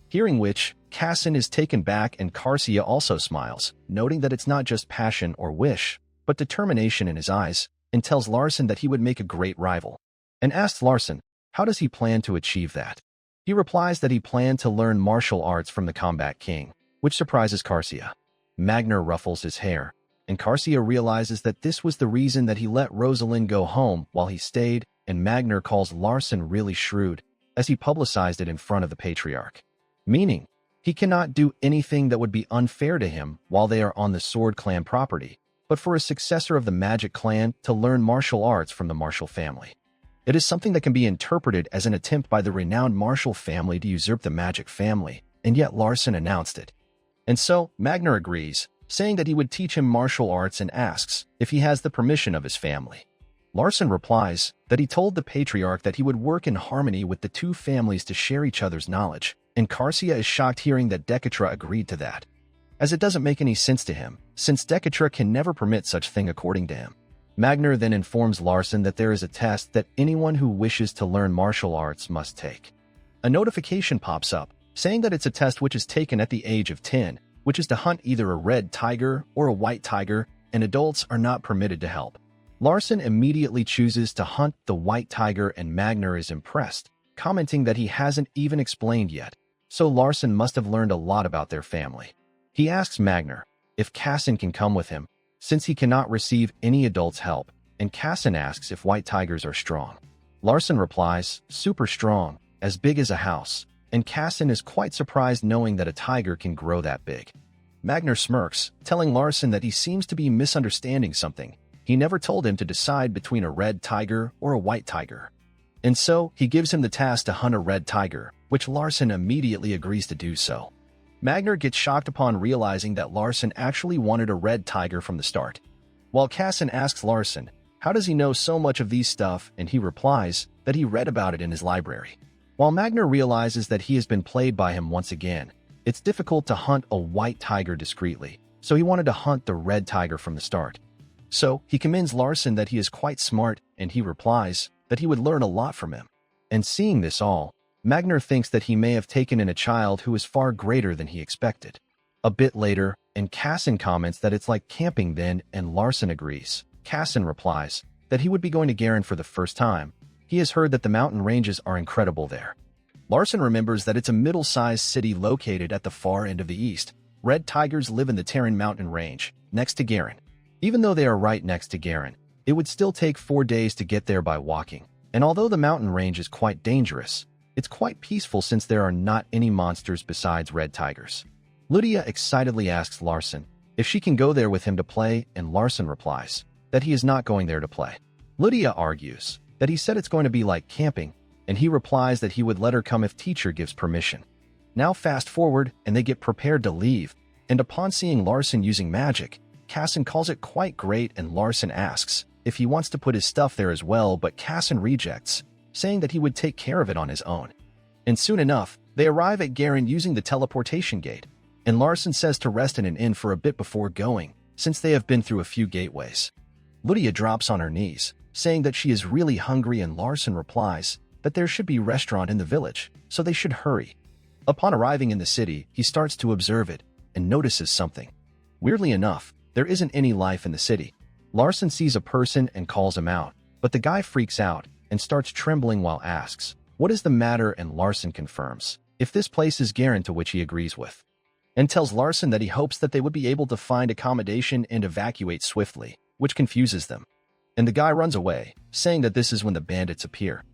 Hearing which, Cassin is taken back, and Carcia also smiles, noting that it's not just passion or wish, but determination in his eyes, and tells Larson that he would make a great rival, and asks Larson, how does he plan to achieve that? He replies that he planned to learn martial arts from the Combat King, which surprises Carcia. Magner ruffles his hair, and Carcia realizes that this was the reason that he let Rosalind go home while he stayed, and Magner calls Larson really shrewd, as he publicized it in front of the Patriarch, meaning he cannot do anything that would be unfair to him while they are on the Sword Clan property, but for a successor of the Magic Clan to learn martial arts from the Marshall family. It is something that can be interpreted as an attempt by the renowned Marshall family to usurp the Magic family, and yet Larson announced it. And so, Magner agrees, saying that he would teach him martial arts and asks if he has the permission of his family. Larson replies that he told the Patriarch that he would work in harmony with the two families to share each other's knowledge, and Carcia is shocked hearing that Decatra agreed to that, as it doesn't make any sense to him, since Decatra can never permit such thing according to him. Magner then informs Larson that there is a test that anyone who wishes to learn martial arts must take. A notification pops up, saying that it's a test which is taken at the age of 10, which is to hunt either a red tiger or a white tiger, and adults are not permitted to help. Larson immediately chooses to hunt the white tiger, and Magner is impressed, commenting that he hasn't even explained yet, so Larson must have learned a lot about their family. He asks Magner if Cassin can come with him, since he cannot receive any adult's help, and Cassin asks if white tigers are strong. Larson replies, super strong, as big as a house, and Cassin is quite surprised knowing that a tiger can grow that big. Magner smirks, telling Larson that he seems to be misunderstanding something. He never told him to decide between a red tiger or a white tiger. And so, he gives him the task to hunt a red tiger, which Larson immediately agrees to do so. Magner gets shocked upon realizing that Larson actually wanted a red tiger from the start. While Cassin asks Larson, how does he know so much of these stuff, and he replies that he read about it in his library. While Magner realizes that he has been played by him once again, it's difficult to hunt a white tiger discreetly, so he wanted to hunt the red tiger from the start. So, he commends Larson that he is quite smart, and he replies that he would learn a lot from him. And seeing this all, Magner thinks that he may have taken in a child who is far greater than he expected. A bit later, and Cassin comments that it's like camping then, and Larson agrees. Cassin replies that he would be going to Garen for the first time. He has heard that the mountain ranges are incredible there. Larson remembers that it's a middle-sized city located at the far end of the east. Red tigers live in the Terran mountain range, next to Garen. Even though they are right next to Garen, it would still take 4 days to get there by walking. And although the mountain range is quite dangerous, it's quite peaceful since there are not any monsters besides red tigers. Lydia excitedly asks Larson if she can go there with him to play, and Larson replies that he is not going there to play. Lydia argues that he said it's going to be like camping, and he replies that he would let her come if teacher gives permission. Now fast forward, and they get prepared to leave, and upon seeing Larson using magic, Cassin calls it quite great, and Larson asks if he wants to put his stuff there as well, but Cassin rejects, saying that he would take care of it on his own. And soon enough, they arrive at Garen using the teleportation gate, and Larson says to rest in an inn for a bit before going, since they have been through a few gateways. Lydia drops on her knees, saying that she is really hungry, and Larson replies that there should be a restaurant in the village, so they should hurry. Upon arriving in the city, he starts to observe it, and notices something. Weirdly enough, there isn't any life in the city. Larson sees a person and calls him out, but the guy freaks out and starts trembling while asks, "What is the matter?" And Larson confirms if this places Garen, to which he agrees with, and tells Larson that he hopes that they would be able to find accommodation and evacuate swiftly, which confuses them. And the guy runs away, saying that this is when the bandits appear.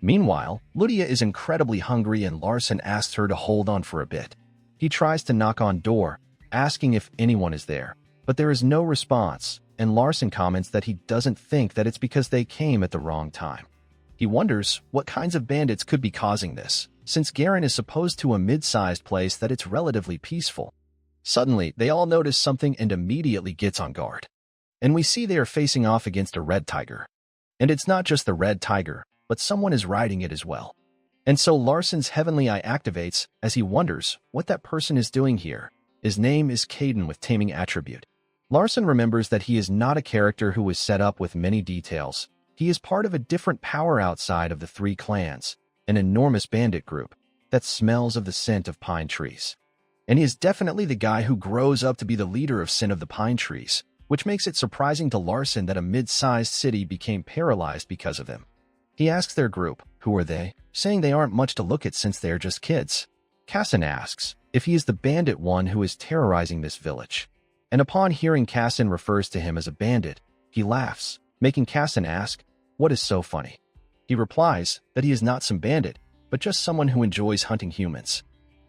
Meanwhile, Lydia is incredibly hungry and Larson asks her to hold on for a bit. He tries to knock on door, asking if anyone is there, but there is no response, and Larson comments that he doesn't think that it's because they came at the wrong time. He wonders what kinds of bandits could be causing this, since Garen is supposed to a mid-sized place that it's relatively peaceful. Suddenly, they all notice something and immediately gets on guard. And we see they are facing off against a red tiger. And it's not just the red tiger, but someone is riding it as well. And so Larson's heavenly eye activates as he wonders what that person is doing here. His name is Caden with taming attribute. Larson remembers that he is not a character who was set up with many details. He is part of a different power outside of the three clans, an enormous bandit group that smells of the scent of pine trees. And he is definitely the guy who grows up to be the leader of Sin of the Pine Trees, which makes it surprising to Larson that a mid-sized city became paralyzed because of him. He asks their group, who are they, saying they aren't much to look at since they are just kids. Cassin asks if he is the bandit one who is terrorizing this village. And upon hearing Cassin refers to him as a bandit, he laughs, making Cassin ask, "What is so funny?" He replies that he is not some bandit, but just someone who enjoys hunting humans.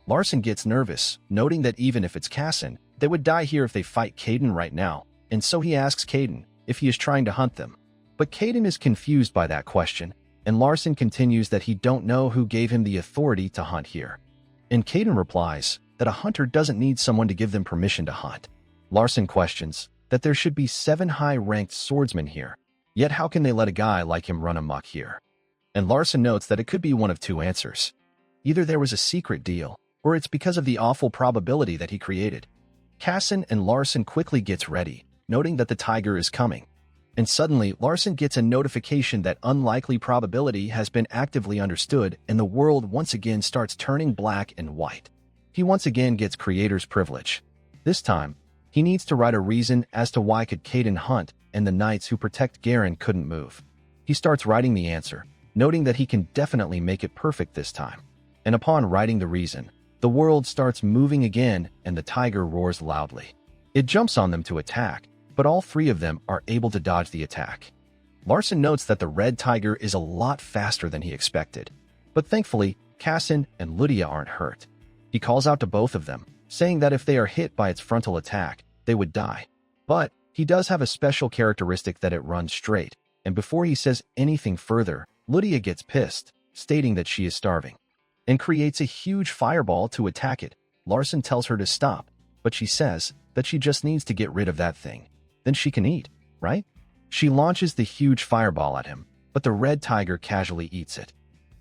Larson gets nervous, noting that even if it's Cassin, they would die here if they fight Caden right now, and so he asks Caden if he is trying to hunt them. But Caden is confused by that question, and Larson continues that he don't know who gave him the authority to hunt here. And Caden replies that a hunter doesn't need someone to give them permission to hunt. Larson questions that there should be 7 high-ranked swordsmen here, yet how can they let a guy like him run amok here? And Larson notes that it could be one of two answers. Either there was a secret deal, or it's because of the awful probability that he created. Cassin and Larson quickly gets ready, noting that the tiger is coming. And suddenly, Larson gets a notification that unlikely probability has been actively understood and the world once again starts turning black and white. He once again gets creator's privilege. This time, he needs to write a reason as to why could Caden hunt and the knights who protect Garen couldn't move. He starts writing the answer, noting that he can definitely make it perfect this time. And upon writing the reason, the world starts moving again and the tiger roars loudly. It jumps on them to attack, but all 3 of them are able to dodge the attack. Larson notes that the red tiger is a lot faster than he expected, but thankfully, Cassin and Lydia aren't hurt. He calls out to both of them, saying that if they are hit by its frontal attack, they would die. But he does have a special characteristic that it runs straight, and before he says anything further, Lydia gets pissed, stating that she is starving, and creates a huge fireball to attack it. Larson tells her to stop, but she says that she just needs to get rid of that thing. Then she can eat, right? She launches the huge fireball at him, but the red tiger casually eats it.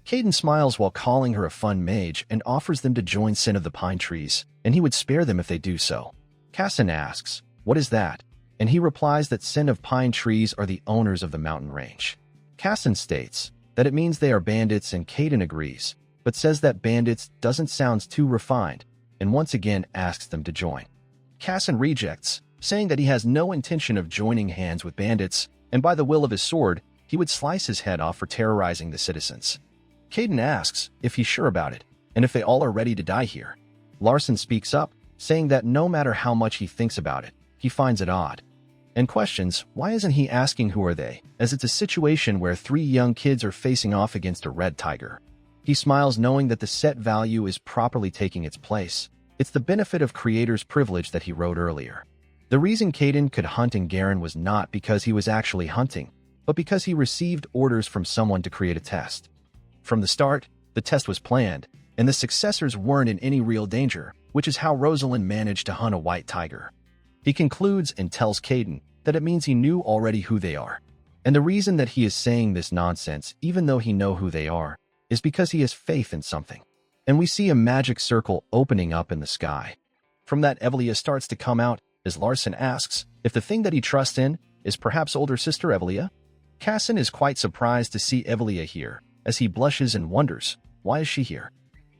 Caden smiles while calling her a fun mage and offers them to join Sin of the Pine Trees, and he would spare them if they do so. Cassin asks, "What is that?" And he replies that Sin of Pine Trees are the owners of the mountain range. Cassin states that it means they are bandits, and Caden agrees, but says that bandits doesn't sound too refined, and once again asks them to join. Cassin rejects, saying that he has no intention of joining hands with bandits, and by the will of his sword, he would slice his head off for terrorizing the citizens. Caden asks if he's sure about it, and if they all are ready to die here. Larson speaks up, saying that no matter how much he thinks about it, he finds it odd, and questions why isn't he asking who are they, as it's a situation where 3 young kids are facing off against a red tiger. He smiles knowing that the set value is properly taking its place. It's the benefit of creator's privilege that he wrote earlier. The reason Caden could hunt in Garen was not because he was actually hunting, but because he received orders from someone to create a test. From the start, the test was planned, and the successors weren't in any real danger, which is how Rosalind managed to hunt a white tiger. He concludes and tells Caden that it means he knew already who they are. And the reason that he is saying this nonsense, even though he knows who they are, is because he has faith in something. And we see a magic circle opening up in the sky. From that, Evelia starts to come out as Larson asks if the thing that he trusts in is perhaps older sister Evelia. Cassin is quite surprised to see Evelia here, as he blushes and wonders, why is she here?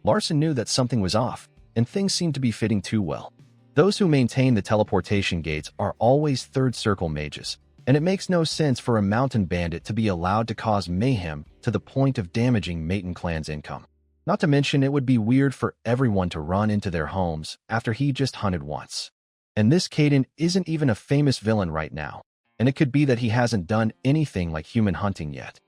Larson knew that something was off, and things seemed to be fitting too well. Those who maintain the teleportation gates are always third circle mages, and it makes no sense for a mountain bandit to be allowed to cause mayhem to the point of damaging Maiden clan's income. Not to mention, it would be weird for everyone to run into their homes after he just hunted once. And this Caden isn't even a famous villain right now, and it could be that he hasn't done anything like human hunting yet.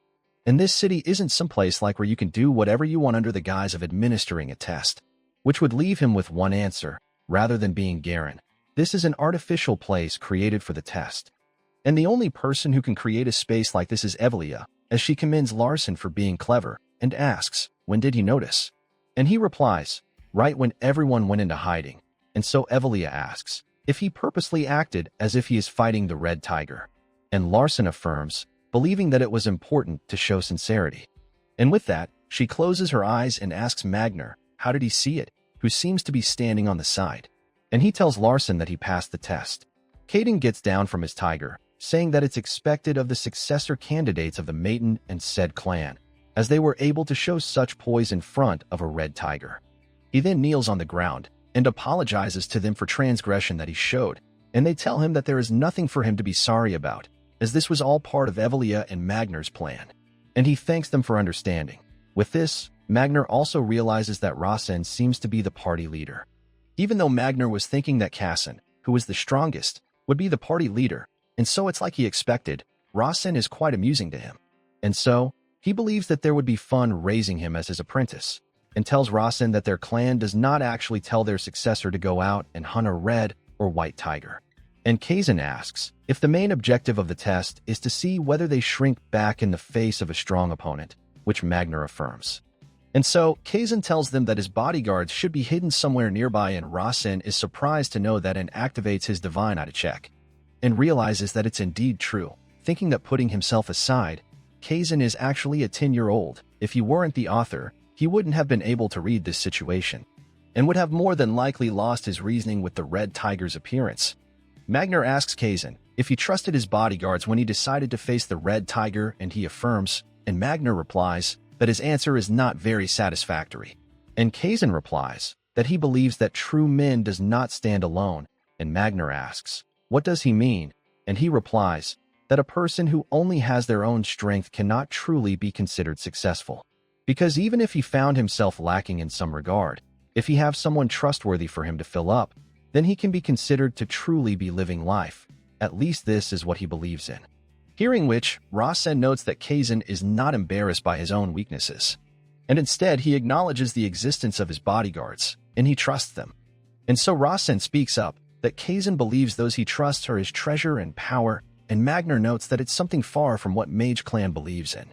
And this city isn't someplace like where you can do whatever you want under the guise of administering a test, which would leave him with one answer, rather than being Garen. This is an artificial place created for the test. And the only person who can create a space like this is Evelia, as she commends Larson for being clever, and asks, when did he notice? And he replies, right when everyone went into hiding. And so Evelia asks, if he purposely acted as if he is fighting the red tiger. And Larson affirms, believing that it was important to show sincerity. And with that, she closes her eyes and asks Magner, how did he see it, who seems to be standing on the side. And he tells Larson that he passed the test. Caden gets down from his tiger, saying that it's expected of the successor candidates of the Maiden and said clan, as they were able to show such poise in front of a red tiger. He then kneels on the ground and apologizes to them for transgression that he showed, and they tell him that there is nothing for him to be sorry about, as this was all part of Evelia and Magner's plan, and he thanks them for understanding. With this, Magner also realizes that Rasen seems to be the party leader. Even though Magner was thinking that Kassan, who was the strongest, would be the party leader, and so it's like he expected, Rasen is quite amusing to him. And so, he believes that there would be fun raising him as his apprentice, and tells Rasen that their clan does not actually tell their successor to go out and hunt a red or white tiger. And Kazan asks if the main objective of the test is to see whether they shrink back in the face of a strong opponent, which Magner affirms. And so, Kazan tells them that his bodyguards should be hidden somewhere nearby, and Rasen is surprised to know that and activates his divine eye check, and realizes that it's indeed true, thinking that putting himself aside, Kazan is actually a 10-year-old. If he weren't the author, he wouldn't have been able to read this situation, and would have more than likely lost his reasoning with the red tiger's appearance. Magner asks Kazan if he trusted his bodyguards when he decided to face the red tiger, and he affirms, and Magner replies that his answer is not very satisfactory. And Kazan replies that he believes that true men does not stand alone, and Magner asks, what does he mean? And he replies that a person who only has their own strength cannot truly be considered successful. Because even if he found himself lacking in some regard, if he have someone trustworthy for him to fill up, then he can be considered to truly be living life. At least this is what he believes in. Hearing which, Rasen notes that Kazan is not embarrassed by his own weaknesses, and instead he acknowledges the existence of his bodyguards, and he trusts them. And so Rasen speaks up that Kazan believes those he trusts are his treasure and power, and Magner notes that it's something far from what Mage Clan believes in.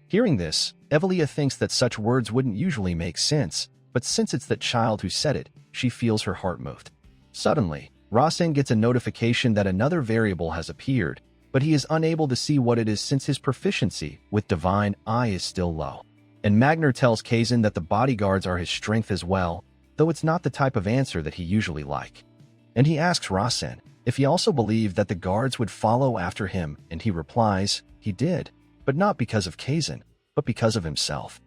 Hearing this, Evelia thinks that such words wouldn't usually make sense, but since it's that child who said it, she feels her heart moved. Suddenly, Rasen gets a notification that another variable has appeared, but he is unable to see what it is since his proficiency with Divine Eye is still low. And Magner tells Kazan that the bodyguards are his strength as well, though it's not the type of answer that he usually like. And he asks Rasen if he also believed that the guards would follow after him, and he replies, he did, but not because of Kazan, but because of himself.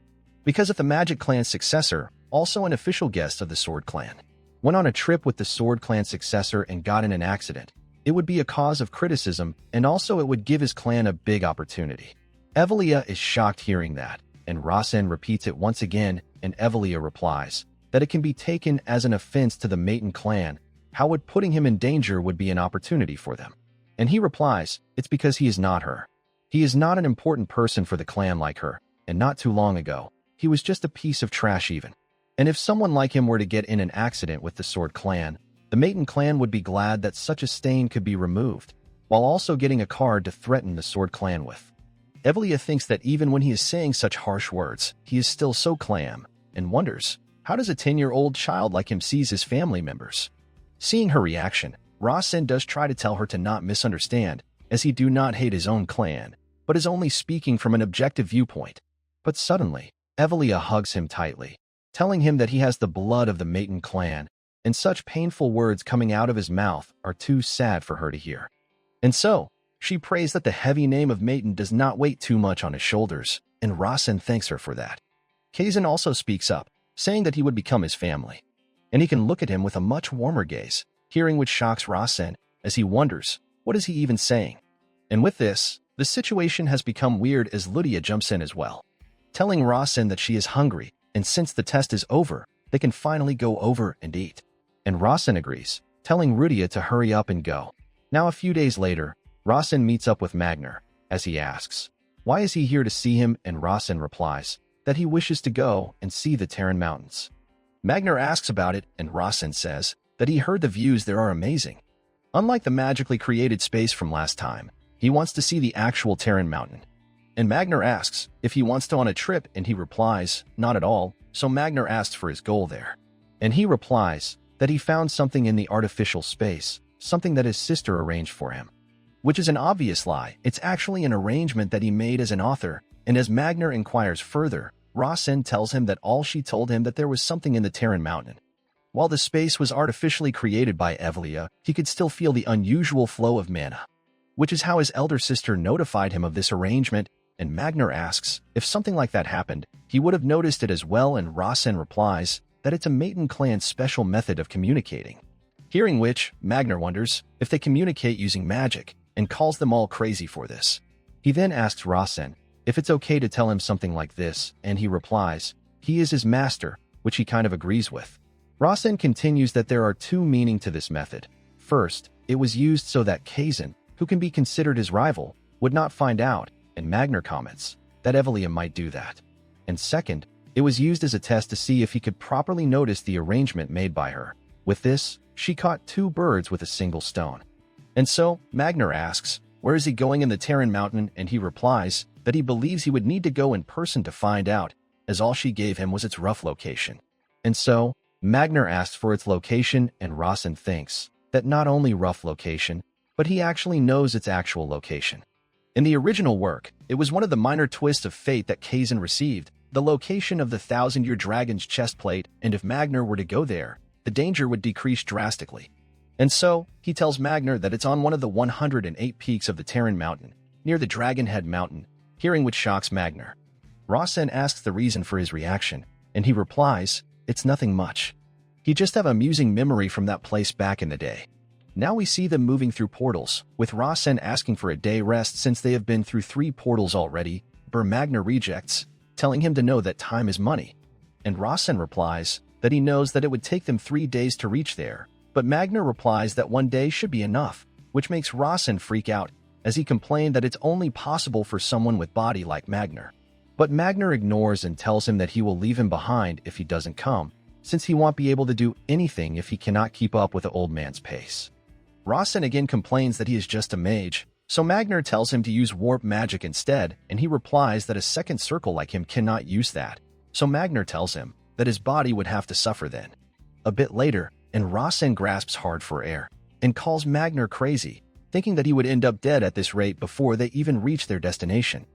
Because if the Magic Clan's successor, also an official guest of the Sword Clan, went on a trip with the Sword Clan successor and got in an accident, it would be a cause of criticism, and also it would give his clan a big opportunity. Evelia is shocked hearing that, and Rasen repeats it once again, and Evelia replies that it can be taken as an offense to the Maiden clan. How would putting him in danger would be an opportunity for them? And he replies, it's because he is not her. He is not an important person for the clan like her, and not too long ago, he was just a piece of trash even. And if someone like him were to get in an accident with the Sword Clan, the Maiden clan would be glad that such a stain could be removed, while also getting a card to threaten the Sword Clan with. Evelia thinks that even when he is saying such harsh words, he is still so calm, and wonders, how does a 10-year-old child like him sees his family members? Seeing her reaction, Rasen does try to tell her to not misunderstand, as he do not hate his own clan, but is only speaking from an objective viewpoint. But suddenly, Evelia hugs him tightly, telling him that he has the blood of the Maiden clan, and such painful words coming out of his mouth are too sad for her to hear. And so, she prays that the heavy name of Maiden does not weigh too much on his shoulders, and Rasen thanks her for that. Kazan also speaks up, saying that he would become his family, and he can look at him with a much warmer gaze, hearing which shocks Rasen, as he wonders, what is he even saying? And with this, the situation has become weird as Lydia jumps in as well, telling Rasen that she is hungry, and since the test is over, they can finally go over and eat. And Rasen agrees, telling Rudia to hurry up and go. Now a few days later, Rasen meets up with Magner, as he asks, why is he here to see him, and Rasen replies that he wishes to go and see the Terran Mountains. Magner asks about it, and Rasen says that he heard the views there are amazing. Unlike the magically created space from last time, he wants to see the actual Terran Mountain. And Magner asks if he wants to on a trip, and he replies, not at all, so Magner asks for his goal there. And he replies that he found something in the artificial space, something that his sister arranged for him. Which is an obvious lie. It's actually an arrangement that he made as an author, and as Magner inquires further, Rasen tells him that all she told him that there was something in the Terran Mountain. While the space was artificially created by Evelia, he could still feel the unusual flow of mana. Which is how his elder sister notified him of this arrangement, and Magner asks if something like that happened, he would have noticed it as well, and Rasen replies that it's a Maiden clan's special method of communicating. Hearing which, Magner wonders if they communicate using magic, and calls them all crazy for this. He then asks Rasen if it's okay to tell him something like this, and he replies he is his master, which he kind of agrees with. Rasen continues that there are two meanings to this method. First, it was used so that Kazan, who can be considered his rival, would not find out, and Magner comments that Evelia might do that. And second, it was used as a test to see if he could properly notice the arrangement made by her. With this, she caught two birds with a single stone. And so, Magner asks, where is he going in the Terran Mountain, and he replies that he believes he would need to go in person to find out, as all she gave him was its rough location. And so, Magner asks for its location, and Rasen thinks that not only rough location, but he actually knows its actual location. In the original work, it was one of the minor twists of fate that Kazan received, the location of the thousand-year dragon's chest plate, and if Magner were to go there, the danger would decrease drastically. And so, he tells Magner that it's on one of the 108 peaks of the Terran Mountain, near the Dragon Head Mountain, hearing which shocks Magner. Rasen asks the reason for his reaction, and he replies, it's nothing much. He just have amusing memory from that place back in the day. Now we see them moving through portals, with Rasen asking for a day rest since they have been through 3 portals already, but Magner rejects, telling him to know that time is money. And Rasen replies that he knows that it would take them 3 days to reach there, but Magner replies that 1 day should be enough, which makes Rasen freak out, as he complained that it's only possible for someone with body like Magner. But Magner ignores and tells him that he will leave him behind if he doesn't come, since he won't be able to do anything if he cannot keep up with the old man's pace. Rasen again complains that he is just a mage, so Magner tells him to use warp magic instead, and he replies that a second circle like him cannot use that, so Magner tells him that his body would have to suffer then. A bit later, and Rasen grasps hard for air, and calls Magner crazy, thinking that he would end up dead at this rate before they even reach their destination.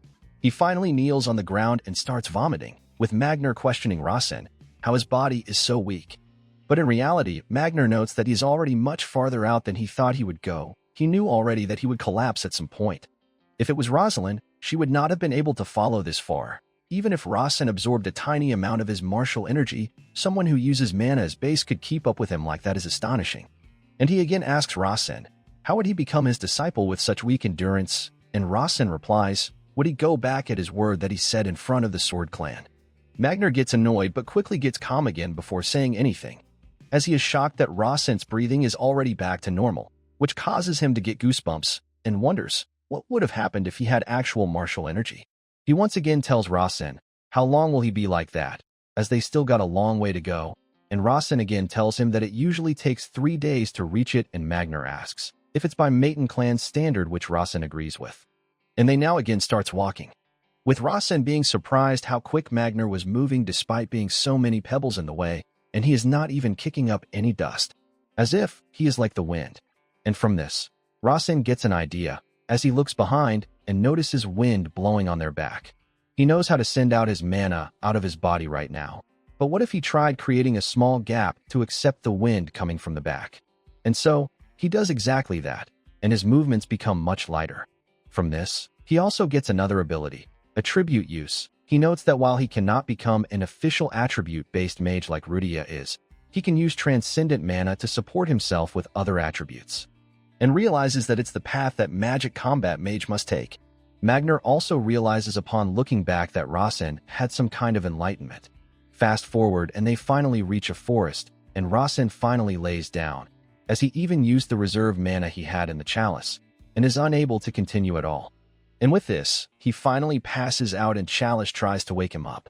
He finally kneels on the ground and starts vomiting, with Magner questioning Rasen how his body is so weak. But in reality, Magner notes that he's already much farther out than he thought he would go. He knew already that he would collapse at some point. If it was Rosalind, she would not have been able to follow this far. Even if Rasen absorbed a tiny amount of his martial energy, someone who uses mana as base could keep up with him like that is astonishing. And he again asks Rasen, how would he become his disciple with such weak endurance? And Rasen replies, would he go back at his word that he said in front of the Sword Clan? Magner gets annoyed but quickly gets calm again before saying anything, as he is shocked that Rasen's breathing is already back to normal, which causes him to get goosebumps, and wonders what would have happened if he had actual martial energy. He once again tells Rasen, how long will he be like that, as they still got a long way to go, and Rasen again tells him that it usually takes 3 days to reach it, and Magner asks if it's by Maiden Clan's standard, which Rasen agrees with. And they now again starts walking, with Rasen being surprised how quick Magner was moving despite being so many pebbles in the way, and he is not even kicking up any dust, as if he is like the wind. And from this, Rasen gets an idea, as he looks behind and notices wind blowing on their back. He knows how to send out his mana out of his body right now, but what if he tried creating a small gap to accept the wind coming from the back? And so, he does exactly that, and his movements become much lighter. From this, he also gets another ability, attribute use. He notes that while he cannot become an official attribute-based mage like Rudia is, he can use transcendent mana to support himself with other attributes, and realizes that it's the path that magic combat mage must take. Magner also realizes upon looking back that Rasen had some kind of enlightenment. Fast forward and they finally reach a forest, and Rasen finally lays down, as he even used the reserve mana he had in the chalice, and is unable to continue at all. And with this, he finally passes out and Chalice tries to wake him up.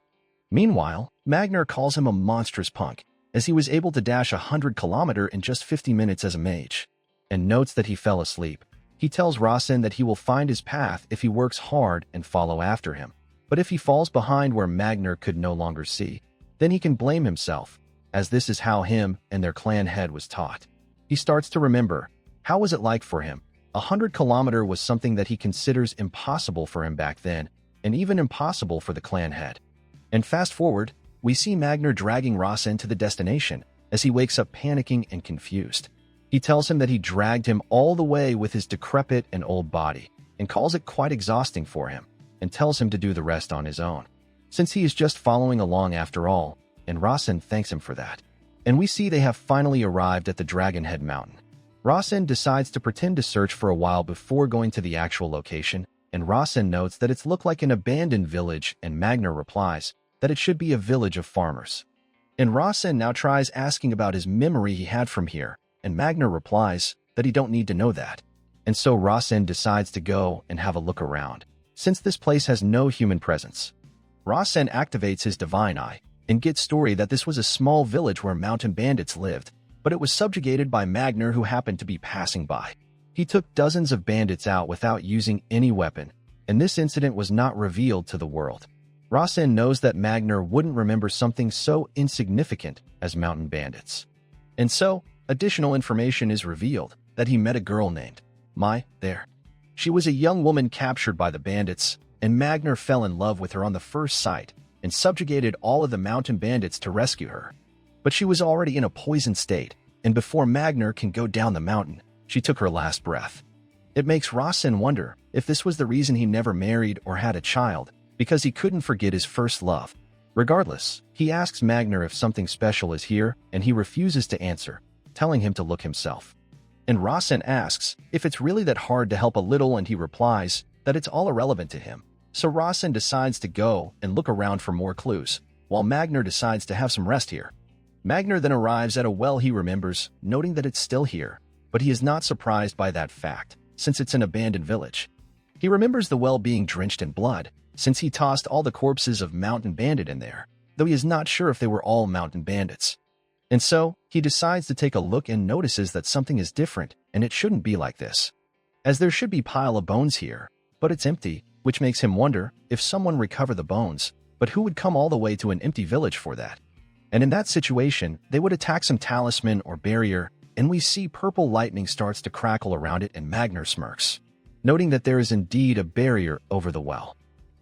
Meanwhile, Magner calls him a monstrous punk, as he was able to dash 100 km in just 50 minutes as a mage, and notes that he fell asleep. He tells Rasen that he will find his path if he works hard and follow after him. But if he falls behind where Magner could no longer see, then he can blame himself, as this is how him and their clan head was taught. He starts to remember, how was it like for him? 100 km was something that he considers impossible for him back then, and even impossible for the clan head. And fast forward, we see Magner dragging Rasen to the destination, as he wakes up panicking and confused. He tells him that he dragged him all the way with his decrepit and old body, and calls it quite exhausting for him, and tells him to do the rest on his own, since he is just following along after all, and Rasen thanks him for that. And we see they have finally arrived at the Dragonhead Mountain. Rasen decides to pretend to search for a while before going to the actual location, and Rasen notes that it's looked like an abandoned village, and Magner replies that it should be a village of farmers. And Rasen now tries asking about his memory he had from here, and Magner replies that he don't need to know that. And so Rasen decides to go and have a look around, since this place has no human presence. Rasen activates his divine eye and gets story that this was a small village where mountain bandits lived, but it was subjugated by Magner, who happened to be passing by. He took dozens of bandits out without using any weapon, and this incident was not revealed to the world. Rasen knows that Magner wouldn't remember something so insignificant as mountain bandits. And so, additional information is revealed that he met a girl named Mai there. She was a young woman captured by the bandits, and Magner fell in love with her on the first sight and subjugated all of the mountain bandits to rescue her. But she was already in a poisoned state, and before Magner can go down the mountain, she took her last breath. It makes Rasen wonder if this was the reason he never married or had a child, because he couldn't forget his first love. Regardless, he asks Magner if something special is here, and he refuses to answer, telling him to look himself. And Rasen asks if it's really that hard to help a little, and he replies that it's all irrelevant to him. So Rasen decides to go and look around for more clues, while Magner decides to have some rest here. Magner then arrives at a well he remembers, noting that it's still here, but he is not surprised by that fact, since it's an abandoned village. He remembers the well being drenched in blood, since he tossed all the corpses of mountain bandit in there, though he is not sure if they were all mountain bandits. And so, he decides to take a look and notices that something is different, and it shouldn't be like this, as there should be a pile of bones here, but it's empty, which makes him wonder if someone recovered the bones, but who would come all the way to an empty village for that? And in that situation, they would attack some talisman or barrier, and we see purple lightning starts to crackle around it, and Magner smirks, noting that there is indeed a barrier over the well.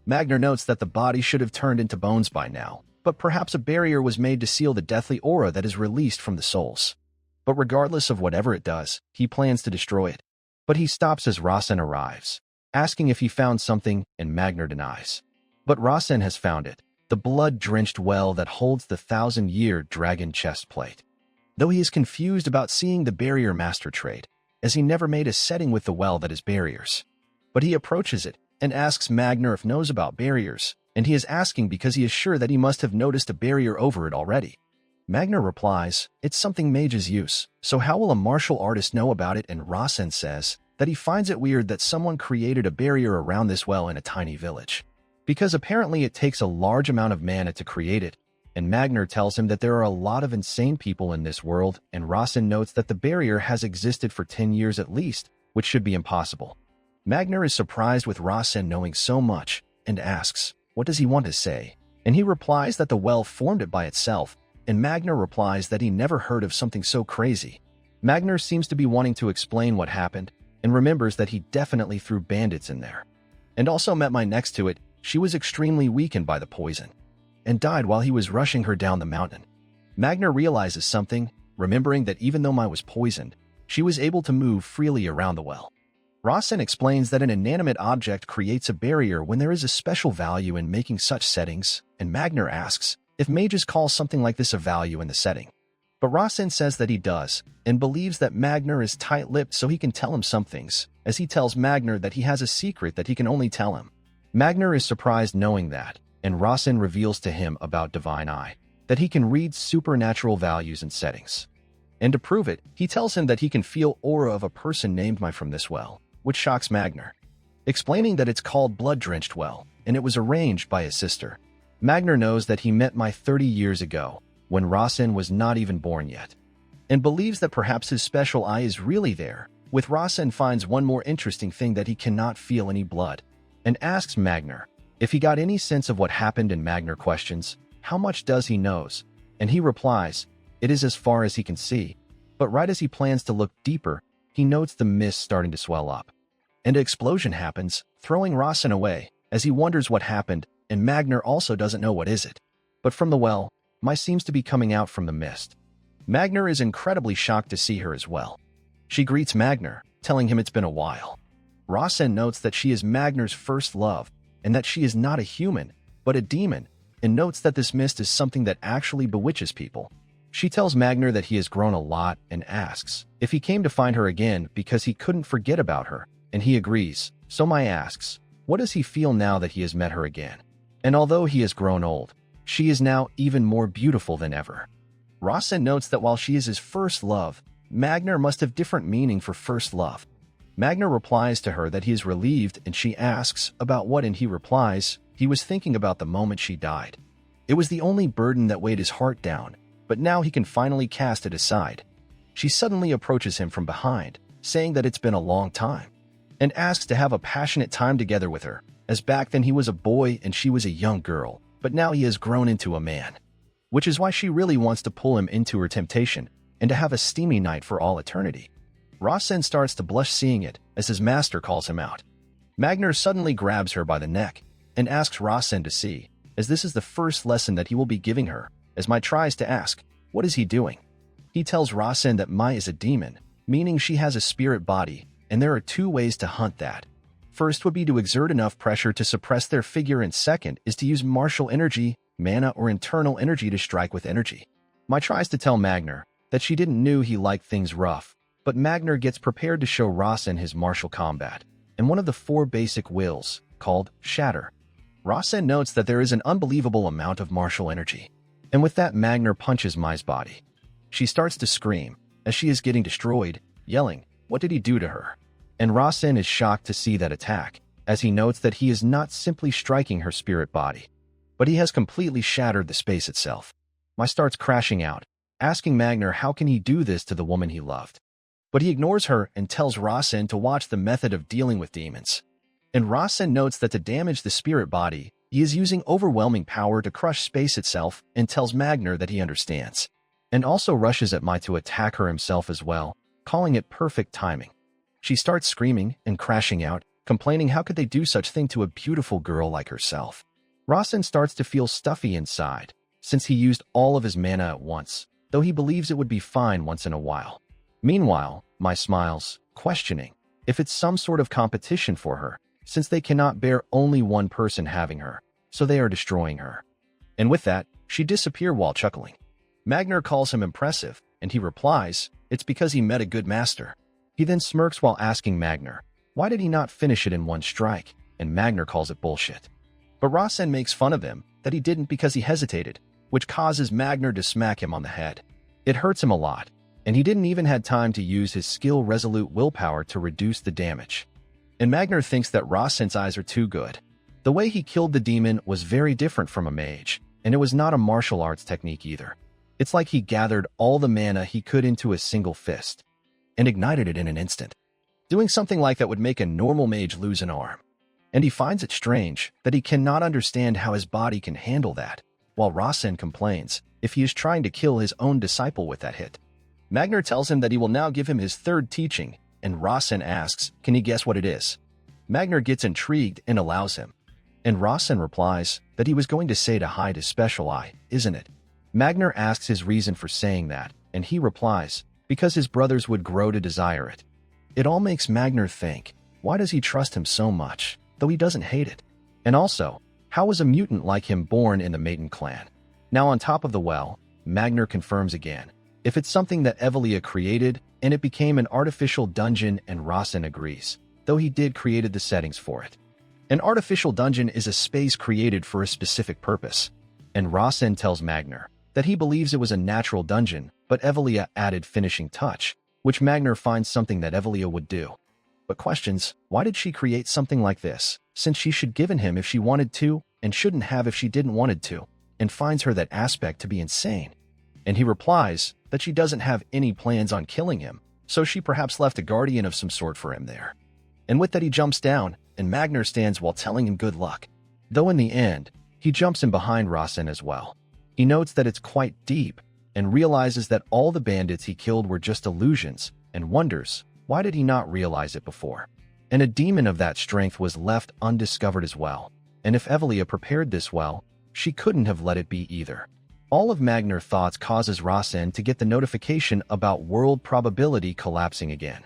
Magner notes that the body should have turned into bones by now, but perhaps a barrier was made to seal the deathly aura that is released from the souls. But regardless of whatever it does, he plans to destroy it. But he stops as Rasen arrives, asking if he found something, and Magner denies. But Rasen has found it, the blood-drenched well that holds the 1,000-year dragon chest plate. Though he is confused about seeing the barrier master trait, as he never made a setting with the well that is barriers. But he approaches it and asks Magner if knows about barriers, and he is asking because he is sure that he must have noticed a barrier over it already. Magner replies, it's something mages use, so how will a martial artist know about it? And Rasen says that he finds it weird that someone created a barrier around this well in a tiny village, because apparently it takes a large amount of mana to create it, and Magner tells him that there are a lot of insane people in this world, and Rasen notes that the barrier has existed for 10 years at least, which should be impossible. Magner is surprised with Rasen knowing so much, and asks, what does he want to say? And he replies that the well formed it by itself, and Magner replies that he never heard of something so crazy. Magner seems to be wanting to explain what happened, and remembers that he definitely threw bandits in there. And also met my next to it, she was extremely weakened by the poison, and died while he was rushing her down the mountain. Magner realizes something, remembering that even though Mai was poisoned, she was able to move freely around the well. Rasen explains that an inanimate object creates a barrier when there is a special value in making such settings, and Magner asks if mages call something like this a value in the setting. But Rasen says that he does, and believes that Magner is tight-lipped so he can tell him some things, as he tells Magner that he has a secret that he can only tell him. Magner is surprised knowing that, and Rasen reveals to him about Divine Eye, that he can read supernatural values and settings. And to prove it, he tells him that he can feel aura of a person named Mai from this well, which shocks Magner, explaining that it's called Blood-Drenched Well, and it was arranged by his sister. Magner knows that he met Mai 30 years ago, when Rasen was not even born yet, and believes that perhaps his special eye is really there. With Rasen finds one more interesting thing, that he cannot feel any blood, and asks Magner if he got any sense of what happened, and Magner questions, how much does he knows? And he replies, it is as far as he can see. But right as he plans to look deeper, he notes the mist starting to swell up. And an explosion happens, throwing Rasen away, as he wonders what happened, and Magner also doesn't know what is it. But from the well, Mai seems to be coming out from the mist. Magner is incredibly shocked to see her as well. She greets Magner, telling him it's been a while. Rasen notes that she is Magner's first love, and that she is not a human, but a demon, and notes that this mist is something that actually bewitches people. She tells Magner that he has grown a lot and asks if he came to find her again because he couldn't forget about her, and he agrees. So Mai asks, what does he feel now that he has met her again? And although he has grown old, she is now even more beautiful than ever. Rasen notes that while she is his first love, Magner must have different meaning for first love. Magner replies to her that he is relieved, and she asks about what, and he replies he was thinking about the moment she died. It was the only burden that weighed his heart down, but now he can finally cast it aside. She suddenly approaches him from behind, saying that it's been a long time, and asks to have a passionate time together with her, as back then he was a boy and she was a young girl, but now he has grown into a man. Which is why she really wants to pull him into her temptation, and to have a steamy night for all eternity. Rasen starts to blush seeing it, as his master calls him out. Magner suddenly grabs her by the neck, and asks Rasen to see, as this is the first lesson that he will be giving her, as Mai tries to ask, what is he doing? He tells Rasen that Mai is a demon, meaning she has a spirit body, and there are two ways to hunt that. First would be to exert enough pressure to suppress their figure, and second is to use martial energy, mana or internal energy to strike with energy. Mai tries to tell Magner that she didn't knew he liked things rough, but Magner gets prepared to show Rasen his martial combat, and one of the 4 basic wills, called Shatter. Rasen notes that there is an unbelievable amount of martial energy, and with that Magner punches Mai's body. She starts to scream, as she is getting destroyed, yelling, what did he do to her? And Rasen is shocked to see that attack, as he notes that he is not simply striking her spirit body, but he has completely shattered the space itself. Mai starts crashing out, asking Magner how can he do this to the woman he loved. But he ignores her and tells Rasen to watch the method of dealing with demons. And Rasen notes that to damage the spirit body, he is using overwhelming power to crush space itself, and tells Magner that he understands. And also rushes at Mai to attack her himself as well, calling it perfect timing. She starts screaming and crashing out, complaining how could they do such thing to a beautiful girl like herself. Rasen starts to feel stuffy inside, since he used all of his mana at once, though he believes it would be fine once in a while. Meanwhile, Mai smiles, questioning if it's some sort of competition for her, since they cannot bear only one person having her, so they are destroying her. And with that, she disappears while chuckling. Magner calls him impressive, and he replies, it's because he met a good master. He then smirks while asking Magner, why did he not finish it in one strike? And Magner calls it bullshit. But Rasen makes fun of him, that he didn't because he hesitated, which causes Magner to smack him on the head. It hurts him a lot, and he didn't even have time to use his skill resolute willpower to reduce the damage. And Magner thinks that Rasen's eyes are too good. The way he killed the demon was very different from a mage, and it was not a martial arts technique either. It's like he gathered all the mana he could into a single fist, and ignited it in an instant. Doing something like that would make a normal mage lose an arm. And he finds it strange that he cannot understand how his body can handle that, while Rasen complains if he is trying to kill his own disciple with that hit. Magner tells him that he will now give him his 3rd teaching, and Rasen asks, can he guess what it is? Magner gets intrigued and allows him. And Rasen replies that he was going to say to hide his special eye, isn't it? Magner asks his reason for saying that, and he replies, because his brothers would grow to desire it. It all makes Magner think, why does he trust him so much, though he doesn't hate it? And also, how was a mutant like him born in the Maiden clan? Now on top of the well, Magner confirms again, if it's something that Evelia created, and it became an artificial dungeon, and Rasen agrees, though he did created the settings for it. An artificial dungeon is a space created for a specific purpose, and Rasen tells Magner that he believes it was a natural dungeon, but Evelia added finishing touch, which Magner finds something that Evelia would do. But questions, why did she create something like this, since she should given him if she wanted to, and shouldn't have if she didn't wanted to, and finds her that aspect to be insane. And he replies that she doesn't have any plans on killing him, so she perhaps left a guardian of some sort for him there. And with that he jumps down, and Magner stands while telling him good luck. Though in the end, he jumps in behind Rasen as well. He notes that it's quite deep, and realizes that all the bandits he killed were just illusions, and wonders, why did he not realize it before? And a demon of that strength was left undiscovered as well. And if Evelia prepared this well, she couldn't have let it be either. All of Magner's thoughts causes Rasen to get the notification about world probability collapsing again.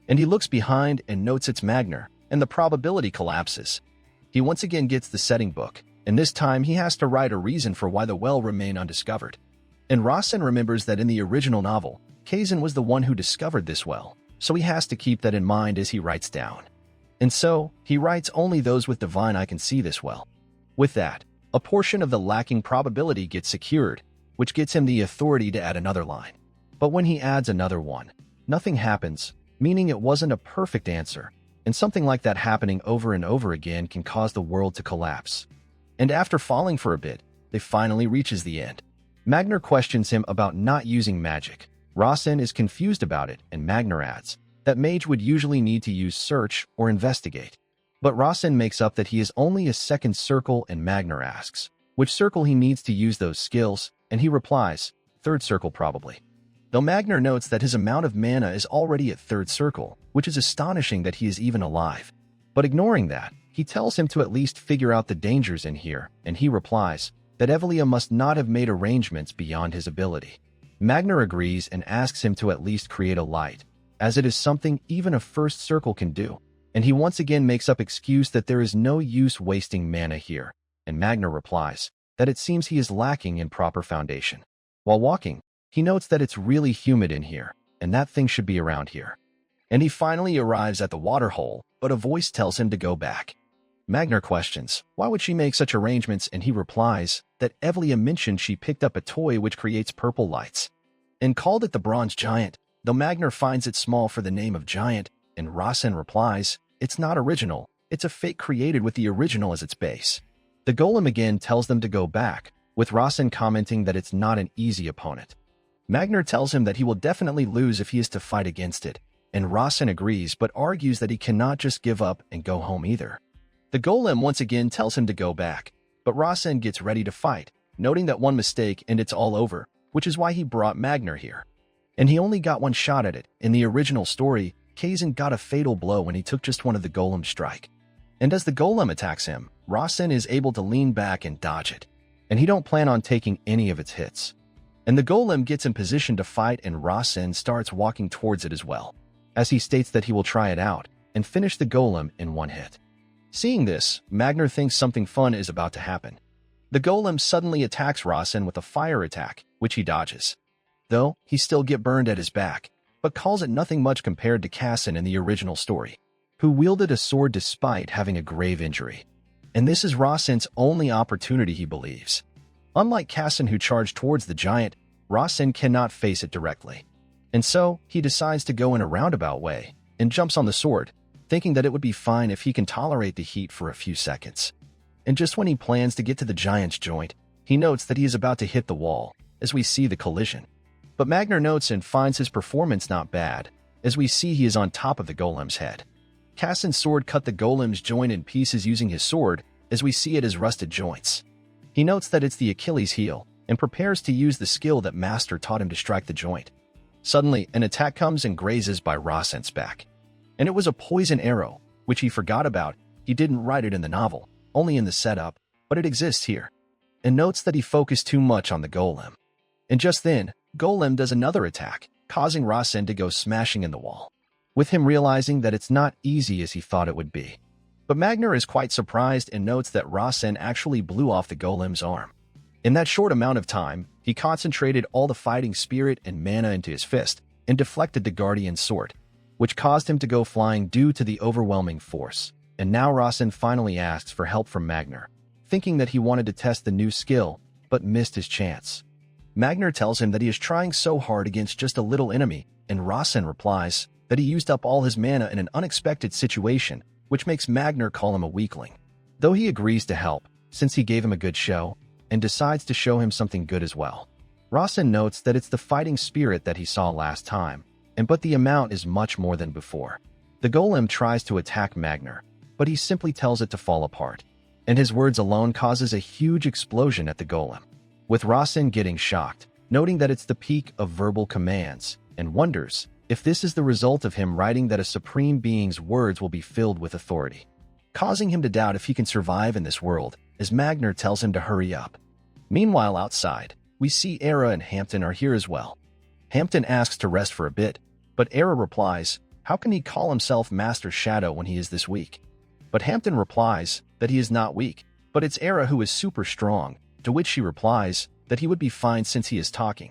And he looks behind and notes it's Magner, and the probability collapses. He once again gets the setting book, and this time he has to write a reason for why the well remained undiscovered. And Rasen remembers that in the original novel, Kazan was the one who discovered this well, so he has to keep that in mind as he writes down. And so, he writes only those with divine eye can see this well. With that, a portion of the lacking probability gets secured, which gets him the authority to add another line. But when he adds another one, nothing happens, meaning it wasn't a perfect answer, and something like that happening over and over again can cause the world to collapse. And after falling for a bit, they finally reaches the end. Magner questions him about not using magic. Rasen is confused about it, and Magner adds that mage would usually need to use search or investigate. But Rasen makes up that he is only a second circle, and Magner asks which circle he needs to use those skills, and he replies, third circle probably. Though Magner notes that his amount of mana is already at third circle, which is astonishing that he is even alive. But ignoring that, he tells him to at least figure out the dangers in here, and he replies that Evelia must not have made arrangements beyond his ability. Magner agrees and asks him to at least create a light, as it is something even a first circle can do, and he once again makes up excuse that there is no use wasting mana here, and Magner replies that it seems he is lacking in proper foundation. While walking, he notes that it's really humid in here, and that thing should be around here. And he finally arrives at the waterhole, but a voice tells him to go back. Magner questions, why would she make such arrangements, and he replies that Evelia mentioned she picked up a toy which creates purple lights, and called it the Bronze Giant, though Magner finds it small for the name of giant, and Rasen replies, it's not original, it's a fake created with the original as its base. The golem again tells them to go back, with Rasen commenting that it's not an easy opponent. Magner tells him that he will definitely lose if he is to fight against it, and Rasen agrees but argues that he cannot just give up and go home either. The golem once again tells him to go back, but Rasen gets ready to fight, noting that one mistake and it's all over, which is why he brought Magner here. And he only got one shot at it. In the original story, Kazan got a fatal blow when he took just one of the golem's strike. And as the golem attacks him, Rasen is able to lean back and dodge it, and he don't plan on taking any of its hits. And the golem gets in position to fight, and Rasen starts walking towards it as well, as he states that he will try it out and finish the golem in one hit. Seeing this, Magner thinks something fun is about to happen. The golem suddenly attacks Rasen with a fire attack, which he dodges. Though, he still gets burned at his back, but calls it nothing much compared to Kazan in the original story, who wielded a sword despite having a grave injury. And this is Rasen's only opportunity, he believes. Unlike Kazan, who charged towards the giant, Rasen cannot face it directly. And so, he decides to go in a roundabout way, and jumps on the sword, thinking that it would be fine if he can tolerate the heat for a few seconds. And just when he plans to get to the giant's joint, he notes that he is about to hit the wall, as we see the collision. But Magner notes and finds his performance not bad, as we see he is on top of the golem's head. Kazan's sword cut the golem's joint in pieces using his sword, as we see it as rusted joints. He notes that it's the Achilles heel, and prepares to use the skill that Master taught him to strike the joint. Suddenly, an attack comes and grazes by Rasen's back. And it was a poison arrow, which he forgot about. He didn't write it in the novel, only in the setup, but it exists here. And notes that he focused too much on the golem. And just then, Golem does another attack, causing Rasen to go smashing in the wall, with him realizing that it's not easy as he thought it would be. But Magner is quite surprised and notes that Rasen actually blew off the golem's arm. In that short amount of time, he concentrated all the fighting spirit and mana into his fist, and deflected the guardian's sword, which caused him to go flying due to the overwhelming force. And now Rasen finally asks for help from Magner, thinking that he wanted to test the new skill, but missed his chance. Magner tells him that he is trying so hard against just a little enemy, and Rasen replies that he used up all his mana in an unexpected situation, which makes Magner call him a weakling. Though he agrees to help, since he gave him a good show, and decides to show him something good as well. Rasen notes that it's the fighting spirit that he saw last time, but the amount is much more than before. The golem tries to attack Magner, but he simply tells it to fall apart, and his words alone causes a huge explosion at the golem, with Rasen getting shocked, noting that it's the peak of verbal commands, and wonders if this is the result of him writing that a supreme being's words will be filled with authority, causing him to doubt if he can survive in this world, as Magner tells him to hurry up. Meanwhile, outside, we see Era and Hampton are here as well. Hampton asks to rest for a bit, but Era replies, how can he call himself Master Shadow when he is this weak? But Hampton replies that he is not weak, but it's Era who is super strong, to which she replies that he would be fine since he is talking.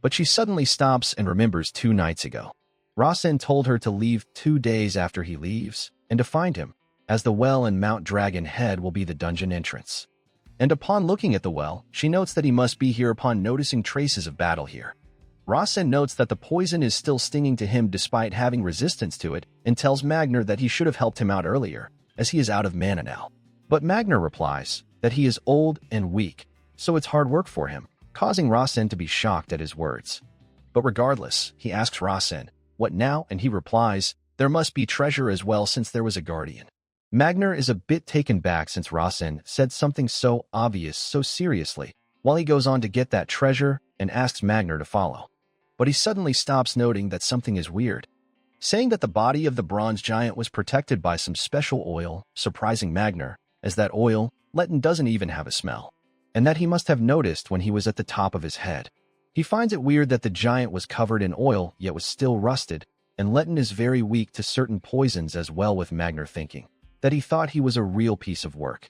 But she suddenly stops and remembers 2 nights ago. Rasen told her to leave 2 days after he leaves, and to find him, as the well in Mount Dragon Head will be the dungeon entrance. And upon looking at the well, she notes that he must be here upon noticing traces of battle here. Rasen notes that the poison is still stinging to him despite having resistance to it, and tells Magner that he should have helped him out earlier, as he is out of mana now. But Magner replies that he is old and weak, so it's hard work for him, causing Rasen to be shocked at his words. But regardless, he asks Rasen, what now? And he replies, there must be treasure as well since there was a guardian. Magner is a bit taken back since Rasen said something so obvious so seriously, while he goes on to get that treasure and asks Magner to follow. But he suddenly stops, noting that something is weird, saying that the body of the bronze giant was protected by some special oil, surprising Magner, as that oil, Letton, doesn't even have a smell, and that he must have noticed when he was at the top of his head. He finds it weird that the giant was covered in oil yet was still rusted, and Letton is very weak to certain poisons as well, with Magner thinking that he thought he was a real piece of work.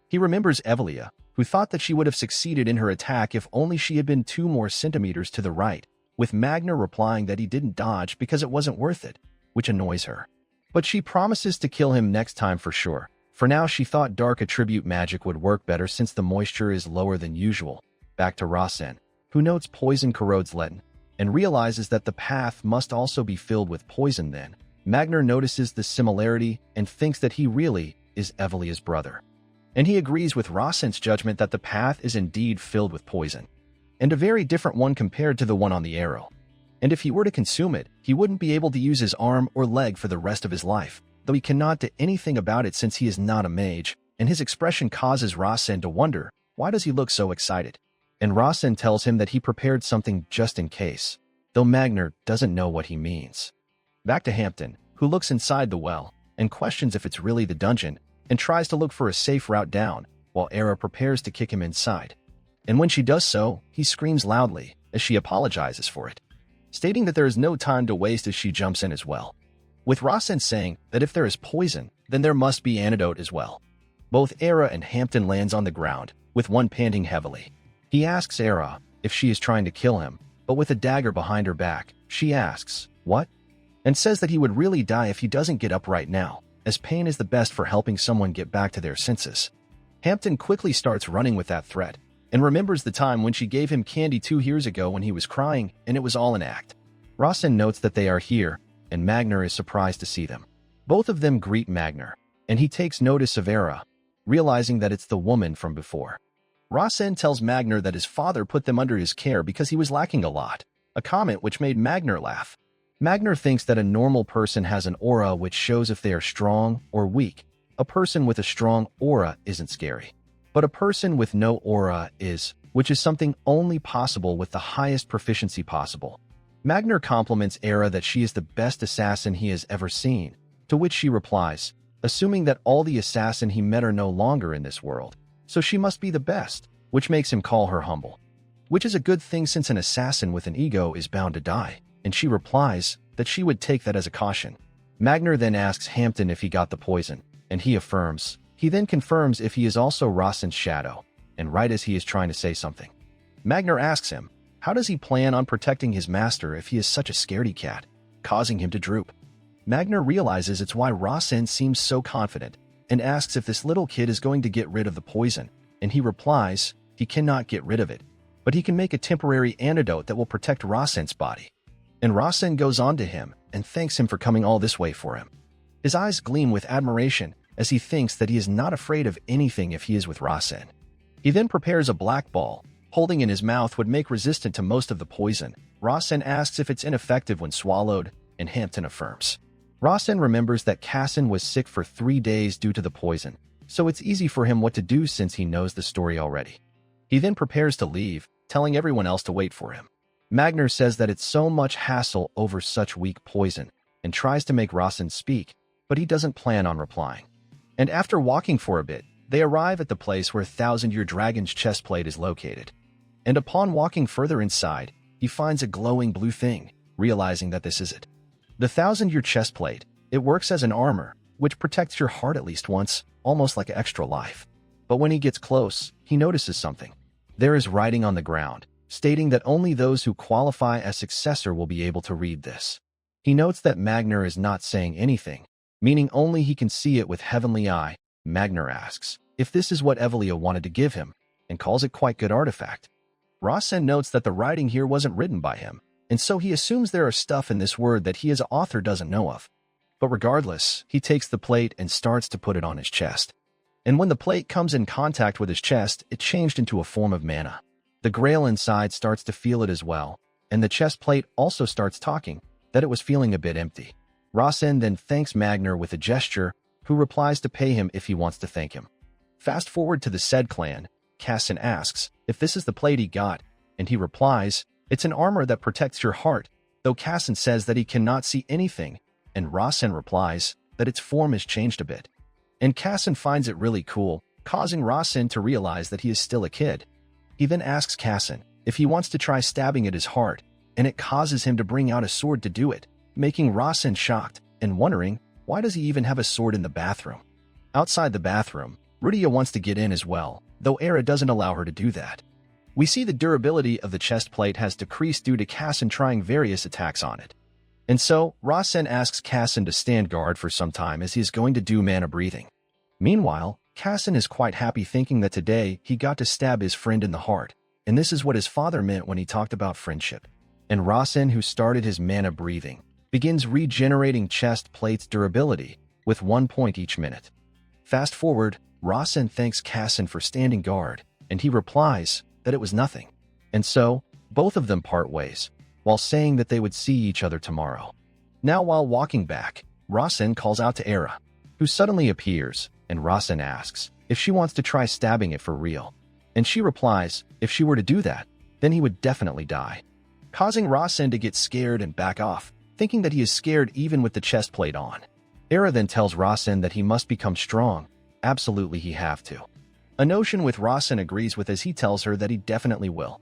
He remembers Evelia, who thought that she would have succeeded in her attack if only she had been 2 more centimeters to the right, with Magner replying that he didn't dodge because it wasn't worth it, which annoys her. But she promises to kill him next time for sure. For now, she thought dark attribute magic would work better since the moisture is lower than usual. Back to Rasen, who notes poison corrodes Letton, and realizes that the path must also be filled with poison. Then Magner notices the similarity and thinks that he really is Evelia's brother. And he agrees with Rasen's judgment that the path is indeed filled with poison, and a very different one compared to the one on the arrow. And if he were to consume it, he wouldn't be able to use his arm or leg for the rest of his life, though he cannot do anything about it since he is not a mage, and his expression causes Rasen to wonder, why does he look so excited? And Rasen tells him that he prepared something just in case, though Magner doesn't know what he means. Back to Hampton, who looks inside the well, and questions if it's really the dungeon, and tries to look for a safe route down, while Era prepares to kick him inside. And when she does so, he screams loudly, as she apologizes for it, stating that there is no time to waste as she jumps in as well, with Rasen saying that if there is poison, then there must be antidote as well. Both Era and Hampton lands on the ground, with one panting heavily. He asks Era if she is trying to kill him, but with a dagger behind her back, she asks, what? And says that he would really die if he doesn't get up right now, as pain is the best for helping someone get back to their senses. Hampton quickly starts running with that threat, and remembers the time when she gave him candy 2 years ago when he was crying, and it was all an act. Rasen notes that they are here, and Magner is surprised to see them. Both of them greet Magner, and he takes notice of Era, realizing that it's the woman from before. Rasen tells Magner that his father put them under his care because he was lacking a lot, a comment which made Magner laugh. Magner thinks that a normal person has an aura which shows if they are strong or weak. A person with a strong aura isn't scary, but a person with no aura is, which is something only possible with the highest proficiency possible. Magner compliments Era that she is the best assassin he has ever seen, to which she replies, assuming that all the assassin he met are no longer in this world, so she must be the best, which makes him call her humble, which is a good thing since an assassin with an ego is bound to die, and she replies that she would take that as a caution. Magner then asks Hampton if he got the poison, and he affirms. He then confirms if he is also Rasen's shadow, and right as he is trying to say something, Magner asks him, how does he plan on protecting his master if he is such a scaredy cat, causing him to droop? Magner realizes it's why Rasen seems so confident, and asks if this little kid is going to get rid of the poison, and he replies he cannot get rid of it, but he can make a temporary antidote that will protect Rasen's body. And Rasen goes on to him and thanks him for coming all this way for him. His eyes gleam with admiration as he thinks that he is not afraid of anything if he is with Rasen. He then prepares a black ball, holding in his mouth would make resistant to most of the poison. Rasen asks if it's ineffective when swallowed, and Hampton affirms. Rasen remembers that Cassin was sick for 3 days due to the poison, so it's easy for him what to do since he knows the story already. He then prepares to leave, telling everyone else to wait for him. Magner says that it's so much hassle over such weak poison, and tries to make Rasen speak, but he doesn't plan on replying. And after walking for a bit, they arrive at the place where Thousand-Year Dragon's chest plate is located. And upon walking further inside, he finds a glowing blue thing, realizing that this is it. The Thousand-Year chest plate, it works as an armor, which protects your heart at least once, almost like extra life. But when he gets close, he notices something. There is writing on the ground, stating that only those who qualify as successor will be able to read this. He notes that Magner is not saying anything, meaning only he can see it with heavenly eye. Magner asks if this is what Evelia wanted to give him, and calls it quite good artifact. Rasen notes that the writing here wasn't written by him, and so he assumes there are stuff in this word that he as an author doesn't know of. But regardless, he takes the plate and starts to put it on his chest. And when the plate comes in contact with his chest, it changed into a form of mana. The grail inside starts to feel it as well, and the chest plate also starts talking, that it was feeling a bit empty. Rasen then thanks Magner with a gesture, who replies to pay him if he wants to thank him. Fast forward to the said clan, Cassin asks if this is the plate he got, and he replies, it's an armor that protects your heart, though Cassin says that he cannot see anything, and Rasen replies that its form has changed a bit. And Cassin finds it really cool, causing Rasen to realize that he is still a kid. He then asks Cassin if he wants to try stabbing at his heart, and it causes him to bring out a sword to do it, making Rasen shocked and wondering why does he even have a sword in the bathroom. Outside the bathroom, Rudia wants to get in as well, though Era doesn't allow her to do that. We see the durability of the chest plate has decreased due to Cassin trying various attacks on it. And so, Rasen asks Cassin to stand guard for some time as he is going to do mana breathing. Meanwhile, Cassin is quite happy thinking that today he got to stab his friend in the heart, and this is what his father meant when he talked about friendship. And Rasen, who started his mana breathing, begins regenerating chest plate's durability with 1 point each minute. Fast forward, Rasen thanks Cassin for standing guard, and he replies that it was nothing. And so, both of them part ways, while saying that they would see each other tomorrow. Now while walking back, Rasen calls out to Era, who suddenly appears, and Rasen asks if she wants to try stabbing it for real. And she replies if she were to do that, then he would definitely die, causing Rasen to get scared and back off, thinking that he is scared even with the chest plate on. Era then tells Rasen that he must become strong. Absolutely he have to. A notion with Rasen agrees with as he tells her that he definitely will.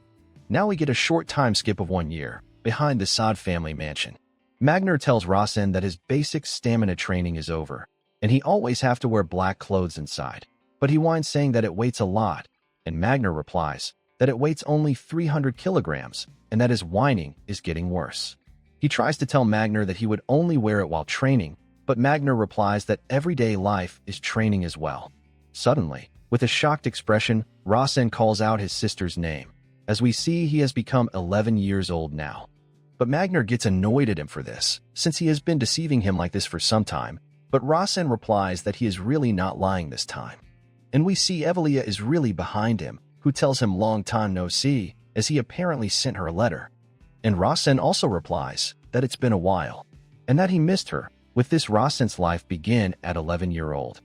Now we get a short time skip of 1 year, behind the Sod family mansion. Magner tells Rasen that his basic stamina training is over, and he always have to wear black clothes inside. But he whines saying that it weighs a lot, and Magner replies that it weighs only 300 kilograms, and that his whining is getting worse. He tries to tell Magner that he would only wear it while training, but Magner replies that everyday life is training as well. Suddenly, with a shocked expression, Rasen calls out his sister's name. As we see, he has become 11 years old now. But Magner gets annoyed at him for this, since he has been deceiving him like this for some time, but Rasen replies that he is really not lying this time. And we see Evelia is really behind him, who tells him long time no see, as he apparently sent her a letter. And Rasen also replies that it's been a while, and that he missed her. With this, Rasen's life began at 11-year-old.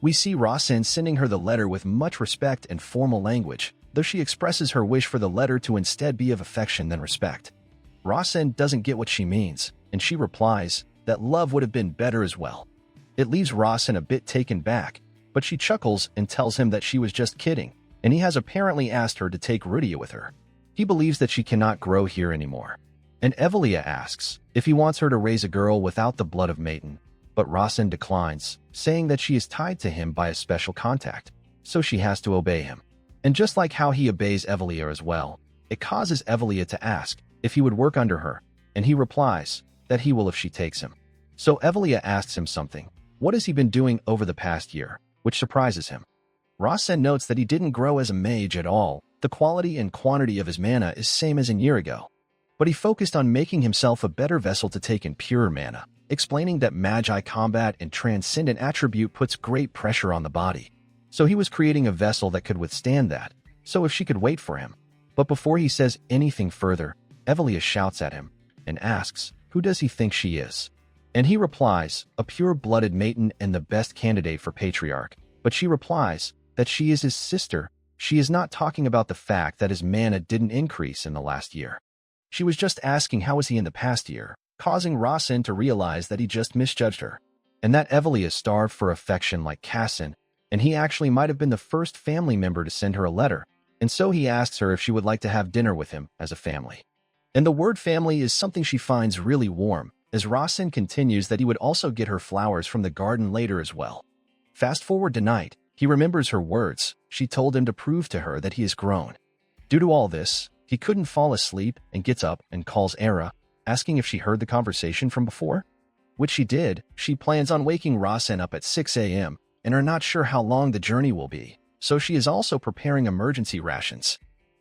We see Rasen sending her the letter with much respect and formal language, though she expresses her wish for the letter to instead be of affection than respect. Rasen doesn't get what she means, and she replies that love would have been better as well. It leaves Rasen a bit taken back, but she chuckles and tells him that she was just kidding, and he has apparently asked her to take Rudia with her. He believes that she cannot grow here anymore. And Evelia asks if he wants her to raise a girl without the blood of maiden, but Rasen declines, saying that she is tied to him by a special contact, so she has to obey him. And just like how he obeys Evelia as well, it causes Evelia to ask if he would work under her, and he replies that he will if she takes him. So Evelia asks him something. What has he been doing over the past year, which surprises him. Rasen notes that he didn't grow as a mage at all, The quality and quantity of his mana is same as a year ago, but he focused on making himself a better vessel to take in pure mana, explaining that Magi combat and transcendent attribute puts great pressure on the body. So he was creating a vessel that could withstand that, so if she could wait for him. But before he says anything further, Evelia shouts at him and asks, who does he think she is? And he replies, a pure-blooded maiden and the best candidate for patriarch. But she replies that she is his sister. She is not talking about the fact that his mana didn't increase in the last year. She was just asking how was he in the past year, causing Rasen to realize that he just misjudged her, and that Evelia starved for affection like Cassin, and he actually might have been the first family member to send her a letter, and so he asks her if she would like to have dinner with him as a family. And the word family is something she finds really warm, as Rasen continues that he would also get her flowers from the garden later as well. Fast forward to night, he remembers her words. She told him to prove to her that he has grown. Due to all this, he couldn't fall asleep and gets up and calls Era, asking if she heard the conversation from before. Which she did. She plans on waking Rasen up at 6 a.m. and are not sure how long the journey will be, so she is also preparing emergency rations.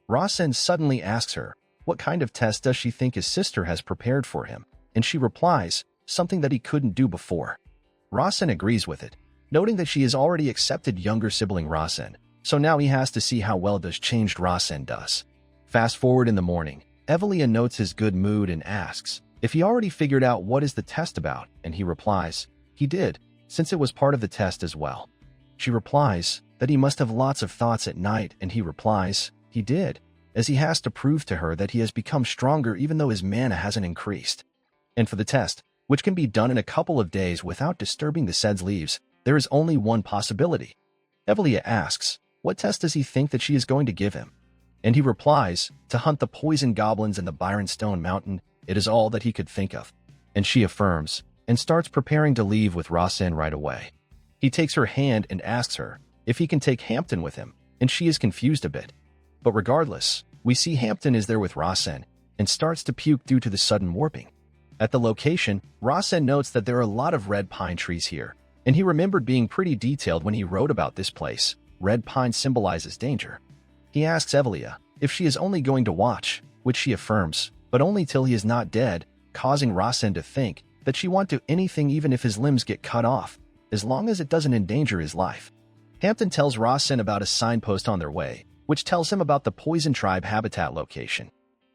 Rasen suddenly asks her, what kind of test does she think his sister has prepared for him? And she replies, something that he couldn't do before. Rasen agrees with it, noting that she has already accepted younger sibling Rasen, so now he has to see how well this changed Rasen does. Fast forward in the morning, Evelia notes his good mood and asks if he already figured out what is the test about, and he replies, he did, since it was part of the test as well. She replies that he must have lots of thoughts at night, and he replies, he did, as he has to prove to her that he has become stronger even though his mana hasn't increased. And for the test, which can be done in a couple of days without disturbing the Sed's leaves, there is only one possibility. Evelia asks, what test does he think that she is going to give him? And he replies, to hunt the poison goblins in the Byronstone Mountain. It is all that he could think of. And she affirms, and starts preparing to leave with Rasen right away. He takes her hand and asks her if he can take Hampton with him, and she is confused a bit. But regardless, we see Hampton is there with Rasen, and starts to puke due to the sudden warping. At the location, Rasen notes that there are a lot of red pine trees here, and he remembered being pretty detailed when he wrote about this place. Red pine symbolizes danger. He asks Evelia if she is only going to watch, which she affirms, but only till he is not dead, causing Rasen to think that she won't do anything even if his limbs get cut off, as long as it doesn't endanger his life. Hampton tells Rasen about a signpost on their way, which tells him about the Poison Tribe habitat location.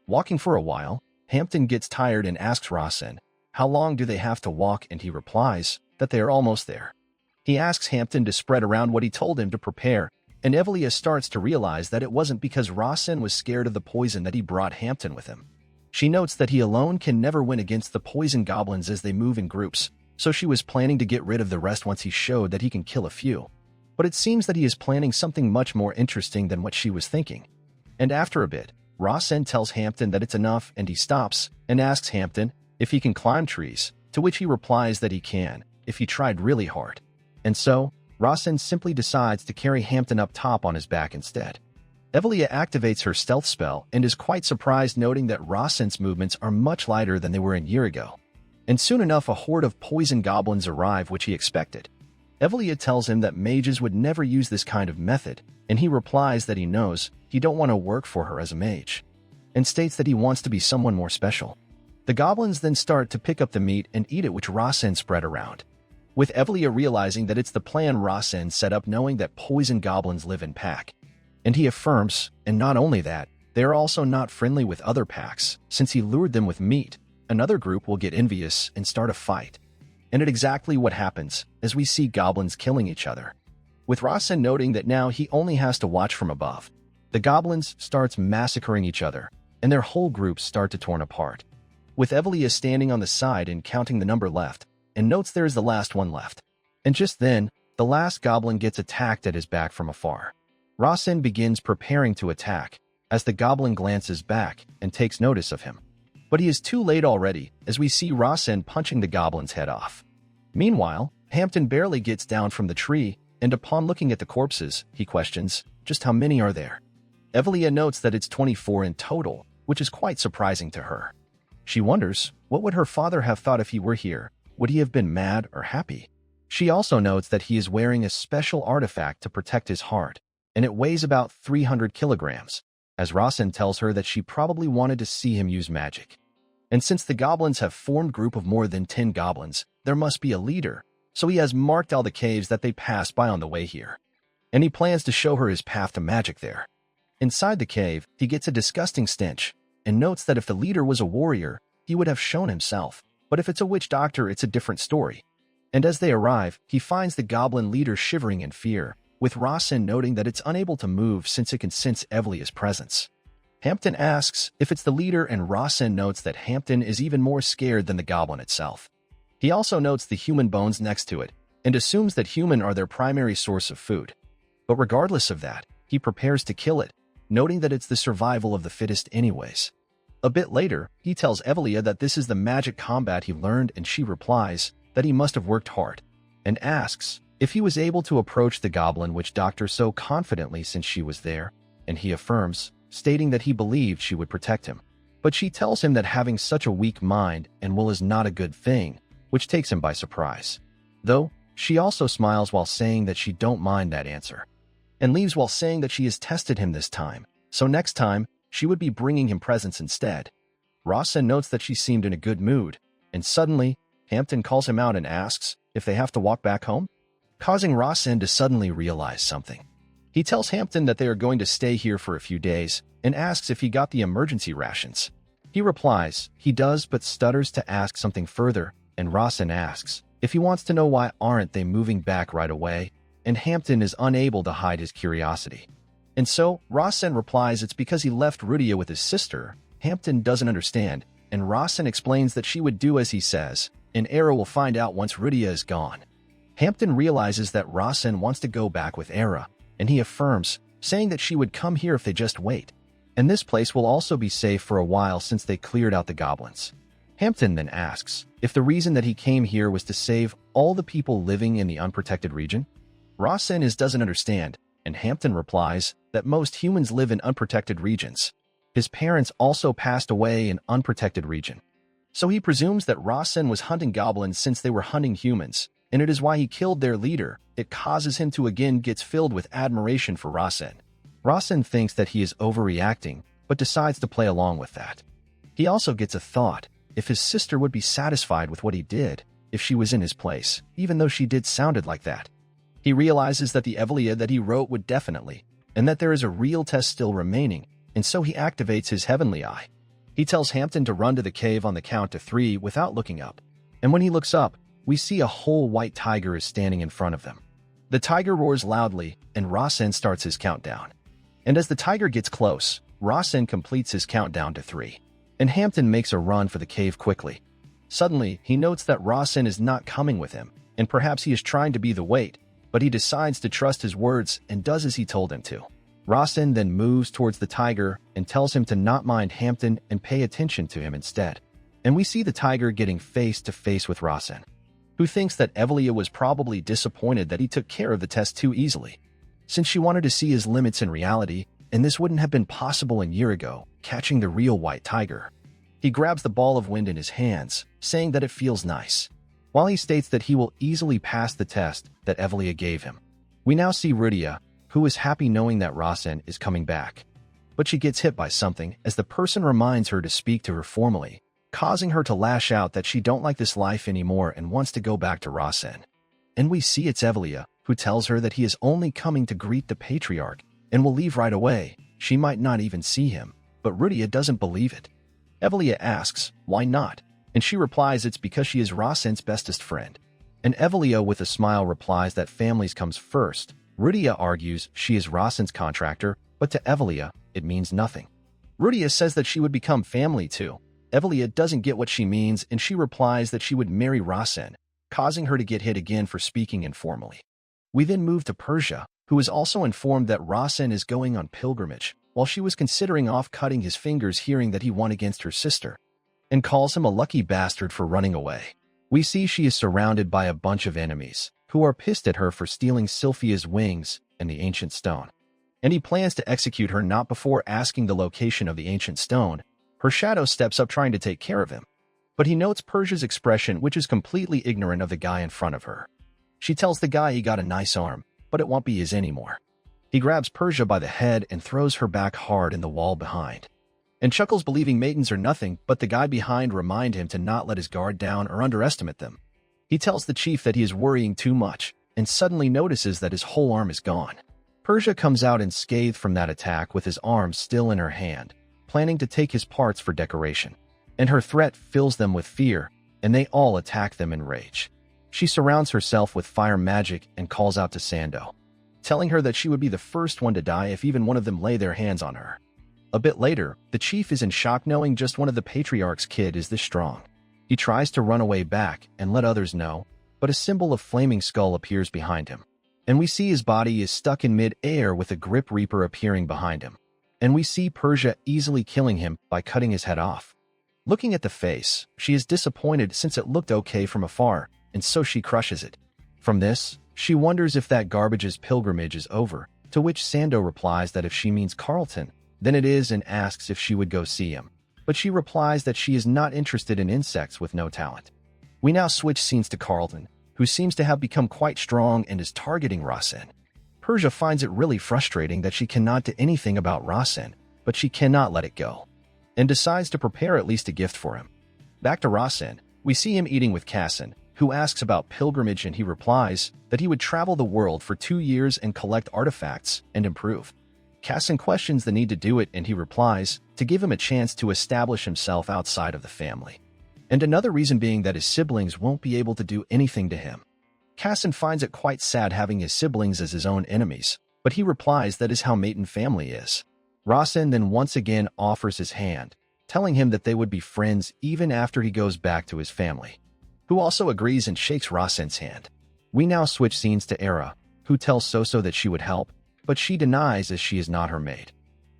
Walking for a while, Hampton gets tired and asks Rasen how long do they have to walk, and he replies that they are almost there. He asks Hampton to spread around what he told him to prepare, and Evelia starts to realize that it wasn't because Rasen was scared of the poison that he brought Hampton with him. She notes that he alone can never win against the poison goblins as they move in groups, so she was planning to get rid of the rest once he showed that he can kill a few. But it seems that he is planning something much more interesting than what she was thinking. And after a bit, Rasen tells Hampton that it's enough, and he stops and asks Hampton if he can climb trees, to which he replies that he can, if he tried really hard. And so, Rasen simply decides to carry Hampton up top on his back instead. Evelia activates her stealth spell and is quite surprised, noting that Rasen's movements are much lighter than they were a year ago. And soon enough, a horde of poison goblins arrive, which he expected. Evelia tells him that mages would never use this kind of method, and he replies that he knows he don't want to work for her as a mage, and states that he wants to be someone more special. The goblins then start to pick up the meat and eat it, which Rasen spread around, with Evelia realizing that it's the plan Rasen set up, knowing that poison goblins live in pack. And he affirms, and not only that, they are also not friendly with other packs, since he lured them with meat. Another group will get envious and start a fight. And it's exactly what happens, as we see goblins killing each other. With Rasen noting that now he only has to watch from above, the goblins starts massacring each other, and their whole groups start to torn apart. With Evelia standing on the side and counting the number left, and notes there is the last one left. And just then, the last goblin gets attacked at his back from afar. Rasen begins preparing to attack, as the goblin glances back and takes notice of him. But he is too late already, as we see Rasen punching the goblin's head off. Meanwhile, Hampton barely gets down from the tree, and upon looking at the corpses, he questions, just how many are there? Evelia notes that it's 24 in total, which is quite surprising to her. She wonders, what would her father have thought if he were here? Would he have been mad or happy? She also notes that he is wearing a special artifact to protect his heart, and it weighs about 300 kilograms, as Rasen tells her that she probably wanted to see him use magic. And since the goblins have formed a group of more than 10 goblins, there must be a leader, so he has marked all the caves that they passed by on the way here. And he plans to show her his path to magic there. Inside the cave, he gets a disgusting stench, and notes that if the leader was a warrior, he would have shown himself, but if it's a witch doctor, it's a different story. And as they arrive, he finds the goblin leader shivering in fear, with Rasen noting that it's unable to move since it can sense Evelia's presence. Hampton asks if it's the leader, and Rasen notes that Hampton is even more scared than the goblin itself. He also notes the human bones next to it, and assumes that human are their primary source of food. But regardless of that, he prepares to kill it, noting that it's the survival of the fittest anyways. A bit later, he tells Evelia that this is the magic combat he learned, and she replies that he must have worked hard, and asks if he was able to approach the goblin witch doctor so confidently since she was there, and he affirms, stating that he believed she would protect him. But she tells him that having such a weak mind and will is not a good thing, which takes him by surprise. Though, she also smiles while saying that she don't mind that answer, and leaves while saying that she has tested him this time, so next time, she would be bringing him presents instead. Rasen notes that she seemed in a good mood, and suddenly, Hampton calls him out and asks if they have to walk back home, causing Rasen to suddenly realize something. He tells Hampton that they are going to stay here for a few days, and asks if he got the emergency rations. He replies he does, but stutters to ask something further, and Rasen asks if he wants to know why aren't they moving back right away, and Hampton is unable to hide his curiosity. And so, Rasen replies it's because he left Rudia with his sister. Hampton doesn't understand, and Rasen explains that she would do as he says, and Era will find out once Rudia is gone. Hampton realizes that Rasen wants to go back with Era, and he affirms, saying that she would come here if they just wait. And this place will also be safe for a while since they cleared out the goblins. Hampton then asks if the reason that he came here was to save all the people living in the unprotected region. Rasen doesn't understand, and Hampton replies that most humans live in unprotected regions. His parents also passed away in unprotected region. So he presumes that Rasen was hunting goblins since they were hunting humans, and it is why he killed their leader. It causes him to again get filled with admiration for Rasen. Rasen thinks that he is overreacting, but decides to play along with that. He also gets a thought if his sister would be satisfied with what he did if she was in his place, even though she did sounded like that. He realizes that the Evelia that he wrote would definitely, and that there is a real test still remaining, and so he activates his heavenly eye. He tells Hampton to run to the cave on the count to 3 without looking up, and when he looks up, we see a whole white tiger is standing in front of them. The tiger roars loudly, and Rasen starts his countdown. And as the tiger gets close, Rasen completes his countdown to 3, and Hampton makes a run for the cave quickly. Suddenly, he notes that Rasen is not coming with him, and perhaps he is trying to be the wait, but he decides to trust his words and does as he told him to. Rasen then moves towards the tiger and tells him to not mind Hampton and pay attention to him instead. And we see the tiger getting face to face with Rasen, who thinks that Evelia was probably disappointed that he took care of the test too easily, since she wanted to see his limits in reality, and this wouldn't have been possible a year ago, catching the real white tiger. He grabs the ball of wind in his hands, saying that it feels nice, while he states that he will easily pass the test that Evelia gave him. We now see Rudia, who is happy knowing that Rasen is coming back. But she gets hit by something as the person reminds her to speak to her formally, causing her to lash out that she don't like this life anymore and wants to go back to Rasen. And we see it's Evelia, who tells her that he is only coming to greet the patriarch and will leave right away. She might not even see him, but Rudia doesn't believe it. Evelia asks, why not? And she replies it's because she is Rasen's bestest friend. And Evelia with a smile replies that families comes first. Rudia argues she is Rasen's contractor, but to Evelia, it means nothing. Rudia says that she would become family too. Evelia doesn't get what she means, and she replies that she would marry Rasen, causing her to get hit again for speaking informally. We then move to Persia, who is also informed that Rasen is going on pilgrimage, while she was considering off cutting his fingers hearing that he won against her sister, and calls him a lucky bastard for running away. We see she is surrounded by a bunch of enemies, who are pissed at her for stealing Sylphia's wings and the ancient stone. And he plans to execute her not before asking the location of the ancient stone. Her shadow steps up trying to take care of him, but he notes Persia's expression, which is completely ignorant of the guy in front of her. She tells the guy he got a nice arm, but it won't be his anymore. He grabs Persia by the head and throws her back hard in the wall behind, and chuckles, believing maidens are nothing but the guy behind remind him to not let his guard down or underestimate them. He tells the chief that he is worrying too much and suddenly notices that his whole arm is gone. Persia comes out unscathed from that attack with his arm still in her hand, planning to take his parts for decoration. And her threat fills them with fear, and they all attack them in rage. She surrounds herself with fire magic and calls out to Sando, telling her that she would be the first one to die if even one of them lay their hands on her. A bit later, the chief is in shock knowing just one of the patriarch's kid is this strong. He tries to run away back and let others know, but a symbol of flaming skull appears behind him. And we see his body is stuck in mid-air with a grip reaper appearing behind him. And we see Persia easily killing him by cutting his head off. Looking at the face, she is disappointed since it looked okay from afar, and so she crushes it. From this, she wonders if that garbage's pilgrimage is over, to which Sando replies that if she means Carlton, then it is, and asks if she would go see him. But she replies that she is not interested in insects with no talent. We now switch scenes to Carlton, who seems to have become quite strong and is targeting Rasen. Persia finds it really frustrating that she cannot do anything about Rasen, but she cannot let it go, and decides to prepare at least a gift for him. Back to Rasen, we see him eating with Cassin, who asks about pilgrimage, and he replies that he would travel the world for 2 years and collect artifacts and improve. Cassin questions the need to do it, and he replies to give him a chance to establish himself outside of the family. And another reason being that his siblings won't be able to do anything to him. Cassin finds it quite sad having his siblings as his own enemies, but he replies that is how Maiden family is. Rasen then once again offers his hand, telling him that they would be friends even after he goes back to his family, who also agrees and shakes Rasen's hand. We now switch scenes to Era, who tells Soso that she would help, but she denies as she is not her maid,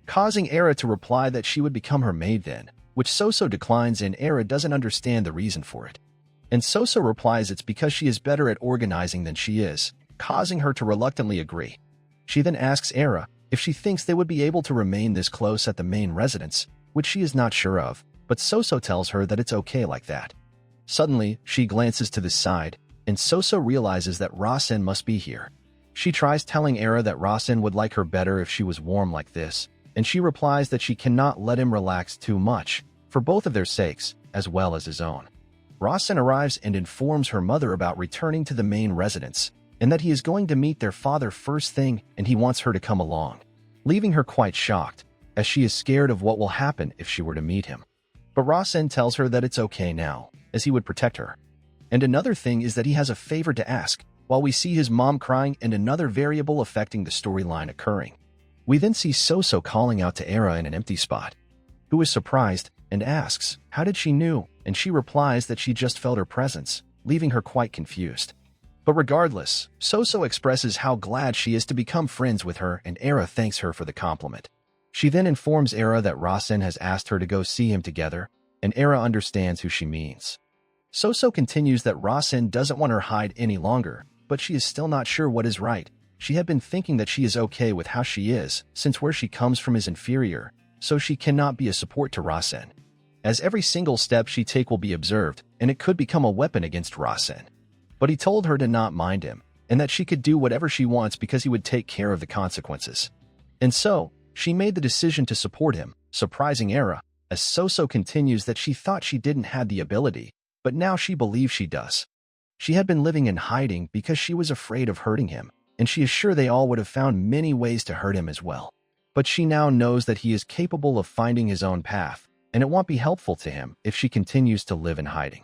causing Era to reply that she would become her maid then, which Soso declines, and Era doesn't understand the reason for it. And Soso replies it's because she is better at organizing than she is, causing her to reluctantly agree. She then asks Era if she thinks they would be able to remain this close at the main residence, which she is not sure of, but Soso tells her that it's okay like that. Suddenly, she glances to the side, and Soso realizes that Rasen must be here. She tries telling Era that Rasen would like her better if she was warm like this, and she replies that she cannot let him relax too much, for both of their sakes, as well as his own. Rasen arrives and informs her mother about returning to the main residence, and that he is going to meet their father first thing, and he wants her to come along, leaving her quite shocked, as she is scared of what will happen if she were to meet him. But Rasen tells her that it's okay now, as he would protect her. And another thing is that he has a favor to ask, while we see his mom crying and another variable affecting the storyline occurring. We then see Soso calling out to Era in an empty spot, who is surprised and asks how did she knew, and she replies that she just felt her presence, leaving her quite confused. But regardless, Soso expresses how glad she is to become friends with her, and Era thanks her for the compliment. She then informs Era that Rasen has asked her to go see him together, and Era understands who she means. Soso continues that Rasen doesn't want her hide any longer, but she is still not sure what is right. She had been thinking that she is okay with how she is, since where she comes from is inferior, so she cannot be a support to Rasen, as every single step she take will be observed, and it could become a weapon against Rasen. But he told her to not mind him, and that she could do whatever she wants because he would take care of the consequences. And so, she made the decision to support him, surprising Era, as Soso continues that she thought she didn't have the ability, but now she believes she does. She had been living in hiding because she was afraid of hurting him, and she is sure they all would have found many ways to hurt him as well. But she now knows that he is capable of finding his own path, and it won't be helpful to him if she continues to live in hiding.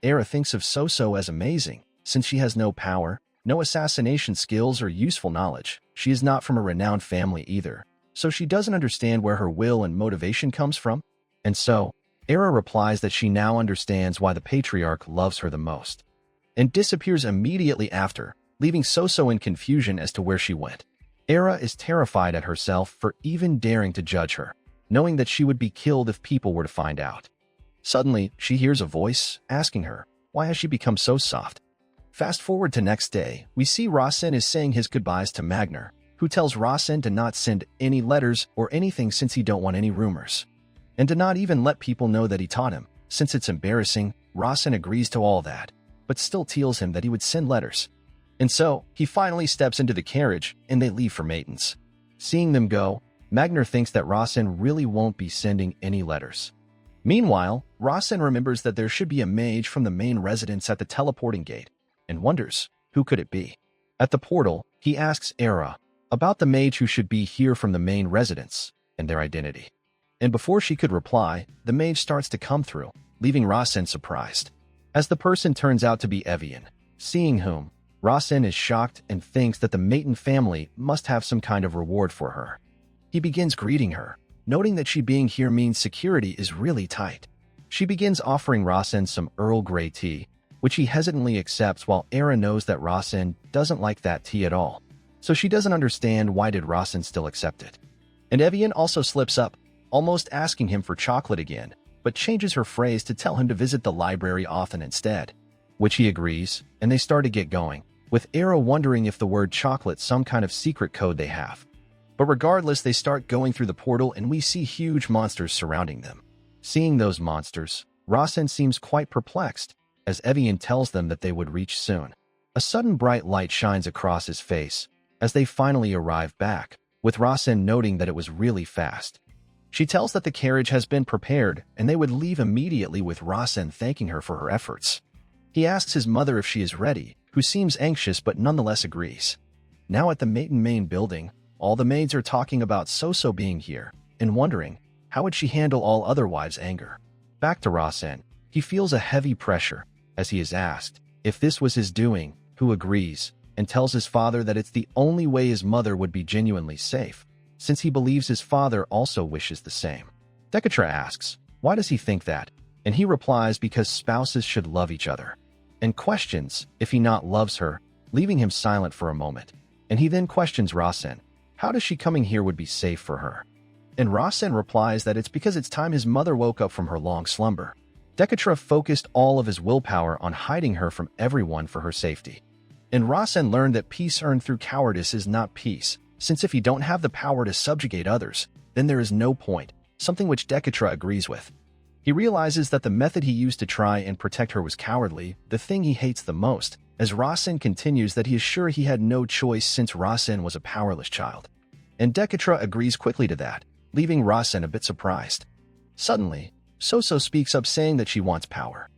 Era thinks of Soso as amazing, since she has no power, no assassination skills or useful knowledge. She is not from a renowned family either, so she doesn't understand where her will and motivation comes from. And so, Era replies that she now understands why the patriarch loves her the most, and disappears immediately after, leaving Soso in confusion as to where she went. Era is terrified at herself for even daring to judge her, knowing that she would be killed if people were to find out. Suddenly, she hears a voice asking her, why has she become so soft? Fast forward to next day, we see Rasen is saying his goodbyes to Magner, who tells Rasen to not send any letters or anything since he don't want any rumors, and to not even let people know that he taught him, since it's embarrassing. Rasen agrees to all that, but still tells him that he would send letters. And so, he finally steps into the carriage, and they leave for Matins. Seeing them go, Magner thinks that Rasen really won't be sending any letters. Meanwhile, Rasen remembers that there should be a mage from the main residence at the teleporting gate, and wonders, who could it be? At the portal, he asks Era about the mage who should be here from the main residence, and their identity. And before she could reply, the mage starts to come through, leaving Rasen surprised, as the person turns out to be Evian, seeing whom, Rasen is shocked and thinks that the Maton family must have some kind of reward for her. He begins greeting her, noting that she being here means security is really tight. She begins offering Rasen some Earl Grey tea, which he hesitantly accepts while Era knows that Rasen doesn't like that tea at all. So she doesn't understand why did Rasen still accept it. And Evian also slips up, almost asking him for chocolate again, but changes her phrase to tell him to visit the library often instead, which he agrees, and they start to get going, with Era wondering if the word chocolate's some kind of secret code they have. But regardless, they start going through the portal and we see huge monsters surrounding them. Seeing those monsters, Rasen seems quite perplexed, as Evian tells them that they would reach soon. A sudden bright light shines across his face, as they finally arrive back, with Rasen noting that it was really fast. She tells that the carriage has been prepared and they would leave immediately, with Rasen thanking her for her efforts. He asks his mother if she is ready, who seems anxious but nonetheless agrees. Now at the Maton main building, all the maids are talking about Soso being here and wondering how would she handle all other wives' anger. Back to Rasen, he feels a heavy pressure as he is asked if this was his doing, who agrees and tells his father that it's the only way his mother would be genuinely safe, since he believes his father also wishes the same. Dekatra asks, why does he think that? And he replies because spouses should love each other, and questions if he not loves her, leaving him silent for a moment. And he then questions Rasen, how does she coming here would be safe for her? And Rasen replies that it's because it's time his mother woke up from her long slumber. Dekatra focused all of his willpower on hiding her from everyone for her safety. And Rasen learned that peace earned through cowardice is not peace, since if you don't have the power to subjugate others, then there is no point, something which Dekatra agrees with. He realizes that the method he used to try and protect her was cowardly, the thing he hates the most, as Rasen continues that he is sure he had no choice since Rasen was a powerless child. And Dekatra agrees quickly to that, leaving Rasen a bit surprised. Suddenly, Soso speaks up saying that she wants power,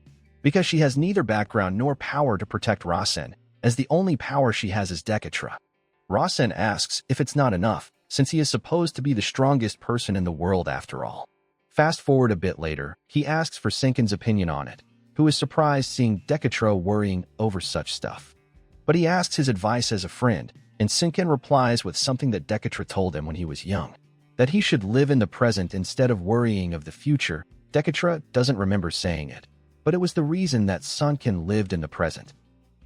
because she has neither background nor power to protect Rasen, as the only power she has is Dekatra. Rasen asks if it's not enough, since he is supposed to be the strongest person in the world after all. Fast forward a bit later, he asks for Sinkin's opinion on it, who is surprised seeing Dekatra worrying over such stuff. But he asks his advice as a friend, and Sinkin replies with something that Dekatra told him when he was young, that he should live in the present instead of worrying of the future. Dekatra doesn't remember saying it, but it was the reason that Sunkin lived in the present.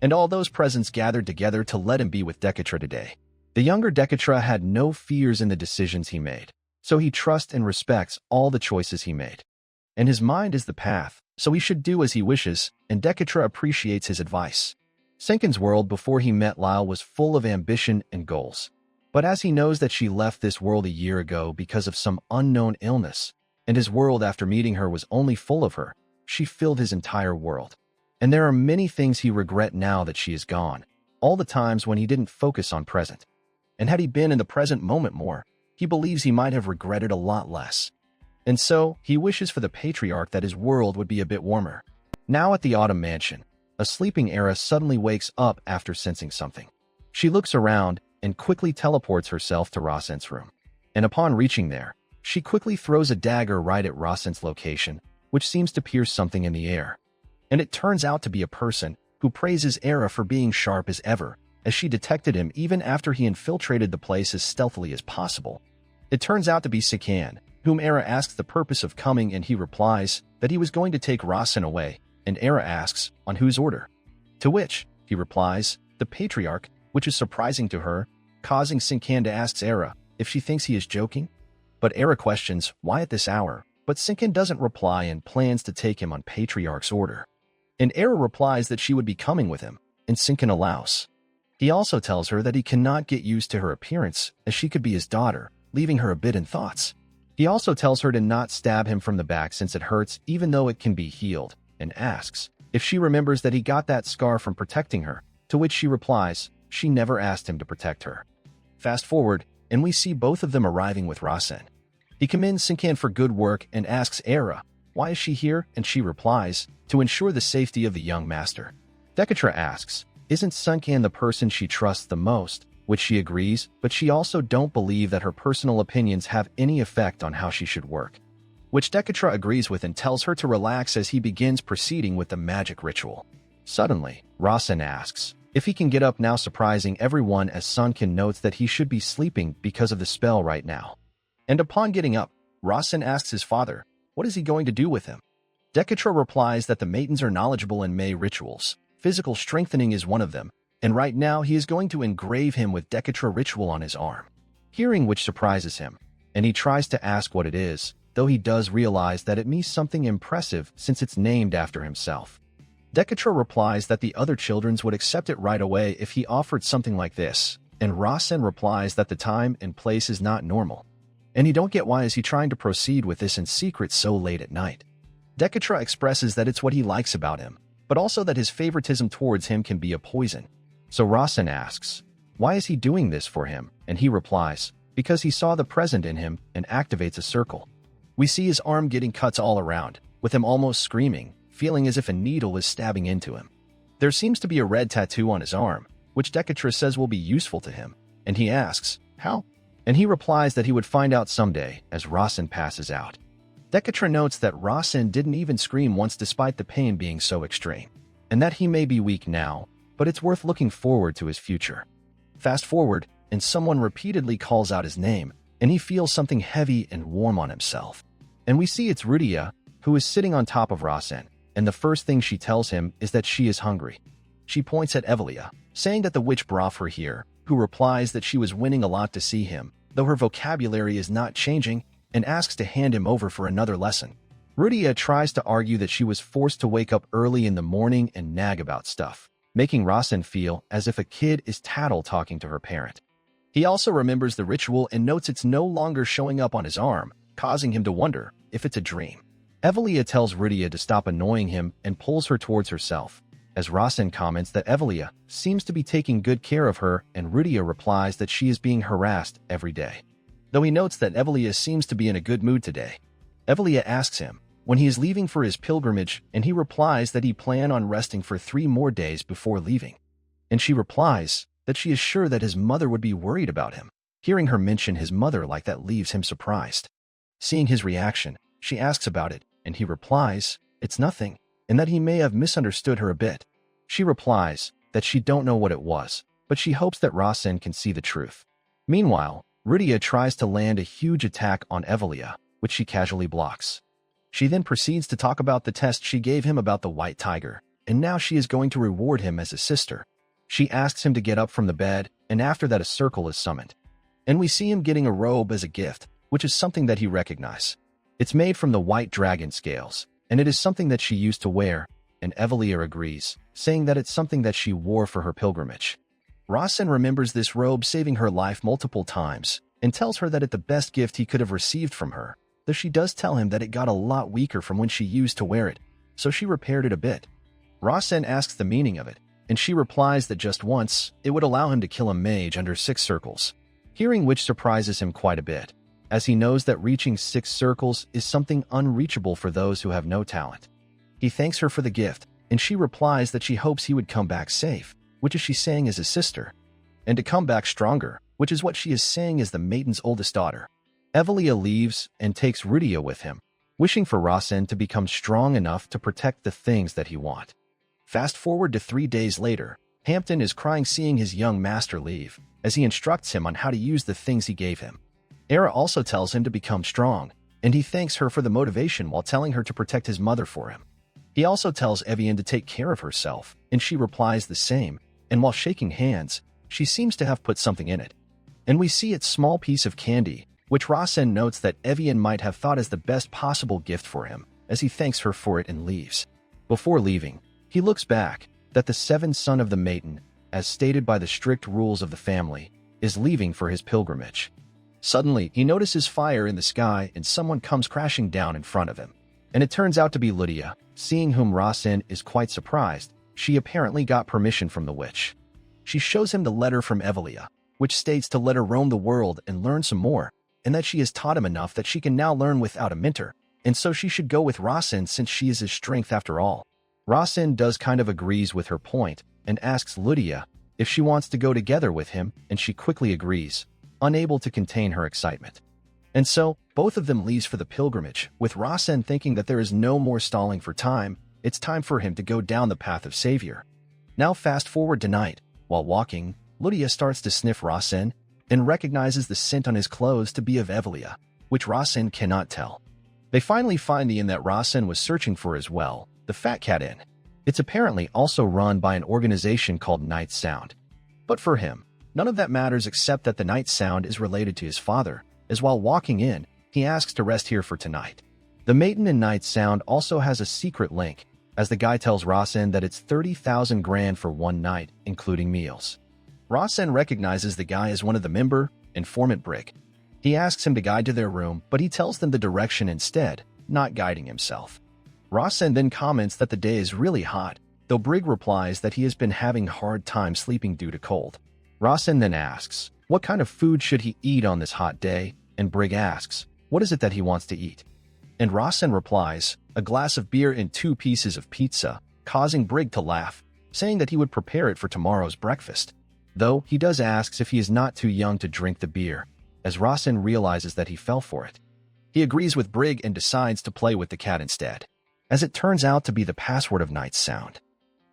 And all those presents gathered together to let him be with Dekatra today. The younger Dekatra had no fears in the decisions he made, so he trusts and respects all the choices he made. And his mind is the path, so he should do as he wishes, and Dekatra appreciates his advice. Sinkin's world before he met Lyle was full of ambition and goals. But as he knows that she left this world a year ago because of some unknown illness, and his world after meeting her was only full of her, she filled his entire world. And there are many things he regrets now that she is gone, all the times when he didn't focus on present. And had he been in the present moment more, he believes he might have regretted a lot less. And so, he wishes for the patriarch that his world would be a bit warmer. Now at the Autumn Mansion, a sleeping Era suddenly wakes up after sensing something. She looks around and quickly teleports herself to Rasen's room. And upon reaching there, she quickly throws a dagger right at Rasen's location, which seems to pierce something in the air. And it turns out to be a person who praises Era for being sharp as ever, as she detected him even after he infiltrated the place as stealthily as possible. It turns out to be Sikan, whom Era asks the purpose of coming, and he replies that he was going to take Rasen away, and Era asks, on whose order? To which, he replies, the patriarch, which is surprising to her, causing Sikan to ask Era if she thinks he is joking. But Era questions why at this hour, but Sikan doesn't reply and plans to take him on patriarch's order. And Era replies that she would be coming with him, and Sikan allows. He also tells her that he cannot get used to her appearance, as she could be his daughter, leaving her a bit in thoughts. He also tells her to not stab him from the back since it hurts even though it can be healed, and asks if she remembers that he got that scar from protecting her, to which she replies she never asked him to protect her. Fast forward, and we see both of them arriving with Rasen. He commends Sinkan for good work and asks Era, why is she here, and she replies, to ensure the safety of the young master. Dekatra asks, isn't Sunkan the person she trusts the most, which she agrees, but she also don't believe that her personal opinions have any effect on how she should work, which Dekatra agrees with and tells her to relax as he begins proceeding with the magic ritual. Suddenly, Rasen asks if he can get up now, surprising everyone as Sunkan notes that he should be sleeping because of the spell right now. And upon getting up, Rasen asks his father, what is he going to do with him? Dekatra replies that the maidens are knowledgeable in May rituals. Physical strengthening is one of them, and right now he is going to engrave him with Dekatra ritual on his arm. Hearing which surprises him, and he tries to ask what it is, though he does realize that it means something impressive since it's named after himself. Dekatra replies that the other children would accept it right away if he offered something like this, and Rasen replies that the time and place is not normal. And he don't get why is he trying to proceed with this in secret so late at night. Dekatra expresses that it's what he likes about him, but also that his favoritism towards him can be a poison. So Rasen asks, why is he doing this for him? And he replies, because he saw the present in him and activates a circle. We see his arm getting cuts all around, with him almost screaming, feeling as if a needle is stabbing into him. There seems to be a red tattoo on his arm, which Dekatra says will be useful to him, and he asks, how? And he replies that he would find out someday as Rasen passes out. Dekatra notes that Rasen didn't even scream once despite the pain being so extreme, and that he may be weak now, but it's worth looking forward to his future. Fast forward, and someone repeatedly calls out his name, and he feels something heavy and warm on himself. And we see it's Rudia, who is sitting on top of Rasen, and the first thing she tells him is that she is hungry. She points at Evelia, saying that the witch brought her here, who replies that she was winning a lot to see him, though her vocabulary is not changing, and asks to hand him over for another lesson. Rudia tries to argue that she was forced to wake up early in the morning and nag about stuff, making Rasen feel as if a kid is tattle talking to her parent. He also remembers the ritual and notes it's no longer showing up on his arm, causing him to wonder if it's a dream. Evelia tells Rudia to stop annoying him and pulls her towards herself, as Rasen comments that Evelia seems to be taking good care of her, and Rudia replies that she is being harassed every day. Though he notes that Evelia seems to be in a good mood today. Evelia asks him when he is leaving for his pilgrimage, and he replies that he plans on resting for 3 more days before leaving. And she replies that she is sure that his mother would be worried about him. Hearing her mention his mother like that leaves him surprised. Seeing his reaction, she asks about it, and he replies, it's nothing, and that he may have misunderstood her a bit. She replies that she don't know what it was, but she hopes that Rasen can see the truth. Meanwhile, Rudia tries to land a huge attack on Evelia, which she casually blocks. She then proceeds to talk about the test she gave him about the white tiger, and now she is going to reward him as a sister. She asks him to get up from the bed, and after that a circle is summoned. And we see him getting a robe as a gift, which is something that he recognizes. It's made from the white dragon scales, and it is something that she used to wear, and Evelia agrees, saying that it's something that she wore for her pilgrimage. Rasen remembers this robe saving her life multiple times, and tells her that it's the best gift he could have received from her, though she does tell him that it got a lot weaker from when she used to wear it, so she repaired it a bit. Rasen asks the meaning of it, and she replies that just once, it would allow him to kill a mage under 6 circles, hearing which surprises him quite a bit, as he knows that reaching 6 circles is something unreachable for those who have no talent. He thanks her for the gift, and she replies that she hopes he would come back safe, which is she saying as his sister, and to come back stronger, which is what she is saying as the maiden's oldest daughter. Evelia leaves and takes Rudia with him, wishing for Rasen to become strong enough to protect the things that he wants. Fast forward to 3 days later, Hampton is crying seeing his young master leave, as he instructs him on how to use the things he gave him. Era also tells him to become strong, and he thanks her for the motivation while telling her to protect his mother for him. He also tells Evian to take care of herself, and she replies the same, and while shaking hands, she seems to have put something in it. And we see its small piece of candy, which Rasen notes that Evian might have thought as the best possible gift for him, as he thanks her for it and leaves. Before leaving, he looks back, that the 7th son of the maiden, as stated by the strict rules of the family, is leaving for his pilgrimage. Suddenly, he notices fire in the sky and someone comes crashing down in front of him. And it turns out to be Lydia, seeing whom Rasen is quite surprised. She apparently got permission from the witch. She shows him the letter from Evelia, which states to let her roam the world and learn some more, and that she has taught him enough that she can now learn without a mentor, and so she should go with Rasen since she is his strength after all. Rasen does kind of agrees with her point and asks Lydia if she wants to go together with him, and she quickly agrees, unable to contain her excitement. And so, both of them leaves for the pilgrimage, with Rasen thinking that there is no more stalling for time, it's time for him to go down the path of savior. Now fast forward to night. While walking, Lydia starts to sniff Rasen and recognizes the scent on his clothes to be of Evelia, which Rasen cannot tell. They finally find the inn that Rasen was searching for as well, the Fat Cat Inn. It's apparently also run by an organization called Night Sound. But for him, none of that matters except that the Night Sound is related to his father, as while walking in, he asks to rest here for tonight. The Maiden in Night Sound also has a secret link, as the guy tells Rasen that it's 30,000 grand for one night, including meals. Rasen recognizes the guy as one of the member, informant Brig. He asks him to guide to their room, but he tells them the direction instead, not guiding himself. Rasen then comments that the day is really hot, though Brig replies that he has been having a hard time sleeping due to cold. Rasen then asks, what kind of food should he eat on this hot day, and Brig asks, what is it that he wants to eat? And Rasen replies, a glass of beer and 2 pieces of pizza, causing Brig to laugh, saying that he would prepare it for tomorrow's breakfast. Though he does asks if he is not too young to drink the beer, as Rasen realizes that he fell for it. He agrees with Brig and decides to play with the cat instead, as it turns out to be the password of Night Sound.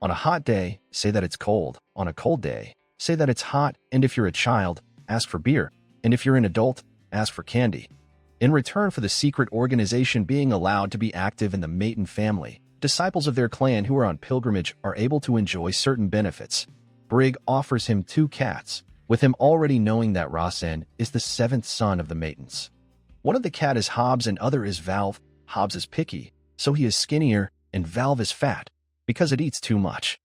On a hot day, say that it's cold. On a cold day, say that it's hot, and if you're a child, ask for beer, and if you're an adult, ask for candy. In return for the secret organization being allowed to be active in the Maiden family, disciples of their clan who are on pilgrimage are able to enjoy certain benefits. Brig offers him 2 cats, with him already knowing that Rasen is the 7th son of the Maidens. One of the cat is Hobbs and other is Valve. Hobbs is picky, so he is skinnier, and Valve is fat, because it eats too much.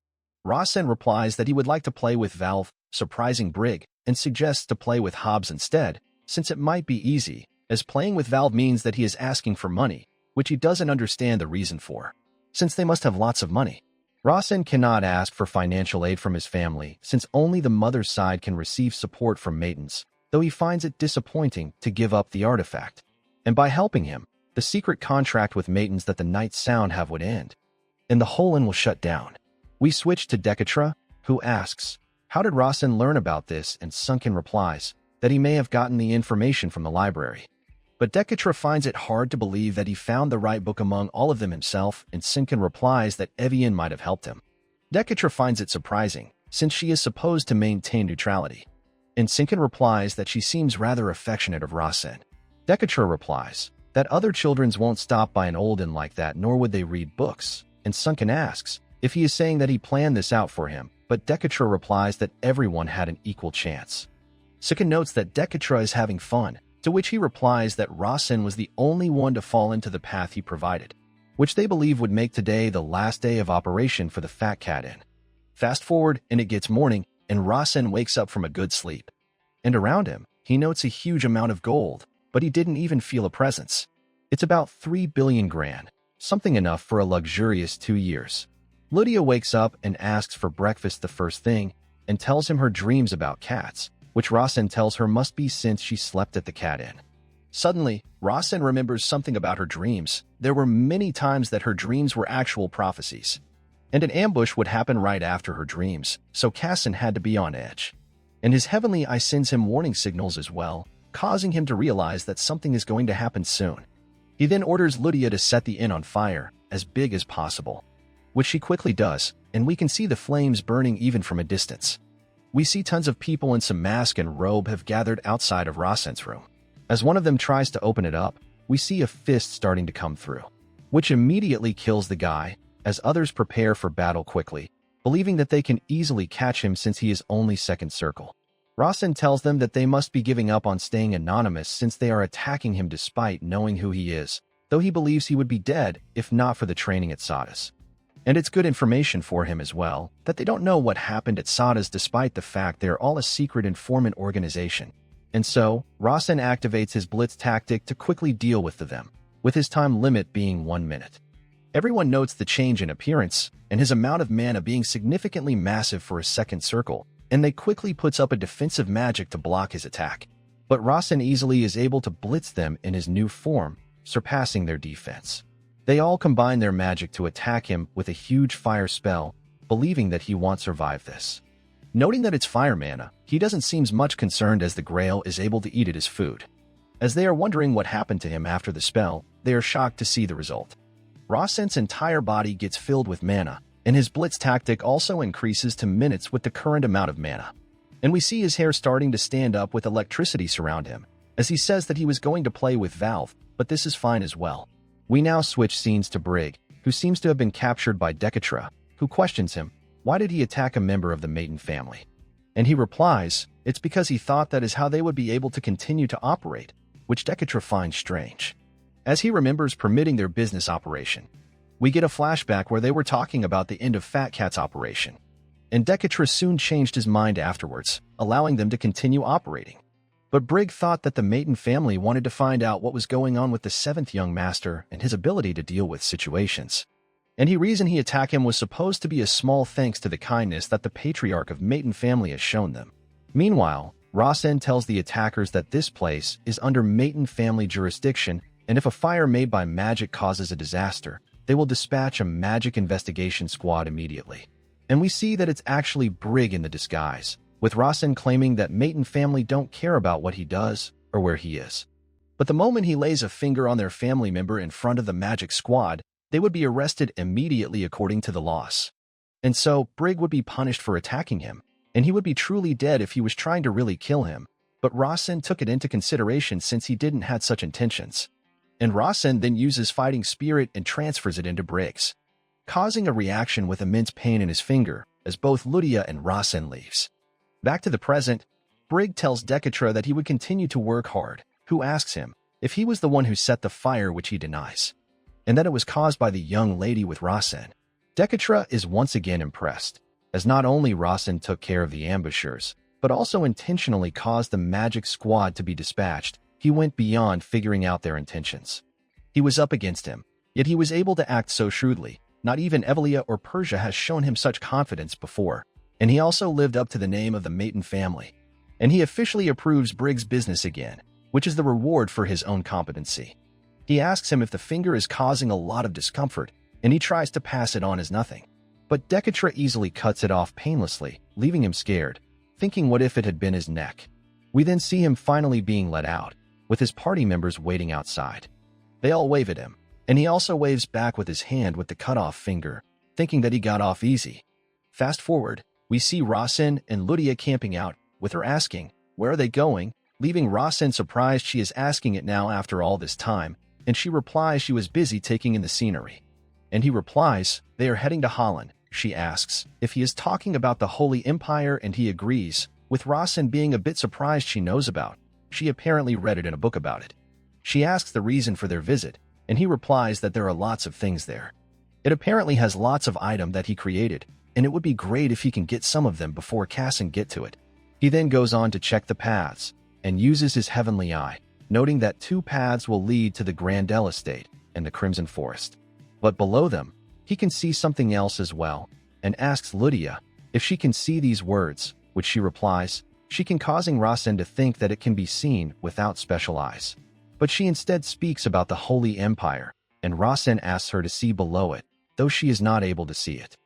Rasen replies that he would like to play with Valve, surprising Brig, and suggests to play with Hobbs instead, since it might be easy, as playing with Valve means that he is asking for money, which he doesn't understand the reason for, since they must have lots of money. Rasen cannot ask for financial aid from his family, since only the mother's side can receive support from Maidens, though he finds it disappointing to give up the artifact. And by helping him, the secret contract with Maidens that the Night Sound have would end, and the whole inn will shut down. We switch to Decatra, who asks, how did Rasen learn about this, and Sunken replies that he may have gotten the information from the library. But Decatra finds it hard to believe that he found the right book among all of them himself, and Sunken replies that Evian might have helped him. Decatra finds it surprising, since she is supposed to maintain neutrality. And Sunken replies that she seems rather affectionate of Rasen. Decatra replies that other children won't stop by an old inn like that, nor would they read books, and Sunken asks if he is saying that he planned this out for him, but Decatra replies that everyone had an equal chance. Sunken notes that Decatra is having fun, to which he replies that Rasen was the only one to fall into the path he provided, which they believe would make today the last day of operation for the Fat Cat Inn. Fast forward, and it gets morning, and Rasen wakes up from a good sleep. And around him, he notes a huge amount of gold, but he didn't even feel a presence. It's about 3 billion grand, something enough for a luxurious 2 years. Lydia wakes up and asks for breakfast the first thing, and tells him her dreams about cats, which Rasen tells her must be since she slept at the cat inn. Suddenly, Rasen remembers something about her dreams. There were many times that her dreams were actual prophecies, and an ambush would happen right after her dreams, so Casson had to be on edge. And his heavenly eye sends him warning signals as well, causing him to realize that something is going to happen soon. He then orders Lydia to set the inn on fire, as big as possible, which she quickly does, and we can see the flames burning even from a distance. We see tons of people in some mask and robe have gathered outside of Rasen's room. As one of them tries to open it up, we see a fist starting to come through, which immediately kills the guy, as others prepare for battle quickly, believing that they can easily catch him since he is only second circle. Rasen tells them that they must be giving up on staying anonymous since they are attacking him despite knowing who he is, though he believes he would be dead if not for the training at Sada's. And it's good information for him as well, that they don't know what happened at Sada's despite the fact they are all a secret informant organization. And so, Rasen activates his blitz tactic to quickly deal with them, with his time limit being 1 minute. Everyone notes the change in appearance, and his amount of mana being significantly massive for a second circle, and they quickly puts up a defensive magic to block his attack. But Rasen easily is able to blitz them in his new form, surpassing their defense. They all combine their magic to attack him with a huge fire spell, believing that he won't survive this. Noting that it's fire mana, he doesn't seem much concerned as the Grail is able to eat it as food. As they are wondering what happened to him after the spell, they are shocked to see the result. Rasen's entire body gets filled with mana, and his blitz tactic also increases to minutes with the current amount of mana. And we see his hair starting to stand up with electricity surround him, as he says that he was going to play with Valve, but this is fine as well. We now switch scenes to Brig, who seems to have been captured by Dekatra, who questions him, why did he attack a member of the Maiden family? And he replies, it's because he thought that is how they would be able to continue to operate, which Dekatra finds strange. As he remembers permitting their business operation, we get a flashback where they were talking about the end of Fat Cat's operation. And Dekatra soon changed his mind afterwards, allowing them to continue operating. But Brig thought that the Maiden family wanted to find out what was going on with the seventh young master and his ability to deal with situations. And the reason he attacked him was supposed to be a small thanks to the kindness that the patriarch of Maiden family has shown them. Meanwhile, Rasen tells the attackers that this place is under Maiden family jurisdiction, and if a fire made by magic causes a disaster, they will dispatch a magic investigation squad immediately. And we see that it's actually Brig in the disguise, with Rasen claiming that Maiden family don't care about what he does or where he is. But the moment he lays a finger on their family member in front of the magic squad, they would be arrested immediately according to the laws. And so, Brig would be punished for attacking him, and he would be truly dead if he was trying to really kill him, but Rasen took it into consideration since he didn't had such intentions. And Rasen then uses fighting spirit and transfers it into Brig's, causing a reaction with immense pain in his finger as both Ludia and Rasen leaves. Back to the present, Brig tells Dekatra that he would continue to work hard, who asks him if he was the one who set the fire, which he denies, and that it was caused by the young lady with Rasen. Dekatra is once again impressed, as not only Rasen took care of the ambushers, but also intentionally caused the magic squad to be dispatched. He went beyond figuring out their intentions. He was up against him, yet he was able to act so shrewdly. Not even Evelia or Persia has shown him such confidence before, and he also lived up to the name of the Maiden family. And he officially approves Brig's business again, which is the reward for his own competency. He asks him if the finger is causing a lot of discomfort, and he tries to pass it on as nothing. But Dekatra easily cuts it off painlessly, leaving him scared, thinking what if it had been his neck. We then see him finally being let out, with his party members waiting outside. They all wave at him, and he also waves back with his hand with the cut-off finger, thinking that he got off easy. Fast forward, we see Rasen and Ludia camping out, with her asking, where are they going, leaving Rasen surprised she is asking it now after all this time, and she replies she was busy taking in the scenery. And he replies, they are heading to Holland. She asks if he is talking about the Holy Empire, and he agrees, with Rasen being a bit surprised she knows about. She apparently read it in a book about it. She asks the reason for their visit, and he replies that there are lots of things there. It apparently has lots of items that he created, and it would be great if he can get some of them before Cass and get to it. He then goes on to check the paths, and uses his heavenly eye, noting that 2 paths will lead to the Grandel Estate and the Crimson Forest. But below them, he can see something else as well, and asks Ludia if she can see these words, which she replies, she can, causing Rasen to think that it can be seen without special eyes. But she instead speaks about the Holy Empire, and Rasen asks her to see below it, though she is not able to see it.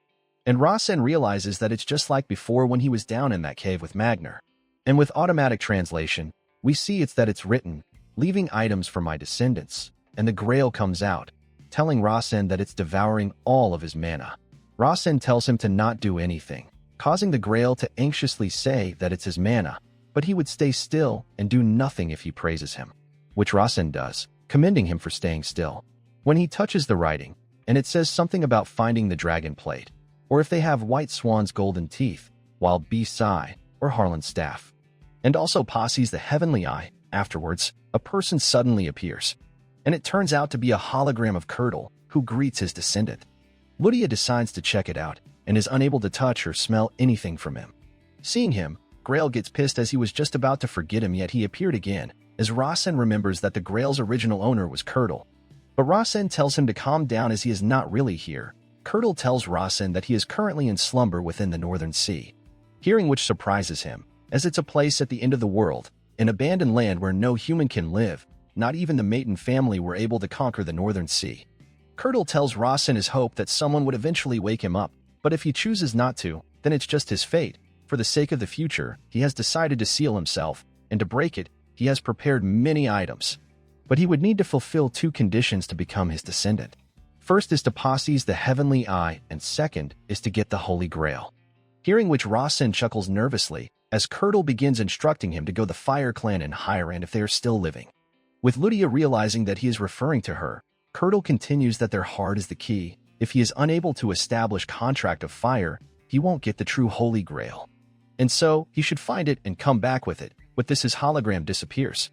And Rasen realizes that it's just like before when he was down in that cave with Magnar. And with automatic translation, we see it's written, leaving items for my descendants, and the Grail comes out, telling Rasen that it's devouring all of his mana. Rasen tells him to not do anything, causing the Grail to anxiously say that it's his mana, but he would stay still and do nothing if he praises him, which Rasen does, commending him for staying still. When he touches the writing, and it says something about finding the dragon plate, or if they have White Swan's golden teeth, wild beast's eye, or Harlan's staff. And also posses the heavenly eye. Afterwards, a person suddenly appears, and it turns out to be a hologram of Curdle, who greets his descendant. Ludia decides to check it out, and is unable to touch or smell anything from him. Seeing him, Grail gets pissed as he was just about to forget him, yet he appeared again, as Rasen remembers that the Grail's original owner was Curdle. But Rasen tells him to calm down as he is not really here. Curdle tells Rasen that he is currently in slumber within the Northern Sea. hearing which surprises him, as it's a place at the end of the world, an abandoned land where no human can live. Not even the Maiden family were able to conquer the Northern Sea. Curdle tells Rasen his hope that someone would eventually wake him up, but if he chooses not to, then it's just his fate. For the sake of the future, he has decided to seal himself, and to break it, he has prepared many items. But he would need to fulfill two conditions to become his descendant. First is to possess the Heavenly Eye, and second is to get the Holy Grail. Hearing which, Rasen chuckles nervously, as Curdle begins instructing him to go the Fire Clan and Highland if they are still living. With Lydia realizing that he is referring to her, Curdle continues that their heart is the key. If he is unable to establish contract of fire, he won't get the true Holy Grail. And so, he should find it and come back with it. With this, his hologram disappears.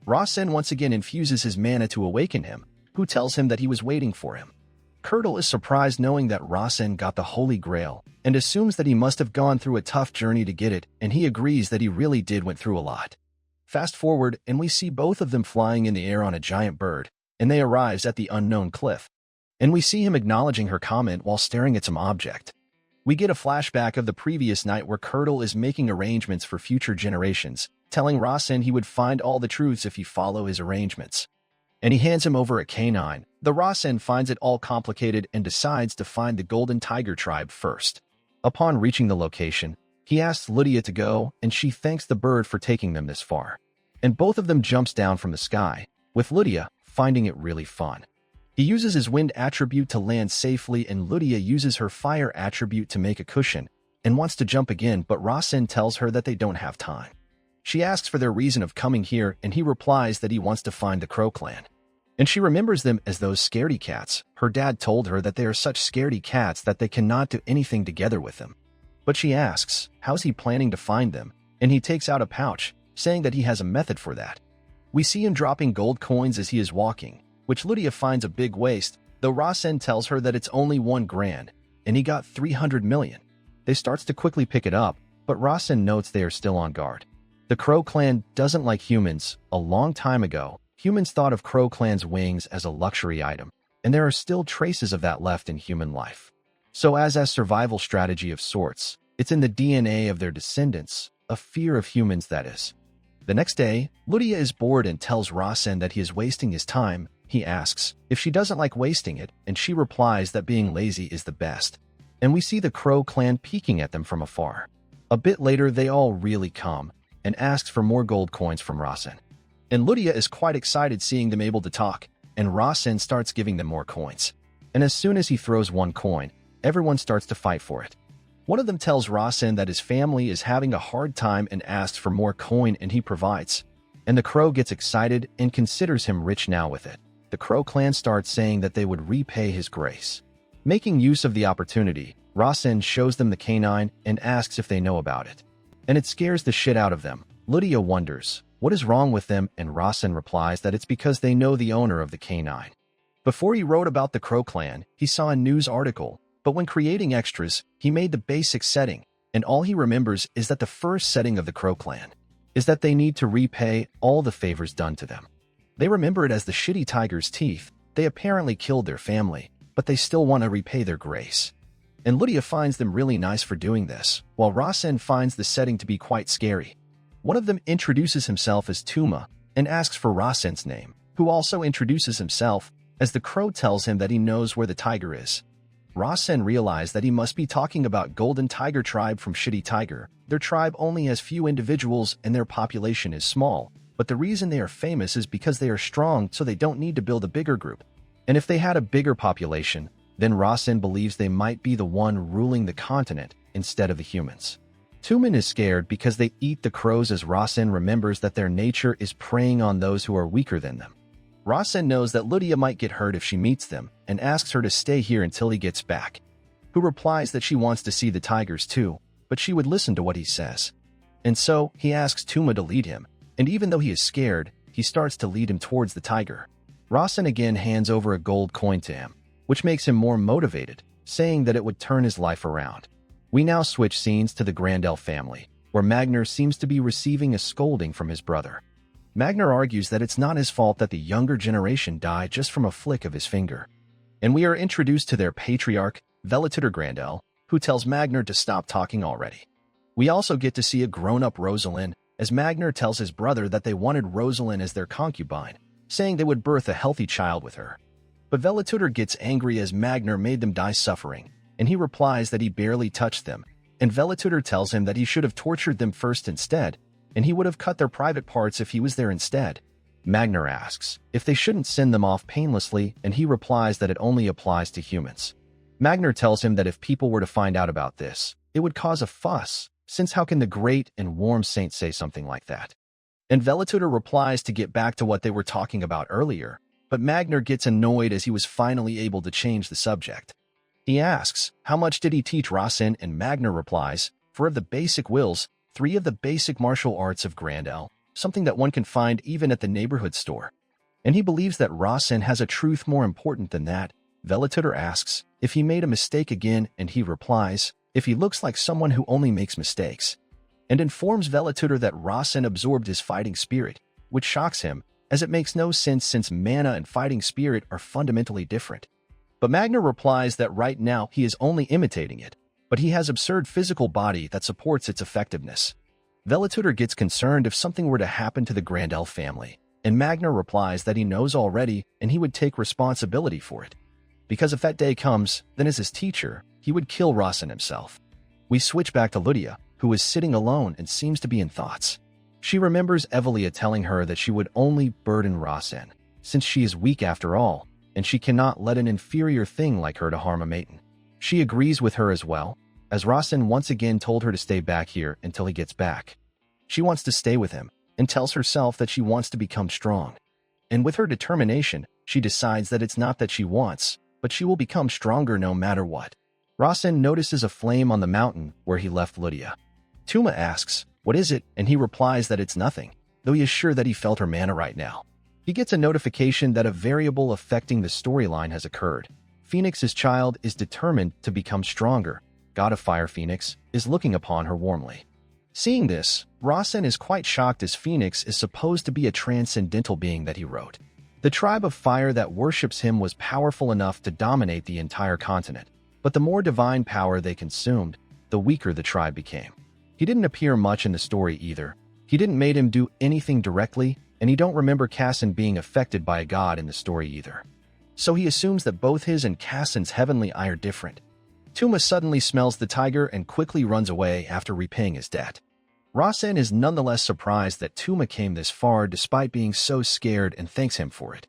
Rasen once again infuses his mana to awaken him, who tells him that he was waiting for him. Curdle is surprised knowing that Rasen got the Holy Grail, and assumes that he must have gone through a tough journey to get it, and he agrees that he really went through a lot. Fast forward, and we see both of them flying in the air on a giant bird, and they arrives at the unknown cliff. And we see him acknowledging her comment while staring at some object. We get a flashback of the previous night where Curdle is making arrangements for future generations, telling Rasen he would find all the truths if he follow his arrangements. And he hands him over a canine. The Rasen finds it all complicated and decides to find the Golden Tiger tribe first. Upon reaching the location, he asks Lydia to go, and she thanks the bird for taking them this far. And both of them jumps down from the sky, with Lydia finding it really fun. He uses his wind attribute to land safely, and Lydia uses her fire attribute to make a cushion, and wants to jump again, but Rasen tells her that they don't have time. She asks for their reason of coming here, and he replies that he wants to find the Crow Clan. And she remembers them as those scaredy cats. Her dad told her that they are such scaredy cats that they cannot do anything together with them. But she asks, how's he planning to find them? And he takes out a pouch, saying that he has a method for that. We see him dropping gold coins as he is walking, which Lydia finds a big waste, though Rasen tells her that it's only 1 grand, and he got 300 million. They starts to quickly pick it up, but Rasen notes they are still on guard. The Crow Clan doesn't like humans. A long time ago, humans thought of Crow Clan's wings as a luxury item, and there are still traces of that left in human life. So as a survival strategy of sorts, it's in the DNA of their descendants, a fear of humans that is. The next day, Lydia is bored and tells Rasen that he is wasting his time. He asks if she doesn't like wasting it, and she replies that being lazy is the best. And we see the Crow Clan peeking at them from afar. A bit later, they all really come, and asks for more gold coins from Rasen. And Lydia is quite excited seeing them able to talk, and Rasen starts giving them more coins. And as soon as he throws 1 coin, everyone starts to fight for it. One of them tells Rasen that his family is having a hard time and asks for more coin, and he provides. And the Crow gets excited and considers him rich now with it. The Crow Clan starts saying that they would repay his grace. Making use of the opportunity, Rasen shows them the canine and asks if they know about it. And it scares the shit out of them. Lydia wonders what is wrong with them, and Rasen replies that it's because they know the owner of the canine. Before he wrote about the Crow Clan, he saw a news article, but when creating extras, he made the basic setting, and all he remembers is that the first setting of the Crow Clan is that they need to repay all the favors done to them. They remember it as the shitty tiger's teeth. They apparently killed their family, but they still want to repay their grace. And Lydia finds them really nice for doing this, while Rasen finds the setting to be quite scary. One of them introduces himself as Tuma and asks for Rasen's name, who also introduces himself, as the Crow tells him that he knows where the tiger is. Rasen realizes that he must be talking about Golden Tiger tribe from Shitty Tiger. Their tribe only has few individuals and their population is small, but the reason they are famous is because they are strong, so they don't need to build a bigger group. And if they had a bigger population, then Rasen believes they might be the one ruling the continent instead of the humans. Tumen is scared because they eat the crows, as Rasen remembers that their nature is preying on those who are weaker than them. Rasen knows that Lydia might get hurt if she meets them and asks her to stay here until he gets back, who replies that she wants to see the tigers too, but she would listen to what he says. And so, he asks Tuma to lead him, and even though he is scared, he starts to lead him towards the tiger. Rasen again hands over a gold coin to him, which makes him more motivated, saying that it would turn his life around. We now switch scenes to the Grandel family, where Magner seems to be receiving a scolding from his brother. Magner argues that it's not his fault that the younger generation died just from a flick of his finger. And we are introduced to their patriarch, Velitutor Grandel, who tells Magner to stop talking already. We also get to see a grown-up Rosalind, as Magner tells his brother that they wanted Rosalind as their concubine, saying they would birth a healthy child with her. But Velatutor gets angry as Magner made them die suffering, and he replies that he barely touched them, and Velatutor tells him that he should have tortured them first instead, and he would have cut their private parts if he was there instead. Magner asks if they shouldn't send them off painlessly, and he replies that it only applies to humans. Magner tells him that if people were to find out about this, it would cause a fuss, since how can the great and warm saint say something like that? And Velatutor replies to get back to what they were talking about earlier, but Magner gets annoyed as he was finally able to change the subject. He asks, how much did he teach Rasen, and Magner replies, 4 of the basic wills, 3 of the basic martial arts of Grandel, something that one can find even at the neighborhood store. And he believes that Rasen has a truth more important than that. Velatutor asks if he made a mistake again, and he replies, if he looks like someone who only makes mistakes, and informs Velatutor that Rasen absorbed his fighting spirit, which shocks him, as it makes no sense since mana and fighting spirit are fundamentally different. But Magner replies that right now he is only imitating it, but he has absurd physical body that supports its effectiveness. Velatutor gets concerned if something were to happen to the Grandel family, and Magner replies that he knows already and he would take responsibility for it. Because if that day comes, then as his teacher, he would kill Rasen himself. We switch back to Lydia, who is sitting alone and seems to be in thoughts. She remembers Evelia telling her that she would only burden Rasen, since she is weak after all, and she cannot let an inferior thing like her to harm a maiden. She agrees with her as well, as Rasen once again told her to stay back here until he gets back. She wants to stay with him, and tells herself that she wants to become strong. And with her determination, she decides that it's not that she wants, but she will become stronger no matter what. Rasen notices a flame on the mountain where he left Lydia. Tuma asks, what is it? And he replies that it's nothing, though he is sure that he felt her mana right now. He gets a notification that a variable affecting the storyline has occurred. Phoenix's child is determined to become stronger. God of Fire Phoenix is looking upon her warmly. Seeing this, Rasen is quite shocked as Phoenix is supposed to be a transcendental being that he wrote. The tribe of fire that worships him was powerful enough to dominate the entire continent, but the more divine power they consumed, the weaker the tribe became. He didn't appear much in the story either. He didn't make him do anything directly, and he don't remember Cassin being affected by a god in the story either. So he assumes that both his and Cassin's heavenly eye are different. Tuma suddenly smells the tiger and quickly runs away after repaying his debt. Rasen is nonetheless surprised that Tuma came this far despite being so scared and thanks him for it.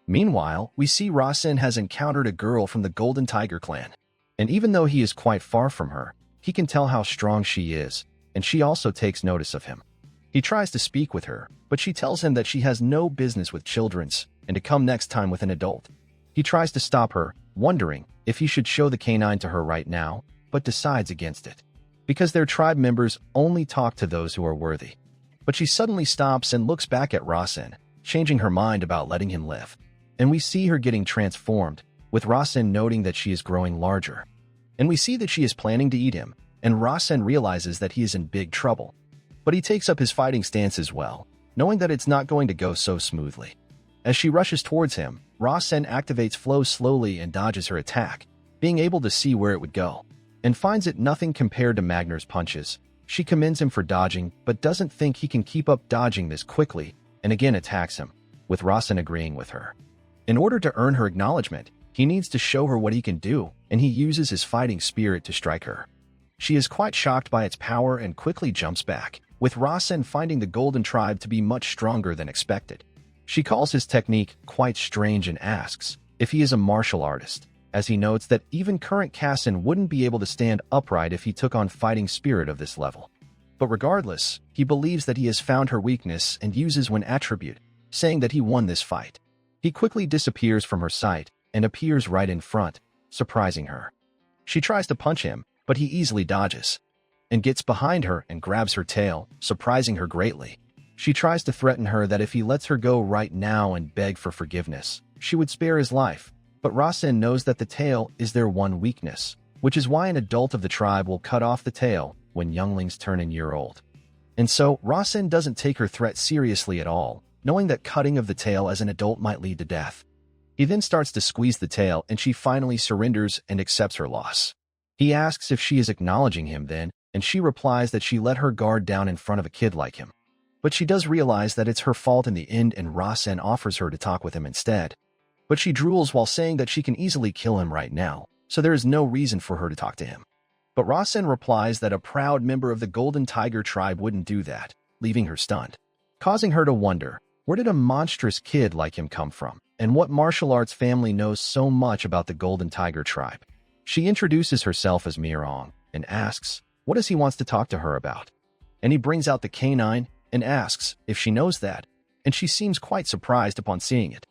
Meanwhile, we see Rasen has encountered a girl from the Golden Tiger clan, and even though he is quite far from her, he can tell how strong she is, and she also takes notice of him. He tries to speak with her, but she tells him that she has no business with children's and to come next time with an adult. He tries to stop her, wondering if he should show the canine to her right now, but decides against it, because their tribe members only talk to those who are worthy. But she suddenly stops and looks back at Rasen, changing her mind about letting him live. And we see her getting transformed, with Rasen noting that she is growing larger. And we see that she is planning to eat him, and Rasen realizes that he is in big trouble. But he takes up his fighting stance as well, knowing that it's not going to go so smoothly. As she rushes towards him, Rasen activates Flow slowly and dodges her attack, being able to see where it would go, and finds it nothing compared to Magner's punches. She commends him for dodging, but doesn't think he can keep up dodging this quickly, and again attacks him, with Rasen agreeing with her. In order to earn her acknowledgement, he needs to show her what he can do, and he uses his fighting spirit to strike her. She is quite shocked by its power and quickly jumps back, with Rasen finding the Golden Tribe to be much stronger than expected. She calls his technique quite strange and asks if he is a martial artist, as he notes that even current Cassin wouldn't be able to stand upright if he took on fighting spirit of this level. But regardless, he believes that he has found her weakness and uses one attribute, saying that he won this fight. He quickly disappears from her sight and appears right in front, surprising her. She tries to punch him, but he easily dodges, and gets behind her and grabs her tail, surprising her greatly. She tries to threaten her that if he lets her go right now and beg for forgiveness, she would spare his life. But Rasen knows that the tail is their one weakness, which is why an adult of the tribe will cut off the tail when younglings turn a year old. And so, Rasen doesn't take her threat seriously at all, knowing that cutting of the tail as an adult might lead to death. He then starts to squeeze the tail and she finally surrenders and accepts her loss. He asks if she is acknowledging him then, and she replies that she let her guard down in front of a kid like him. But she does realize that it's her fault in the end, and Rasen offers her to talk with him instead. But she drools while saying that she can easily kill him right now, so there is no reason for her to talk to him. But Rasen replies that a proud member of the Golden Tiger tribe wouldn't do that, leaving her stunned, causing her to wonder, where did a monstrous kid like him come from, and what martial arts family knows so much about the Golden Tiger tribe? She introduces herself as Mirong and asks, what does he wants to talk to her about? And he brings out the canine and asks if she knows that, and she seems quite surprised upon seeing it,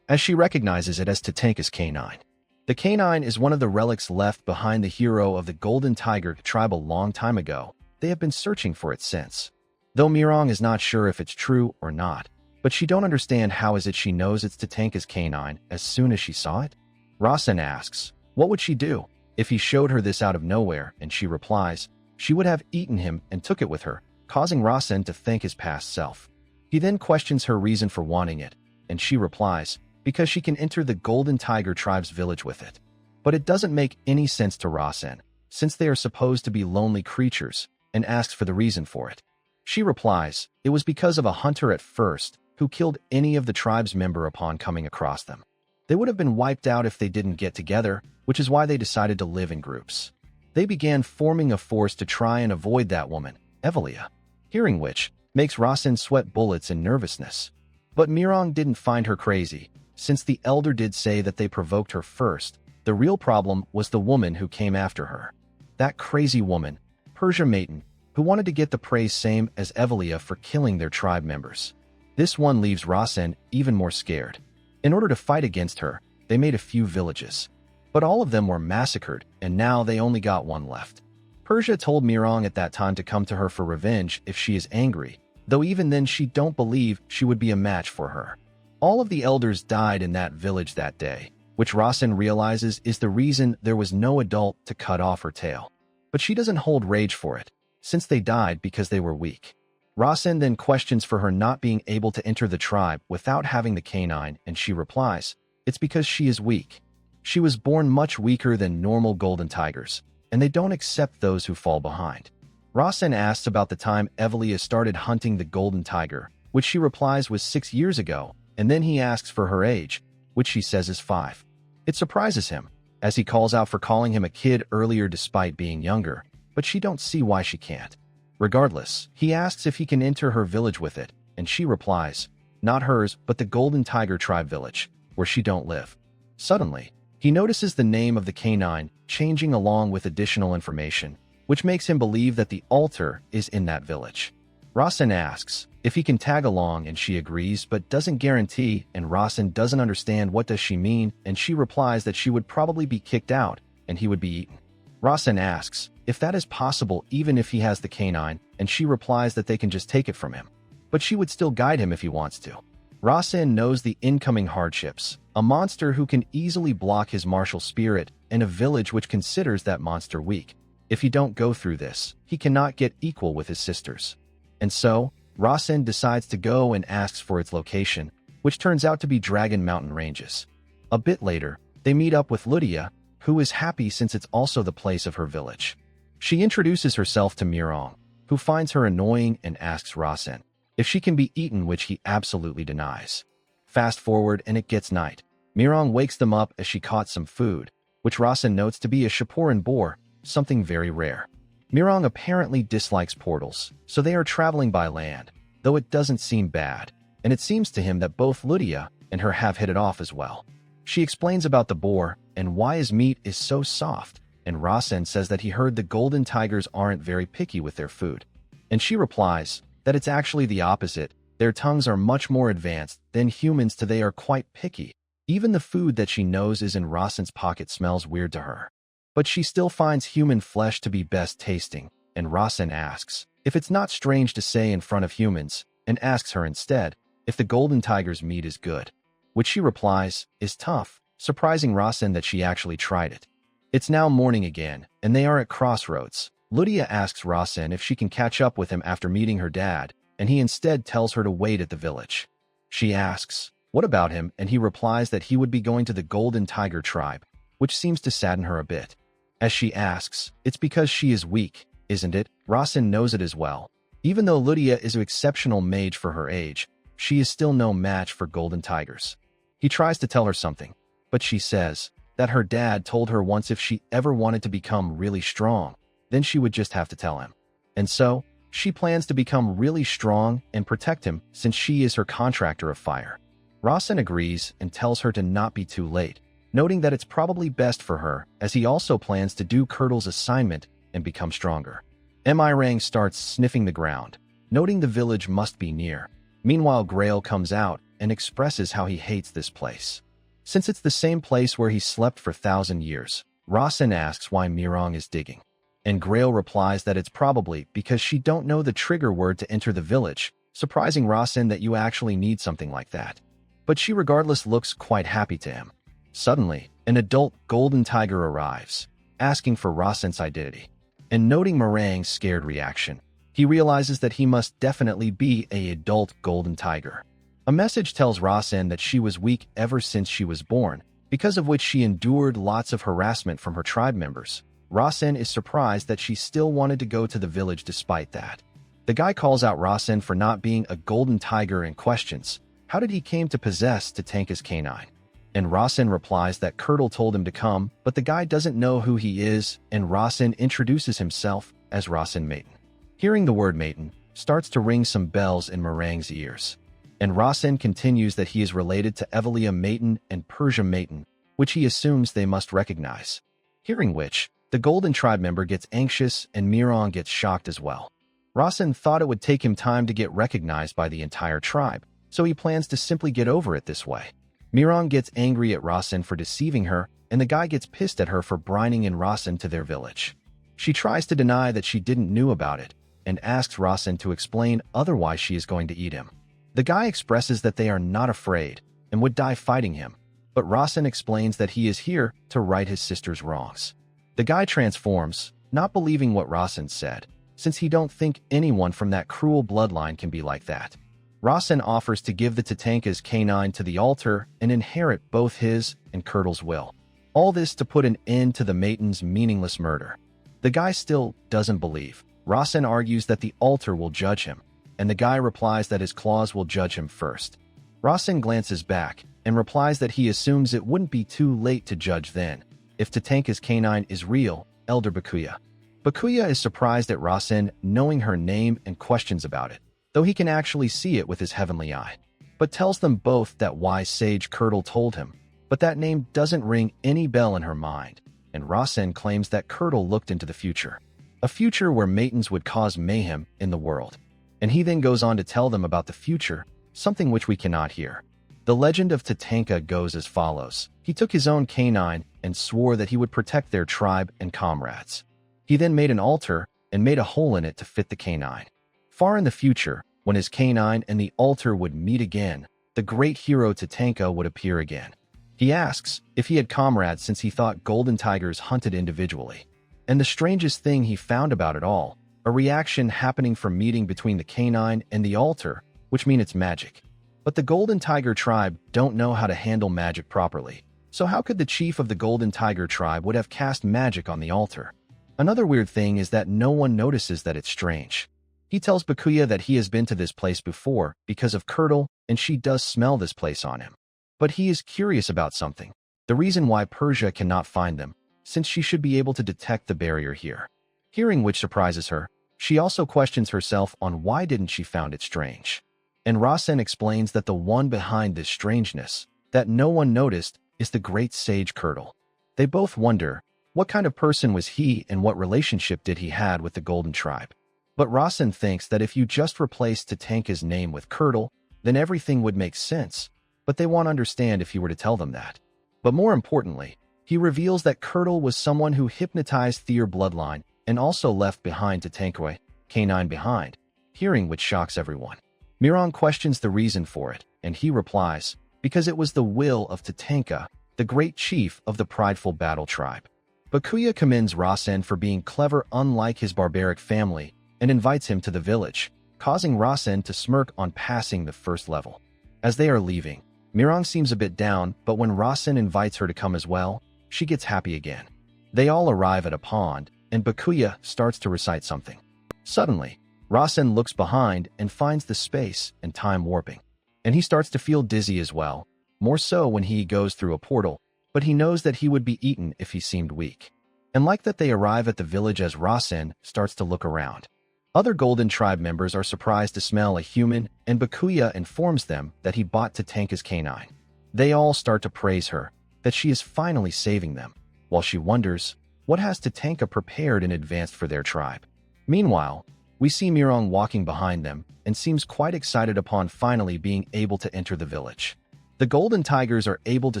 as she recognizes it as Tatanka's canine. The canine is one of the relics left behind the hero of the Golden Tiger tribe a long time ago. They have been searching for it since. Though Mirong is not sure if it's true or not, but she don't understand how is it she knows it's Tatanka's canine as soon as she saw it? Rasen asks, what would she do if he showed her this out of nowhere, and she replies, she would have eaten him and took it with her, causing Rasen to thank his past self. He then questions her reason for wanting it, and she replies, because she can enter the Golden Tiger tribe's village with it. But it doesn't make any sense to Rasen, since they are supposed to be lonely creatures, and asks for the reason for it. She replies, it was because of a hunter at first, who killed any of the tribe's member upon coming across them. They would have been wiped out if they didn't get together, which is why they decided to live in groups. They began forming a force to try and avoid that woman, Evelia, hearing which makes Rasen sweat bullets in nervousness. But Mirong didn't find her crazy, since the elder did say that they provoked her first. The real problem was the woman who came after her. That crazy woman, Persia Maiden, who wanted to get the praise same as Evelia for killing their tribe members. This one leaves Rasen even more scared. In order to fight against her, they made a few villages. But all of them were massacred, and now they only got one left. Persia told Mirong at that time to come to her for revenge if she is angry, though even then she don't believe she would be a match for her. All of the elders died in that village that day, which Rasen realizes is the reason there was no adult to cut off her tail. But she doesn't hold rage for it, since they died because they were weak. Rasen then questions for her not being able to enter the tribe without having the canine, and she replies, it's because she is weak. She was born much weaker than normal golden tigers, and they don't accept those who fall behind. Rasen asks about the time Evelia started hunting the golden tiger, which she replies was 6 years ago, and then he asks for her age, which she says is 5. It surprises him, as he calls out for calling him a kid earlier despite being younger, but she don't see why she can't. Regardless, he asks if he can enter her village with it, and she replies, not hers, but the Golden Tiger tribe village, where she don't live. Suddenly, he notices the name of the canine changing along with additional information, which makes him believe that the altar is in that village. Rasen asks if he can tag along, and she agrees but doesn't guarantee, and Rasen doesn't understand what does she mean, and she replies that she would probably be kicked out and he would be eaten. Rasen asks if that is possible even if he has the canine, and she replies that they can just take it from him, but she would still guide him if he wants to. Rasen knows the incoming hardships, a monster who can easily block his martial spirit, and a village which considers that monster weak. If he don't go through this, he cannot get equal with his sisters. And so, Rasen decides to go and asks for its location, which turns out to be Dragon Mountain Ranges. A bit later, they meet up with Lydia, who is happy since it's also the place of her village. She introduces herself to Mirong, who finds her annoying and asks Rasen if she can be eaten, which he absolutely denies. Fast forward and it gets night. Mirong wakes them up as she caught some food, which Rasen notes to be a Shaporan boar, something very rare. Mirong apparently dislikes portals, so they are traveling by land, though it doesn't seem bad, and it seems to him that both Lydia and her have hit it off as well. She explains about the boar and why his meat is so soft, and Rasen says that he heard the golden tigers aren't very picky with their food. And she replies that it's actually the opposite. Their tongues are much more advanced than humans, to they are quite picky. Even the food that she knows is in Rasen's pocket smells weird to her. But she still finds human flesh to be best tasting, and Rasen asks if it's not strange to say in front of humans, and asks her instead if the golden tiger's meat is good, which she replies is tough, surprising Rasen that she actually tried it. It's now morning again, and they are at crossroads. Lydia asks Rasen if she can catch up with him after meeting her dad, and he instead tells her to wait at the village. She asks what about him, and he replies that he would be going to the Golden Tiger tribe, which seems to sadden her a bit. As she asks, it's because she is weak, isn't it? Rasen knows it as well. Even though Lydia is an exceptional mage for her age, she is still no match for golden tigers. He tries to tell her something, but she says that her dad told her once if she ever wanted to become really strong, then she would just have to tell him. And so, she plans to become really strong and protect him since she is her contractor of fire. Rasen agrees and tells her to not be too late, noting that it's probably best for her as he also plans to do Curdle's assignment and become stronger. Mirang starts sniffing the ground, noting the village must be near. Meanwhile, Grail comes out and expresses how he hates this place. Since it's the same place where he slept for 1,000 years, Rasen asks why Mirang is digging. And Grail replies that it's probably because she don't know the trigger word to enter the village, surprising Rasen that you actually need something like that. But she regardless looks quite happy to him. Suddenly, an adult golden tiger arrives, asking for Rasen's identity. And noting Mirang's scared reaction, he realizes that he must definitely be an adult golden tiger. A message tells Rasen that she was weak ever since she was born, because of which she endured lots of harassment from her tribe members. Rasen is surprised that she still wanted to go to the village despite that. The guy calls out Rasen for not being a golden tiger and questions how did he came to possess Tatanka's canine. And Rasen replies that Curdle told him to come, but the guy doesn't know who he is, and Rasen introduces himself as Rasen Maiden. Hearing the word Maiden starts to ring some bells in Mirang's ears. And Rasen continues that he is related to Evelia Maiden and Persia Maiden, which he assumes they must recognize. Hearing which, the Golden Tribe member gets anxious and Mirang gets shocked as well. Rasen thought it would take him time to get recognized by the entire tribe, so he plans to simply get over it this way. Mirang gets angry at Rasen for deceiving her, and the guy gets pissed at her for brining in Rasen to their village. She tries to deny that she didn't know about it, and asks Rasen to explain, otherwise she is going to eat him. The guy expresses that they are not afraid, and would die fighting him, but Rasen explains that he is here to right his sister's wrongs. The guy transforms, not believing what Rasen said, since he don't think anyone from that cruel bloodline can be like that. Rasen offers to give the Tatanka's canine to the altar and inherit both his and Curdle's will. All this to put an end to the Maiden's meaningless murder. The guy still doesn't believe. Rasen argues that the altar will judge him, and the guy replies that his claws will judge him first. Rasen glances back and replies that he assumes it wouldn't be too late to judge then, if Tatanka's canine is real, Elder Bakuya. Bakuya is surprised at Rasen knowing her name and questions about it, though he can actually see it with his heavenly eye, but tells them both that wise sage Curdle told him, but that name doesn't ring any bell in her mind, and Rasen claims that Curdle looked into the future, a future where Maidens would cause mayhem in the world. And he then goes on to tell them about the future, something which we cannot hear. The legend of Tatanka goes as follows. He took his own canine and swore that he would protect their tribe and comrades. He then made an altar and made a hole in it to fit the canine. Far in the future, when his canine and the altar would meet again, the great hero Tatanka would appear again. He asks if he had comrades since he thought golden tigers hunted individually. And the strangest thing he found about it all, a reaction happening from meeting between the canine and the altar, which mean it's magic. But the Golden Tiger tribe don't know how to handle magic properly, so how could the chief of the Golden Tiger tribe would have cast magic on the altar? Another weird thing is that no one notices that it's strange. He tells Bakuya that he has been to this place before because of Curdle, and she does smell this place on him. But he is curious about something, the reason why Persia cannot find them, since she should be able to detect the barrier here. Hearing which surprises her, she also questions herself on why didn't she found it strange. And Rasen explains that the one behind this strangeness, that no one noticed, is the great sage Curdle. They both wonder, what kind of person was he and what relationship did he had with the Golden Tribe? But Rasen thinks that if you just replace Tatanka's name with Curdle, then everything would make sense, but they won't understand if he were to tell them that. But more importantly, he reveals that Curdle was someone who hypnotized their bloodline and also left behind Tatanka canine behind, hearing which shocks everyone. Mirang questions the reason for it, and he replies, because it was the will of Tatanka, the great chief of the prideful battle tribe. Bakuya commends Rasen for being clever unlike his barbaric family and invites him to the village, causing Rasen to smirk on passing the first level. As they are leaving, Mirang seems a bit down, but when Rasen invites her to come as well, she gets happy again. They all arrive at a pond, and Bakuya starts to recite something. Suddenly, Rasen looks behind and finds the space and time warping. And he starts to feel dizzy as well, more so when he goes through a portal, but he knows that he would be eaten if he seemed weak. And like that, they arrive at the village as Rasen starts to look around. Other Golden Tribe members are surprised to smell a human, and Bakuya informs them that he bought Tatanka's canine. They all start to praise her, that she is finally saving them, while she wonders what has Tatanka prepared in advance for their tribe. Meanwhile, we see Mirong walking behind them and seems quite excited upon finally being able to enter the village. The Golden Tigers are able to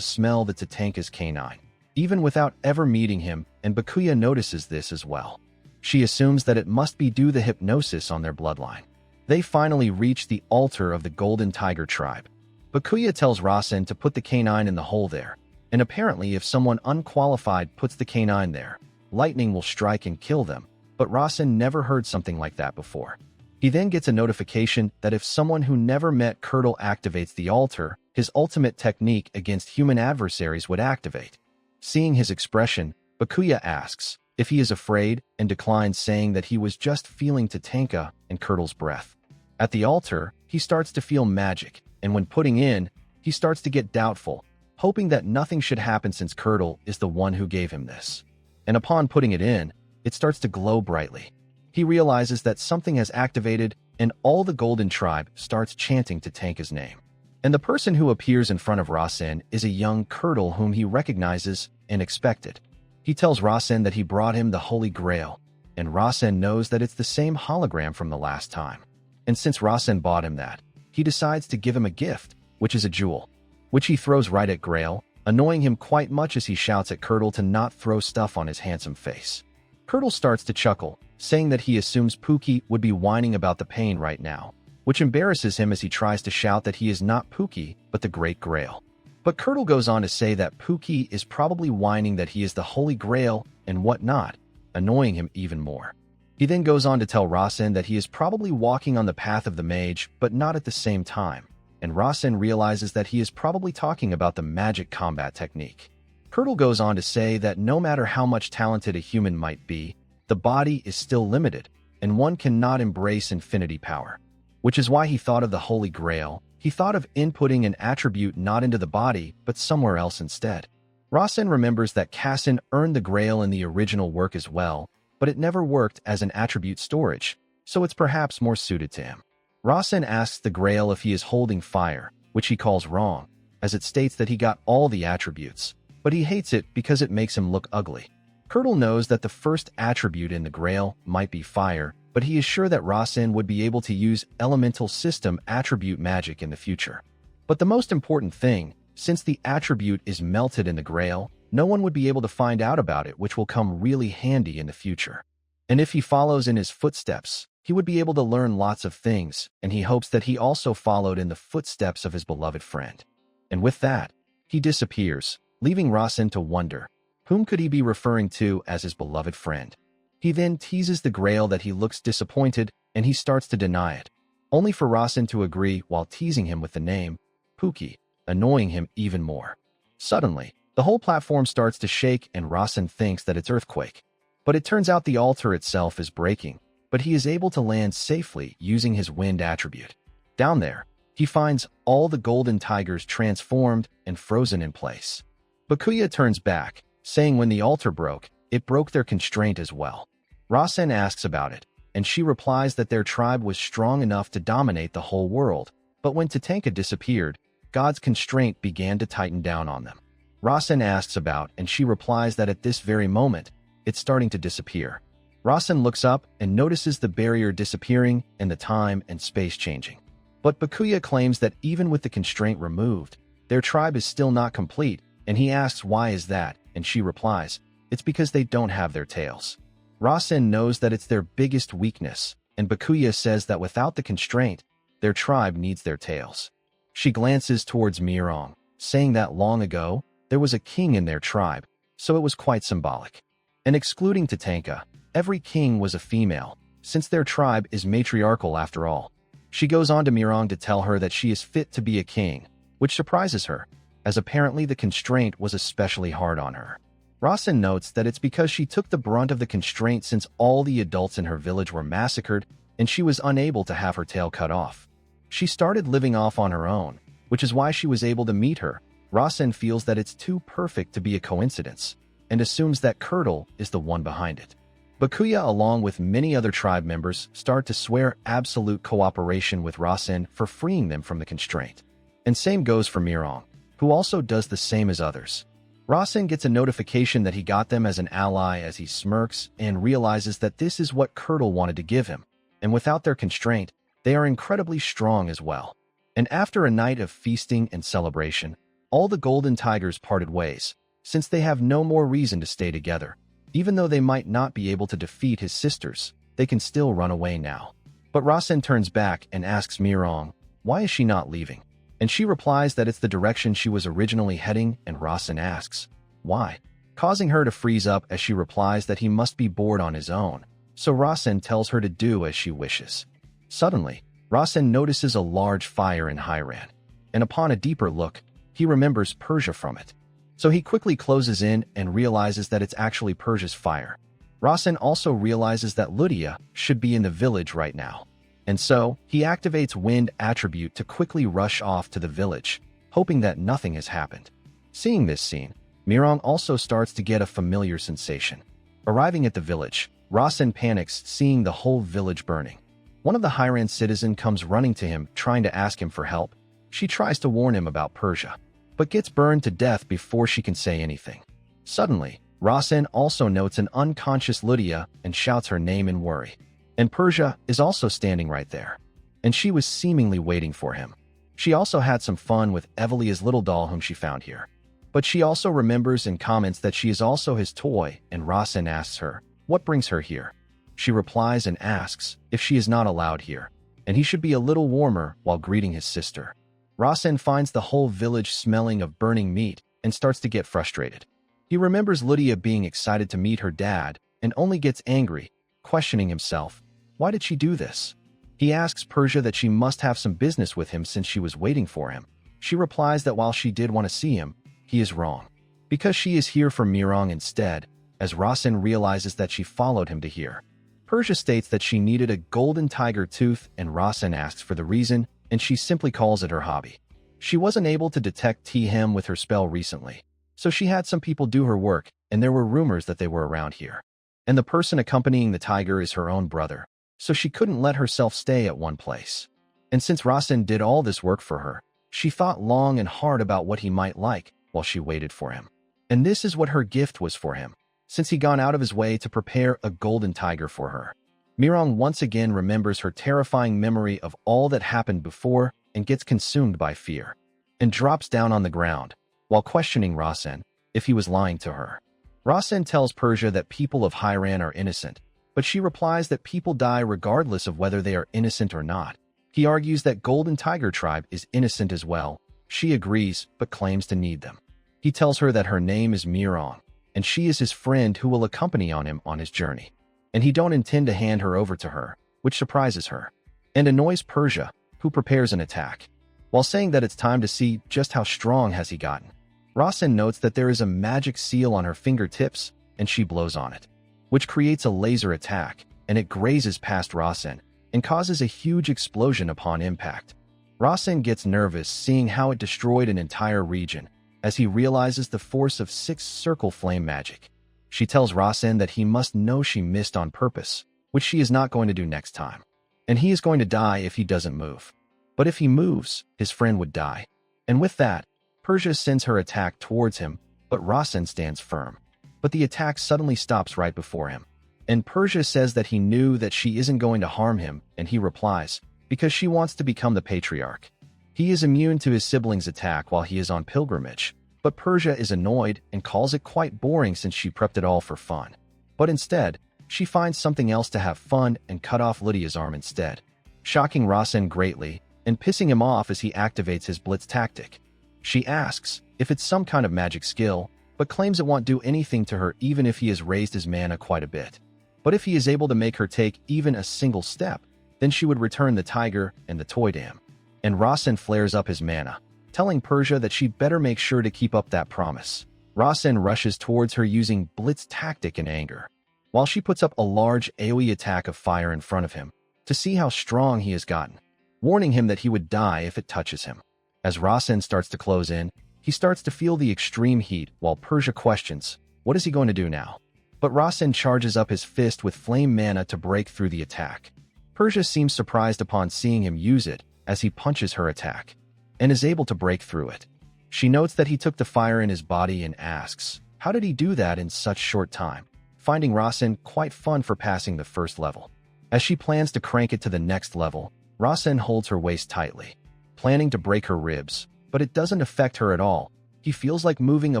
smell the Tatanka's canine, even without ever meeting him, and Bakuya notices this as well. She assumes that it must be due to the hypnosis on their bloodline. They finally reach the altar of the Golden Tiger tribe. Bakuya tells Rasen to put the canine in the hole there, and apparently if someone unqualified puts the canine there, lightning will strike and kill them, but Rasen never heard something like that before. He then gets a notification that if someone who never met Curdle activates the altar, his ultimate technique against human adversaries would activate. Seeing his expression, Bakuya asks if he is afraid and declines, saying that he was just feeling Tatanka and Curdle's breath. At the altar, he starts to feel magic, and when putting in, he starts to get doubtful, hoping that nothing should happen since Curdle is the one who gave him this. And upon putting it in, it starts to glow brightly. He realizes that something has activated, and all the Golden Tribe starts chanting Tatanka's name. And the person who appears in front of Rasen is a young Curdle whom he recognizes and expected. He tells Rasen that he brought him the Holy Grail, and Rasen knows that it's the same hologram from the last time. And since Rasen bought him that, he decides to give him a gift, which is a jewel, which he throws right at Grail, annoying him quite much as he shouts at Curdle to not throw stuff on his handsome face. Curdle starts to chuckle, saying that he assumes Pookie would be whining about the pain right now, which embarrasses him as he tries to shout that he is not Pookie, but the Great Grail. But Curdle goes on to say that Pookie is probably whining that he is the Holy Grail and whatnot, annoying him even more. He then goes on to tell Rasen that he is probably walking on the path of the mage, but not at the same time, and Rasen realizes that he is probably talking about the magic combat technique. Curdle goes on to say that no matter how much talented a human might be, the body is still limited, and one cannot embrace infinity power, which is why he thought of the Holy Grail. He thought of inputting an attribute not into the body, but somewhere else instead. Rasen remembers that Kassan earned the Grail in the original work as well, but it never worked as an attribute storage, so it's perhaps more suited to him. Rasen asks the Grail if he is holding fire, which he calls wrong, as it states that he got all the attributes, but he hates it because it makes him look ugly. Curdle knows that the first attribute in the Grail might be fire, but he is sure that Rasen would be able to use elemental system attribute magic in the future. But the most important thing, since the attribute is melted in the Grail, no one would be able to find out about it, which will come really handy in the future. And if he follows in his footsteps, he would be able to learn lots of things, and he hopes that he also followed in the footsteps of his beloved friend. And with that, he disappears, leaving Rasen to wonder, whom could he be referring to as his beloved friend? He then teases the Grail that he looks disappointed, and he starts to deny it, only for Rasen to agree while teasing him with the name Pookie, annoying him even more. Suddenly, the whole platform starts to shake and Rasen thinks that it's earthquake. But it turns out the altar itself is breaking, but he is able to land safely using his wind attribute. Down there, he finds all the Golden Tigers transformed and frozen in place. Bakuya turns back, saying when the altar broke, it broke their constraint as well. Rasen asks about it, and she replies that their tribe was strong enough to dominate the whole world, but when Tatanka disappeared, God's constraint began to tighten down on them. Rasen asks about, and she replies that at this very moment, it's starting to disappear. Rasen looks up and notices the barrier disappearing and the time and space changing. But Bakuya claims that even with the constraint removed, their tribe is still not complete, and he asks why is that, and she replies, it's because they don't have their tails. Rasen knows that it's their biggest weakness, and Bakuya says that without the constraint, their tribe needs their tails. She glances towards Mirong, saying that long ago, there was a king in their tribe, so it was quite symbolic. And excluding Tatanka, every king was a female, since their tribe is matriarchal after all. She goes on to Mirong to tell her that she is fit to be a king, which surprises her, as apparently the constraint was especially hard on her. Rasen notes that it's because she took the brunt of the constraint since all the adults in her village were massacred and she was unable to have her tail cut off. She started living off on her own, which is why she was able to meet her. Rasen feels that it's too perfect to be a coincidence and assumes that Curdle is the one behind it. Bakuya, along with many other tribe members, start to swear absolute cooperation with Rasen for freeing them from the constraint. And same goes for Mirong, who also does the same as others. Rasen gets a notification that he got them as an ally as he smirks and realizes that this is what Curdle wanted to give him, and without their constraint, they are incredibly strong as well. And after a night of feasting and celebration, all the Golden Tigers parted ways, since they have no more reason to stay together. Even though they might not be able to defeat his sisters, they can still run away now. But Rasen turns back and asks Mirong, why is she not leaving? And she replies that it's the direction she was originally heading, and Rasen asks, why? Causing her to freeze up as she replies that he must be bored on his own, so Rasen tells her to do as she wishes. Suddenly, Rasen notices a large fire in Hiran, and upon a deeper look, he remembers Persia from it. So he quickly closes in and realizes that it's actually Persia's fire. Rasen also realizes that Lydia should be in the village right now. And so, he activates Wind attribute to quickly rush off to the village, hoping that nothing has happened. Seeing this scene, Mirong also starts to get a familiar sensation. Arriving at the village, Rasen panics seeing the whole village burning. One of the Hiran citizens comes running to him trying to ask him for help. She tries to warn him about Persia, but gets burned to death before she can say anything. Suddenly, Rasen also notes an unconscious Lydia and shouts her name in worry. And Persia is also standing right there, and she was seemingly waiting for him. She also had some fun with Evelia's little doll whom she found here. But she also remembers and comments that she is also his toy, and Rasen asks her, what brings her here? She replies and asks if she is not allowed here, and he should be a little warmer while greeting his sister. Rasen finds the whole village smelling of burning meat and starts to get frustrated. He remembers Lydia being excited to meet her dad and only gets angry, questioning himself. Why did she do this? He asks Persia that she must have some business with him since she was waiting for him. She replies that while she did want to see him, he is wrong, because she is here for Mirong instead, as Rasen realizes that she followed him to here. Persia states that she needed a golden tiger tooth, and Rasen asks for the reason, and she simply calls it her hobby. She wasn't able to detect T-Hem with her spell recently, so she had some people do her work, and there were rumors that they were around here. And the person accompanying the tiger is her own brother, so she couldn't let herself stay at one place. And since Rasen did all this work for her, she thought long and hard about what he might like while she waited for him. And this is what her gift was for him, since he gone out of his way to prepare a golden tiger for her. Mirong once again remembers her terrifying memory of all that happened before and gets consumed by fear, and drops down on the ground, while questioning Rasen if he was lying to her. Rasen tells Persia that people of Hiran are innocent, but she replies that people die regardless of whether they are innocent or not. He argues that Golden Tiger Tribe is innocent as well. She agrees, but claims to need them. He tells her that her name is Mirong, and she is his friend who will accompany him on his journey. And he don't intend to hand her over to her, which surprises her, and annoys Persia, who prepares an attack, while saying that it's time to see just how strong has he gotten. Rasen notes that there is a magic seal on her fingertips, and she blows on it, which creates a laser attack, and it grazes past Rasen and causes a huge explosion upon impact. Rasen gets nervous seeing how it destroyed an entire region, as he realizes the force of 6 circle flame magic. She tells Rasen that he must know she missed on purpose, which she is not going to do next time, and he is going to die if he doesn't move. But if he moves, his friend would die. And with that, Persia sends her attack towards him, but Rasen stands firm. But the attack suddenly stops right before him. And Persia says that he knew that she isn't going to harm him, and he replies, because she wants to become the patriarch. He is immune to his siblings' attack while he is on pilgrimage, but Persia is annoyed and calls it quite boring since she prepped it all for fun. But instead, she finds something else to have fun and cut off Lydia's arm instead, shocking Rasen greatly and pissing him off as he activates his blitz tactic. She asks if it's some kind of magic skill, but claims it won't do anything to her even if he has raised his mana quite a bit. But if he is able to make her take even a single step, then she would return the tiger and the toy to him. And Rasen flares up his mana, telling Persia that she better make sure to keep up that promise. Rasen rushes towards her using blitz tactic in anger, while she puts up a large AoE attack of fire in front of him to see how strong he has gotten, warning him that he would die if it touches him. As Rasen starts to close in, he starts to feel the extreme heat while Persia questions, what is he going to do now? But Rasen charges up his fist with flame mana to break through the attack. Persia seems surprised upon seeing him use it as he punches her attack, and is able to break through it. She notes that he took the fire in his body and asks, how did he do that in such short time? Finding Rasen quite fun for passing the first level. As she plans to crank it to the next level, Rasen holds her waist tightly, planning to break her ribs, but it doesn't affect her at all. He feels like moving a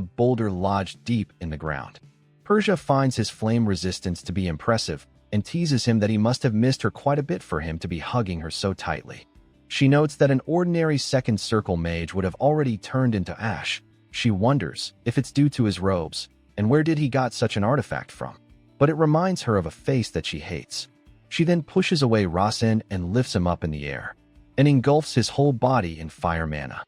boulder lodged deep in the ground. Persia finds his flame resistance to be impressive and teases him that he must have missed her quite a bit for him to be hugging her so tightly. She notes that an ordinary second circle mage would have already turned into ash. She wonders if it's due to his robes, and where did he got such an artifact from? But it reminds her of a face that she hates. She then pushes away Rasen and lifts him up in the air, and engulfs his whole body in fire mana.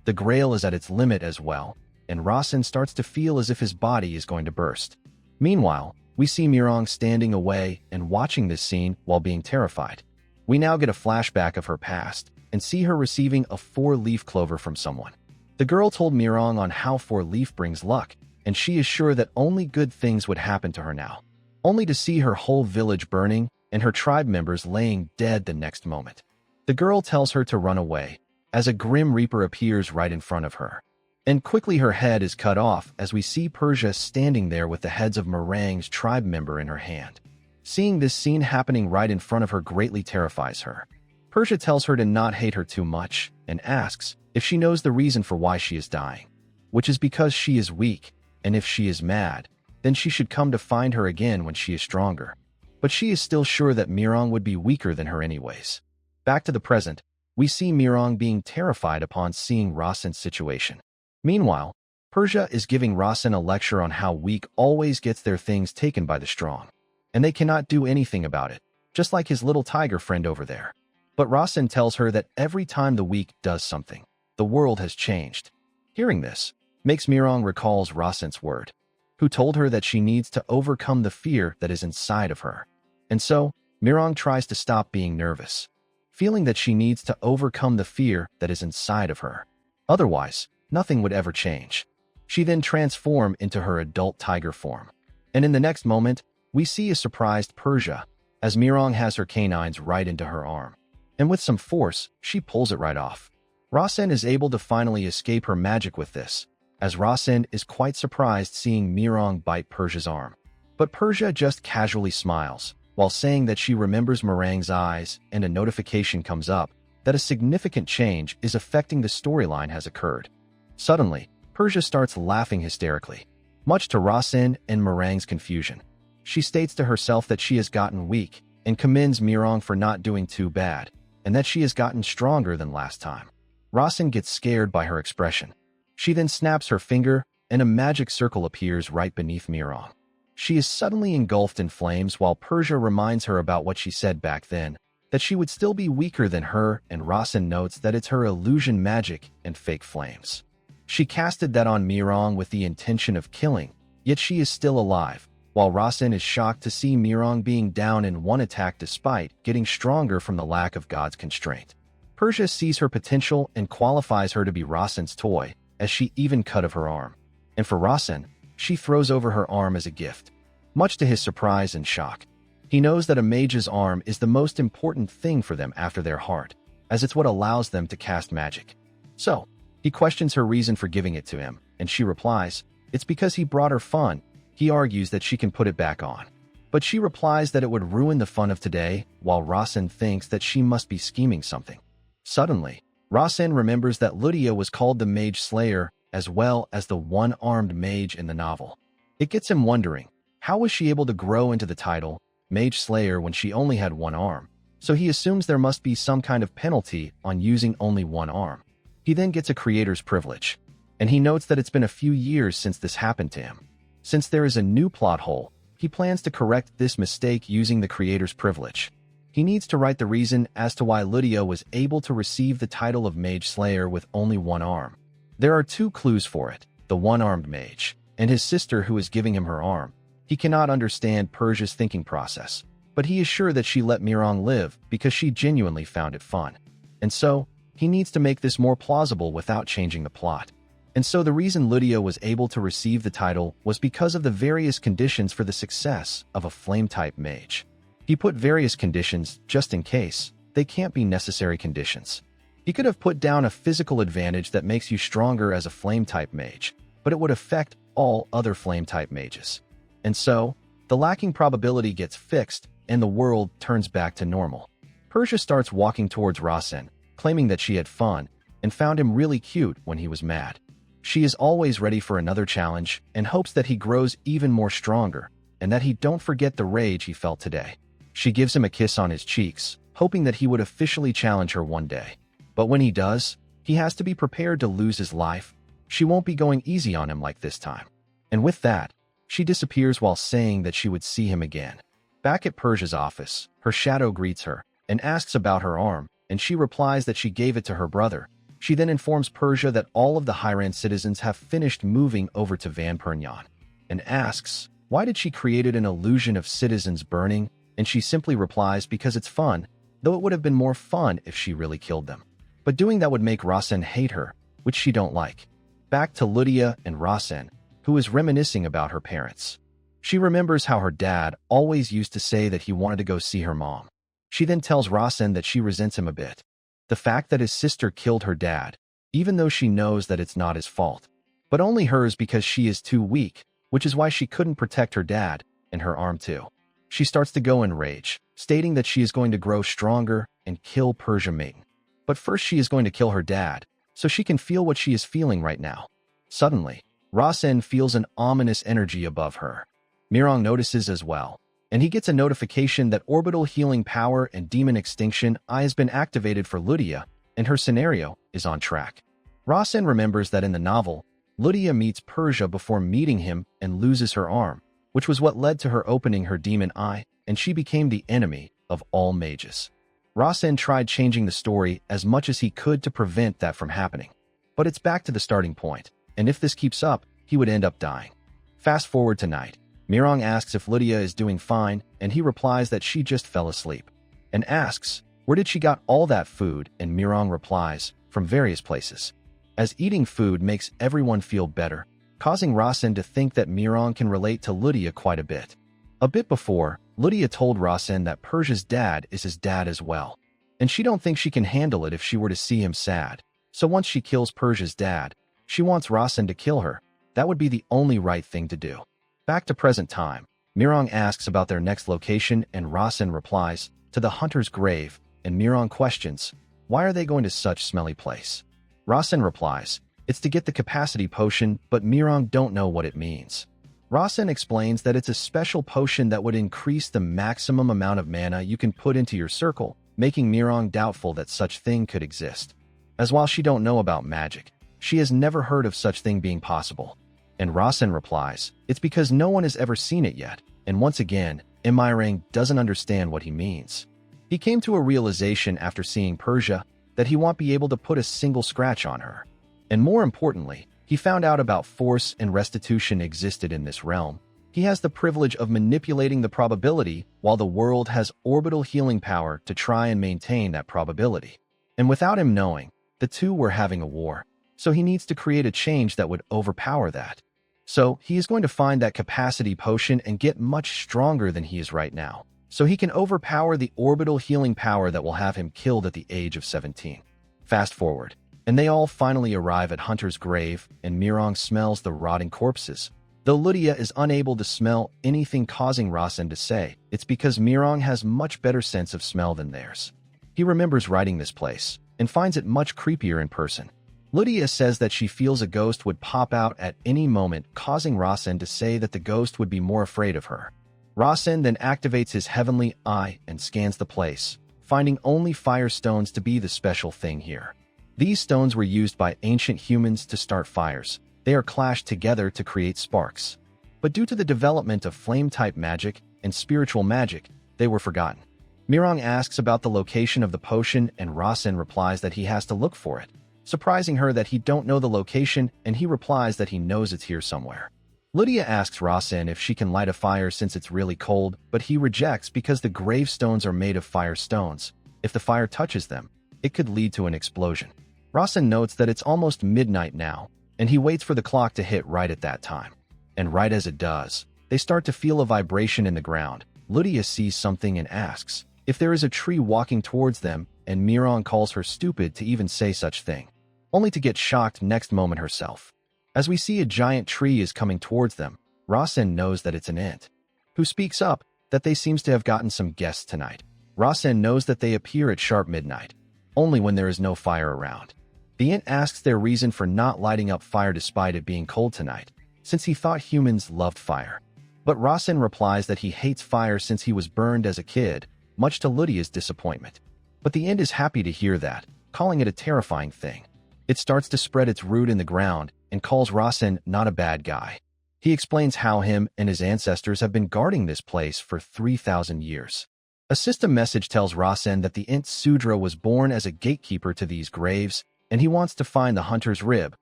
The Grail is at its limit as well, and Rasen starts to feel as if his body is going to burst. Meanwhile, we see Mirong standing away and watching this scene while being terrified. We now get a flashback of her past and see her receiving a 4-leaf clover from someone. The girl told Mirong on how 4-leaf brings luck, and she is sure that only good things would happen to her now, only to see her whole village burning and her tribe members laying dead the next moment. The girl tells her to run away, as a grim reaper appears right in front of her. And quickly her head is cut off as we see Persia standing there with the heads of Meringue's tribe member in her hand. Seeing this scene happening right in front of her greatly terrifies her. Persia tells her to not hate her too much and asks if she knows the reason for why she is dying, which is because she is weak, and if she is mad, then she should come to find her again when she is stronger. But she is still sure that Mirong would be weaker than her anyways. Back to the present, we see Mirong being terrified upon seeing Rasen's situation. Meanwhile, Persia is giving Rasen a lecture on how weak always gets their things taken by the strong, and they cannot do anything about it, just like his little tiger friend over there. But Rasen tells her that every time the weak does something, the world has changed. Hearing this makes Mirong recalls Rasen's word, who told her that she needs to overcome the fear that is inside of her. And so, Mirong tries to stop being nervous, feeling that she needs to overcome the fear that is inside of her. Otherwise, nothing would ever change. She then transforms into her adult tiger form. And in the next moment, we see a surprised Persia, as Mirong has her canines right into her arm. And with some force, she pulls it right off. Rasen is able to finally escape her magic with this, as Rasen is quite surprised seeing Mirong bite Persia's arm. But Persia just casually smiles, while saying that she remembers Meringue's eyes, and a notification comes up that a significant change is affecting the storyline has occurred. Suddenly, Persia starts laughing hysterically, much to Rasen and Meringue's confusion. She states to herself that she has gotten weak and commends Mirong for not doing too bad, and that she has gotten stronger than last time. Rasen gets scared by her expression. She then snaps her finger, and a magic circle appears right beneath Mirong. She is suddenly engulfed in flames while Persia reminds her about what she said back then, that she would still be weaker than her, and Rasen notes that it's her illusion magic and fake flames. She casted that on Mirong with the intention of killing, yet she is still alive, while Rasen is shocked to see Mirong being down in one attack despite getting stronger from the lack of God's constraint. Persia sees her potential and qualifies her to be Rasen's toy, as she even cut of her arm. And for Rasen, she throws over her arm as a gift, much to his surprise and shock. He knows that a mage's arm is the most important thing for them after their heart, as it's what allows them to cast magic. So, he questions her reason for giving it to him, and she replies, it's because he brought her fun. He argues that she can put it back on. But she replies that it would ruin the fun of today, while Rasen thinks that she must be scheming something. Suddenly, Rasen remembers that Lydia was called the Mage Slayer, as well as the one-armed mage in the novel. It gets him wondering, how was she able to grow into the title, Mage Slayer, when she only had one arm? So he assumes there must be some kind of penalty on using only one arm. He then gets a creator's privilege, and he notes that it's been a few years since this happened to him. Since there is a new plot hole, he plans to correct this mistake using the creator's privilege. He needs to write the reason as to why Lydia was able to receive the title of Mage Slayer with only one arm. There are two clues for it: the one-armed mage, and his sister who is giving him her arm. He cannot understand Persia's thinking process, but he is sure that she let Mirong live because she genuinely found it fun. And so, he needs to make this more plausible without changing the plot. And so the reason Lydia was able to receive the title was because of the various conditions for the success of a flame-type mage. He put various conditions just in case they can't be necessary conditions. He could have put down a physical advantage that makes you stronger as a flame-type mage, but it would affect all other flame-type mages. And so, the lacking probability gets fixed and the world turns back to normal. Persia starts walking towards Rasen, claiming that she had fun and found him really cute when he was mad. She is always ready for another challenge and hopes that he grows even more stronger and that he don't forget the rage he felt today. She gives him a kiss on his cheeks, hoping that he would officially challenge her one day. But when he does, he has to be prepared to lose his life. She won't be going easy on him like this time. And with that, she disappears while saying that she would see him again. Back at Persia's office, her shadow greets her and asks about her arm, and she replies that she gave it to her brother. She then informs Persia that all of the Hiran citizens have finished moving over to Van Pernyan, and asks, why did she created an illusion of citizens burning? And she simply replies because it's fun, though it would have been more fun if she really killed them. But doing that would make Rasen hate her, which she don't like. Back to Lydia and Rasen, who is reminiscing about her parents. She remembers how her dad always used to say that he wanted to go see her mom. She then tells Rasen that she resents him a bit. The fact that his sister killed her dad, even though she knows that it's not his fault, but only hers because she is too weak, which is why she couldn't protect her dad and her arm too. She starts to go in rage, stating that she is going to grow stronger and kill Persia Maiden. But first she is going to kill her dad, so she can feel what she is feeling right now. Suddenly, Rasen feels an ominous energy above her. Mirong notices as well, and he gets a notification that orbital healing power and demon extinction eye has been activated for Lydia, and her scenario is on track. Rasen remembers that in the novel, Lydia meets Persia before meeting him and loses her arm, which was what led to her opening her demon eye, and she became the enemy of all mages. Rasen tried changing the story as much as he could to prevent that from happening. But it's back to the starting point, and if this keeps up, he would end up dying. Fast forward to night. Mirong asks if Lydia is doing fine, and he replies that she just fell asleep, and asks, where did she got all that food? And Mirong replies, from various places, as eating food makes everyone feel better, causing Rasen to think that Mirong can relate to Lydia quite a bit. A bit before, Lydia told Rasen that Persia's dad is his dad as well, and she don't think she can handle it if she were to see him sad. So once she kills Persia's dad, she wants Rasen to kill her. That would be the only right thing to do. Back to present time, Mirong asks about their next location and Rasen replies, to the hunter's grave, and Mirong questions, why are they going to such smelly place? Rasen replies, it's to get the capacity potion, but Mirong don't know what it means. Rasen explains that it's a special potion that would increase the maximum amount of mana you can put into your circle, making Mirong doubtful that such thing could exist. As while she don't know about magic, she has never heard of such thing being possible. And Rasen replies, it's because no one has ever seen it yet, and once again, Mirong doesn't understand what he means. He came to a realization after seeing Persia that he won't be able to put a single scratch on her. And more importantly, he found out about force and restitution existed in this realm. He has the privilege of manipulating the probability while the world has orbital healing power to try and maintain that probability. And without him knowing, the two were having a war. So he needs to create a change that would overpower that. So he is going to find that capacity potion and get much stronger than he is right now, so he can overpower the orbital healing power that will have him killed at the age of 17. Fast forward, and they all finally arrive at Hunter's grave, and Mirong smells the rotting corpses. Though Lydia is unable to smell anything, causing Rasen to say it's because Mirong has much better sense of smell than theirs. He remembers writing this place, and finds it much creepier in person. Lydia says that she feels a ghost would pop out at any moment, causing Rasen to say that the ghost would be more afraid of her. Rasen then activates his heavenly eye and scans the place, finding only fire stones to be the special thing here. These stones were used by ancient humans to start fires. They are clashed together to create sparks. But due to the development of flame-type magic and spiritual magic, they were forgotten. Mirong asks about the location of the potion, and Rasen replies that he has to look for it. surprising her that he don't know the location, and he replies that he knows it's here somewhere. Lydia asks Rasen if she can light a fire since it's really cold, but he rejects because the gravestones are made of fire stones. If the fire touches them, it could lead to an explosion. Rasen notes that it's almost midnight now, and he waits for the clock to hit right at that time. And right as it does, they start to feel a vibration in the ground. Lydia sees something and asks if there is a tree walking towards them, and Miron calls her stupid to even say such thing, only to get shocked next moment herself. As we see a giant tree is coming towards them, Rasen knows that it's an ant, who speaks up that they seems to have gotten some guests tonight. Rasen knows that they appear at sharp midnight, only when there is no fire around. The ant asks their reason for not lighting up fire despite it being cold tonight, since he thought humans loved fire. But Rasen replies that he hates fire since he was burned as a kid, much to Lydia's disappointment. But the ant is happy to hear that, calling it a terrifying thing. It starts to spread its root in the ground and calls Rasen not a bad guy. He explains how him and his ancestors have been guarding this place for 3,000 years. A system message tells Rasen that the ant Sudra was born as a gatekeeper to these graves, and he wants to find the hunter's rib,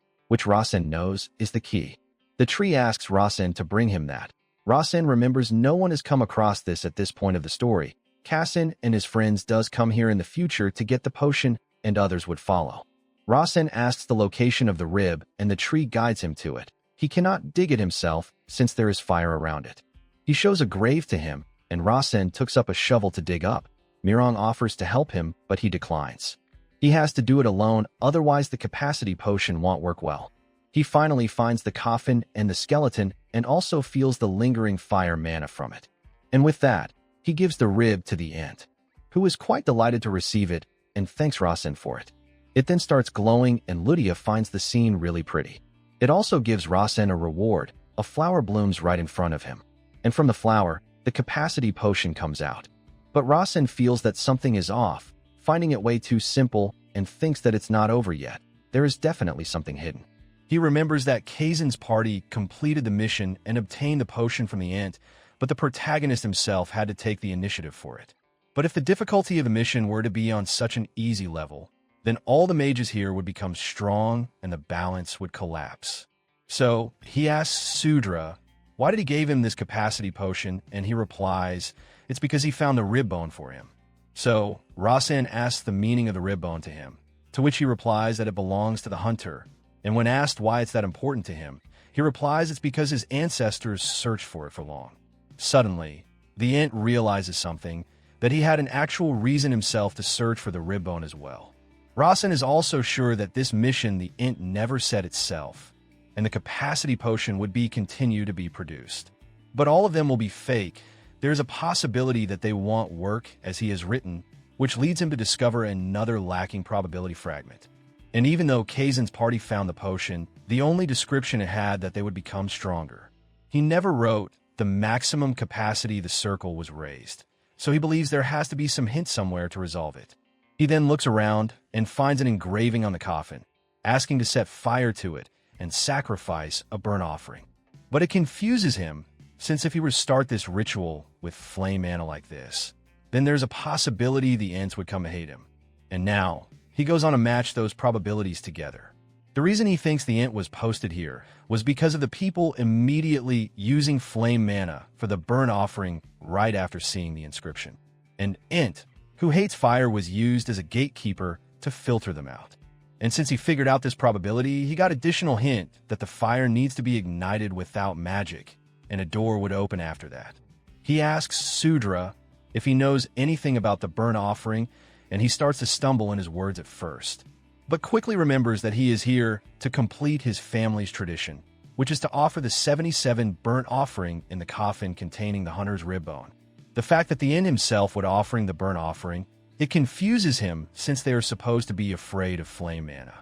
which Rasen knows is the key. The tree asks Rasen to bring him that. Rasen remembers no one has come across this at this point of the story. Kassen and his friends does come here in the future to get the potion, and others would follow. Rasen asks the location of the rib, and the tree guides him to it. He cannot dig it himself, since there is fire around it. He shows a grave to him, and Rasen takes up a shovel to dig up. Mirong offers to help him, but he declines. He has to do it alone, otherwise the capacity potion won't work well. He finally finds the coffin and the skeleton, and also feels the lingering fire mana from it. And with that, he gives the rib to the ant, who is quite delighted to receive it, and thanks Rasen for it. It then starts glowing, and Lydia finds the scene really pretty. It also gives Rasen a reward. A flower blooms right in front of him, and from the flower, the capacity potion comes out. But Rasen feels that something is off, finding it way too simple, and thinks that it's not over yet. There is definitely something hidden. He remembers that Kaizen's party completed the mission and obtained the potion from the ant, but the protagonist himself had to take the initiative for it. But if the difficulty of the mission were to be on such an easy level, then all the mages here would become strong and the balance would collapse. So he asks Sudra why did he give him this capacity potion, and he replies it's because he found the rib bone for him. So Rasen asks the meaning of the rib bone to him, to which he replies that it belongs to the hunter, and when asked why it's that important to him, he replies it's because his ancestors searched for it for long. Suddenly, the ant realizes something, that he had an actual reason himself to search for the rib bone as well. Rasen is also sure that this mission the ant never said itself, and the capacity potion would continue to be produced. But all of them will be fake. There is a possibility that they won't work as he has written, which leads him to discover another lacking probability fragment. And even though Kaizen's party found the potion, the only description it had that they would become stronger. He never wrote the maximum capacity the circle was raised, so he believes there has to be some hint somewhere to resolve it. He then looks around and finds an engraving on the coffin, asking to set fire to it and sacrifice a burnt offering. But it confuses him, since if he were to start this ritual with flame mana like this, then there's a possibility the ants would come to hate him. And now, he goes on to match those probabilities together. The reason he thinks the ant was posted here was because of the people immediately using flame mana for the burnt offering right after seeing the inscription. And ant, who hates fire, was used as a gatekeeper to filter them out. And since he figured out this probability, he got additional hint that the fire needs to be ignited without magic, and a door would open after that. He asks Sudra if he knows anything about the burnt offering, and he starts to stumble in his words at first, but quickly remembers that he is here to complete his family's tradition, which is to offer the 77 burnt offering in the coffin containing the hunter's rib bone. The fact that the ant himself would offering the burnt offering, it confuses him since they are supposed to be afraid of flame mana.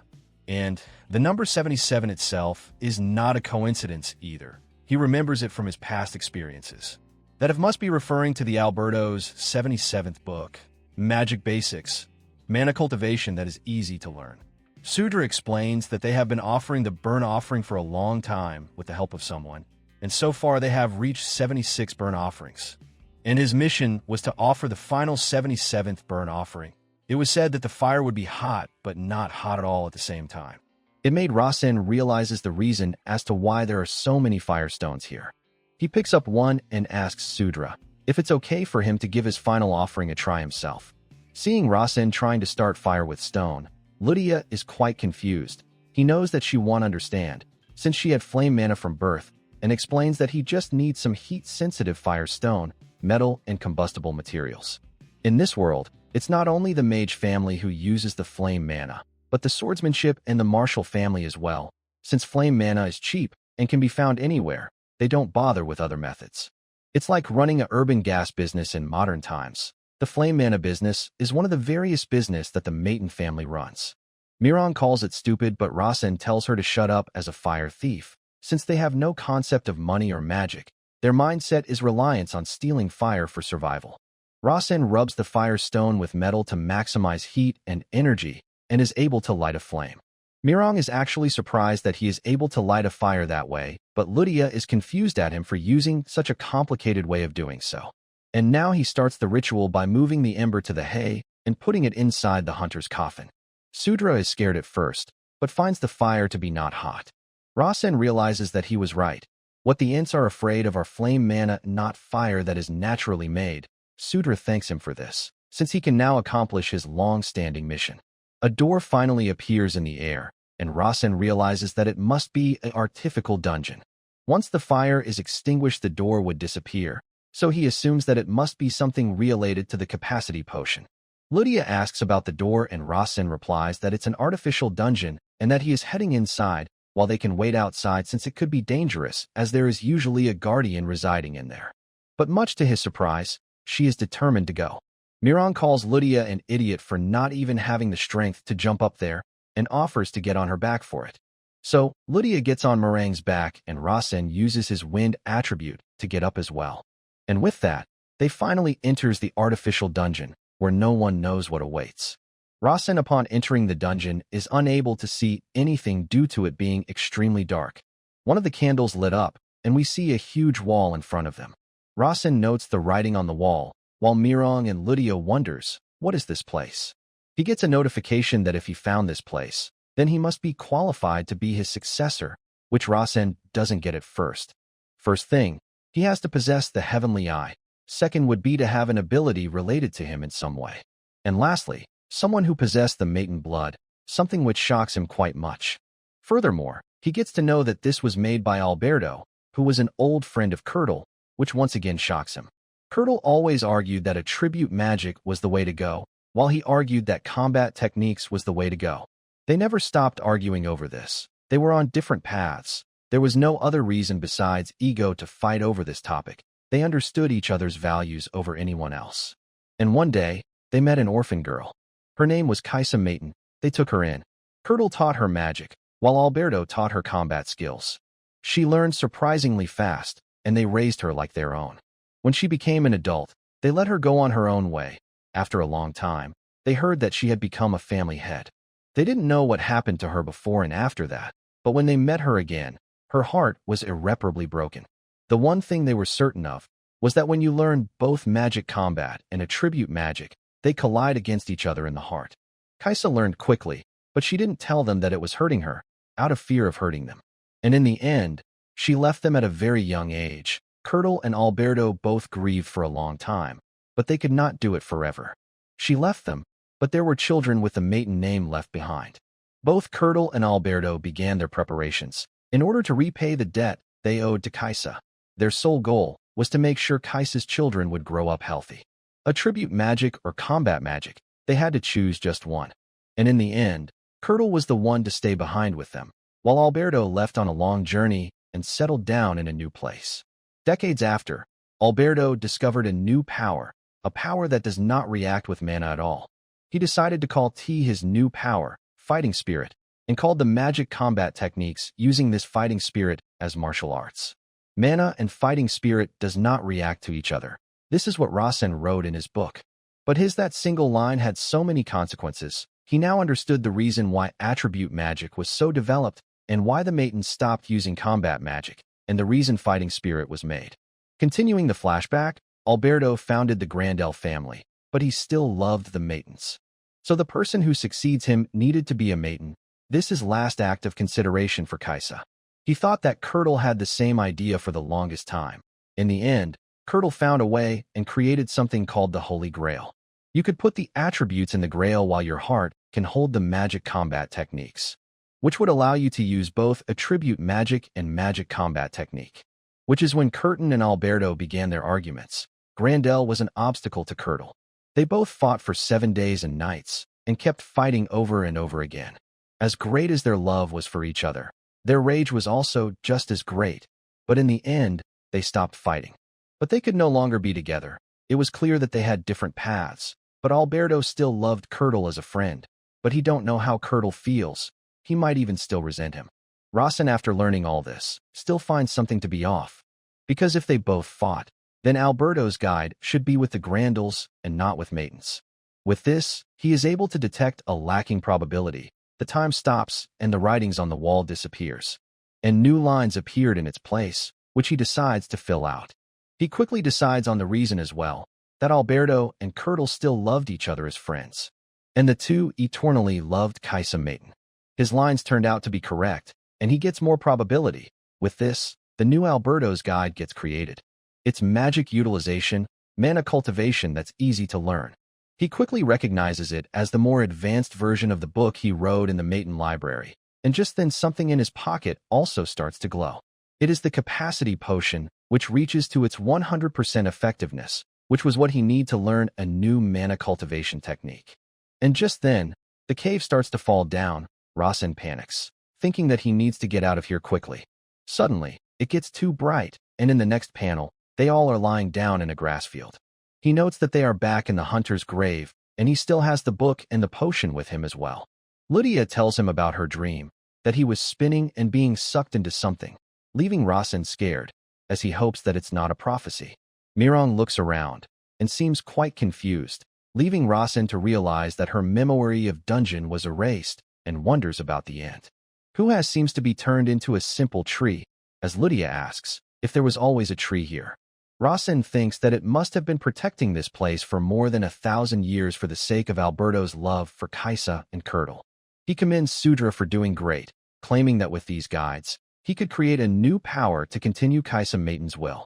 And the number 77 itself is not a coincidence either. He remembers it from his past experiences. That it must be referring to the Alberto's 77th book, Magic Basics, mana cultivation that is easy to learn. Sudra explains that they have been offering the burnt offering for a long time with the help of someone, and so far they have reached 76 burnt offerings. And his mission was to offer the final 77th burnt offering. It was said that the fire would be hot, but not hot at all at the same time. It made Rasen realizes the reason as to why there are so many firestones here. He picks up one and asks Sudra if it's okay for him to give his final offering a try himself. Seeing Rasen trying to start fire with stone, Lydia is quite confused. He knows that she won't understand, since she had flame mana from birth, and explains that he just needs some heat-sensitive firestone, metal, and combustible materials. In this world, it's not only the mage family who uses the flame mana, but the swordsmanship and the martial family as well. Since flame mana is cheap and can be found anywhere, they don't bother with other methods. It's like running a urban gas business in modern times. The flame mana business is one of the various business that the Maton family runs. Mirong calls it stupid, but Rasen tells her to shut up as a fire thief. Since they have no concept of money or magic, their mindset is reliance on stealing fire for survival. Rasen rubs the fire stone with metal to maximize heat and energy and is able to light a flame. Mirong is actually surprised that he is able to light a fire that way, but Lydia is confused at him for using such a complicated way of doing so. And now he starts the ritual by moving the ember to the hay and putting it inside the hunter's coffin. Sudra is scared at first, but finds the fire to be not hot. Rasen realizes that he was right. What the Ents are afraid of are flame mana, not fire that is naturally made. Sudra thanks him for this, since he can now accomplish his long-standing mission. A door finally appears in the air, and Rasen realizes that it must be an artificial dungeon. Once the fire is extinguished, the door would disappear, so he assumes that it must be something related to the capacity potion. Lydia asks about the door, and Rasen replies that it's an artificial dungeon and that he is heading inside while they can wait outside since it could be dangerous, as there is usually a guardian residing in there. But much to his surprise, she is determined to go. Mirong calls Lydia an idiot for not even having the strength to jump up there and offers to get on her back for it. So, Lydia gets on Mirong's back and Rasen uses his wind attribute to get up as well. And with that, they finally enters the artificial dungeon, where no one knows what awaits. Rasen, upon entering the dungeon, is unable to see anything due to it being extremely dark. One of the candles lit up, and we see a huge wall in front of them. Rasen notes the writing on the wall, while Mirong and Lydia wonders, what is this place? He gets a notification that if he found this place, then he must be qualified to be his successor, which Rasen doesn't get at first. First thing, he has to possess the heavenly eye. Second would be to have an ability related to him in some way. And lastly, someone who possessed the Maton blood, something which shocks him quite much. Furthermore, he gets to know that this was made by Alberto, who was an old friend of Curdle, which once again shocks him. Curdle always argued that attribute magic was the way to go, while he argued that combat techniques was the way to go. They never stopped arguing over this. They were on different paths. There was no other reason besides ego to fight over this topic. They understood each other's values over anyone else. And one day, they met an orphan girl. Her name was Kaisa Maton. They took her in. Curdle taught her magic, while Alberto taught her combat skills. She learned surprisingly fast, and they raised her like their own. When she became an adult, they let her go on her own way. After a long time, they heard that she had become a family head. They didn't know what happened to her before and after that, but when they met her again, her heart was irreparably broken. The one thing they were certain of was that when you learn both magic combat and attribute magic, they collide against each other in the heart. Kaisa learned quickly, but she didn't tell them that it was hurting her, out of fear of hurting them. And in the end, she left them at a very young age. Curdle and Alberto both grieved for a long time, but they could not do it forever. She left them, but there were children with the Maton name left behind. Both Curdle and Alberto began their preparations in order to repay the debt they owed to Kaisa. Their sole goal was to make sure Kaisa's children would grow up healthy. Attribute magic or combat magic, they had to choose just one. And in the end, Curdle was the one to stay behind with them, while Alberto left on a long journey and settled down in a new place. Decades after, Alberto discovered a new power, a power that does not react with mana at all. He decided to call his new power, Fighting Spirit, and called the magic combat techniques using this fighting spirit as martial arts. Mana and fighting spirit does not react to each other. This is what Rasen wrote in his book. But that single line had so many consequences. He now understood the reason why attribute magic was so developed and why the Matons stopped using combat magic, and the reason fighting spirit was made. Continuing the flashback, Alberto founded the Grandel family, but he still loved the Matons. So the person who succeeds him needed to be a maiden. This is last act of consideration for Kaisa. He thought that Curdle had the same idea for the longest time. In the end, Curdle found a way and created something called the Holy Grail. You could put the attributes in the Grail while your heart can hold the magic combat techniques, which would allow you to use both attribute magic and magic combat technique. Which is when Curtin and Alberto began their arguments. Grandel was an obstacle to Curdle. They both fought for 7 days and nights and kept fighting over and over again. As great as their love was for each other, their rage was also just as great, but in the end, they stopped fighting. But they could no longer be together. It was clear that they had different paths, but Alberto still loved Curdle as a friend, but he don't know how Curdle feels. He might even still resent him. Rasen, after learning all this, still finds something to be off. Because if they both fought, then Alberto's guide should be with the Grandels and not with Maidens. With this, he is able to detect a lacking probability. The time stops and the writings on the wall disappears. And new lines appeared in its place, which he decides to fill out. He quickly decides on the reason as well, that Alberto and Curdle still loved each other as friends. And the two eternally loved Kaisa Maiden. His lines turned out to be correct, and he gets more probability. With this, the new Alberto's guide gets created. It's magic utilization, mana cultivation that's easy to learn. He quickly recognizes it as the more advanced version of the book he wrote in the Maiden Library, and just then something in his pocket also starts to glow. It is the capacity potion, which reaches to its 100% effectiveness, which was what he needed to learn a new mana cultivation technique. And just then, the cave starts to fall down. Rasen panics, thinking that he needs to get out of here quickly. Suddenly, it gets too bright, and in the next panel, they all are lying down in a grass field. He notes that they are back in the hunter's grave, and he still has the book and the potion with him as well. Lydia tells him about her dream, that he was spinning and being sucked into something, leaving Rasen scared, as he hopes that it's not a prophecy. Mirong looks around, and seems quite confused, leaving Rasen to realize that her memory of dungeon was erased, and wonders about the ant, who seems to be turned into a simple tree, as Lydia asks if there was always a tree here. Rasen thinks that it must have been protecting this place for more than 1,000 years for the sake of Alberto's love for Kaisa and Curdle. He commends Sudra for doing great, claiming that with these guides, he could create a new power to continue Kaisa Maiden's will.